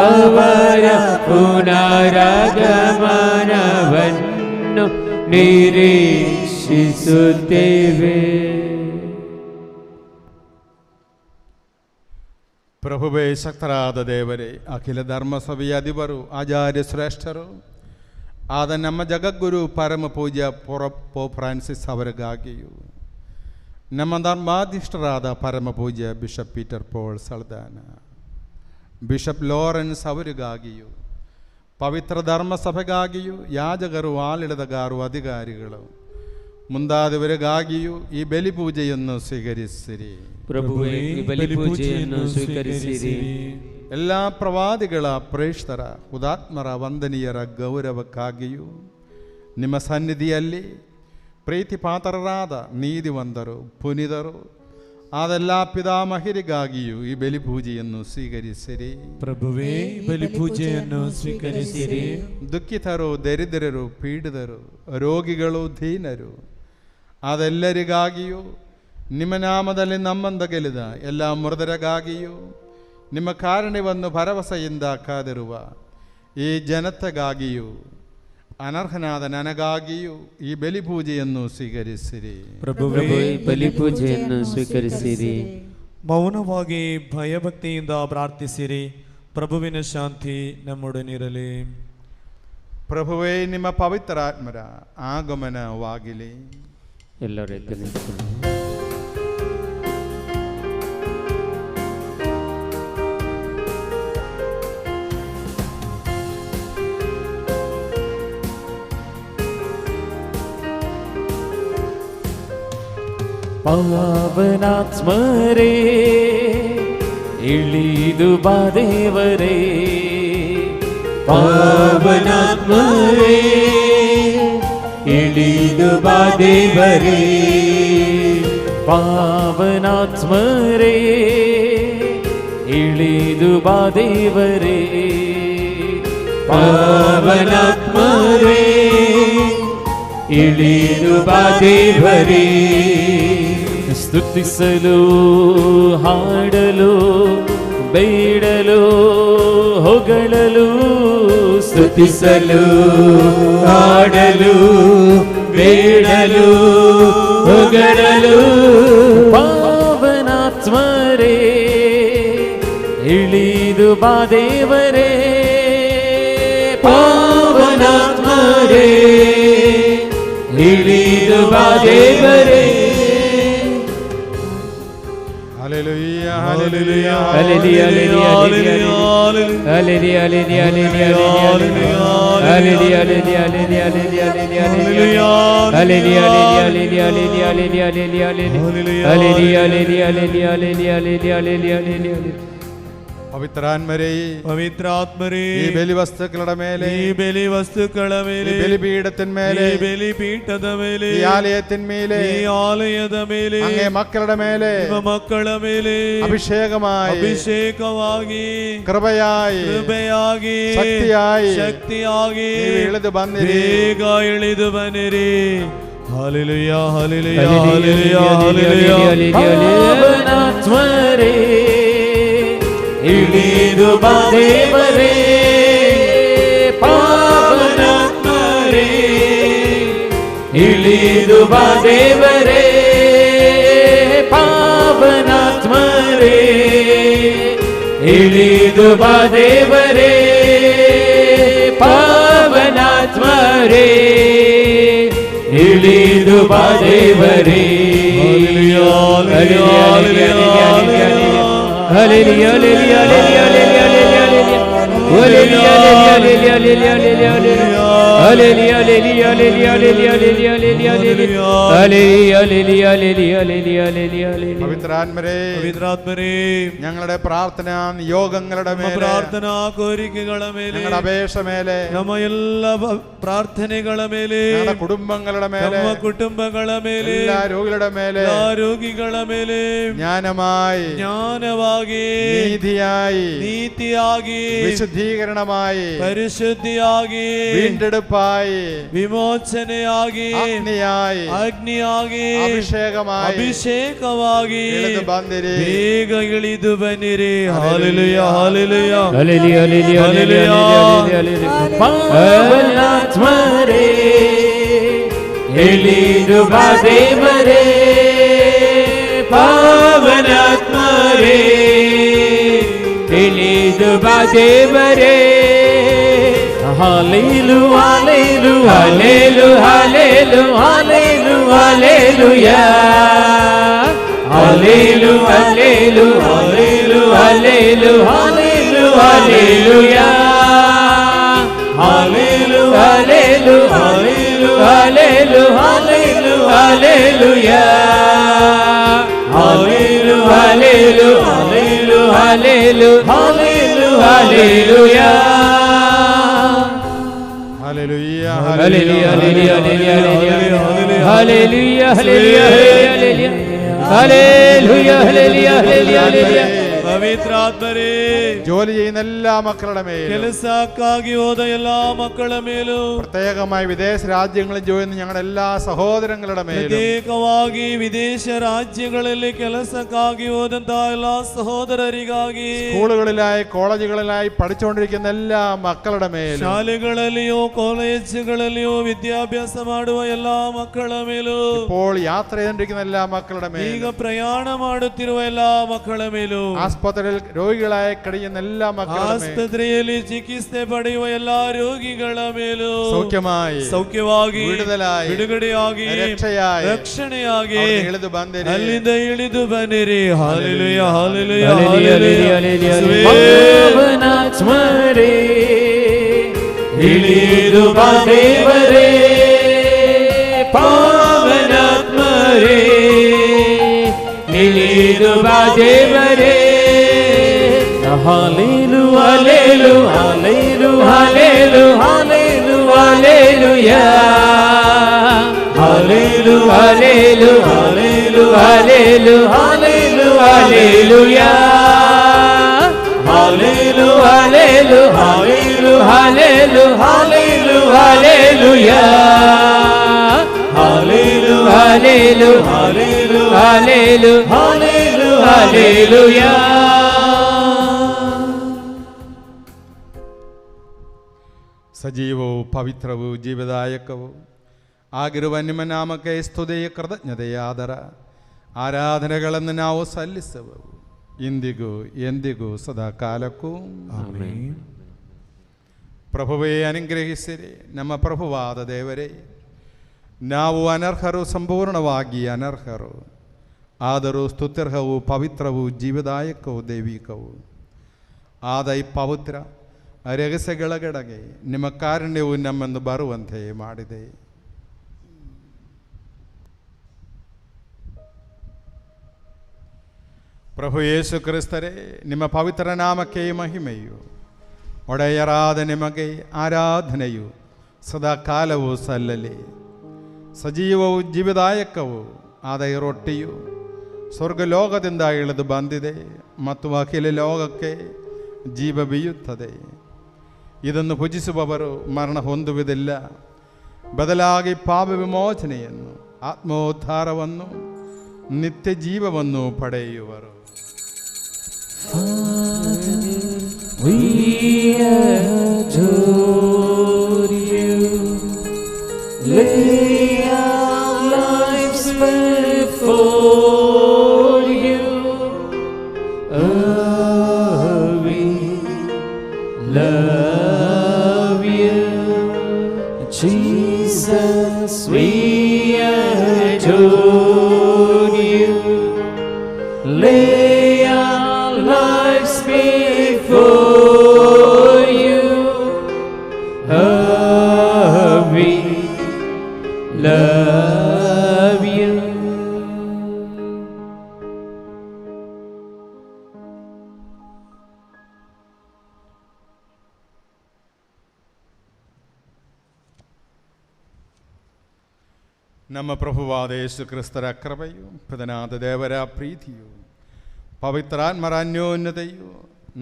ಅವರ ಪುನರಾಗಮನವನ್ನು ನಿರೀಕ್ಷಿಸುತ್ತೇವೆ. ಪ್ರಭುವೇ, ಶಕ್ತರಾದ ದೇವರೇ, ಅಖಿಲ ಧರ್ಮಸಭೆಯ ಅಧಿಪರು, ಆಚಾರ್ಯ ಶ್ರೇಷ್ಠರು ಆದ ನಮ್ಮ ಜಗದ್ಗುರು ಪರಮ ಪೂಜ್ಯ ಪೋಪ್ ಫ್ರಾನ್ಸಿಸ್ ಅವರಿಗಾಗಿಯೂ, ನಮ್ಮ ಧರ್ಮಾಧಿಷ್ಠರಾದ ಪರಮ ಪೂಜ್ಯ bishop Peter pole ಸಲ್ದಾನ, bishop Lawrence ಅವರಿಗಾಗಿಯೂ, ಪವಿತ್ರ ಧರ್ಮಸಭೆಗಾಗಿಯೂ, ಯಾಜಕರು, ಆಡಳಿತಗಾರರು, ಅಧಿಕಾರಿಗಳು ಮುಂದಾದವರಿಗಾಗಿಯೂ ಈ ಬಲಿಪೂಜೆಯನ್ನು ಸ್ವೀಕರಿಸಿರಿ. ಪ್ರಭುವೇ, ಈ ಬಲಿಪೂಜೆಯನ್ನು ಸ್ವೀಕರಿಸಿರಿ. ಎಲ್ಲ ಪ್ರವಾದಿಗಳ ಪ್ರೇಷ್ಠರ ಹುತಾತ್ಮರ ವಂದನೀಯರ ಗೌರವಕ್ಕಾಗಿಯೂ ನಿಮ್ಮ ಸನ್ನಿಧಿಯಲ್ಲಿ ಪ್ರೀತಿಪಾತ್ರರಾದ ನೀತಿವಂತರು, ಪುನೀತರು ಆದೆಲ್ಲ ಪಿತಾಮಹರಿಗಾಗಿಯೂ ಈ ಬಲಿಪೂಜೆಯನ್ನು ಸ್ವೀಕರಿಸಿರಿ. ಪ್ರಭುವೇ, ಬಲಿಪೂಜೆಯನ್ನು ಸ್ವೀಕರಿಸಿರಿ. ದುಃಖಿತರು, ದರಿದ್ರರು, ಪೀಡಿತರು, ರೋಗಿಗಳು, ದೀನರು ಅದೆಲ್ಲರಿಗಾಗಿಯೂ ನಿಮ್ಮ ನಾಮದಲ್ಲಿ ನಮ್ಮಂದ ಗೆಲಿದ ಎಲ್ಲ ಮೃದರಿಗಾಗಿಯೂ ನಿಮ್ಮ ಕಾರಣವನ್ನು ಭರವಸೆಯಿಂದ ಕಾದಿರುವ ಈ ಜನತೆಗಾಗಿಯೂ ಅನರ್ಹನಾದ ನನಗಾಗಿಯೂ ಈ ಬಲಿಪೂಜೆಯನ್ನು ಸ್ವೀಕರಿಸಿರಿ. ಪ್ರಭುವೇ, ಬಲಿಪೂಜೆಯನ್ನು ಸ್ವೀಕರಿಸಿರಿ. ಮೌನವಾಗಿ ಭಯಭಕ್ತಿಯಿಂದ ಪ್ರಾರ್ಥಿಸಿರಿ. ಪ್ರಭುವಿನ ಶಾಂತಿ ನಮ್ಮೊಡನಿರಲಿ. ಪ್ರಭುವೇ, ನಿಮ್ಮ ಪವಿತ್ರಾತ್ಮರ ಆಗಮನವಾಗಲಿ. ಎಲ್ಲರೂ ಎದ್ದು ನಿಂತುಕೊಳ್ಳಿ. ಪಾವನಾತ್ಮರೇ ಇಳಿದು ಬಾ ದೇವರೇ, ಪಾವನಾತ್ಮರೇ ಇಳಿದು ಬಾ ದೇವರೇ, ಪಾವನಾತ್ಮರೇ ಇಳಿದು ಬಾ ದೇವರೇ, ಪಾವನಾತ್ಮರೇ ಇಳಿದು ಬಾ ದೇವರೇ. ಸ್ತುತಿಸಲು, ಹಾಡಲು, ಬೇಡಲು, ಹೊಗಳಲು, ಸ್ತುತಿಸಲು, ಹಾಡಲು, ಬೇಡಲು, ಹೊಗಳಲು, ಪಾವನಾತ್ಮರೇ ಇಳಿದು ಬಾ ದೇವರೇ, ಪಾವನಾತ್ಮರೇ ಇಳಿದು ಬಾ ದೇವರೇ. Hallelujah, hallelujah, hallelujah, hallelujah, hallelujah, hallelujah, hallelujah, hallelujah. പവിത്രാത്മരേ, പവിത്രാത്മരേ ഈ ബലിവസ്തുക്കളുടെ മേലെ, ഈ ബലിവസ്തുക്കളുടെ മേലെ, ബലിപീഠത്തിന്മേലെ, ഈ ബലിപീഠದ ಮೇಲೆ, ഈ ആലയത്തിന്മേലെ, ഈ ആലಯದ ಮೇಲೆ, അങ്ങേ മക്കളുടെ മേലെ, മക്കളുടെ ಮೇಲೆ അഭിഷേകമായി, കൃപയായി, ശക്തിയായി ഇಳಿದು ಬಂದಿರಿ. ಬೇಗ ಇಳಿದು ಬನ್ನಿರಿ. Hallelujah, hallelujah, hallelujah, hallelujah. ಇಳಿದು ಬಾ ದೇವರೇ, ಪಾವನಾತ್ಮರೇ ಇಳಿದು ಬಾ ದೇವರೇ, ಪಾವನಾತ್ಮರೇ ಇಳಿದು ಬಾ ದೇವರೇ, ಪಾವನಾತ್ಮರೇ ಇಳಿದು ಬಾ ದೇವರೇ. Hallelujah, hallelujah, hallelujah, hallelujah, hallelujah. Hallelujah, hallelujah, hallelujah, hallelujah, hallelujah. Hallelujah, hallelujah, hallelujah, hallelujah, hallelujah, hallelujah, hallelujah. Hallelujah, hallelujah, hallelujah, hallelujah, hallelujah, hallelujah. പവിത്രാത്മരേ ഞങ്ങളുടെ പ്രാർത്ഥന യോഗങ്ങളുടെ മേലെ, ಪ್ರಾರ್ಥನಾ ಕೋರಿಕೆಗಳ ಮೇಲೆ, ഞങ്ങളുടെ അപേക്ഷ മേലെ, ನಮ್ಮ ಎಲ್ಲ ಪ್ರಾರ್ಥನೆಗಳ ಮೇಲೆ, ഞങ്ങളുടെ കുടുംബങ്ങളുടെ മേലെ, ನಮ್ಮ ಕುಟುಂಬಗಳ ಮೇಲೆ, എല്ലാ രോഗികളുടെ മേലെ, എല്ലാ രോಗಿಗಳ ಮೇಲೆ ജ്ഞാനമായി, ಜ್ಞಾನವಾಗಿ, നീതിയായി, ನೀತಿಯಾಗಿ, വിശുദ്ധീകരണമായി, ಪರಿಶುದ್ಧಿಯಾಗಿ, വീണ്ടെടുപ്പായി, ವಿಮೋಚನೆಯಾಗಿ, അഗ്നിയായി, ಅಗ್ನಿಯಾಗಿ, അഭിഷേകമായി, ಅಭಿಷೇಕವಾಗಿ ഇಳಿದು ಬಂದಿರಿ. ಬೇಗ ಇಳಿದು ಬನ್ನಿರಿ. Hallelujah, hallelujah, Hallelujah, hallelujah, hallelujah, hallelujah, hallelujah. ಪಾವನಾತ್ಮರೇ ಇಳಿದು ಬಾ ದೇವರೇ, ಪಾವನಾತ್ಮರೇ ಇಳಿದು ಬಾ ದೇವರೇ. Hallelujah, hallelujah, hallelujah, hallelujah, hallelujah. Hallelujah, hallelujah, hallelujah, hallelujah, hallelujah. Hallelujah, hallelujah, hallelujah, hallelujah, hallelujah. Hallelujah, hallelujah, hallelujah, hallelujah, hallelujah. Hallelujah, Hallelujah, hallelujah, hallelujah, hallelujah, hallelujah, hallelujah. Hallelujah, hallelujah, hallelujah, hallelujah. ಪವಿತ್ರಾತ್ಮರೇ, ജോലി ചെയ്യുന്ന എല്ലാ മക്കളുടെ മേലും, ಕೆಲಸಕ್ಕಾಗಿ ಹೋದ ಎಲ್ಲಾ ಮಕ್ಕಳ ಮೇಲೂ, പ്രത്യേകമായി വിദേശ രാജ്യങ്ങളിൽ ജോലി ചെയ്യുന്ന ഞങ്ങളുടെ എല്ലാ സഹോദരങ്ങളുടെ മേലും, ಪ್ರತ್ಯೇಕವಾಗಿ ವಿದೇಶ ರಾಜ್ಯಗಳಲ್ಲಿ ಕೆಲಸಕ್ಕಾಗಿ ಹೋದಂತಹ ಎಲ್ಲಾ ಸಹೋದರರಿಗಾಗಿ, സ്കൂളുകളിലായി കോളേജുകളിലായി പഠിച്ചുകൊണ്ടിരിക്കുന്ന എല്ലാ മക്കളുടെ മേലും, ಶಾಲೆಗಳಲ್ಲಿಯೋ ಕಾಲೇಜುಗಳಲ್ಲಿಯೋ ವಿದ್ಯಾಭ್ಯಾಸ ಮಾಡುವ ಎಲ್ಲಾ ಮಕ್ಕಳ ಮೇಲೂ, ഇപ്പോൾ യാത്ര ചെയ്തുകൊണ്ടിരിക്കുന്ന എല്ലാ മക്കളുടെ ಈಗ മേലും, ಪ್ರಯಾಣ ಮಾಡುತ್ತಿರುವ ಎಲ್ಲಾ ಮಕ್ಕಳ ಮೇಲೂ, ആസ്പത്രിയിൽ രോഗികളായി കഴിയുന്ന എല്ലാ മക്കളുടെ മേലും, ಆಸ್ಪತ್ರೆಯಲ್ಲಿ ಚಿಕಿತ್ಸೆ ಪಡೆಯುವ ಎಲ್ಲಾ ರೋಗಿಗಳ ಮೇಲೂ സൗഖ്യമായി, ವಿಡುದಲಾಗಿ, ಬಿಡುಗಡೆಯಾಗಿ, രക്ഷയായി, ರಕ್ಷಣೆಯಾಗಿ അവിടുന്ന് ഇಳಿದು ಬಂದಿರಿ. ಅಲ್ಲಿಂದ ಇಳಿದು ಬನ್ನಿರಿ. ಹಾಲೆಲೂಯಾ, ಹಾಲೆಲೂಯಾ, Hallelujah, hallelujah, ಪಾವನಾತ್ಮರೇ ಇಳಿದು ಬಾ ದೇವರೇ, ಪಾವನಾತ್ಮರೇ ಇಳಿದು ಬಾ ದೇವರೇ. Hallelujah, hallelujah, hallelujah, hallelujah, hallelujah. Hallelujah, hallelujah, hallelujah, hallelujah, hallelujah. Hallelujah, hallelujah, hallelujah, hallelujah, hallelujah. Hallelujah, hallelujah, hallelujah, hallelujah, hallelujah. ಸಜೀವವು ಪವಿತ್ರವು ಜೀವದಾಯಕವು ಆಗಿರುವ ನಿಮ್ಮ ನಾಮಕ್ಕೆ ಸ್ತುತಿಯ ಕೃತಜ್ಞತೆಯ ಆದರ ಆರಾಧನೆಗಳನ್ನು ನಾವು ಸಲ್ಲಿಸುವೆವು ಇಂದಿಗೂ ಎಂದಿಗೂ ಸದಾ ಕಾಲಕ್ಕೂ. ಆಮೆನ್. ಪ್ರಭುವೇ ಅನುಗ್ರಹಿಸಿರಿ. ನಮ್ಮ ಪ್ರಭುವಾದ ದೇವರೇ, ನಾವು ಅನರ್ಹರು, ಸಂಪೂರ್ಣವಾಗಿ ಅನರ್ಹರು. ಆದರೂ ಸ್ತುತ್ಯರ್ಹವು, ಪವಿತ್ರವು, ಜೀವದಾಯಕವು, ದೈವಿಕವು ಆದ ಈ ಪವಿತ್ರ ರಹಸ್ಯಗಳ ಕಡೆಗೆ ನಿಮ್ಮ ಕಾರುಣ್ಯವು ನಮ್ಮನ್ನು ಬರುವಂತೆ ಮಾಡಿದೆ. ಪ್ರಭು ಯೇಸು ಕ್ರಿಸ್ತರೇ, ನಿಮ್ಮ ಪವಿತ್ರ ನಾಮಕ್ಕೆ ಮಹಿಮೆಯು, ಒಡೆಯರಾದ ನಿಮಗೆ ಆರಾಧನೆಯು ಸದಾ ಕಾಲವೂ ಸಲ್ಲಲಿ. ಸಜೀವವು ಜೀವದಾಯಕವು ಆದ ಈ ರೊಟ್ಟಿಯು ಸ್ವರ್ಗಲೋಕದಿಂದ ಇಳಿದು ಬಂದಿದೆ ಮತ್ತು ಅಖಿಲ ಲೋಕಕ್ಕೆ ಜೀವ ಬೀಯುತ್ತದೆ. ಇದನ್ನು ಭುಜಿಸುವವರು ಮರಣ ಹೊಂದುವುದಿಲ್ಲ, ಬದಲಾಗಿ ಪಾಪ ವಿಮೋಚನೆಯನ್ನು, ಆತ್ಮೋದ್ಧಾರವನ್ನು, ನಿತ್ಯ ಜೀವವನ್ನು ಪಡೆಯುವರು. We adore you, lay our lives before you. Oh, we love you, Jesus, we adore you, lay our lives ನಮ್ಮ ಪ್ರಭುವಾದ ಯೇಸು ಕ್ರಿಸ್ತರ ಕೃಪೆಯು ಪಿತನಾದ ದೇವರ ಪ್ರೀತಿಯು ಪವಿತ್ರಾತ್ಮರ ಅನ್ಯೋನ್ಯತೆಯು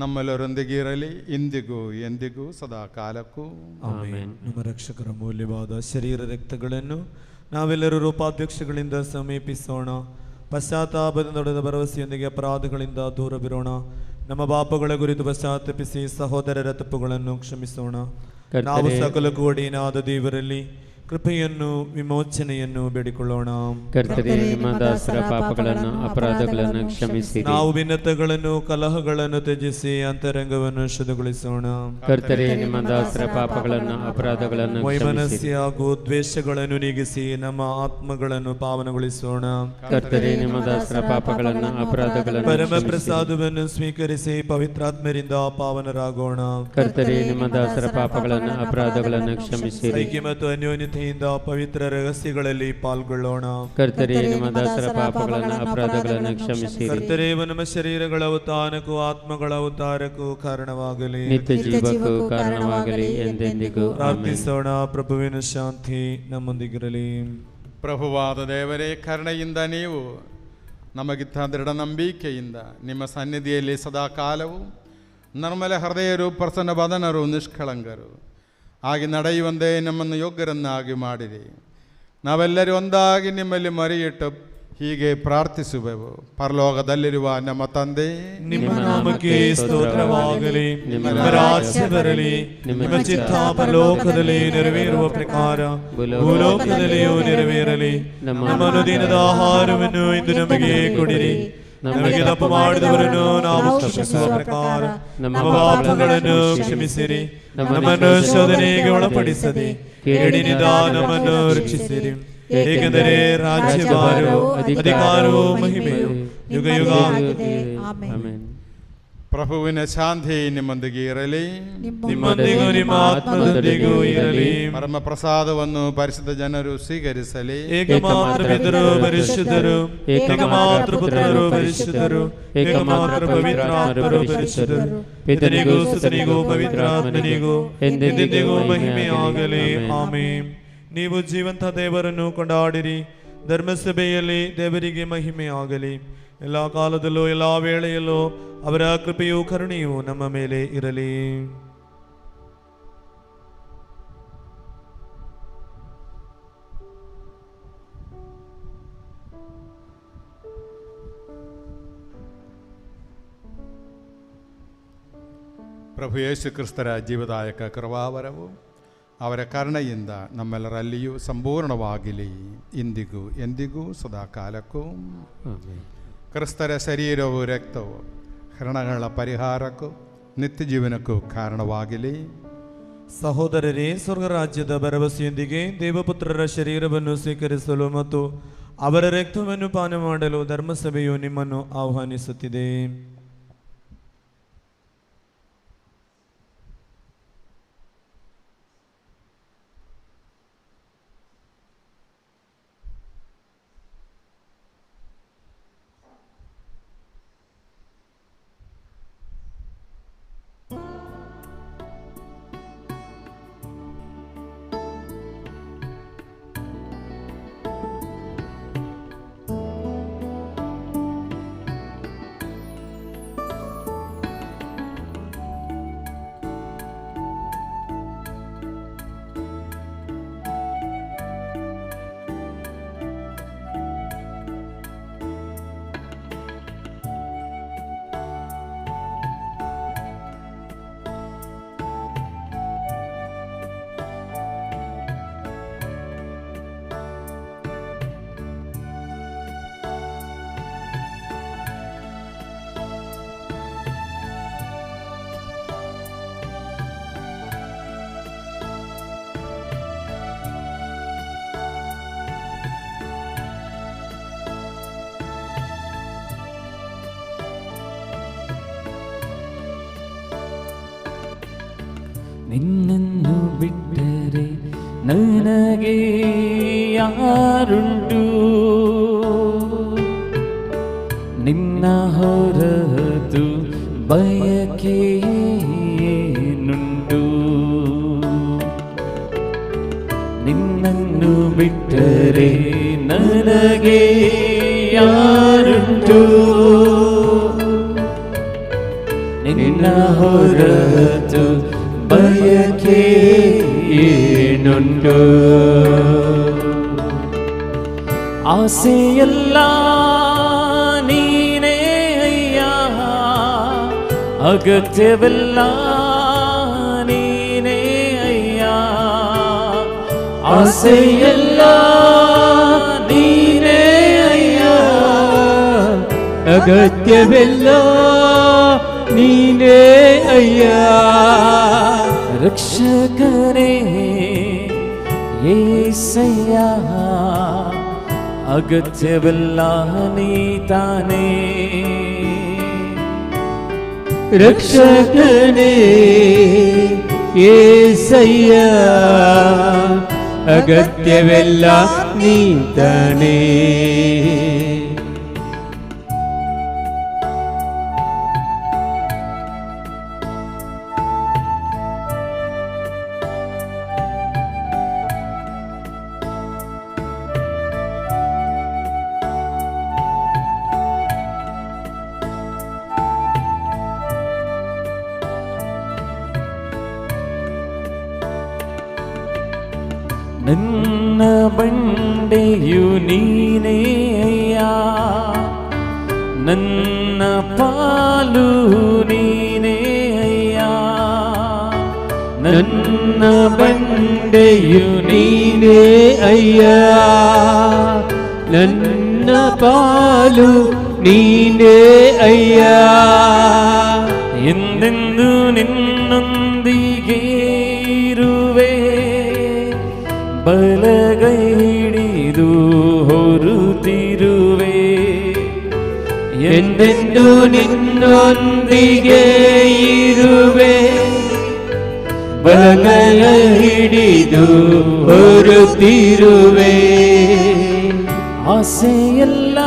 ನಮ್ಮೆಲ್ಲರೊಂದಿಗೆ ಇರಲಿ ಇಂದಿಗೂ ಎಂದಿಗೂ ಸದಾ ಕಾಲಕ್ಕೂ ಆಮೆನ್. ನಮ್ಮ ರಕ್ಷಕರ ಮೂಲ್ಯವಾದ ಶರೀರ ರಕ್ತಗಳನ್ನು ನಾವೆಲ್ಲರೂ ರೂಪಾಧ್ಯಕ್ಷಗಳಿಂದ ಸಮೀಪಿಸೋಣ. ಪಶ್ಚಾತ್ತಾಪದಿಂದ ನಡೆದ ಭರವಸೆಯೊಂದಿಗೆ ಅಪರಾಧಗಳಿಂದ ದೂರವಿರೋಣ. ನಮ್ಮ ಪಾಪಗಳ ಕುರಿತು ಪಶ್ಚಾತ್ತಾಪಿಸಿ ಸಹೋದರರ ತಪ್ಪುಗಳನ್ನು ಕ್ಷಮಿಸೋಣ. ನಾವು ಸಕಲಕ್ಕೂ ಒಡೆಯನಾದ ದೇವರಲ್ಲಿ ಕೃಪೆಯನ್ನು ವಿಮೋಚನೆಯನ್ನು ಬೇಡಿಕೊಳ್ಳೋಣ. ಕರ್ತನೇ, ನಿಮ್ಮ ದಾಸರ ಪಾಪಗಳನ್ನು ಅಪರಾಧಗಳನ್ನು ಕ್ಷಮಿಸಿರಿ. ನಾವು ಭಿನ್ನತೆಗಳನ್ನು ಕಲಹಗಳನ್ನು ತ್ಯಜಿಸಿ ಅಂತರಂಗವನ್ನು ಶುದ್ಧಗೊಳಿಸೋಣ. ಕರ್ತನೇ, ನಿಮ್ಮ ದಾಸರ ಪಾಪಗಳನ್ನು ಅಪರಾಧಗಳನ್ನು ವೈಮನಸ್ಯ ಹಾಗೂ ದ್ವೇಷಗಳನ್ನು ನೀಗಿಸಿ ನಮ್ಮ ಆತ್ಮಗಳನ್ನು ಪಾವನಗೊಳಿಸೋಣ. ಕರ್ತನೇ, ನಿಮ್ಮ ದಾಸರ ಪಾಪಗಳನ್ನು ಅಪರಾಧಗಳನ್ನು ಪರಮ ಪ್ರಸಾದವನ್ನು ಸ್ವೀಕರಿಸಿ ಪವಿತ್ರಾತ್ಮರಿಂದ ಪಾವನರಾಗೋಣ. ಕರ್ತನೇ, ನಿಮ್ಮ ದಾಸರ ಪಾಪಗಳನ್ನು ಅಪರಾಧಗಳನ್ನು ಕ್ಷಮಿಸಿರಿ. ಐಕ್ಯ ಮತ್ತು ಅನ್ಯೋನ್ಯತೆಯಿಂದ ಪವಿತ್ರ ರಹಸ್ಯಗಳಲ್ಲಿ ಪಾಲ್ಗೊಳ್ಳೋಣ. ಕರ್ತನೇ, ನಿಮ್ಮ ದಾಸರ ಪಾಪಗಳನ್ನು ಅಪರಾಧಗಳನ್ನು ಕ್ಷಮಿಸಿರಿ. ಕರ್ತರೇವ ನಮ್ಮ ಶರೀರಗಳ ಉತ್ಥಾನಕ್ಕೂ ಆತ್ಮಗಳ ಉದ್ಧಾರಕ್ಕೂ ಕಾರಣವಾಗಲಿ. ನಿತ್ಯ ಜೀವಕ್ಕೂ ಕಾರಣವಾಗಲಿ ಎಂದೆಂದಿಗೂ. ಪ್ರಾರ್ಥಿಸೋಣ. ಪ್ರಭುವಿನ ಶಾಂತಿ ನಮ್ಮೊಂದಿಗಿರಲಿ. ಪ್ರಭುವಾದ ದೇವರೇ, ಕರುಣೆಯಿಂದ ನೀವು ನಮಗಿತ್ತ ದೃಢ ನಂಬಿಕೆಯಿಂದ ನಿಮ್ಮ ಸನ್ನಿಧಿಯಲ್ಲಿ ಸದಾ ಕಾಲವು ನಿರ್ಮಲ ಹೃದಯರು, ಪ್ರಸನ್ನ ಬದನರು, ನಿಷ್ಕಳಂಕರು ಆಗಿ ನಡೆಯುವಂತೆ ನಮ್ಮನ್ನು ಯೋಗ್ಯರನ್ನಾಗಿ ಮಾಡಿರಿ. ನಾವೆಲ್ಲರೂ ಒಂದಾಗಿ ನಿಮ್ಮಲ್ಲಿ ಮರೆಯಿಟ್ಟು ಹೀಗೆ ಪ್ರಾರ್ಥಿಸುವೆವು. ಪರಲೋಕದಲ್ಲಿರುವ ನಮ್ಮ ತಂದೆ, ನಿಮ್ಮ ನಾಮಕ್ಕೆ ಸ್ತೋತ್ರವಾಗಲಿ. ನಿಮ್ಮ ರಾಜ್ಯ ಬರಲಿ. ನಿಮ್ಮ ಚಿತ್ತ ಪರಲೋಕದಲ್ಲಿ ನೆರವೇರುವ ಪ್ರಕಾರ ಭೂಲೋಕದಲ್ಲಿಯೂ ನೆರವೇರಲಿ. ನಮ್ಮ ಅನುದಿನದ ಆಹಾರವನ್ನು ಇಂದು ನಮಗೆ ಕೊಡಿರಿ. ನಮಗೆ ತಪ್ಪು ಮಾಡಿದವರನ್ನು ನಾವು ಕ್ಷಮಿಸುವ ಪ್ರಕಾರ ನಮ್ಮ ಪಾಪಗಳನ್ನು ಕ್ಷಮಿಸಿರಿ. ನಮ್ಮನ್ನು ಶೋಧನೆಗೆ ಒಳಪಡಿಸದೆ ಕೇಡಿನಿಂದ ನಮ್ಮನ್ನು ರಕ್ಷಿಸಿರಿ. ಏಕೆಂದರೆ ರಾಜ್ಯಭಾರವು ಅಧಿಕಾರವು ಮಹಿಮೆಯು ಯುಗ ಯುಗ. ಆಮೆನ್. ಪ್ರಭುವಿನ ಶಾಂತಿ ನಿಮ್ಮೊಂದಿಗೆ ಇರಲಿ, ನಿಮ್ಮೊಂದಿಗೂ ನಿಮ್ಮ ಆತ್ಮದೊಂದಿಗೂ ಇರಲಿ. ಪರಮ ಪ್ರಸಾದವನ್ನು ಪರಿಶುದ್ಧ ಜನರು ಸ್ವೀಕರಿಸಲಿ. ಏಕಮಾತ್ರ ಪಿತರು ಪರಿಶುದ್ಧರು, ಏಕಮಾತ್ರ ಪುತ್ರರು ಪರಿಶುದ್ಧರು, ಏಕಮಾತ್ರ ಪವಿತ್ರಾತ್ಮರು ಪರಿಶುದ್ಧರು. ಪಿತನಿಗೂ ಸುತನಿಗೂ ಪವಿತ್ರಾತ್ಮನಿಗೂ ಎಂದೆಂದಿಗೂ ಮಹಿಮೆಯಾಗಲಿ. ಆಮೆನ್. ನೀವು ಜೀವಂತ ದೇವರನ್ನು ಕೊಂಡಾಡಿರಿ. ಧರ್ಮಸಭೆಯಲ್ಲಿ ದೇವರಿಗೆ ಮಹಿಮೆಯಾಗಲಿ. ಎಲ್ಲ ಕಾಲದಲ್ಲೂ ಎಲ್ಲ ವೇಳೆಯಲ್ಲೂ ಅವರ ಕೃಪೆಯೂ ಕರುಣೆಯೂ ನಮ್ಮ ಮೇಲೆ ಇರಲಿ. ಪ್ರಭು ಯೇಸು ಕ್ರಿಸ್ತರ ಜೀವದಾಯಕ ಕೃಪಾವರವು ಅವರ ಕರುಣೆಯಿಂದ ನಮ್ಮೆಲ್ಲರಲ್ಲಿಯೂ ಸಂಪೂರ್ಣವಾಗಿಲಿ, ಇಂದಿಗೂ ಎಂದಿಗೂ ಸದಾ ಕಾಲಕ್ಕೂ. ಕ್ರಿಸ್ತರ ಶರೀರವು ರಕ್ತವು ಹರಣಗಳ ಪರಿಹಾರಕ್ಕೂ ನಿತ್ಯ ಜೀವನಕ್ಕೂ ಕಾರಣವಾಗಲಿ. ಸಹೋದರರೇ, ಸ್ವರ್ಗರಾಜ್ಯದ ಭರವಸೆಯೊಂದಿಗೆ ದೇವಪುತ್ರರ ಶರೀರವನ್ನು ಸ್ವೀಕರಿಸಲು ಮತ್ತು ಅವರ ರಕ್ತವನ್ನು ಪಾನ ಮಾಡಲು ಧರ್ಮಸಭೆಯು ನಿಮ್ಮನ್ನು ಆಹ್ವಾನಿಸುತ್ತಿದೆ. ನಿನ್ನನ್ನು ಬಿಟ್ಟರೆ ನನಗೆ ಯಾರುಂಟು, ನಿನ್ನ ಹೊರತು ಬಯಕೆಯೇನುಂಟು. ನಿನ್ನನ್ನು ಬಿಟ್ಟರೆ ನನಗೆ ಯಾರುಂಟು ನಿನ್ನ ಹೊರತು ಬಯಕೆ ಏನುಂಟು ಆಸೆಯೆಲ್ಲ ನೀನೇ ಅಯ್ಯ ಅಗತ್ಯವೆಲ್ಲ ನೀನೇ ಅಯ್ಯ ಆಸೆಯೆಲ್ಲ ನೀನೇ ಅಯ್ಯ ಅಗತ್ಯವೆಲ್ಲ ನೀನೇ ಅಯ್ಯ ರಕ್ಷಕನೇ యేసయ్య ಅಗತ್ಯವೆಲ್ಲ ನೀ ತಾನೇ ರಕ್ಷಕನೇ యేసయ్య ಅಗತ್ಯವೆಲ್ಲ ನೀ ತಾನೇ ನನ್ನ ಬಂಡೆಯು ನೀನೇ ಅಯ್ಯ ನನ್ನ ಪಾಲು ನೀನೇ ಅಯ್ಯ ನನ್ನ ಬಂಡೆಯು ನೀನೇ ಅಯ್ಯ ನನ್ನ ಪಾಲು ನೀನೇ ಅಯ್ಯ ಎಂದೆಂದು ನಿನ್ನೊಂದಿಗೆ ಇರುವೆ ಬಲಗೈ ಹಿಡಿದು ಹೊರುತ್ತಿರುವೆ ಎಂದೆಂದು ನಿನ್ನೊಂದಿಗೆ ಇರುವೆ ಬಲಗೈ ಹಿಡಿದು ಹೊರುತ್ತಿರುವೆ ಆಸೆಯೆಲ್ಲ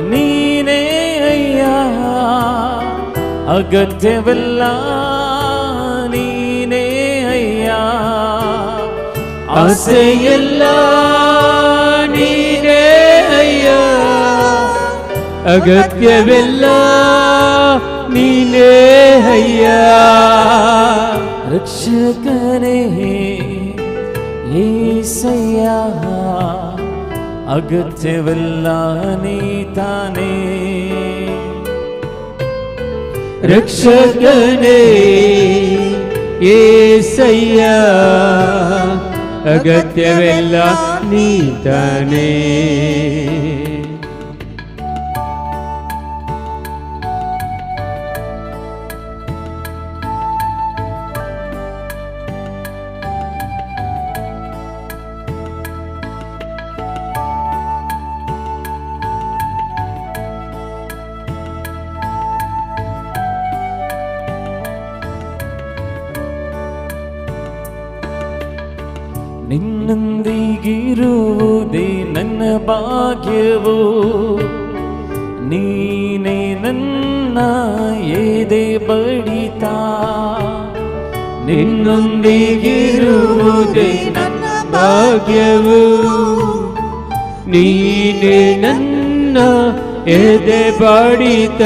ನೀನೇ ಅಯ್ಯ ಅಗತ್ಯವೆಲ್ಲ ನೀನೇ ಅಯ್ಯ ಆಸೆಯೆಲ್ಲ ನೀನೇ ಅಯ್ಯ ಅಗತ್ಯವೆಲ್ಲ ನೀನೇ ಅಯ್ಯ ರಕ್ಷಕನೇ యేసయ్య ಅಗತ್ಯವೆಲ್ಲ ನೀ ತಾನೇ ರಕ್ಷಕನೇ యేసయ్య ಅಗತ್ಯವೆಲ್ಲ ನೀ ತಾನೇ ನಿನ್ನೊಂದಿಗಿರುವುದೇ ನನ್ನ ಭಾಗ್ಯವು ನೀನೇ ನನ್ನ ಎದೆ ಬಡಿತ ನಿನ್ನೊಂದಿಗಿರುವುದೇ ನನ್ನ ಭಾಗ್ಯವು ನೀನೇ ನನ್ನ ಎದೆ ಬಡಿತ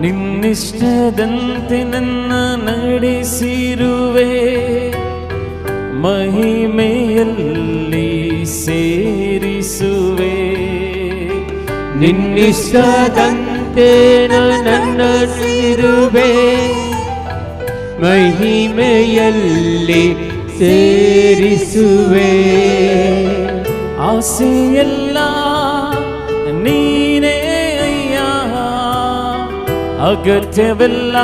ನಿನ್ನಿಷ್ಟದಂತೆ ನನ್ನ ನಡೆಸಿರುವೆ ಮಹಿಮೆಯಲ್ಲಿ ಸೇರಿಸುವೆ ನಿನ್ನಿಷ್ಟದಂತೆ ನನ್ನನ್ನಿರುವೆ ಮಹಿಮೆಯಲ್ಲಿ ಸೇರಿಸುವೆ ಆಸೆಯೆಲ್ಲ ನೀನೇ ಅಯ್ಯ ಅಗತ್ಯವೆಲ್ಲ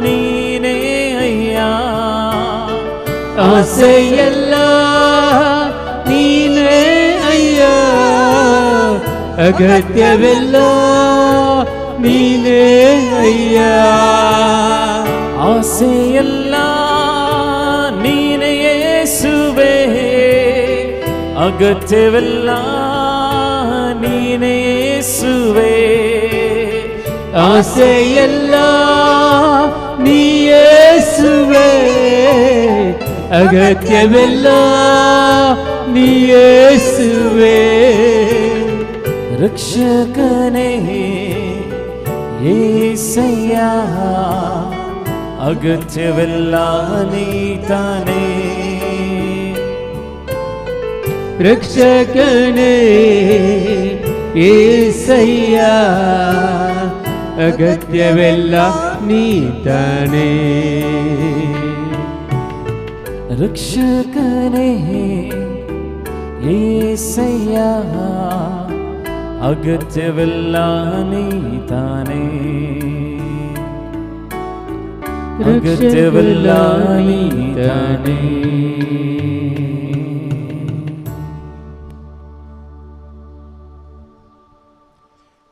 ನೀನೇ ಅಯ್ಯ ಆಸೆಯೆಲ್ಲ ನೀನೇ ಅಯ್ಯ ಅಗತ್ಯವೆಲ್ಲ ನೀನೇ ಅಯ್ಯ ಆಸೆಯೆಲ್ಲ ನೀನೇ ಯೇಸುವೆ ಅಗತ್ಯವೆಲ್ಲ ನೀನೇ ಯೇಸುವೆ ಆಸೆಯೆಲ್ಲ ನೀ ಯೇಸುವೆ ಅಗತ್ಯವೆಲ್ಲ ನೀಯೇಸುವೆ ರಕ್ಷಕನೇ ಏಸಯ್ಯ ಅಗತ್ಯವೆಲ್ಲ ನೀತಾನೆ ರಕ್ಷಕನೇ ಏಸಯ್ಯ ಅಗತ್ಯವೆಲ್ಲ ನೀತಾನೆ ರಕ್ಷಕನೇ ಏಸಯ್ಯ ಅಗತ್ಯವೆಲ್ಲ ನೀತಾನೆ ಅಗತ್ಯವೆಲ್ಲ ನೀತಾನೆ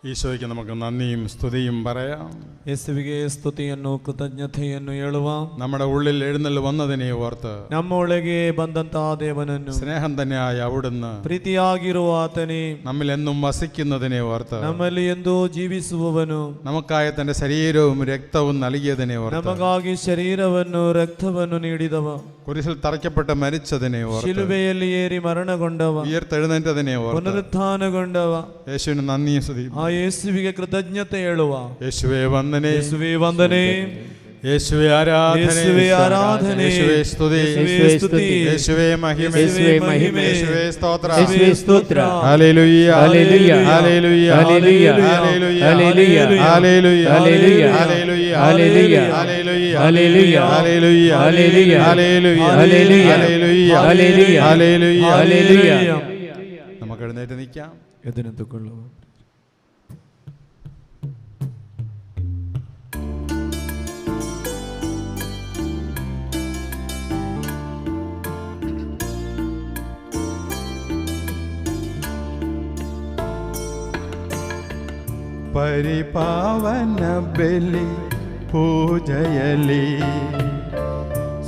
ഈശോയ്ക്ക് നമുക്ക് നന്ദിയും സ്തുതിയും പറയാം. ಯೇಸುವಿಗೆ ಸ್ತುತಿಯನ್ನು ಕೃತಜ್ಞತೆಯನ್ನು ಹೇಳುವ നമ്മുടെ ഉള്ളിൽ എഴുന്നള്ളി വന്നതിനെ ഓർത്ത് ನಮ್ಮೊಳಗೆ ಬಂದಂತಹ ದೇವನನ್ನು സ്നേഹം തന്നെയായ അവിടുന്ന് ಪ್ರೀತಿಯಾಗಿರುವ ಆತನೇ നമ്മിൽ എന്നും വസിക്കുന്നതിനെ ഓർത്ത് ನಮ್ಮಲ್ಲಿ ಎಂದೂ ಜೀವಿಸುವವನು നമുക്കായി തന്റെ ശരീരവും രക്തവും നൽകിയതിനെ ഓർത്ത് ನಮಗಾಗಿ ಶರೀರವನ್ನು ರಕ್ತವನ್ನು ನೀಡಿದವ കുരിശിൽ തറയ്ക്കപ്പെട്ട് മരിച്ചതിനെ ഓർത്ത് ಶಿಲುಬೆಯಲ್ಲಿ ಏರಿ ಮರಣಗೊಂಡವ ഉയർത്തെഴുന്നേറ്റതിനെ ഓർത്ത് ಪುನರುತ್ಥಾನಗೊಂಡವ യേശുവിന് നന്ദിയും സ്തുതിയും. ಆ ಯೇಸುವಿಗೆ ಕೃತಜ್ಞತೆ ಹೇಳುವ യേശുവേ വന്ദനേ, ಯೇಸುವೆ ವಂದನೆ, യേശുവേ ആരാധನೆ, ಯೇಸುವೆ ಆರಾಧನೆ, യേശുവേ സ്തുതി, ಯೇಸುವೆ ಸ್ತುತಿ, യേശുവേ മഹിമ, ಯೇಸುವೆ ಮಹಿಮೆ, യേശുവേ സ്തോത്ര, ಯೇಸುವೆ ಸ್ತೋತ್ರ. Hallelujah, hallelujah, hallelujah, hallelujah, hallelujah, hallelujah, hallelujah, hallelujah, hallelujah, hallelujah, hallelujah, hallelujah, hallelujah, hallelujah, hallelujah, hallelujah, hallelujah, hallelujah, hallelujah, hallelujah. നമുക്ക് എഴുന്നേറ്റ് നിൽക്കാം. ಎದೆನೆತ್ತುಕೊಳ್ಳುವ ಪರಿಪಾವನ ಬೆಲಿ ಪೂಜೆಯಲಿ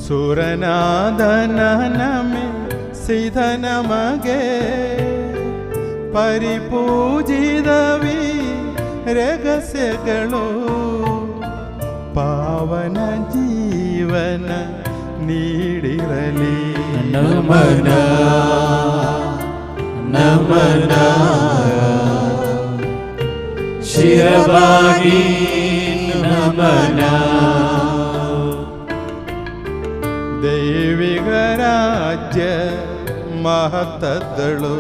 ಸುರನಾದನ ನಮೆ ಸಿಧ ನಮಗೆ ಪರಿಪೂಜಿದವಿ ರಹಸ್ಯಗಳು ಪಾವನ ಜೀವನ ನೀಡಿರಲಿ. ನಮನ ನಮನ ಶಿರವಾಗಿ ನಮನ ದೈವಿಕ ರಾಜ್ಯ ಮಹತ್ತದಳು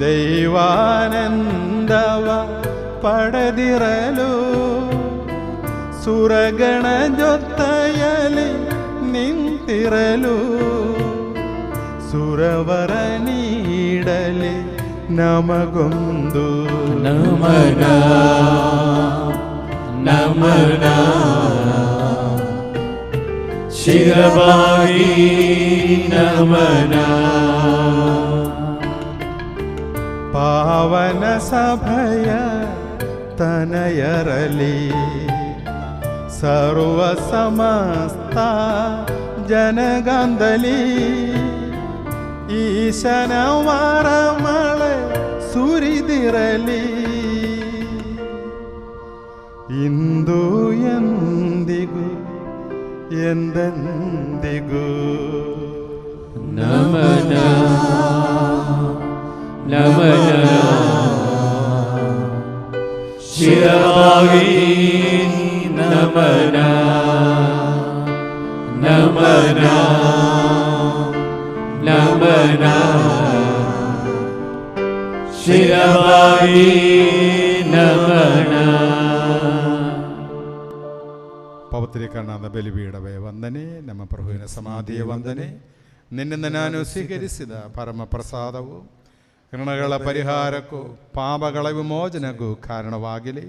ದೈವಾನಂದವ ಪಡೆದಿರಲು ಸುರಗಣ ಜೊತೆಯಲಿ ನಿಂತಿರಲು ಸುರವರ ನೀಡಲಿ ನಮಗೊಂದು ನಮನ ನಮನ ಶಿರವಾಗಿ ನಮನ ಪಾವನ ಸಭಯ ತನಯರಲಿ ಸರ್ವ ಸಮಸ್ತ ಜನಗಂದಲಿ ಈಶನ ವಾರಮಳೆ ಸುರಿದಿರಲಿ ಇಂದು ಎಂದಿಗೂ ಎಂದೆಂದಿಗೂ ನಮನ ನಮನ ಶಿರವಾಗಿ ನಮನ ನಮನ ನಮನ ಶಿರವಾಗಿ ನಮನ. ಪವಿತ್ರೀಕರಣದ ಬಲಿಪೀಠವೇ ವಂದನೆ, ನಮ್ಮ ಪ್ರಭುವಿನ ಸಮಾಧಿಯ ವಂದನೆ. ನಿನ್ನಿಂದ ನಾನು ಸ್ವೀಕರಿಸಿದ ಪರಮ ಪ್ರಸಾದವು ಋಣಗಳ ಪರಿಹಾರಕ್ಕೂ ಪಾಪಗಳ ವಿಮೋಚನೆಗೂ ಕಾರಣವಾಗಲಿ.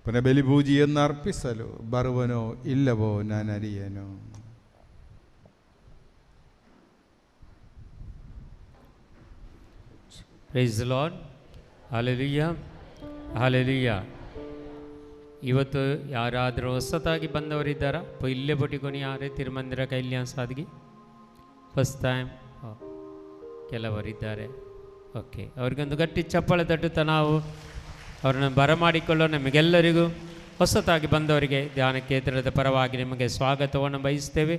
ಪುನಃ ಬಲಿಪೂಜೆಯನ್ನು ಅರ್ಪಿಸಲು ಬರುವನೋ ಇಲ್ಲವೋ ನಾನರಿಯನು. Praise the lord. ಹಲ್ಲೆಲೂಯಾ, ಹಲ್ಲೆಲೂಯಾ. ಇವತ್ತು ಯಾರಾದರೂ ಹೊಸತಾಗಿ ಬಂದವರಿದ್ದಾರಾ? ಇಲ್ಲೇ ಪಟ್ಟಿಕೊಂಡು ಯಾರೇ ತಿರುಮಂದಿರ ಕೈಲ್ಯಾಣ ಸಾಧಿಗೆ ಫಸ್ಟ್ ಟೈಮ್ ಕೆಲವರಿದ್ದಾರೆ. ಓಕೆ, ಅವ್ರಿಗೊಂದು ಗಟ್ಟಿ ಚಪ್ಪಾಳೆ ತಟ್ಟುತ್ತಾ ನಾವು ಅವ್ರನ್ನ ಬರಮಾಡಿಕೊಳ್ಳೋ. ನಮಗೆಲ್ಲರಿಗೂ ಹೊಸತಾಗಿ ಬಂದವರಿಗೆ ಧ್ಯಾನ ಕೇಂದ್ರದ ಪರವಾಗಿ ನಿಮಗೆ ಸ್ವಾಗತವನ್ನು ಬಯಸ್ತೇವೆ.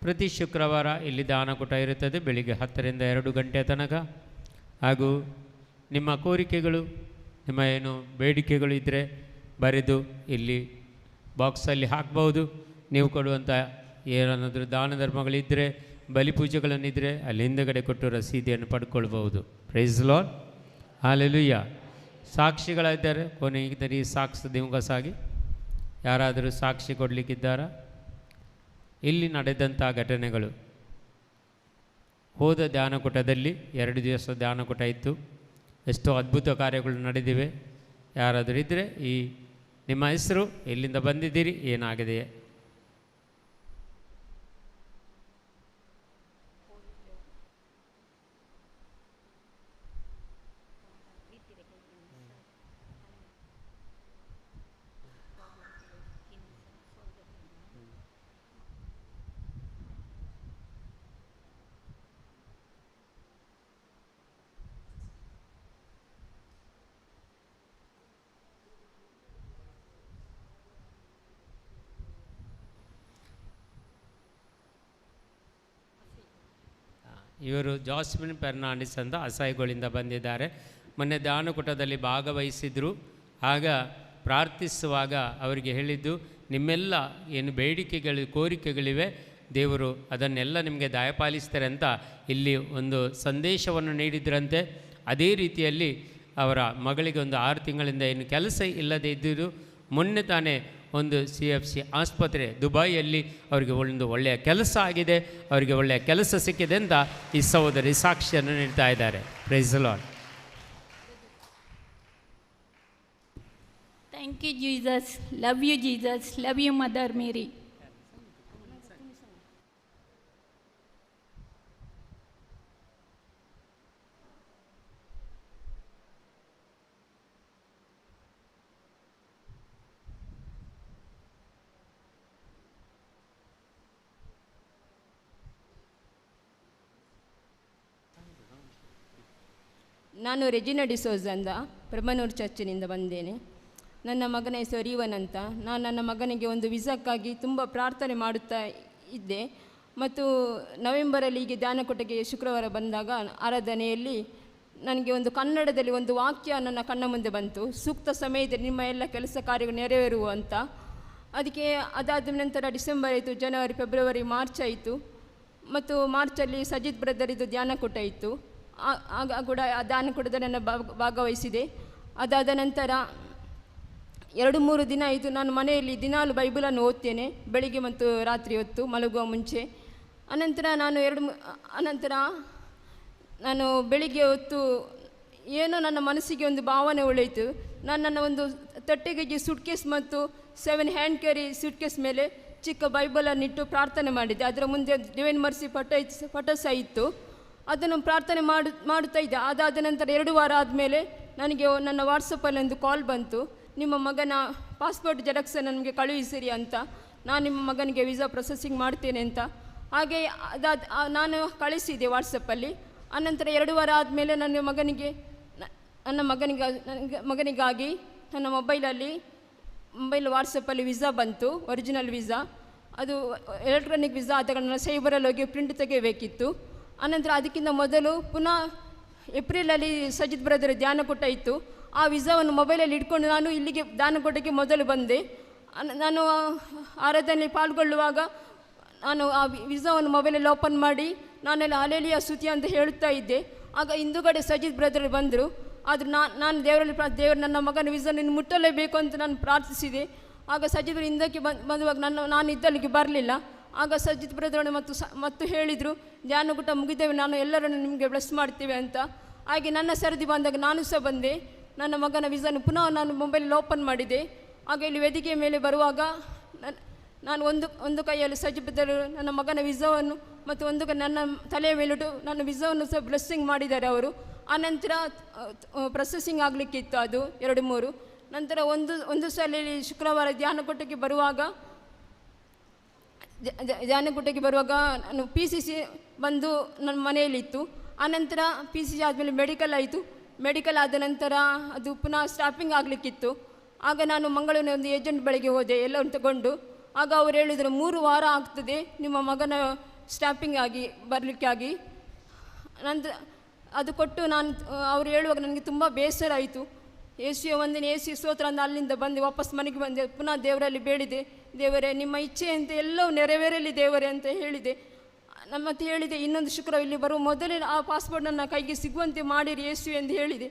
ಪ್ರತಿ ಶುಕ್ರವಾರ ಇಲ್ಲಿ ದಾನಕೂಟ ಇರುತ್ತದೆ ಬೆಳಿಗ್ಗೆ 10ರಿಂದ 2 ಗಂಟೆ ತನಕ. ಹಾಗೂ ನಿಮ್ಮ ಕೋರಿಕೆಗಳು, ನಿಮ್ಮ ಏನು ಬೇಡಿಕೆಗಳು ಇದ್ದರೆ ಬರೆದು ಇಲ್ಲಿ ಬಾಕ್ಸಲ್ಲಿ ಹಾಕ್ಬೋದು. ನೀವು ಕೊಡುವಂಥ ಏನಾದರೂ ದಾನ ಧರ್ಮಗಳಿದ್ದರೆ, ಬಲಿಪೂಜೆಗಳನ್ನಿದ್ದರೆ ಅಲ್ಲಿ ಹಿಂದುಗಡೆ ಕೊಟ್ಟು ರಸೀದಿಯನ್ನು ಪಡ್ಕೊಳ್ಬೋದು. ಪ್ರೈಸ್ ಲಾರ್ಡ್, ಹಲ್ಲೆಲೂಯಾ. ಸಾಕ್ಷಿಗಳಿದ್ದಾರೆ, ಕೊನೆಗೆ ಸಾಕ್ಷಿ ದಿವಸಾಗಿ ಯಾರಾದರೂ ಸಾಕ್ಷಿ ಕೊಡಲಿಕ್ಕಿದ್ದಾರಾ? ಇಲ್ಲಿ ನಡೆದಂಥ ಘಟನೆಗಳು. ಹೋದ ಧ್ಯಾನಕೂಟದಲ್ಲಿ 2 ದಿವಸ ಧ್ಯಾನಕೂಟ ಇತ್ತು. ಎಷ್ಟೋ ಅದ್ಭುತ ಕಾರ್ಯಗಳು ನಡೆದಿವೆ. ಯಾರಾದರೂ ಇದ್ದರೆ ಈ ನಿಮ್ಮ ಹೆಸರು, ಎಲ್ಲಿಂದ ಬಂದಿದ್ದೀರಿ, ಏನಾಗಿದೆ? ಇವರು ಜಾಸ್ಮಿನ್ ಫೆರ್ನಾಂಡಿಸ್ ಅಂತ ಅಸಾಯಿಗಳಿಂದ ಬಂದಿದ್ದಾರೆ. ಮೊನ್ನೆ ದಾನಕೂಟದಲ್ಲಿ ಭಾಗವಹಿಸಿದರು. ಆಗ ಪ್ರಾರ್ಥಿಸುವಾಗ ಅವರಿಗೆ ಹೇಳಿದ್ದು, ನಿಮ್ಮೆಲ್ಲ ಏನು ಬೇಡಿಕೆಗಳು, ಕೋರಿಕೆಗಳಿವೆ, ದೇವರು ಅದನ್ನೆಲ್ಲ ನಿಮಗೆ ದಯಪಾಲಿಸ್ತಾರೆ ಅಂತ ಇಲ್ಲಿ ಒಂದು ಸಂದೇಶವನ್ನು ನೀಡಿದ್ರಂತೆ. ಅದೇ ರೀತಿಯಲ್ಲಿ ಅವರ ಮಗಳಿಗೆ ಒಂದು 6 ತಿಂಗಳಿಂದ ಏನು ಕೆಲಸ ಇಲ್ಲದೆ ಇದ್ದರು. ಮೊನ್ನೆ ತಾನೇ ಒಂದು CFC ಆಸ್ಪತ್ರೆ ದುಬೈಯಲ್ಲಿ ಅವರಿಗೆ ಒಂದು ಒಳ್ಳೆಯ ಕೆಲಸ ಆಗಿದೆ, ಅವರಿಗೆ ಒಳ್ಳೆಯ ಕೆಲಸ ಸಿಕ್ಕಿದೆ ಅಂತ ಈ ಸಹೋದರಿ ಸಾಕ್ಷಿಯನ್ನು ನೀಡ್ತಾ ಇದ್ದಾರೆ. Praise the lord. Thank you, Jesus. Love you, Jesus. Love you, Mother Mary. ನಾನು ರೆಜಿನಾ ಡಿಸೋಜಂದ ಪ್ರಭನೂರು ಚರ್ಚಿನಿಂದ ಬಂದೇನೆ. ನನ್ನ ಮಗನ ಹೆಸರು ರೀವನ್ ಅಂತ. ನಾನು ನನ್ನ ಮಗನಿಗೆ ಒಂದು ವಿಸಾಕ್ಕಾಗಿ ತುಂಬ ಪ್ರಾರ್ಥನೆ ಮಾಡುತ್ತಾ ಇದ್ದೆ. ಮತ್ತು ನವೆಂಬರಲ್ಲಿ ಹೀಗೆ ಧ್ಯಾನಕೂಟಕ್ಕೆ ಶುಕ್ರವಾರ ಬಂದಾಗ ಆರಾಧನೆಯಲ್ಲಿ ನನಗೆ ಒಂದು ಕನ್ನಡದಲ್ಲಿ ಒಂದು ವಾಕ್ಯ ನನ್ನ ಕಣ್ಣ ಮುಂದೆ ಬಂತು, ಸೂಕ್ತ ಸಮಯದಲ್ಲಿ ನಿಮ್ಮ ಎಲ್ಲ ಕೆಲಸ ಕಾರ್ಯಗಳು ನೆರವೇರುವ ಅಂತ. ಅದಕ್ಕೆ ಅದಾದ ನಂತರ ಡಿಸೆಂಬರ್ ಆಯಿತು, ಜನವರಿ, ಫೆಬ್ರವರಿ, ಮಾರ್ಚ್ ಆಯಿತು. ಮತ್ತು ಮಾರ್ಚಲ್ಲಿ ಸಜಿತ್ ಬ್ರದರ್ ಧ್ಯಾನಕೂಟ ಇತ್ತು. ಆಗ ಕೂಡ ಆ ಧ್ಯಾನಕೂಟದಲ್ಲಿ ನನ್ನ ಭಾಗವಹಿಸಿದೆ. ಅದಾದ ನಂತರ 2-3 ದಿನ ಆಯಿತು. ನಾನು ಮನೆಯಲ್ಲಿ ದಿನಾಲು ಬೈಬಲನ್ನು ಓದ್ತೇನೆ, ಬೆಳಿಗ್ಗೆ ಮತ್ತು ರಾತ್ರಿ ಹೊತ್ತು ಮಲಗುವ ಮುಂಚೆ. ಅನಂತರ ನಾನು ಬೆಳಿಗ್ಗೆ ಹೊತ್ತು ಏನೋ ನನ್ನ ಮನಸ್ಸಿಗೆ ಒಂದು ಭಾವನೆ ಒಳ್ಳೆಯಿತು. ನಾನು ನನ್ನ ಒಂದು 30 kg ಸೂಟ್ಕೇಸ್ ಮತ್ತು 7 ಹ್ಯಾಂಡ್ ಕ್ಯಾರಿ ಸೂಟ್ಕೇಸ್ ಮೇಲೆ ಚಿಕ್ಕ ಬೈಬಲನ್ನಿಟ್ಟು ಪ್ರಾರ್ಥನೆ ಮಾಡಿದ್ದೆ. ಅದರ ಮುಂದೆ ಡಿವೈನ್ ಮರ್ಸಿ ಪಟ ಸಹ ಇತ್ತು. ಅದನ್ನು ಪ್ರಾರ್ಥನೆ ಮಾಡುತ್ತಾ ಇದ್ದೆ. ಅದಾದ ನಂತರ 2 ವಾರ ಆದಮೇಲೆ ನನಗೆ ನನ್ನ ವಾಟ್ಸಪ್ಪಲ್ಲಿ ಒಂದು ಕಾಲ್ ಬಂತು, ನಿಮ್ಮ ಮಗನ ಪಾಸ್ಪೋರ್ಟ್ ಜೆರಾಕ್ಸ್ ನನಗೆ ಕಳುಹಿಸಿರಿ ಅಂತ. ನಾನು ನಿಮ್ಮ ಮಗನಿಗೆ ವೀಸಾ ಪ್ರೊಸೆಸಿಂಗ್ ಮಾಡ್ತೇನೆ ಅಂತ. ಹಾಗೆ ನಾನು ಕಳಿಸಿದೆ ವಾಟ್ಸಪ್ಪಲ್ಲಿ. ಅನಂತರ 2 ವಾರ ಆದಮೇಲೆ ನನ್ನ ಮಗನಿಗಾಗಿ ನನ್ನ ಮೊಬೈಲ್ ವಾಟ್ಸಪ್ಪಲ್ಲಿ ವೀಸಾ ಬಂತು, ಒರಿಜಿನಲ್ ವೀಸಾ. ಅದು ಎಲೆಕ್ಟ್ರಾನಿಕ್ ವೀಸಾ. ಅದನ್ನು ಸೈಬರಲ್ಲಿ ಹೋಗಿ ಪ್ರಿಂಟ್ ತೆಗೆಯಬೇಕಿತ್ತು. ಅನಂತರ ಅದಕ್ಕಿಂತ ಮೊದಲು ಪುನಃ ಏಪ್ರಿಲಲ್ಲಿ ಸಜಿತ್ ಬ್ರದರ್ ಧ್ಯಾನಕೂಟ ಇತ್ತು. ಆ ವೀಸಾವನ್ನು ಮೊಬೈಲಲ್ಲಿ ಇಟ್ಕೊಂಡು ನಾನು ಇಲ್ಲಿಗೆ ಧ್ಯಾನಕೂಟಕ್ಕೆ ಮೊದಲು ಬಂದೆ. ನಾನು ಆರಾಧನೆಯಲ್ಲಿ ಪಾಲ್ಗೊಳ್ಳುವಾಗ ನಾನು ಆ ವೀಸಾವನ್ನು ಮೊಬೈಲಲ್ಲಿ ಓಪನ್ ಮಾಡಿ ನಾನೆಲ್ಲ ಹಲ್ಲೆಲೂಯಾ ಸ್ತುತಿ ಅಂತ ಹೇಳುತ್ತಾ ಇದ್ದೆ. ಆಗ ಹಿಂದುಗಡೆ ಸಜಿತ್ ಬ್ರದರ್ ಬಂದರು. ಆದರೆ ನಾನು ದೇವರು ನನ್ನ ಮಗನ ವೀಸಾವನ್ನು ಮುಟ್ಟಲೇಬೇಕು ಅಂತ ನಾನು ಪ್ರಾರ್ಥಿಸಿದೆ. ಆಗ ಸಜಿತ್ ಹಿಂದಕ್ಕೆ ಬಂದುವಾಗ ನಾನು ಇದ್ದಲ್ಲಿಗೆ ಬರಲಿಲ್ಲ. ಆಗ ಸಜಿತ್ ಬ್ರದರ್ ಮತ್ತು ಹೇಳಿದರು, ಧ್ಯಾನಕೂಟ ಮುಗಿದೇವೆ, ನಾನು ಎಲ್ಲರನ್ನು ನಿಮಗೆ ಬ್ಲೆಸ್ ಮಾಡ್ತೇವೆ ಅಂತ. ಹಾಗೆ ನನ್ನ ಸರದಿ ಬಂದಾಗ ನಾನು ಸಹ ಬಂದೆ. ನನ್ನ ಮಗನ ವೀಸಾನು ಪುನಃ ನಾನು ಮೊಬೈಲಲ್ಲಿ ಓಪನ್ ಮಾಡಿದೆ. ಆಗ ಇಲ್ಲಿ ವೇದಿಕೆಯ ಮೇಲೆ ಬರುವಾಗ ನಾನು ಒಂದು ಕೈಯಲ್ಲಿ ಸಜಿತ್ ಬ್ರದರ್ ನನ್ನ ಮಗನ ವೀಸಾವನ್ನು ಮತ್ತು ಒಂದು ಕೈ ನನ್ನ ತಲೆಯ ಮೇಲಿಟ್ಟು ನನ್ನ ವೀಸಾವನ್ನು ಸಹ ಬ್ಲೆಸ್ಸಿಂಗ್ ಮಾಡಿದ್ದಾರೆ ಅವರು. ಆನಂತರ ಪ್ರೊಸೆಸಿಂಗ್ ಆಗಲಿಕ್ಕಿತ್ತು, ಅದು 2-3. ನಂತರ ಒಂದು ಸಲ ಶುಕ್ರವಾರ ಧ್ಯಾನಕೂಟಕ್ಕೆ ಬರುವಾಗ ನಾನು PCC ಬಂದು ನನ್ನ ಮನೆಯಲ್ಲಿತ್ತು. ಆನಂತರ PCC ಆದಮೇಲೆ ಮೆಡಿಕಲ್ ಆಯಿತು. ಮೆಡಿಕಲ್ ಆದ ನಂತರ ಅದು ಪುನಃ ಸ್ಟಾಪಿಂಗ್ ಆಗಲಿಕ್ಕಿತ್ತು. ಆಗ ನಾನು ಮಂಗಳೂರಿನ ಒಂದು ಏಜೆಂಟ್ ಬಳಿಗೆ ಹೋದೆ ಎಲ್ಲವನ್ನು ತಗೊಂಡು. ಆಗ ಅವರು ಹೇಳಿದರು, 3 ವಾರ ಆಗ್ತದೆ ನಿಮ್ಮ ಮಗನ ಸ್ಟ್ಯಾಂಪಿಂಗ್ ಆಗಿ ಬರಲಿಕ್ಕಾಗಿ ನಂತರ ಅದು ಕೊಟ್ಟು ನಾನು ಅವ್ರು ಹೇಳುವಾಗ ನನಗೆ ತುಂಬ ಬೇಸರ ಆಯಿತು. ಏಸಿಯ ಒಂದಿನ ಏಸಿ ಸ್ತೋತ್ರ ಅಂತ ಅಲ್ಲಿಂದ ಬಂದು ವಾಪಸ್ ಮನೆಗೆ ಬಂದೆ. ಪುನಃ ದೇವರಲ್ಲಿ ಬೇಡಿದೆ, ದೇವರೇ ನಿಮ್ಮ ಇಚ್ಛೆಯಂತೆ ಎಲ್ಲವೂ ನೆರವೇರಲಿ ದೇವರೇ ಅಂತ ಹೇಳಿದೆ. ಮತ್ತೆ ಹೇಳಿದೆ, ಇನ್ನೊಂದು ಶುಕ್ರವಾರ ಇಲ್ಲಿ ಬರುವ ಮೊದಲೇ ಆ ಪಾಸ್ಪೋರ್ಟ್ ನನ್ನ ಕೈಗೆ ಸಿಗುವಂತೆ ಮಾಡಿರಿ ಯೇಸು ಎಂದು ಹೇಳಿದೆ.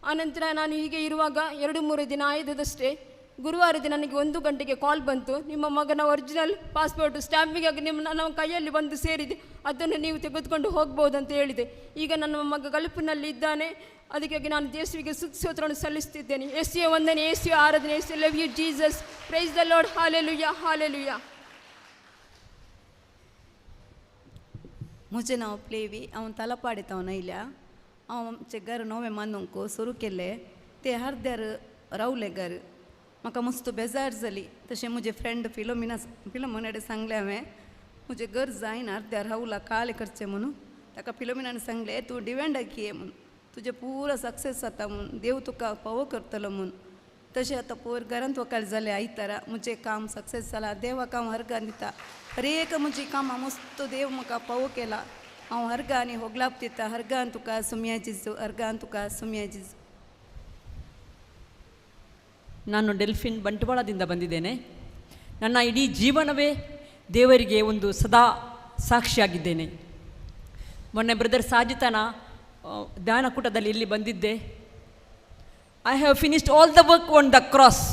ಆನಂತರ ನಾನು ಹೀಗೆ ಇರುವಾಗ 2-3 ದಿನ ಆಯ್ದದಷ್ಟೇ ಗುರುವಾರ ದಿನ ನನಗೆ 1 ಗಂಟೆಗೆ ಕಾಲ್ ಬಂತು. ನಿಮ್ಮ ಮಗನ ಒರಿಜಿನಲ್ ಪಾಸ್ಪೋರ್ಟ್ ಸ್ಟ್ಯಾಂಪಿಗಾಗಿ ನನ್ನ ಕೈಯಲ್ಲಿ ಬಂದು ಸೇರಿದೆ, ಅದನ್ನು ನೀವು ತೆಗೆದುಕೊಂಡು ಹೋಗ್ಬೋದು ಅಂತ ಹೇಳಿದೆ. ಈಗ ನನ್ನ ಮಗ ಗಲ್ಫಿನಲ್ಲಿ ಇದ್ದಾನೆ. ಅದಕ್ಕಾಗಿ ನಾನು ಯೇಸುವಿಗೆ ಸ್ತೋತ್ರವನ್ನು ಸಲ್ಲಿಸ್ತಿದ್ದೇನೆ. ಯೇಸುವಿನ ವಂದನೆ, ಯೇಸುವಿನ ಆರಾಧನೆ. ಯೇಸು love you Jesus, praise the lord, हालेलुया हालेलुया. मुझे नाव प्लेवी अवन तला पाडिता नैल्या आमचे घर नवे मानूंक सुरू केले ते अर्ध्यार रावले घर. म्हाका मस्त बेजार जाली. तशें म्हजे फ्रेंड फिलोमिनाडे सांगलें हांवें म्हजें घर जायना, अर्ध्यार रावला काले करचें म्हणून. ताका फिलोमिनाने सांगलें तूं डिवेंडाक ये म्हूण, तुजें पुरो सक्सेस जाता म्हूण, देव तुका फावो करतलो म्हूण. तशें आतां पयर घरांत वकाल जालें आयतारा म्हजें काम सक्सेस जालां. देवाक हांव हरगां दिता. हर एक म्हजीं कामां मस्त देव म्हाका फावो केला. हांव हरगां आनी होगलाप दिता. हरगां तुका सुमया जिजू, हरगां तुका सुमया जिजू. ನಾನು ಡೆಲ್ಫಿನ್ ಬಂಟ್ವಾಳದಿಂದ ಬಂದಿದ್ದೇನೆ. ನನ್ನ ಇಡೀ ಜೀವನವೇ ದೇವರಿಗೆ ಒಂದು ಸದಾ ಸಾಕ್ಷಿಯಾಗಿದ್ದೇನೆ. ಮೊನ್ನೆ ಬ್ರದರ್ ಸಾಜಿತನ ಧ್ಯಾನಕೂಟದಲ್ಲಿ ಇಲ್ಲಿ ಬಂದಿದ್ದೆ. I have finished all the work on the cross.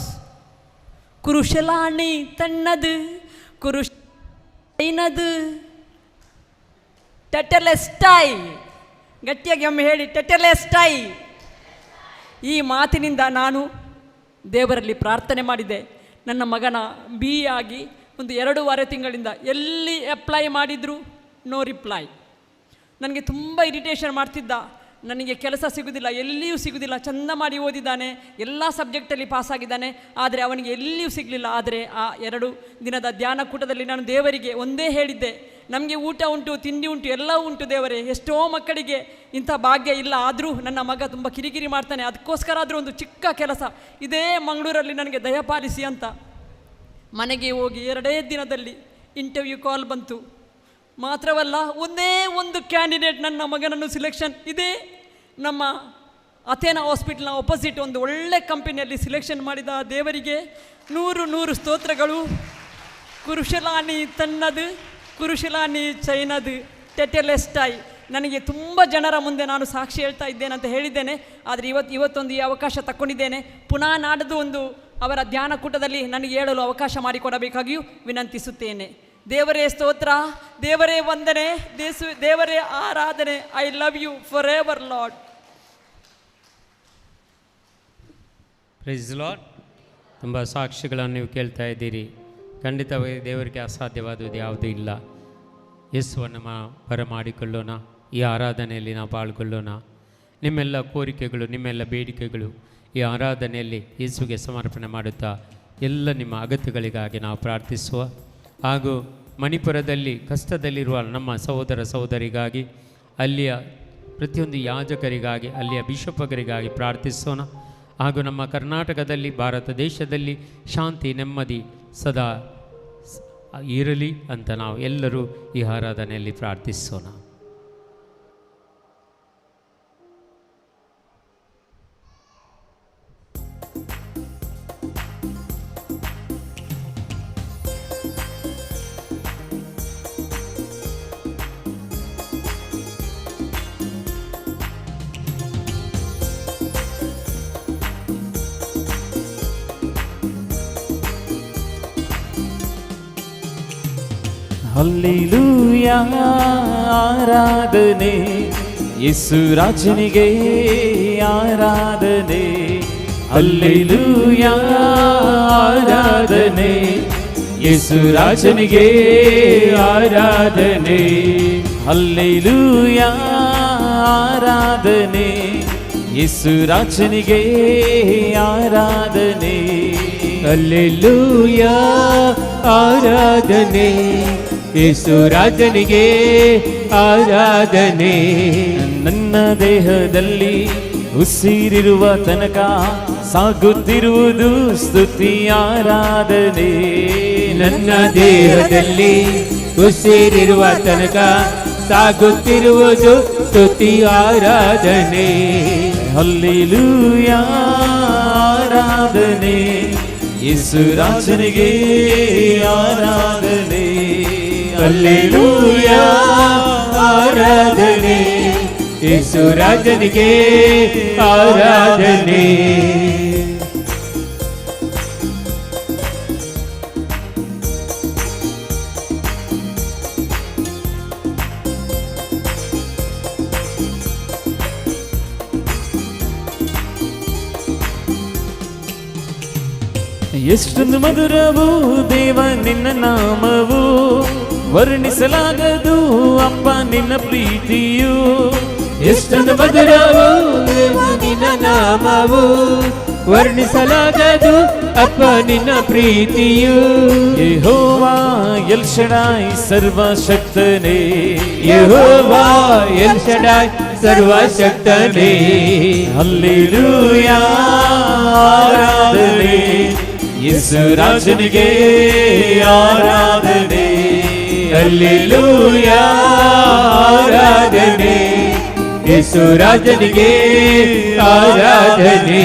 ಕುರುಶಲಾಣಿ ತನ್ನದು ಕುರುಶೈನದು ಟೆಟಲೆಸ್ಟೈ. ಗಟ್ಟಿಯಾಗಿ ಒಮ್ಮೆ ಹೇಳಿ, ಟೆಟಲೆಸ್ಟೈ. ಈ ಮಾತಿನಿಂದ ನಾನು ದೇವರಲ್ಲಿ ಪ್ರಾರ್ಥನೆ ಮಾಡಿದೆ. ನನ್ನ ಮಗನ BE ಆಗಿ ಒಂದು 2.5 ತಿಂಗಳಿಂದ ಎಲ್ಲಿ ಅಪ್ಲೈ ಮಾಡಿದರೂ ನೋ ರಿಪ್ಲೈ. ನನಗೆ ತುಂಬ ಇರಿಟೇಷನ್ ಮಾಡ್ತಿದ್ದ. ನನಗೆ ಕೆಲಸ ಸಿಗೋದಿಲ್ಲ, ಎಲ್ಲಿಯೂ ಸಿಗೋದಿಲ್ಲ. ಚೆಂದ ಮಾಡಿ ಓದಿದ್ದಾನೆ, ಎಲ್ಲ ಸಬ್ಜೆಕ್ಟಲ್ಲಿ ಪಾಸಾಗಿದ್ದಾನೆ, ಆದರೆ ಅವನಿಗೆ ಎಲ್ಲಿಯೂ ಸಿಗಲಿಲ್ಲ. ಆದರೆ ಆ 2 ದಿನದ ಧ್ಯಾನಕೂಟದಲ್ಲಿ ನಾನು ದೇವರಿಗೆ ಒಂದೇ ಹೇಳಿದ್ದೆ, ನಮಗೆ ಊಟ ಉಂಟು, ತಿಂಡಿ ಉಂಟು, ಎಲ್ಲ ಉಂಟು ದೇವರೇ. ಎಷ್ಟೋ ಮಕ್ಕಳಿಗೆ ಇಂಥ ಭಾಗ್ಯ ಇಲ್ಲ, ಆದರೂ ನನ್ನ ಮಗ ತುಂಬ ಕಿರಿಕಿರಿ ಮಾಡ್ತಾನೆ, ಅದಕ್ಕೋಸ್ಕರ ಆದರೂ ಒಂದು ಚಿಕ್ಕ ಕೆಲಸ ಇದೇ ಮಂಗಳೂರಲ್ಲಿ ನನಗೆ ದಯಪಾಲಿಸಿ ಅಂತ. ಮನೆಗೆ ಹೋಗಿ 2 ದಿನದಲ್ಲಿ ಇಂಟರ್ವ್ಯೂ ಕಾಲ್ ಬಂತು. ಮಾತ್ರವಲ್ಲ, ಒಂದೇ ಒಂದು ಕ್ಯಾಂಡಿಡೇಟ್ ನನ್ನ ಮಗನನ್ನು ಸಿಲೆಕ್ಷನ್ ಇದೇ ನಮ್ಮ ಅಥೇನಾ ಹಾಸ್ಪಿಟಲ್ನ ಆಪೋಸಿಟ್ ಒಂದು ಒಳ್ಳೆ ಕಂಪನಿಯಲ್ಲಿ ಸಿಲೆಕ್ಷನ್ ಮಾಡಿದ ದೇವರಿಗೆ 100 ಸ್ತೋತ್ರಗಳು. ಕುರುಶಲಾನಿ ತನ್ನದು ಕುರುಶಲಾನಿ ಚೈನದು ಟೆಟೆಲೆಸ್ಟೈ. ನನಗೆ ತುಂಬ ಜನರ ಮುಂದೆ ನಾನು ಸಾಕ್ಷಿ ಹೇಳ್ತಾ ಇದ್ದೇನೆ ಅಂತ ಹೇಳಿದ್ದೇನೆ. ಆದರೆ ಇವತ್ತೊಂದು ಈ ಅವಕಾಶ ತಕ್ಕೊಂಡಿದ್ದೇನೆ. ಪುನಃ ನಾಡದು ಒಂದು ಅವರ ಧ್ಯಾನಕೂಟದಲ್ಲಿ ನನಗೆ ಹೇಳಲು ಅವಕಾಶ ಮಾಡಿಕೊಡಬೇಕಾಗಿಯೂ ವಿನಂತಿಸುತ್ತೇನೆ. ದೇವರೇ ಸ್ತೋತ್ರ, ದೇವರೇ ವಂದನೆ, ದೇವರೇ ಆರಾಧನೆ. I love you for ever lord. Praise lord. ತುಂಬ ಸಾಕ್ಷಿಗಳನ್ನು ನೀವು ಕೇಳ್ತಾ ಇದ್ದೀರಿ. ಖಂಡಿತವಾಗಿ ದೇವರಿಗೆ ಅಸಾಧ್ಯವಾದುದು ಯಾವುದೂ ಇಲ್ಲ. ಯೇಸುವನ್ನು ಬರಮಾಡಿಕೊಳ್ಳೋಣ. ಈ ಆರಾಧನೆಯಲ್ಲಿ ನಾವು ಪಾಲ್ಗೊಳ್ಳೋಣ. ನಿಮ್ಮೆಲ್ಲ ಕೋರಿಕೆಗಳು, ನಿಮ್ಮೆಲ್ಲ ಬೇಡಿಕೆಗಳು ಈ ಆರಾಧನೆಯಲ್ಲಿ ಯೇಸುವಿಗೆ ಸಮರ್ಪಣೆ ಮಾಡುತ್ತಾ ಎಲ್ಲ ನಿಮ್ಮ ಅಗತ್ಯಗಳಿಗಾಗಿ ನಾವು ಪ್ರಾರ್ಥಿಸುವ. ಹಾಗೂ ಮಣಿಪುರದಲ್ಲಿ ಕಷ್ಟದಲ್ಲಿರುವ ನಮ್ಮ ಸಹೋದರ ಸಹೋದರಿಗಾಗಿ, ಅಲ್ಲಿಯ ಪ್ರತಿಯೊಂದು ಯಾಜಕರಿಗಾಗಿ, ಅಲ್ಲಿಯ ಬಿಷಪ್ಗಳಿಗಾಗಿ ಪ್ರಾರ್ಥಿಸೋಣ. ಹಾಗೂ ನಮ್ಮ ಕರ್ನಾಟಕದಲ್ಲಿ, ಭಾರತ ದೇಶದಲ್ಲಿ ಶಾಂತಿ ನೆಮ್ಮದಿ ಸದಾ ಇರಲಿ ಅಂತ ನಾವು ಎಲ್ಲರೂ ಈ ಆರಾಧನೆಯಲ್ಲಿ ಪ್ರಾರ್ಥಿಸೋಣ. ಹಲ್ಲೆಲೂಯಾ ಆರಾಧನೆ, ಯೇಸು ರಾಜನಿಗೆ ಆರಾಧನೆ. ಹಲ್ಲೆಲೂಯಾ ಆರಾಧನೆ, ಯೇಸು ರಾಜನಿಗೆ ಆರಾಧನೆ. ಹಲ್ಲೆಲೂಯಾ ಆರಾಧನೆ, ಯೇಸು ರಾಜನಿಗೆ ಆರಾಧನೆ. ಹಲ್ಲೆಲೂಯಾ ಆರಾಧನೆ, ಯೇಸು ರಾಜನಿಗೆ ಆರಾಧನೆ. ನನ್ನ ದೇಹದಲ್ಲಿ ಉಸಿರಿರುವ ತನಕ ಸಾಗುತ್ತಿರುವುದು ಸ್ತುತಿ ಆರಾಧನೆ. ನನ್ನ ದೇಹದಲ್ಲಿ ಉಸಿರಿರುವ ತನಕ ಸಾಗುತ್ತಿರುವುದು ಸ್ತುತಿ ಆರಾಧನೆ. ಹಲ್ಲೆಲೂಯಾ ಆರಾಧನೆ, ಯೇಸು ರಾಜನಿಗೆ ಆರಾಧನೆ. ಹಲ್ಲೆಲೂಯಾ ಆರಾಧನೆ, ಯೇಸು ರಾಜನಿಗೆ ಆರಾಧನೆ. ಎಷ್ಟೊಂದು ಮಧುರವು ದೇವ ನಿನ್ನ ನಾಮವು, ವರ್ಣಿಸಲಾಗದು ಅಪ್ಪ ನಿನ್ನ ಪ್ರೀತಿಯು. ಎಷ್ಟೊಂದು ಮಧುರವು ನಿನ್ನ ನಾಮವು, ವರ್ಣಿಸಲಾಗದು ಅಪ್ಪ ನಿನ್ನ ಪ್ರೀತಿಯು. ಯೆಹೋವಾ ಎಲ್ ಶಡಾಯ್ ಸರ್ವಶಕ್ತನೇ, ಯೆಹೋವಾ ಎಲ್ ಶಡಾಯ್ ಸರ್ವಶಕ್ತನೇ. ಹಲ್ಲೆಲೂಯಾ ಆರಾಧನೆ, ಯೇಸು ರಾಜನಿಗೆ ಆರಾಧನೆ. ಹಲ್ಲೆಲೂಯಾ ಆರಾಧನೆ, ಯೇಸು ರಾಜನಿಗೆ ಆರಾಧನೆ.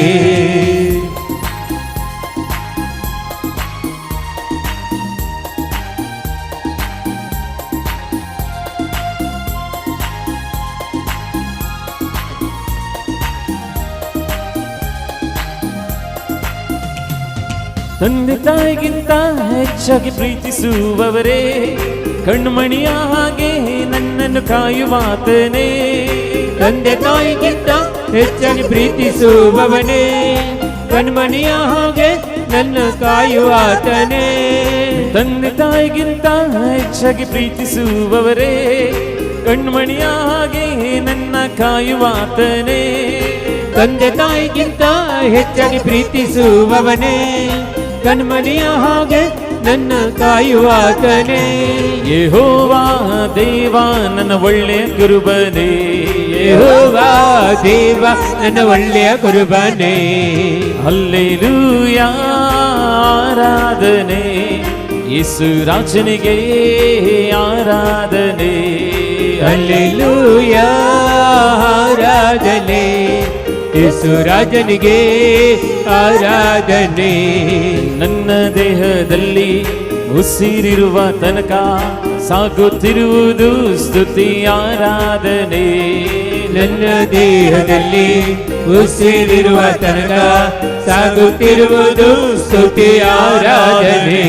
ತಂದೆ ತಾಯಿಗಿಂತ ಹೆಚ್ಚಾಗಿ ಪ್ರೀತಿಸುವವರೇ, ಕಣ್ಮಣಿಯ ಹಾಗೆ ನನ್ನನ್ನು ಕಾಯುವಾತನೇ. ತಂದೆ ತಾಯಿಗಿಂತ ಹೆಚ್ಚಾಗಿ ಪ್ರೀತಿಸುವವನೇ, ಕಣ್ಮಣಿಯ ಹಾಗೆ ನನ್ನ ಕಾಯುವಾತನೇ. ತಂದೆ ತಾಯಿಗಿಂತ ಹೆಚ್ಚಾಗಿ ಪ್ರೀತಿಸುವವರೇ, ಕಣ್ಮಣಿಯ ಹಾಗೆ ನನ್ನ ಕಾಯುವಾತನೇ. ತಂದೆ ತಾಯಿಗಿಂತ ಹೆಚ್ಚಾಗಿ ಪ್ರೀತಿಸುವವನೇ, ಕಣ್ಮಣಿಯ ಹಾಗೆ ನನ್ನ ಕಾಯುವಾತನೇ. ಯೆಹೋವಾ ದೇವ ನನ್ನ ಒಳ್ಳೆಯ ಕುರುಬನೇ, ಯೆಹೋವಾ ದೇವ ನನ್ನ ಒಳ್ಳೆಯ ಕುರುಬನೇ. ಹಲ್ಲೆಲೂಯಾ ಆರಾಧನೆ, ಯೇಸು ರಾಜನಿಗೆ ಆರಾಧನೆ. ಹಲ್ಲೆಲೂಯಾ ಆರಾಧನೆ, ಯೇಸು ರಾಜನಿಗೆ ಆರಾಧನೆ. ನನ್ನ ದೇಹದಲ್ಲಿ ಉಸಿರಿರುವ ತನಕ ಸಾಗುತ್ತಿರುವುದು ಸ್ತುತಿ ಆರಾಧನೆ. ನನ್ನ ದೇಹದಲ್ಲಿ ಉಸಿರಿರುವ ತನಕ ಸಾಗುತ್ತಿರುವುದು ಸ್ತುತಿ ಆರಾಧನೆ.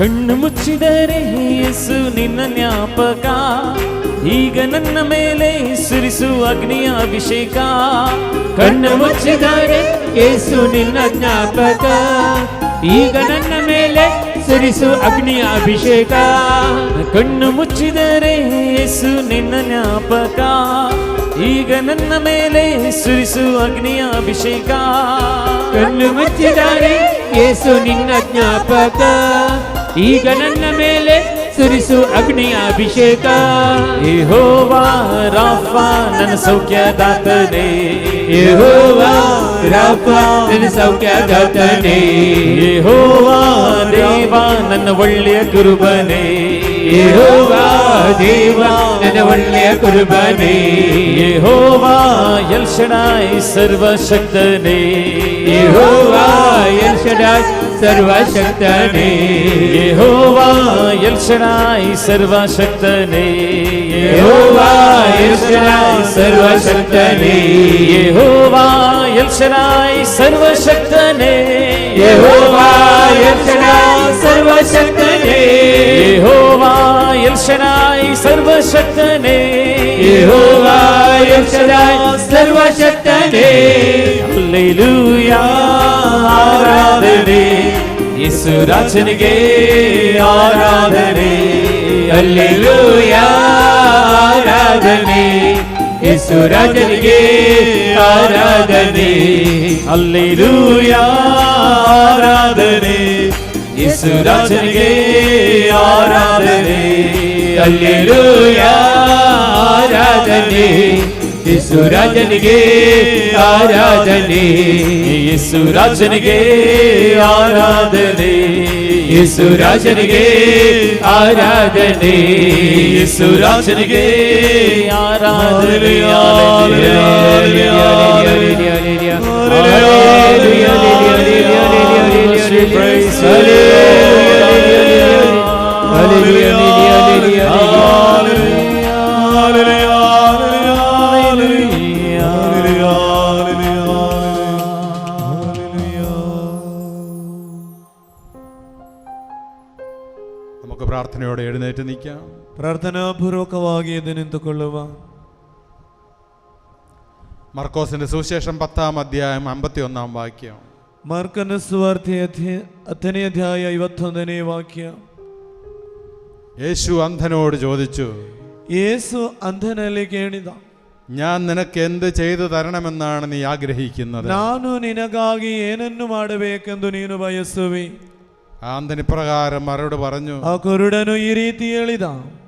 ಕಣ್ಣು ಮುಚ್ಚಿದರೆ ಯೇಸು ನಿನ್ನ ಜ್ಞಾಪಕ, ಈಗ ನನ್ನ ಮೇಲೆ ಸುರಿಸು ಅಗ್ನಿಯ ಅಭಿಷೇಕ. ಕಣ್ಣು ಮುಚ್ಚಿದರೆ ಯೇಸು ನಿನ್ನ ಜ್ಞಾಪಕ, ಈಗ ನನ್ನ ಮೇಲೆ ಸುರಿಸು ಅಗ್ನಿಯ ಅಭಿಷೇಕ. ಕಣ್ಣು ಮುಚ್ಚಿದರೆ ಯೇಸು ನಿನ್ನ ಜ್ಞಾಪಕ, ಈಗ ನನ್ನ ಮೇಲೆ ಸುರಿಸು ಅಗ್ನಿಯ ಅಭಿಷೇಕ. ಕಣ್ಣು ಮುಚ್ಚಿದರೆ ಯೇಸು ನಿನ್ನ ಜ್ಞಾಪಕ, ಈಗ ನನ್ನ ಮೇಲೆ ಸುರಿಸು ಅಗ್ನಿಯ ಅಭಿಷೇಕ. ಯೆಹೋವಾ ರಾಫಾ ನನ್ನ ಸೌಖ್ಯದಾತನೇ, ಯೆಹೋವಾ ರಾಫಾ ನನ್ನ ಸೌಖ್ಯದಾತನೇ. ಯೆಹೋವಾ ದೇವ ನನ್ನ ಒಳ್ಳೆಯ ಕುರುಬನೇ, ಯೆಹೋವಾ ದೇವ ನನ್ನ ಒಳ್ಳೆಯ ಕುರುಬನೇ. ಯೆಹೋವಾ ಎಲ್ ಶಡಾಯ್ ಸರ್ವಶಕ್ತನೇ, ಯೆಹೋವಾ ಎಲ್ ಶಡಾಯ್ ಸರ್ವಶಕ್ತನೇ. ಯೆಹೋವಾ ಎಲ್ ಶಡಾಯ್ ಸರ್ವಶಕ್ತನೇ. ಯೆಹೋವಾ ಎಲ್ ಶಡಾಯ್ ಸರ್ವಶಕ್ತನೇ. ಯೆಹೋವಾ ಎಲ್ ಶಡಾಯ್ ಸರ್ವಶಕ್ತನೇ. ಯೆಹೋವಾ ಎಲ್ ಶಡಾಯ್ ಸರ್ವಶಕ್ತನೇ. ಯೆಹೋವಾ ಎಲ್ ಶಡಾಯ್ ಸರ್ವಶಕ್ತನೇ. ಯೆಹೋವಾ ಎಲ್ ಶಡಾಯ್ ಸರ್ವಶಕ್ತನೇ. ಹಲ್ಲೆಲೂಯಾ ಆರಾಧನೆ, ಯೇಸು ರಾಜನಿಗೆ ಆರಾಧನೆ. ಹಲ್ಲೆಲೂಯಾ ಆರಾಧನೆ, ಯೇಸು ರಾಜನಿಗೆ ಆರಾಧನೆ. ಹಲ್ಲೆಲೂಯ ಆರಾಧನೆ, ಯೇಸು ರಾಜನಿಗೆ ಆರಾಧನೆ. ಹಲ್ಲೆಲೂಯ ಆರಾಧನೆ, ಯೇಸು ರಾಜನಿಗೆ ಆರಾಧನೆ. ಯೇಸು ರಾಜನಿಗೆ ಆರಾಧನೆ, ಯೇಸು ರಾಜನಿಗೆ ಆರಾಧನೆ. ಯೇಸು ರಾಜನಿಗೆ ಆರಾಧನೆ. നമുക്ക് പ്രാർത്ഥനയോടെ എഴുന്നേറ്റ് നിൽക്കാം. പ്രാർത്ഥനാപൂർവകವಾಗಿ എഴുതി നിന്നുകൊള്ളുക. മർക്കോസിന്റെ സുവിശേഷം 10-ാം അധ്യായം 51-ാം വാക്യം. ಮಾರ್ಕನ ಸುವಾರ್ತೆ 10ನೇ ಅಧ್ಯಾಯ 51ನೇ ವಾಕ್ಯ. യേശു അന്ധനോട് ചോദിച്ചു, യേശു അന്ധನಲ್ಲಿ ಕೇಳಿದ, ഞാൻ നിനക്ക് എന്ത് ചെയ്തു തരണമെന്നാണ് നീ ആഗ്രഹിക്കുന്നത്? ನಾನು ನಿನಗಾಗಿ ಏನನ್ನು ಮಾಡಬೇಕೆಂದು ನೀನು ಬಯಸುವಿ? ആ അന്ധൻ ഇപ്രകാരം മറുപടി പറഞ്ഞു, ಆ ಕುರುಡನು ಈ ರೀತಿ ಹೇಳಿದ,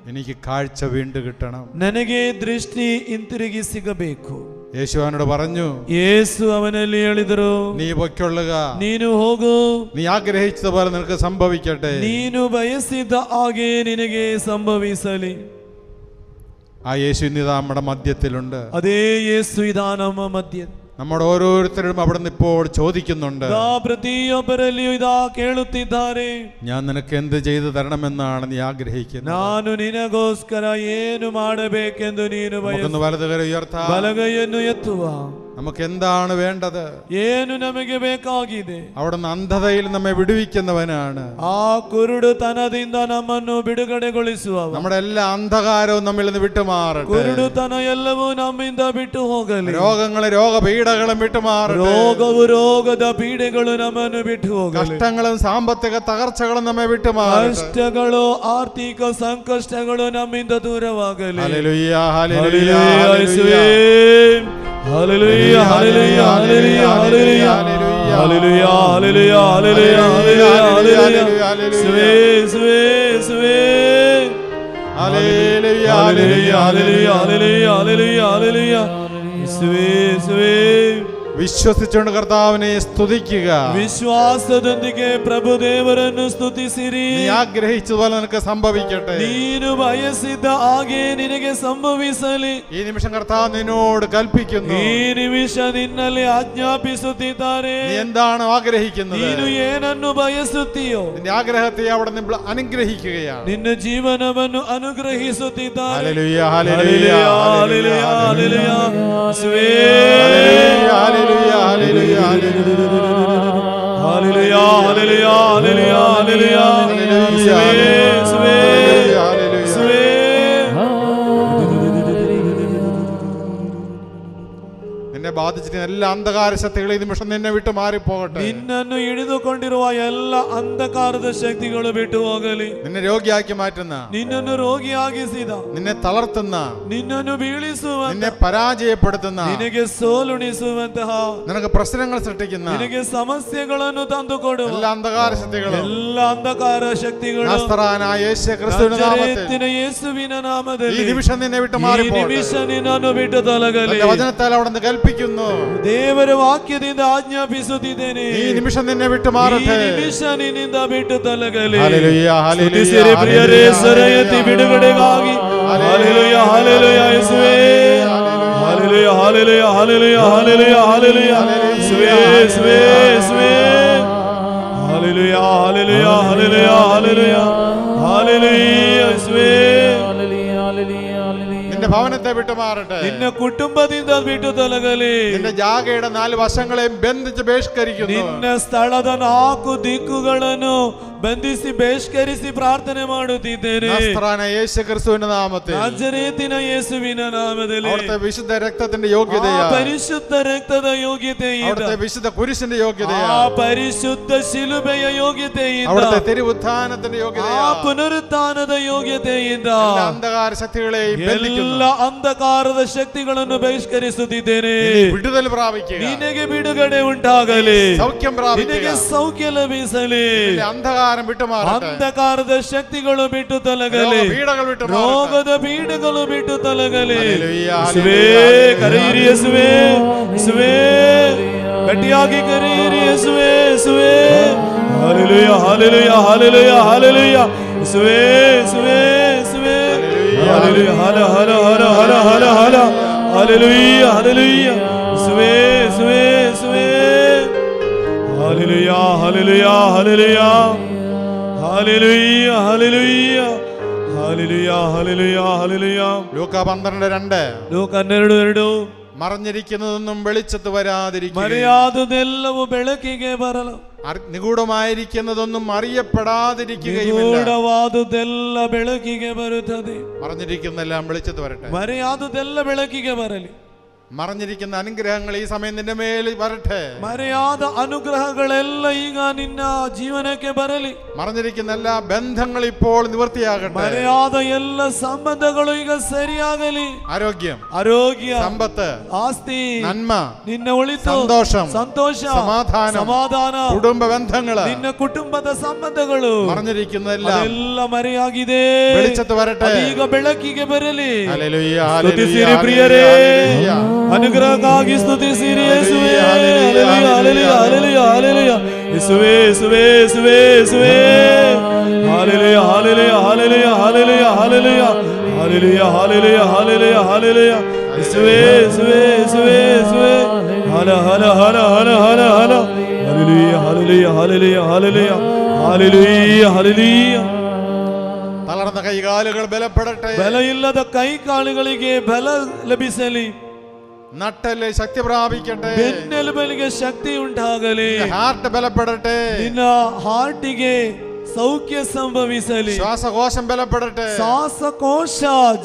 എനിക്ക് കാഴ്ച വീണ്ടും കിട്ടണം. ನನಗೆ ದೃಷ್ಟಿ ಹಿಂತಿರುಗಿ ಸಿಗಬೇಕು. യേശു അവനോട് പറഞ്ഞു, യേശു അവನಲ್ಲಿ ಹೇಳಿದರು, നീ പൊയ്ക്കൊള്ളുക, ನೀನು ಹೋಗು, നീ ആഗ്രഹിച്ചതുപോലെ നിനക്ക് സംഭവിക്കട്ടെ. ನೀನು ಬಯಸಿದ ಹಾಗೆ ನಿನಗೆ ಸಂಭವಿಸಲಿ. ആ യേശു ഇന്നിതാ നമ്മുടെ മധ്യത്തിലുണ്ട്. ಅದೇ ಯೇಸು ಇದ ನಮ್ಮ ಮಧ್ಯ. നമ്മുടെ ഓരോരുത്തരും അവിടെ നിന്ന് ഇപ്പോൾ ചോദിക്കുന്നുണ്ട്, ಪ್ರತಿಯೊಬ್ಬರಲ್ಲಿಯೂ ഇതാ ಕೇಳುತ್ತಿದ್ದಾರೆ, ഞാൻ നിനക്ക് എന്ത് ചെയ്തു തരണമെന്നാണ് നീ ആഗ്രഹിക്കുന്നത്? ನಾನು ನಿನಗೋಸ್ಕರ ಏನು ಮಾಡಬೇಕೆಂದು ನೀನು നമുക്കൊന്ന് വലതുകര ഉയർത്താം, ಬಲಗೈಯನ್ನು ಎತ್ತುವ. നമുക്ക് എന്താണ് വേണ്ടത്? ಏನು ನಮಗೆ ಬೇಕಾಗಿದೆ? അവിടുന്ന് അന്ധതയിൽ നമ്മെ വിടുവിക്കുന്നവനാണ്. ಆ ಕುರುಡುತನದಿಂದ ನಮ್ಮನ್ನು ಬಿಡುಗಡೆಗೊಳಿಸುವ. നമ്മുടെ എല്ലാ അന്ധകാരവും നമ്മിൽ നിന്ന് വിട്ടുമാറട്ടെ. ಕುರುಡುತನ ಎಲ್ಲವೂ ನಮ್ಮಿಂದ ಬಿಟ್ಟು ಹೋಗಲಿ. രോഗങ്ങളും രോഗപീഠകളും വിട്ടുമാറട്ടെ. ರೋಗವು ರೋಗದ ಪೀಡೆಗಳು ನಮ್ಮನ್ನು ಬಿಟ್ಟು ಹೋಗಲಿ. കഷ്ടങ്ങളും സാമ്പത്തിക തകർച്ചകളും നമ്മെ വിട്ടുമാറട്ടെ. ಕಷ್ಟಗಳು ಆರ್ಥಿಕ ಸಂಕಷ್ಟಗಳು ನಮ್ಮಿಂದ ದೂರವಾಗಲಿ. ഹല്ലേലൂയ hallelujah hallelujah hallelujah hallelujah hallelujah hallelujah hallelujah hallelujah ഹല്ലേലൂയ വിശ്വസിച്ചുകൊണ്ട് കർത്താവിനെ സ്തുതിക്കുക. വിശ്വാസദൊന്തിಗೆ ಪ್ರಭು ದೇವರನ್ನು ಸ್ತುತಿಸಿರಿ. നീ ആഗ്രഹിച്ചതുപോലെ നിനക്ക് സംഭവിക്കട്ടെ. ನೀನು ಬಯಸಿದ ಹಾಗೆ ನಿನಗೆ ಸಂಭವಿಸಲಿ. ഈ നിമിഷം കർത്താവ് നിന്നോട് കൽപ്പിക്കുന്നു. ಈ ನಿಮಿಷ ನಿನ್ನಲ್ಲಿ ಆಜ್ಞಾಪಿಸುತ್ತಿದ್ದಾರೆ. നീ എന്താണ് ആഗ്രഹിക്കുന്നത്? ನೀನು ಏನನ್ನು ಬಯಸುತ್ತೀಯೋ നിന്റെ ആഗ്രഹത്തെ അവിടെ നിന്ന് അനുഗ്രഹിക്കുകയാണ്. ನಿನ್ನ ಜೀವನವನ್ನು ಅನುಗ್ರಹಿಸುತ್ತಿದ್ದಾರೆ. ഹല്ലേലൂയ hallelujah hallelujah hallelujah hallelujah hallelujah hallelujah hallelujah ഹല്ലേലൂയ നിന്നെ ബാധിച്ചിരുന്ന എല്ലാ അന്ധകാര ശക്തികളും ഈ നിമിഷം നിന്നെ വിട്ടു മാറിപ്പോകട്ടെ. നിന്നನ್ನು ಹಿಡಿದುಕೊಂಡಿರುವ ಎಲ್ಲ ಅಂಧಕಾರದ ಶಕ್ತಿಗಳು ಬಿಟ್ಟು ಹೋಗಲಿ. നിന്നെ രോഗിയാക്കി മാറ്റുന്ന, ನಿನ್ನನ್ನು ರೋಗಿಯಾಗಿಸಿದ, നിന്നെ തളർത്തുന്ന, ನಿನ್ನನ್ನು ಬೀಳಿಸುವ, നിന്നെ പരാജയപ്പെടുത്തുന്ന, ನಿನಗೆ ಸೋಲುಣಿಸುವಂತಹ, നിനക്ക് പ്രശ്നങ്ങൾ സൃഷ്ടിക്കുന്ന, ನಿನಗೆ ಸಮಸ್ಯೆಗಳನ್ನು ತಂದುಕೊಡುವ എല്ലാ അന്ധകാര ശക്തികളും ಎಲ್ಲ ಅಂಧಕಾರ ಶಕ್ತಿಗಳು നസ്തറാനായ യേശു ക്രിസ്തുവിന്റെ നാമത്തിൽ ಯೇಸುವಿನ ನಾಮದಲ್ಲಿ ഈ നിമിഷം നിന്നെ വിട്ടു ಈ മാറിപ്പോകട്ടെ. ನಿಮಿಷ ನಿನ್ನನ್ನು ಬಿಟ್ಟು ತೊಲಗಲಿ. വചനത്താൽ അവിടെ നിന്ന് കൽപ്പിക്കുന്നു, ದೇವರ ವಾಕ್ಯದಿಂದ ಆಜ್ಞಾಪಿಸುತ್ತಿದ್ದೇನೆ, ഈ നിമിഷം നിന്നെ വിട്ടു മാറട്ടെ. ಈ ನಿಮಿಷ ನಿನ್ನಿಂದ ಬಿಟ್ಟು ತೊಲಗಲಿ. ഹല്ലേലൂയ ഹല്ലേലൂയ ಸ್ತುತಿಸಿರಿ ಪ್ರಿಯರೇ, ಸ್ವರಯತಿ ಬಿಡುಗಡೆಗಾಗಿ. ಹಲ್ಲೆಲೂಯ ಹಲ್ಲೆಲೂಯ ಯೇಸುವೇ, ಹಲ್ಲೆಲೂಯ ಹಲ್ಲೆಲೂಯ ಹಲ್ಲೆಲೂಯ ಹಲ್ಲೆಲೂಯ ಹಲ್ಲೆಲೂಯ ಯೇಸುವೇ ಯೇಸುವೇ ಯೇಸುವೇ, ಹಲ್ಲೆಲೂಯ ಹಲ್ಲೆಲೂಯ ಹಲ್ಲೆಲೂಯ ಹಲ್ಲೆಲೂಯ ಹಲ್ಲೆಲೂಯ ಯೇಸುವೇ, നിന്റെ ഭവനത്തെ വിട്ടു മാറട്ടെ. ನಿನ್ನ ಕುಟುಂಬದಿಂದ ಬಿಟ್ಟು ತೊಲಗಲಿ. നിന്റെ ജാഗയുടെ 4 വശങ്ങളെയും ബന്ധിച്ച് ബഹിഷ്കരിക്കുന്നു. ನಿನ್ನ ಸ್ಥಳದ 4 ದಿಕ್ಕುಗಳನ್ನು ಬಂಧಿಸಿ ಬಹಿಷ್ಕರಿಸಿ ಪ್ರಾರ್ಥನೆ ಮಾಡುತ್ತಿದ್ದೇನೆ നസ്രായനായ യേശു ക്രിസ്തുവിന്റെ നാമത്തിൽ, ನಾಜರೇತಿನ ಯೇಸುವಿನ ನಾಮದಲ್ಲಿ. അവിടുത്തെ വിശുദ്ധ രക്തത്തിന്റെ യോഗ്യതയാ, ಪರಿಶುದ್ಧ ರಕ್ತದ ಯೋಗ್ಯತೆಯಿಂದ, അവിടുത്തെ വിശുദ്ധ കുരിശിന്റെ യോഗ്യതയാ, ಆ ಪರಿಶುದ್ಧ ಶಿಲುಬೆಯ ಯೋಗ್ಯತೆಯಿಂದ, അവിടുത്തെ തിരുവുത്ഥാനത്തിന്റെ യോഗ്യതയാ, ಆ ಪುನರುತ್ಥಾನದ ಯೋಗ್ಯತೆಯಿಂದ എല്ലാ അന്ധകാര ശക്തികളെയും ബന്ധിക്കുന്നു. ಎಲ್ಲ ಅಂಧಕಾರದ ಶಕ್ತಿಗಳನ್ನು ಬಹಿಷ್ಕರಿಸುತ್ತಿದ್ದೇನೆ. വിടുതൽ പ്രാപിക്കുക, ನಿನಗೆ ಬಿಡುಗಡೆ ಉಂಟಾಗಲಿ, സൗഖ്യം പ്രാപിക്കുക, ನಿನಗೆ ಸೌಖ್ಯ ಲಭಿಸಲಿ, അന്ധകാരം വിട്ടുമാറട്ടെ, ಅಂಧಕಾರದ ಶಕ್ತಿಗಳು ಬಿಟ್ಟು ತೊಲಗಲಿ, പീഡകൾ വിട്ടുമാറട്ടെ, ರೋಗದ ಪೀಡೆಗಳು ಬಿಟ್ಟು ತೊಲಗಲಿ. ഹല്ലേലൂയ, ಯೇಸುವೇ, ಕರೆಯಿರಿ ಯೇಸುವೇ, ಯೇಸುವೇ, ಗಟ್ಟಿಯಾಗಿ ಕರೆಯಿರಿ ಯೇಸುವೇ, ಯೇಸುವೇ. ಹಲ್ಲೆಲೂಯ, ಹಲ್ಲೆಲೂಯ, ಹಲ್ಲೆಲೂಯ, ಹಲ್ಲೆಲೂಯ. ಯೇಸುವೇ, ಯೇಸುವೇ, ಯೇಸುವೇ. ಹಲ್ಲೆಲೂಯ, ಹಲ ಹಲ ಹಲ ಹಲ ಹಲ ಹಲ. ಹಲ್ಲೆಲೂಯ, ಹಲ್ಲೆಲೂಯ. ಯೇಸುವೇ, ಯೇಸುವೇ, ಯೇಸುವೇ. ಹಲ್ಲೆಲೂಯ, ಹಲ್ಲೆಲೂಯ, ಹಲ್ಲೆಲೂಯ. ഹല്ലേലൂയ, ഹല്ലേലൂയ, ഹല്ലേലൂയ, ഹല്ലേലൂയ, ഹല്ലേലൂയ. ലൂക്ക 12:2. ലൂക്ക 12:2. മറഞ്ഞിരിക്കുന്നതൊന്നും വെളിച്ചത്ത് വരാതിരിക്കുക, മറയാതതെല്ലವೂ ಬೆಳಕಿಗೆ ಬರಲು, നിഗൂഢമായിരിക്കുന്നതൊന്നും അറിയപ്പെടാതിരിക്കുകയുമില്ല. ನಿಗೂಢವಾದುದೆಲ್ಲ ಬೆಳಕಿಗೆ ಬರುತ್ತದೆ. മറഞ്ഞിരിക്കുന്നതെല്ലാം വെളിച്ചത്ത് വരട്ടെ, ಮರೆಯಾದುದೆಲ್ಲ ಬೆಳಕಿಗೆ ಬರಲಿ. മറഞ്ഞിരിക്കുന്ന അനുഗ്രഹങ്ങൾ ഈ സമയം നിന്റെ മേൽ വരട്ടെ, ಮರೆಯಾದ ಅನುಗ್ರಹಗಳೆಲ್ಲ ಈಗ ನಿನ್ನ ಜೀವನಕ್ಕೆ ಬರಲಿ. മറഞ്ഞിരിക്കുന്ന എല്ലാ ബന്ധങ്ങൾ ഇപ്പോൾ നിവൃത്തിയാകട്ടെ, ಮರೆಯಾದ ಎಲ್ಲ ಸಂಬಂಧಗಳು ಈಗ ಸರಿಯಾಗಲಿ. ആരോഗ്യം, ಆರೋಗ್ಯ, സമ്പത്ത്, ಆಸ್ತಿ, നന്മ, ನಿನ್ನ ಒಳಿತು, സന്തോഷം, ಸಂತೋಷ, സമാധാനം, ಸಮಾಧಾನ, കുടുംബ ബന്ധങ്ങള്, ನಿನ್ನ ಕುಟುಂಬದ ಸಂಬಂಧಗಳು മറഞ്ഞിരിക്കുന്നതെല്ലാം ಮರೆಯಾಗಿದೆ, വെളിച്ചത്ത് വരട്ടെ, ಈಗ ಬೆಳಕಿಗೆ ಬರಲಿ. ഹല്ലേലൂയ, ಸ್ತುತಿಸಿರಿ ಪ್ರಿಯರೇ, ಅನುಗ್ರಹಕ್ಕಾಗಿ ಸ್ತುತಿಸಿರಿ ಯೇಸುವೇ. ಹಲ್ಲೆಲೂಯ, ಹಲ್ಲೆಲೂಯ, ಹಲ್ಲೆಲೂಯ, ಹಲ್ಲೆಲೂಯ. ಯೇಸುವೇ, ಯೇಸುವೇ, ಯೇಸುವೇ, ಯೇಸುವೇ. ಹಲ್ಲೆಲೂಯ, ಹಲ್ಲೆಲೂಯ, ಹಲ್ಲೆಲೂಯ, ಹಲ್ಲೆಲೂಯ, ಹಲ್ಲೆಲೂಯ, ಹಲ್ಲೆಲೂಯ, ಹಲ್ಲೆಲೂಯ, ಹಲ್ಲೆಲೂಯ, ಹಲ್ಲೆಲೂಯ. ಯೇಸುವೇ, ಯೇಸುವೇ, ಯೇಸುವೇ, ಯೇಸುವೇ. ಹಲ ಹಲ ಹಲ ಹಲ ಹಲ ಹಲ. ಹಲ್ಲೆಲೂಯ, ಹಲ್ಲೆಲೂಯ, ಹಲ್ಲೆಲೂಯ, ಹಲ್ಲೆಲೂಯ, ಹಲ್ಲೆಲೂಯ, ಹಲ್ಲೆಲೂಯ. തളർന്ന കൈകാലുകൾ ബലപ്പെടട്ടെ, ಬಲ ಇಲ್ಲದ ಕೈ ಕಾಲುಗಳಿಗೆ ಬಲ ಲಭಿಸಲಿ, നട്ടല് ശക്തി പ്രാപിക്കട്ടെ, ಬೆನ್ನೆಲುಬಿಗೆ ಶಕ್ತಿ ಉಂಟಾಗಲಿ, ഹാർട്ട് ബലപ്പെടട്ടെ, ನಿನ್ನ ಹಾರ್ಟಿಗೆ ಸೌಖ್ಯ ಸಂಭವಿಸಲಿ, ശ്വാസകോശം ബലപ്പെടട്ടെ, ಶ್ವಾಸಕೋಶ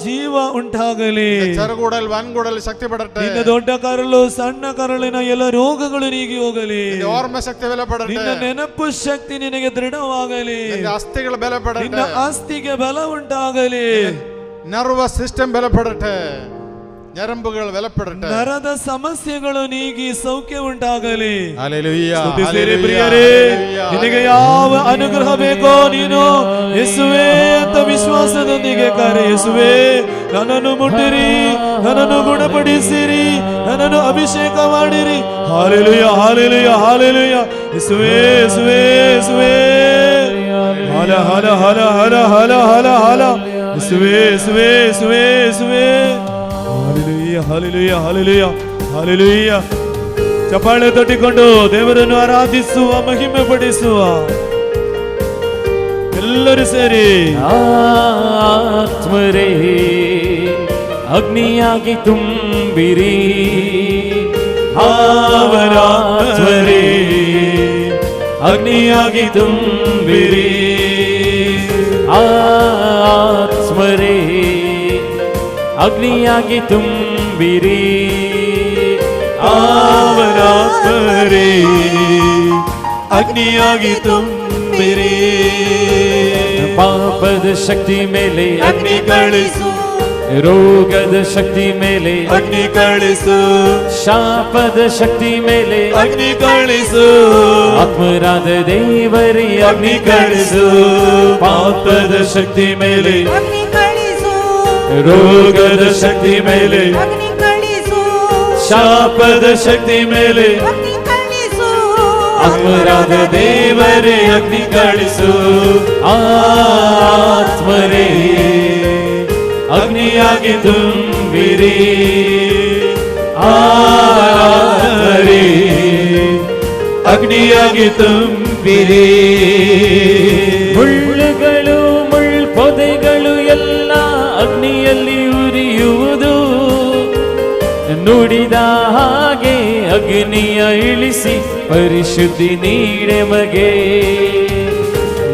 ಜೀವ ಉಂಟಾಗಲಿ, ചെറുകുടൽ വൻകുടൽ ശക്തിപ്പെടട്ടെ, ನಿನ್ನ ದೊಡ್ಡ ಕರಳು ಸಣ್ಣ ಕರಳಿನ ಎಲ್ಲ ರೋಗಗಳು ನೀಗಿ ಹೋಗಲಿ, ഓർമ്മശക്തി ബലപ്പെടട്ടെ, ನಿನ್ನ ನೆನಪು ಶಕ್ತಿ ನಿನಗೆ ದೃಢವಾಗಲಿ, അസ്ഥികൾ ബലപ്പെടട്ടെ, ನಿನ್ನ ಅಸ್ಥಿಗೆ ಬಲ ಉಂಟಾಗಲಿ, നർവസ് സിസ്റ്റം ബലപ്പെടട്ടെ, ഞരമ്പുകൾ ബലപ്പെടട്ടെ, ನರದ ಸಮಸ್ಯೆಗಳು ನೀಗಿ ಸೌಖ್ಯ ಉಂಟಾಗಲಿ. ഹല്ലേലൂയ, ಸ್ತುತಿಸಿರಿ ಪ್ರಿಯರೇ, ನಿನಗೆ ಯಾವ ಅನುಗ್ರಹ ಬೇಕೋ ನೀನು ಯೇಸುವೇ ಅಂತ ವಿಶ್ವಾಸದೊಂದಿಗೆ ಕರೆ. ಯೇಸುವೇ, ನನ್ನನ್ನು ಮುಟ್ಟಿರಿ, ನನ್ನನ್ನು ಗುಣಪಡಿಸಿರಿ, ನನ್ನನ್ನು ಅಭಿಷೇಕ ಮಾಡಿರಿ. ಹಲ್ಲೆಲೂಯ, ಹಲ್ಲೆಲೂಯ, ಹಲ್ಲೆಲೂಯ. ಯೇಸುವೇ, ಯೇಸುವೇ, ಯೇಸುವೇ. ಹಲ ಹಲ ಹಲ ಹಲ ಹಲ ಹಲ ಹಲ. ಯೇಸುವೇ, ಯೇಸುವೇ, ಯೇಸುವೇ, ಯೇಸುವೇ. ಹಲ್ಲೆಲೂಯ, ಹಲ್ಲೆಲೂಯ, ಹಲ್ಲೆಲೂಯ, ಹಲ್ಲೆಲೂಯ. ಚಪ್ಪಾಳೆ ತಟ್ಟಿಕೊಂಡು ದೇವರನ್ನು ಆರಾಧಿಸುವ, ಮಹಿಮೆ ಪಡಿಸುವ ಎಲ್ಲರೂ ಸೇರಿ. ಆತ್ಮರೇ ಅಗ್ನಿಯಾಗಿ ತುಂಬಿರಿ, ಆತ್ಮರೇ ಅಗ್ನಿಯಾಗಿ ತುಂಬಿರಿ, ಆತ್ಮರೇ ಅಗ್ನಿಯಾಗಿ ತುಂಬಿರಿ, ಆತ್ಮರೇ ಅಗ್ನಿಯಾಗಿ ತುಂಬಿರಿ. ಪಾಪದ ಶಕ್ತಿ ಮೇಲೆ ಅಗ್ನಿ ಕಳಿಸು, ರೋಗದ ಶಕ್ತಿ ಮೇಲೆ ಅಗ್ನಿ ಕಳಿಸು, ಶಾಪದ ಶಕ್ತಿ ಮೇಲೆ ಅಗ್ನಿ ಕಳಿಸು, ಆತ್ಮರಾದ ದೇವರೇ ಅಗ್ನಿ ಕಳಿಸು. ಪಾಪದ ಶಕ್ತಿ ಮೇಲೆ ಅಗ್ನಿ ಕಳಿಸು, ರೋಗದ ಶಕ್ತಿ ಮೇಲೆ ಅಗ್ನಿ ಕಳಿಸು, ಶಾಪದ ಶಕ್ತಿ ಮೇಲೆ ಅಗ್ನಿ ಕಳಿಸು, ಆತ್ಮರಾದ ದೇವರೇ ಅಗ್ನಿ ಕಳಿಸು. ಆತ್ಮರೇ ಅಗ್ನಿಯಾಗಿ ತುಂಬಿರಿ, ಆತ್ಮರೇ ಅಗ್ನಿಯಾಗಿ ತುಂಬಿರಿ. ಮುಳ್ಳುಗಳು ಮುಳ್ಪೊದೆಗಳು ಎಲ್ಲ ಅಗ್ನಿಯಲ್ಲಿ ಉರಿಯುವುದು, ನುಡಿದ ಹಾಗೆ ಅಗ್ನಿಯ ಇಳಿಸಿ ಪರಿಶುದ್ಧಿ ನೀಡೆ ಮಗೆ.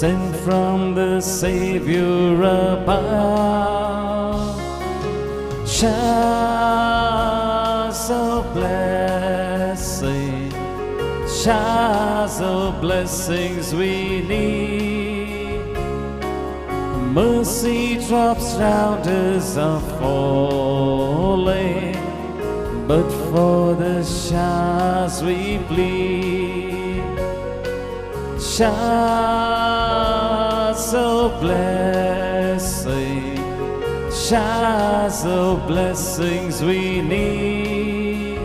sent from the Savior above. Showers of blessing, showers of blessings we need. Mercy drops round us are falling, but for the showers we plead. Showers of blessing, showers of blessings we need.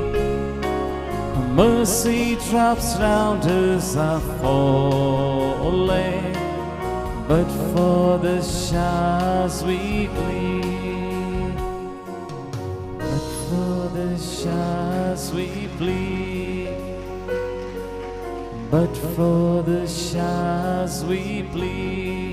Mercy drops round us are falling, but for the showers we plead. But for the showers we plead. But for the showers we plead.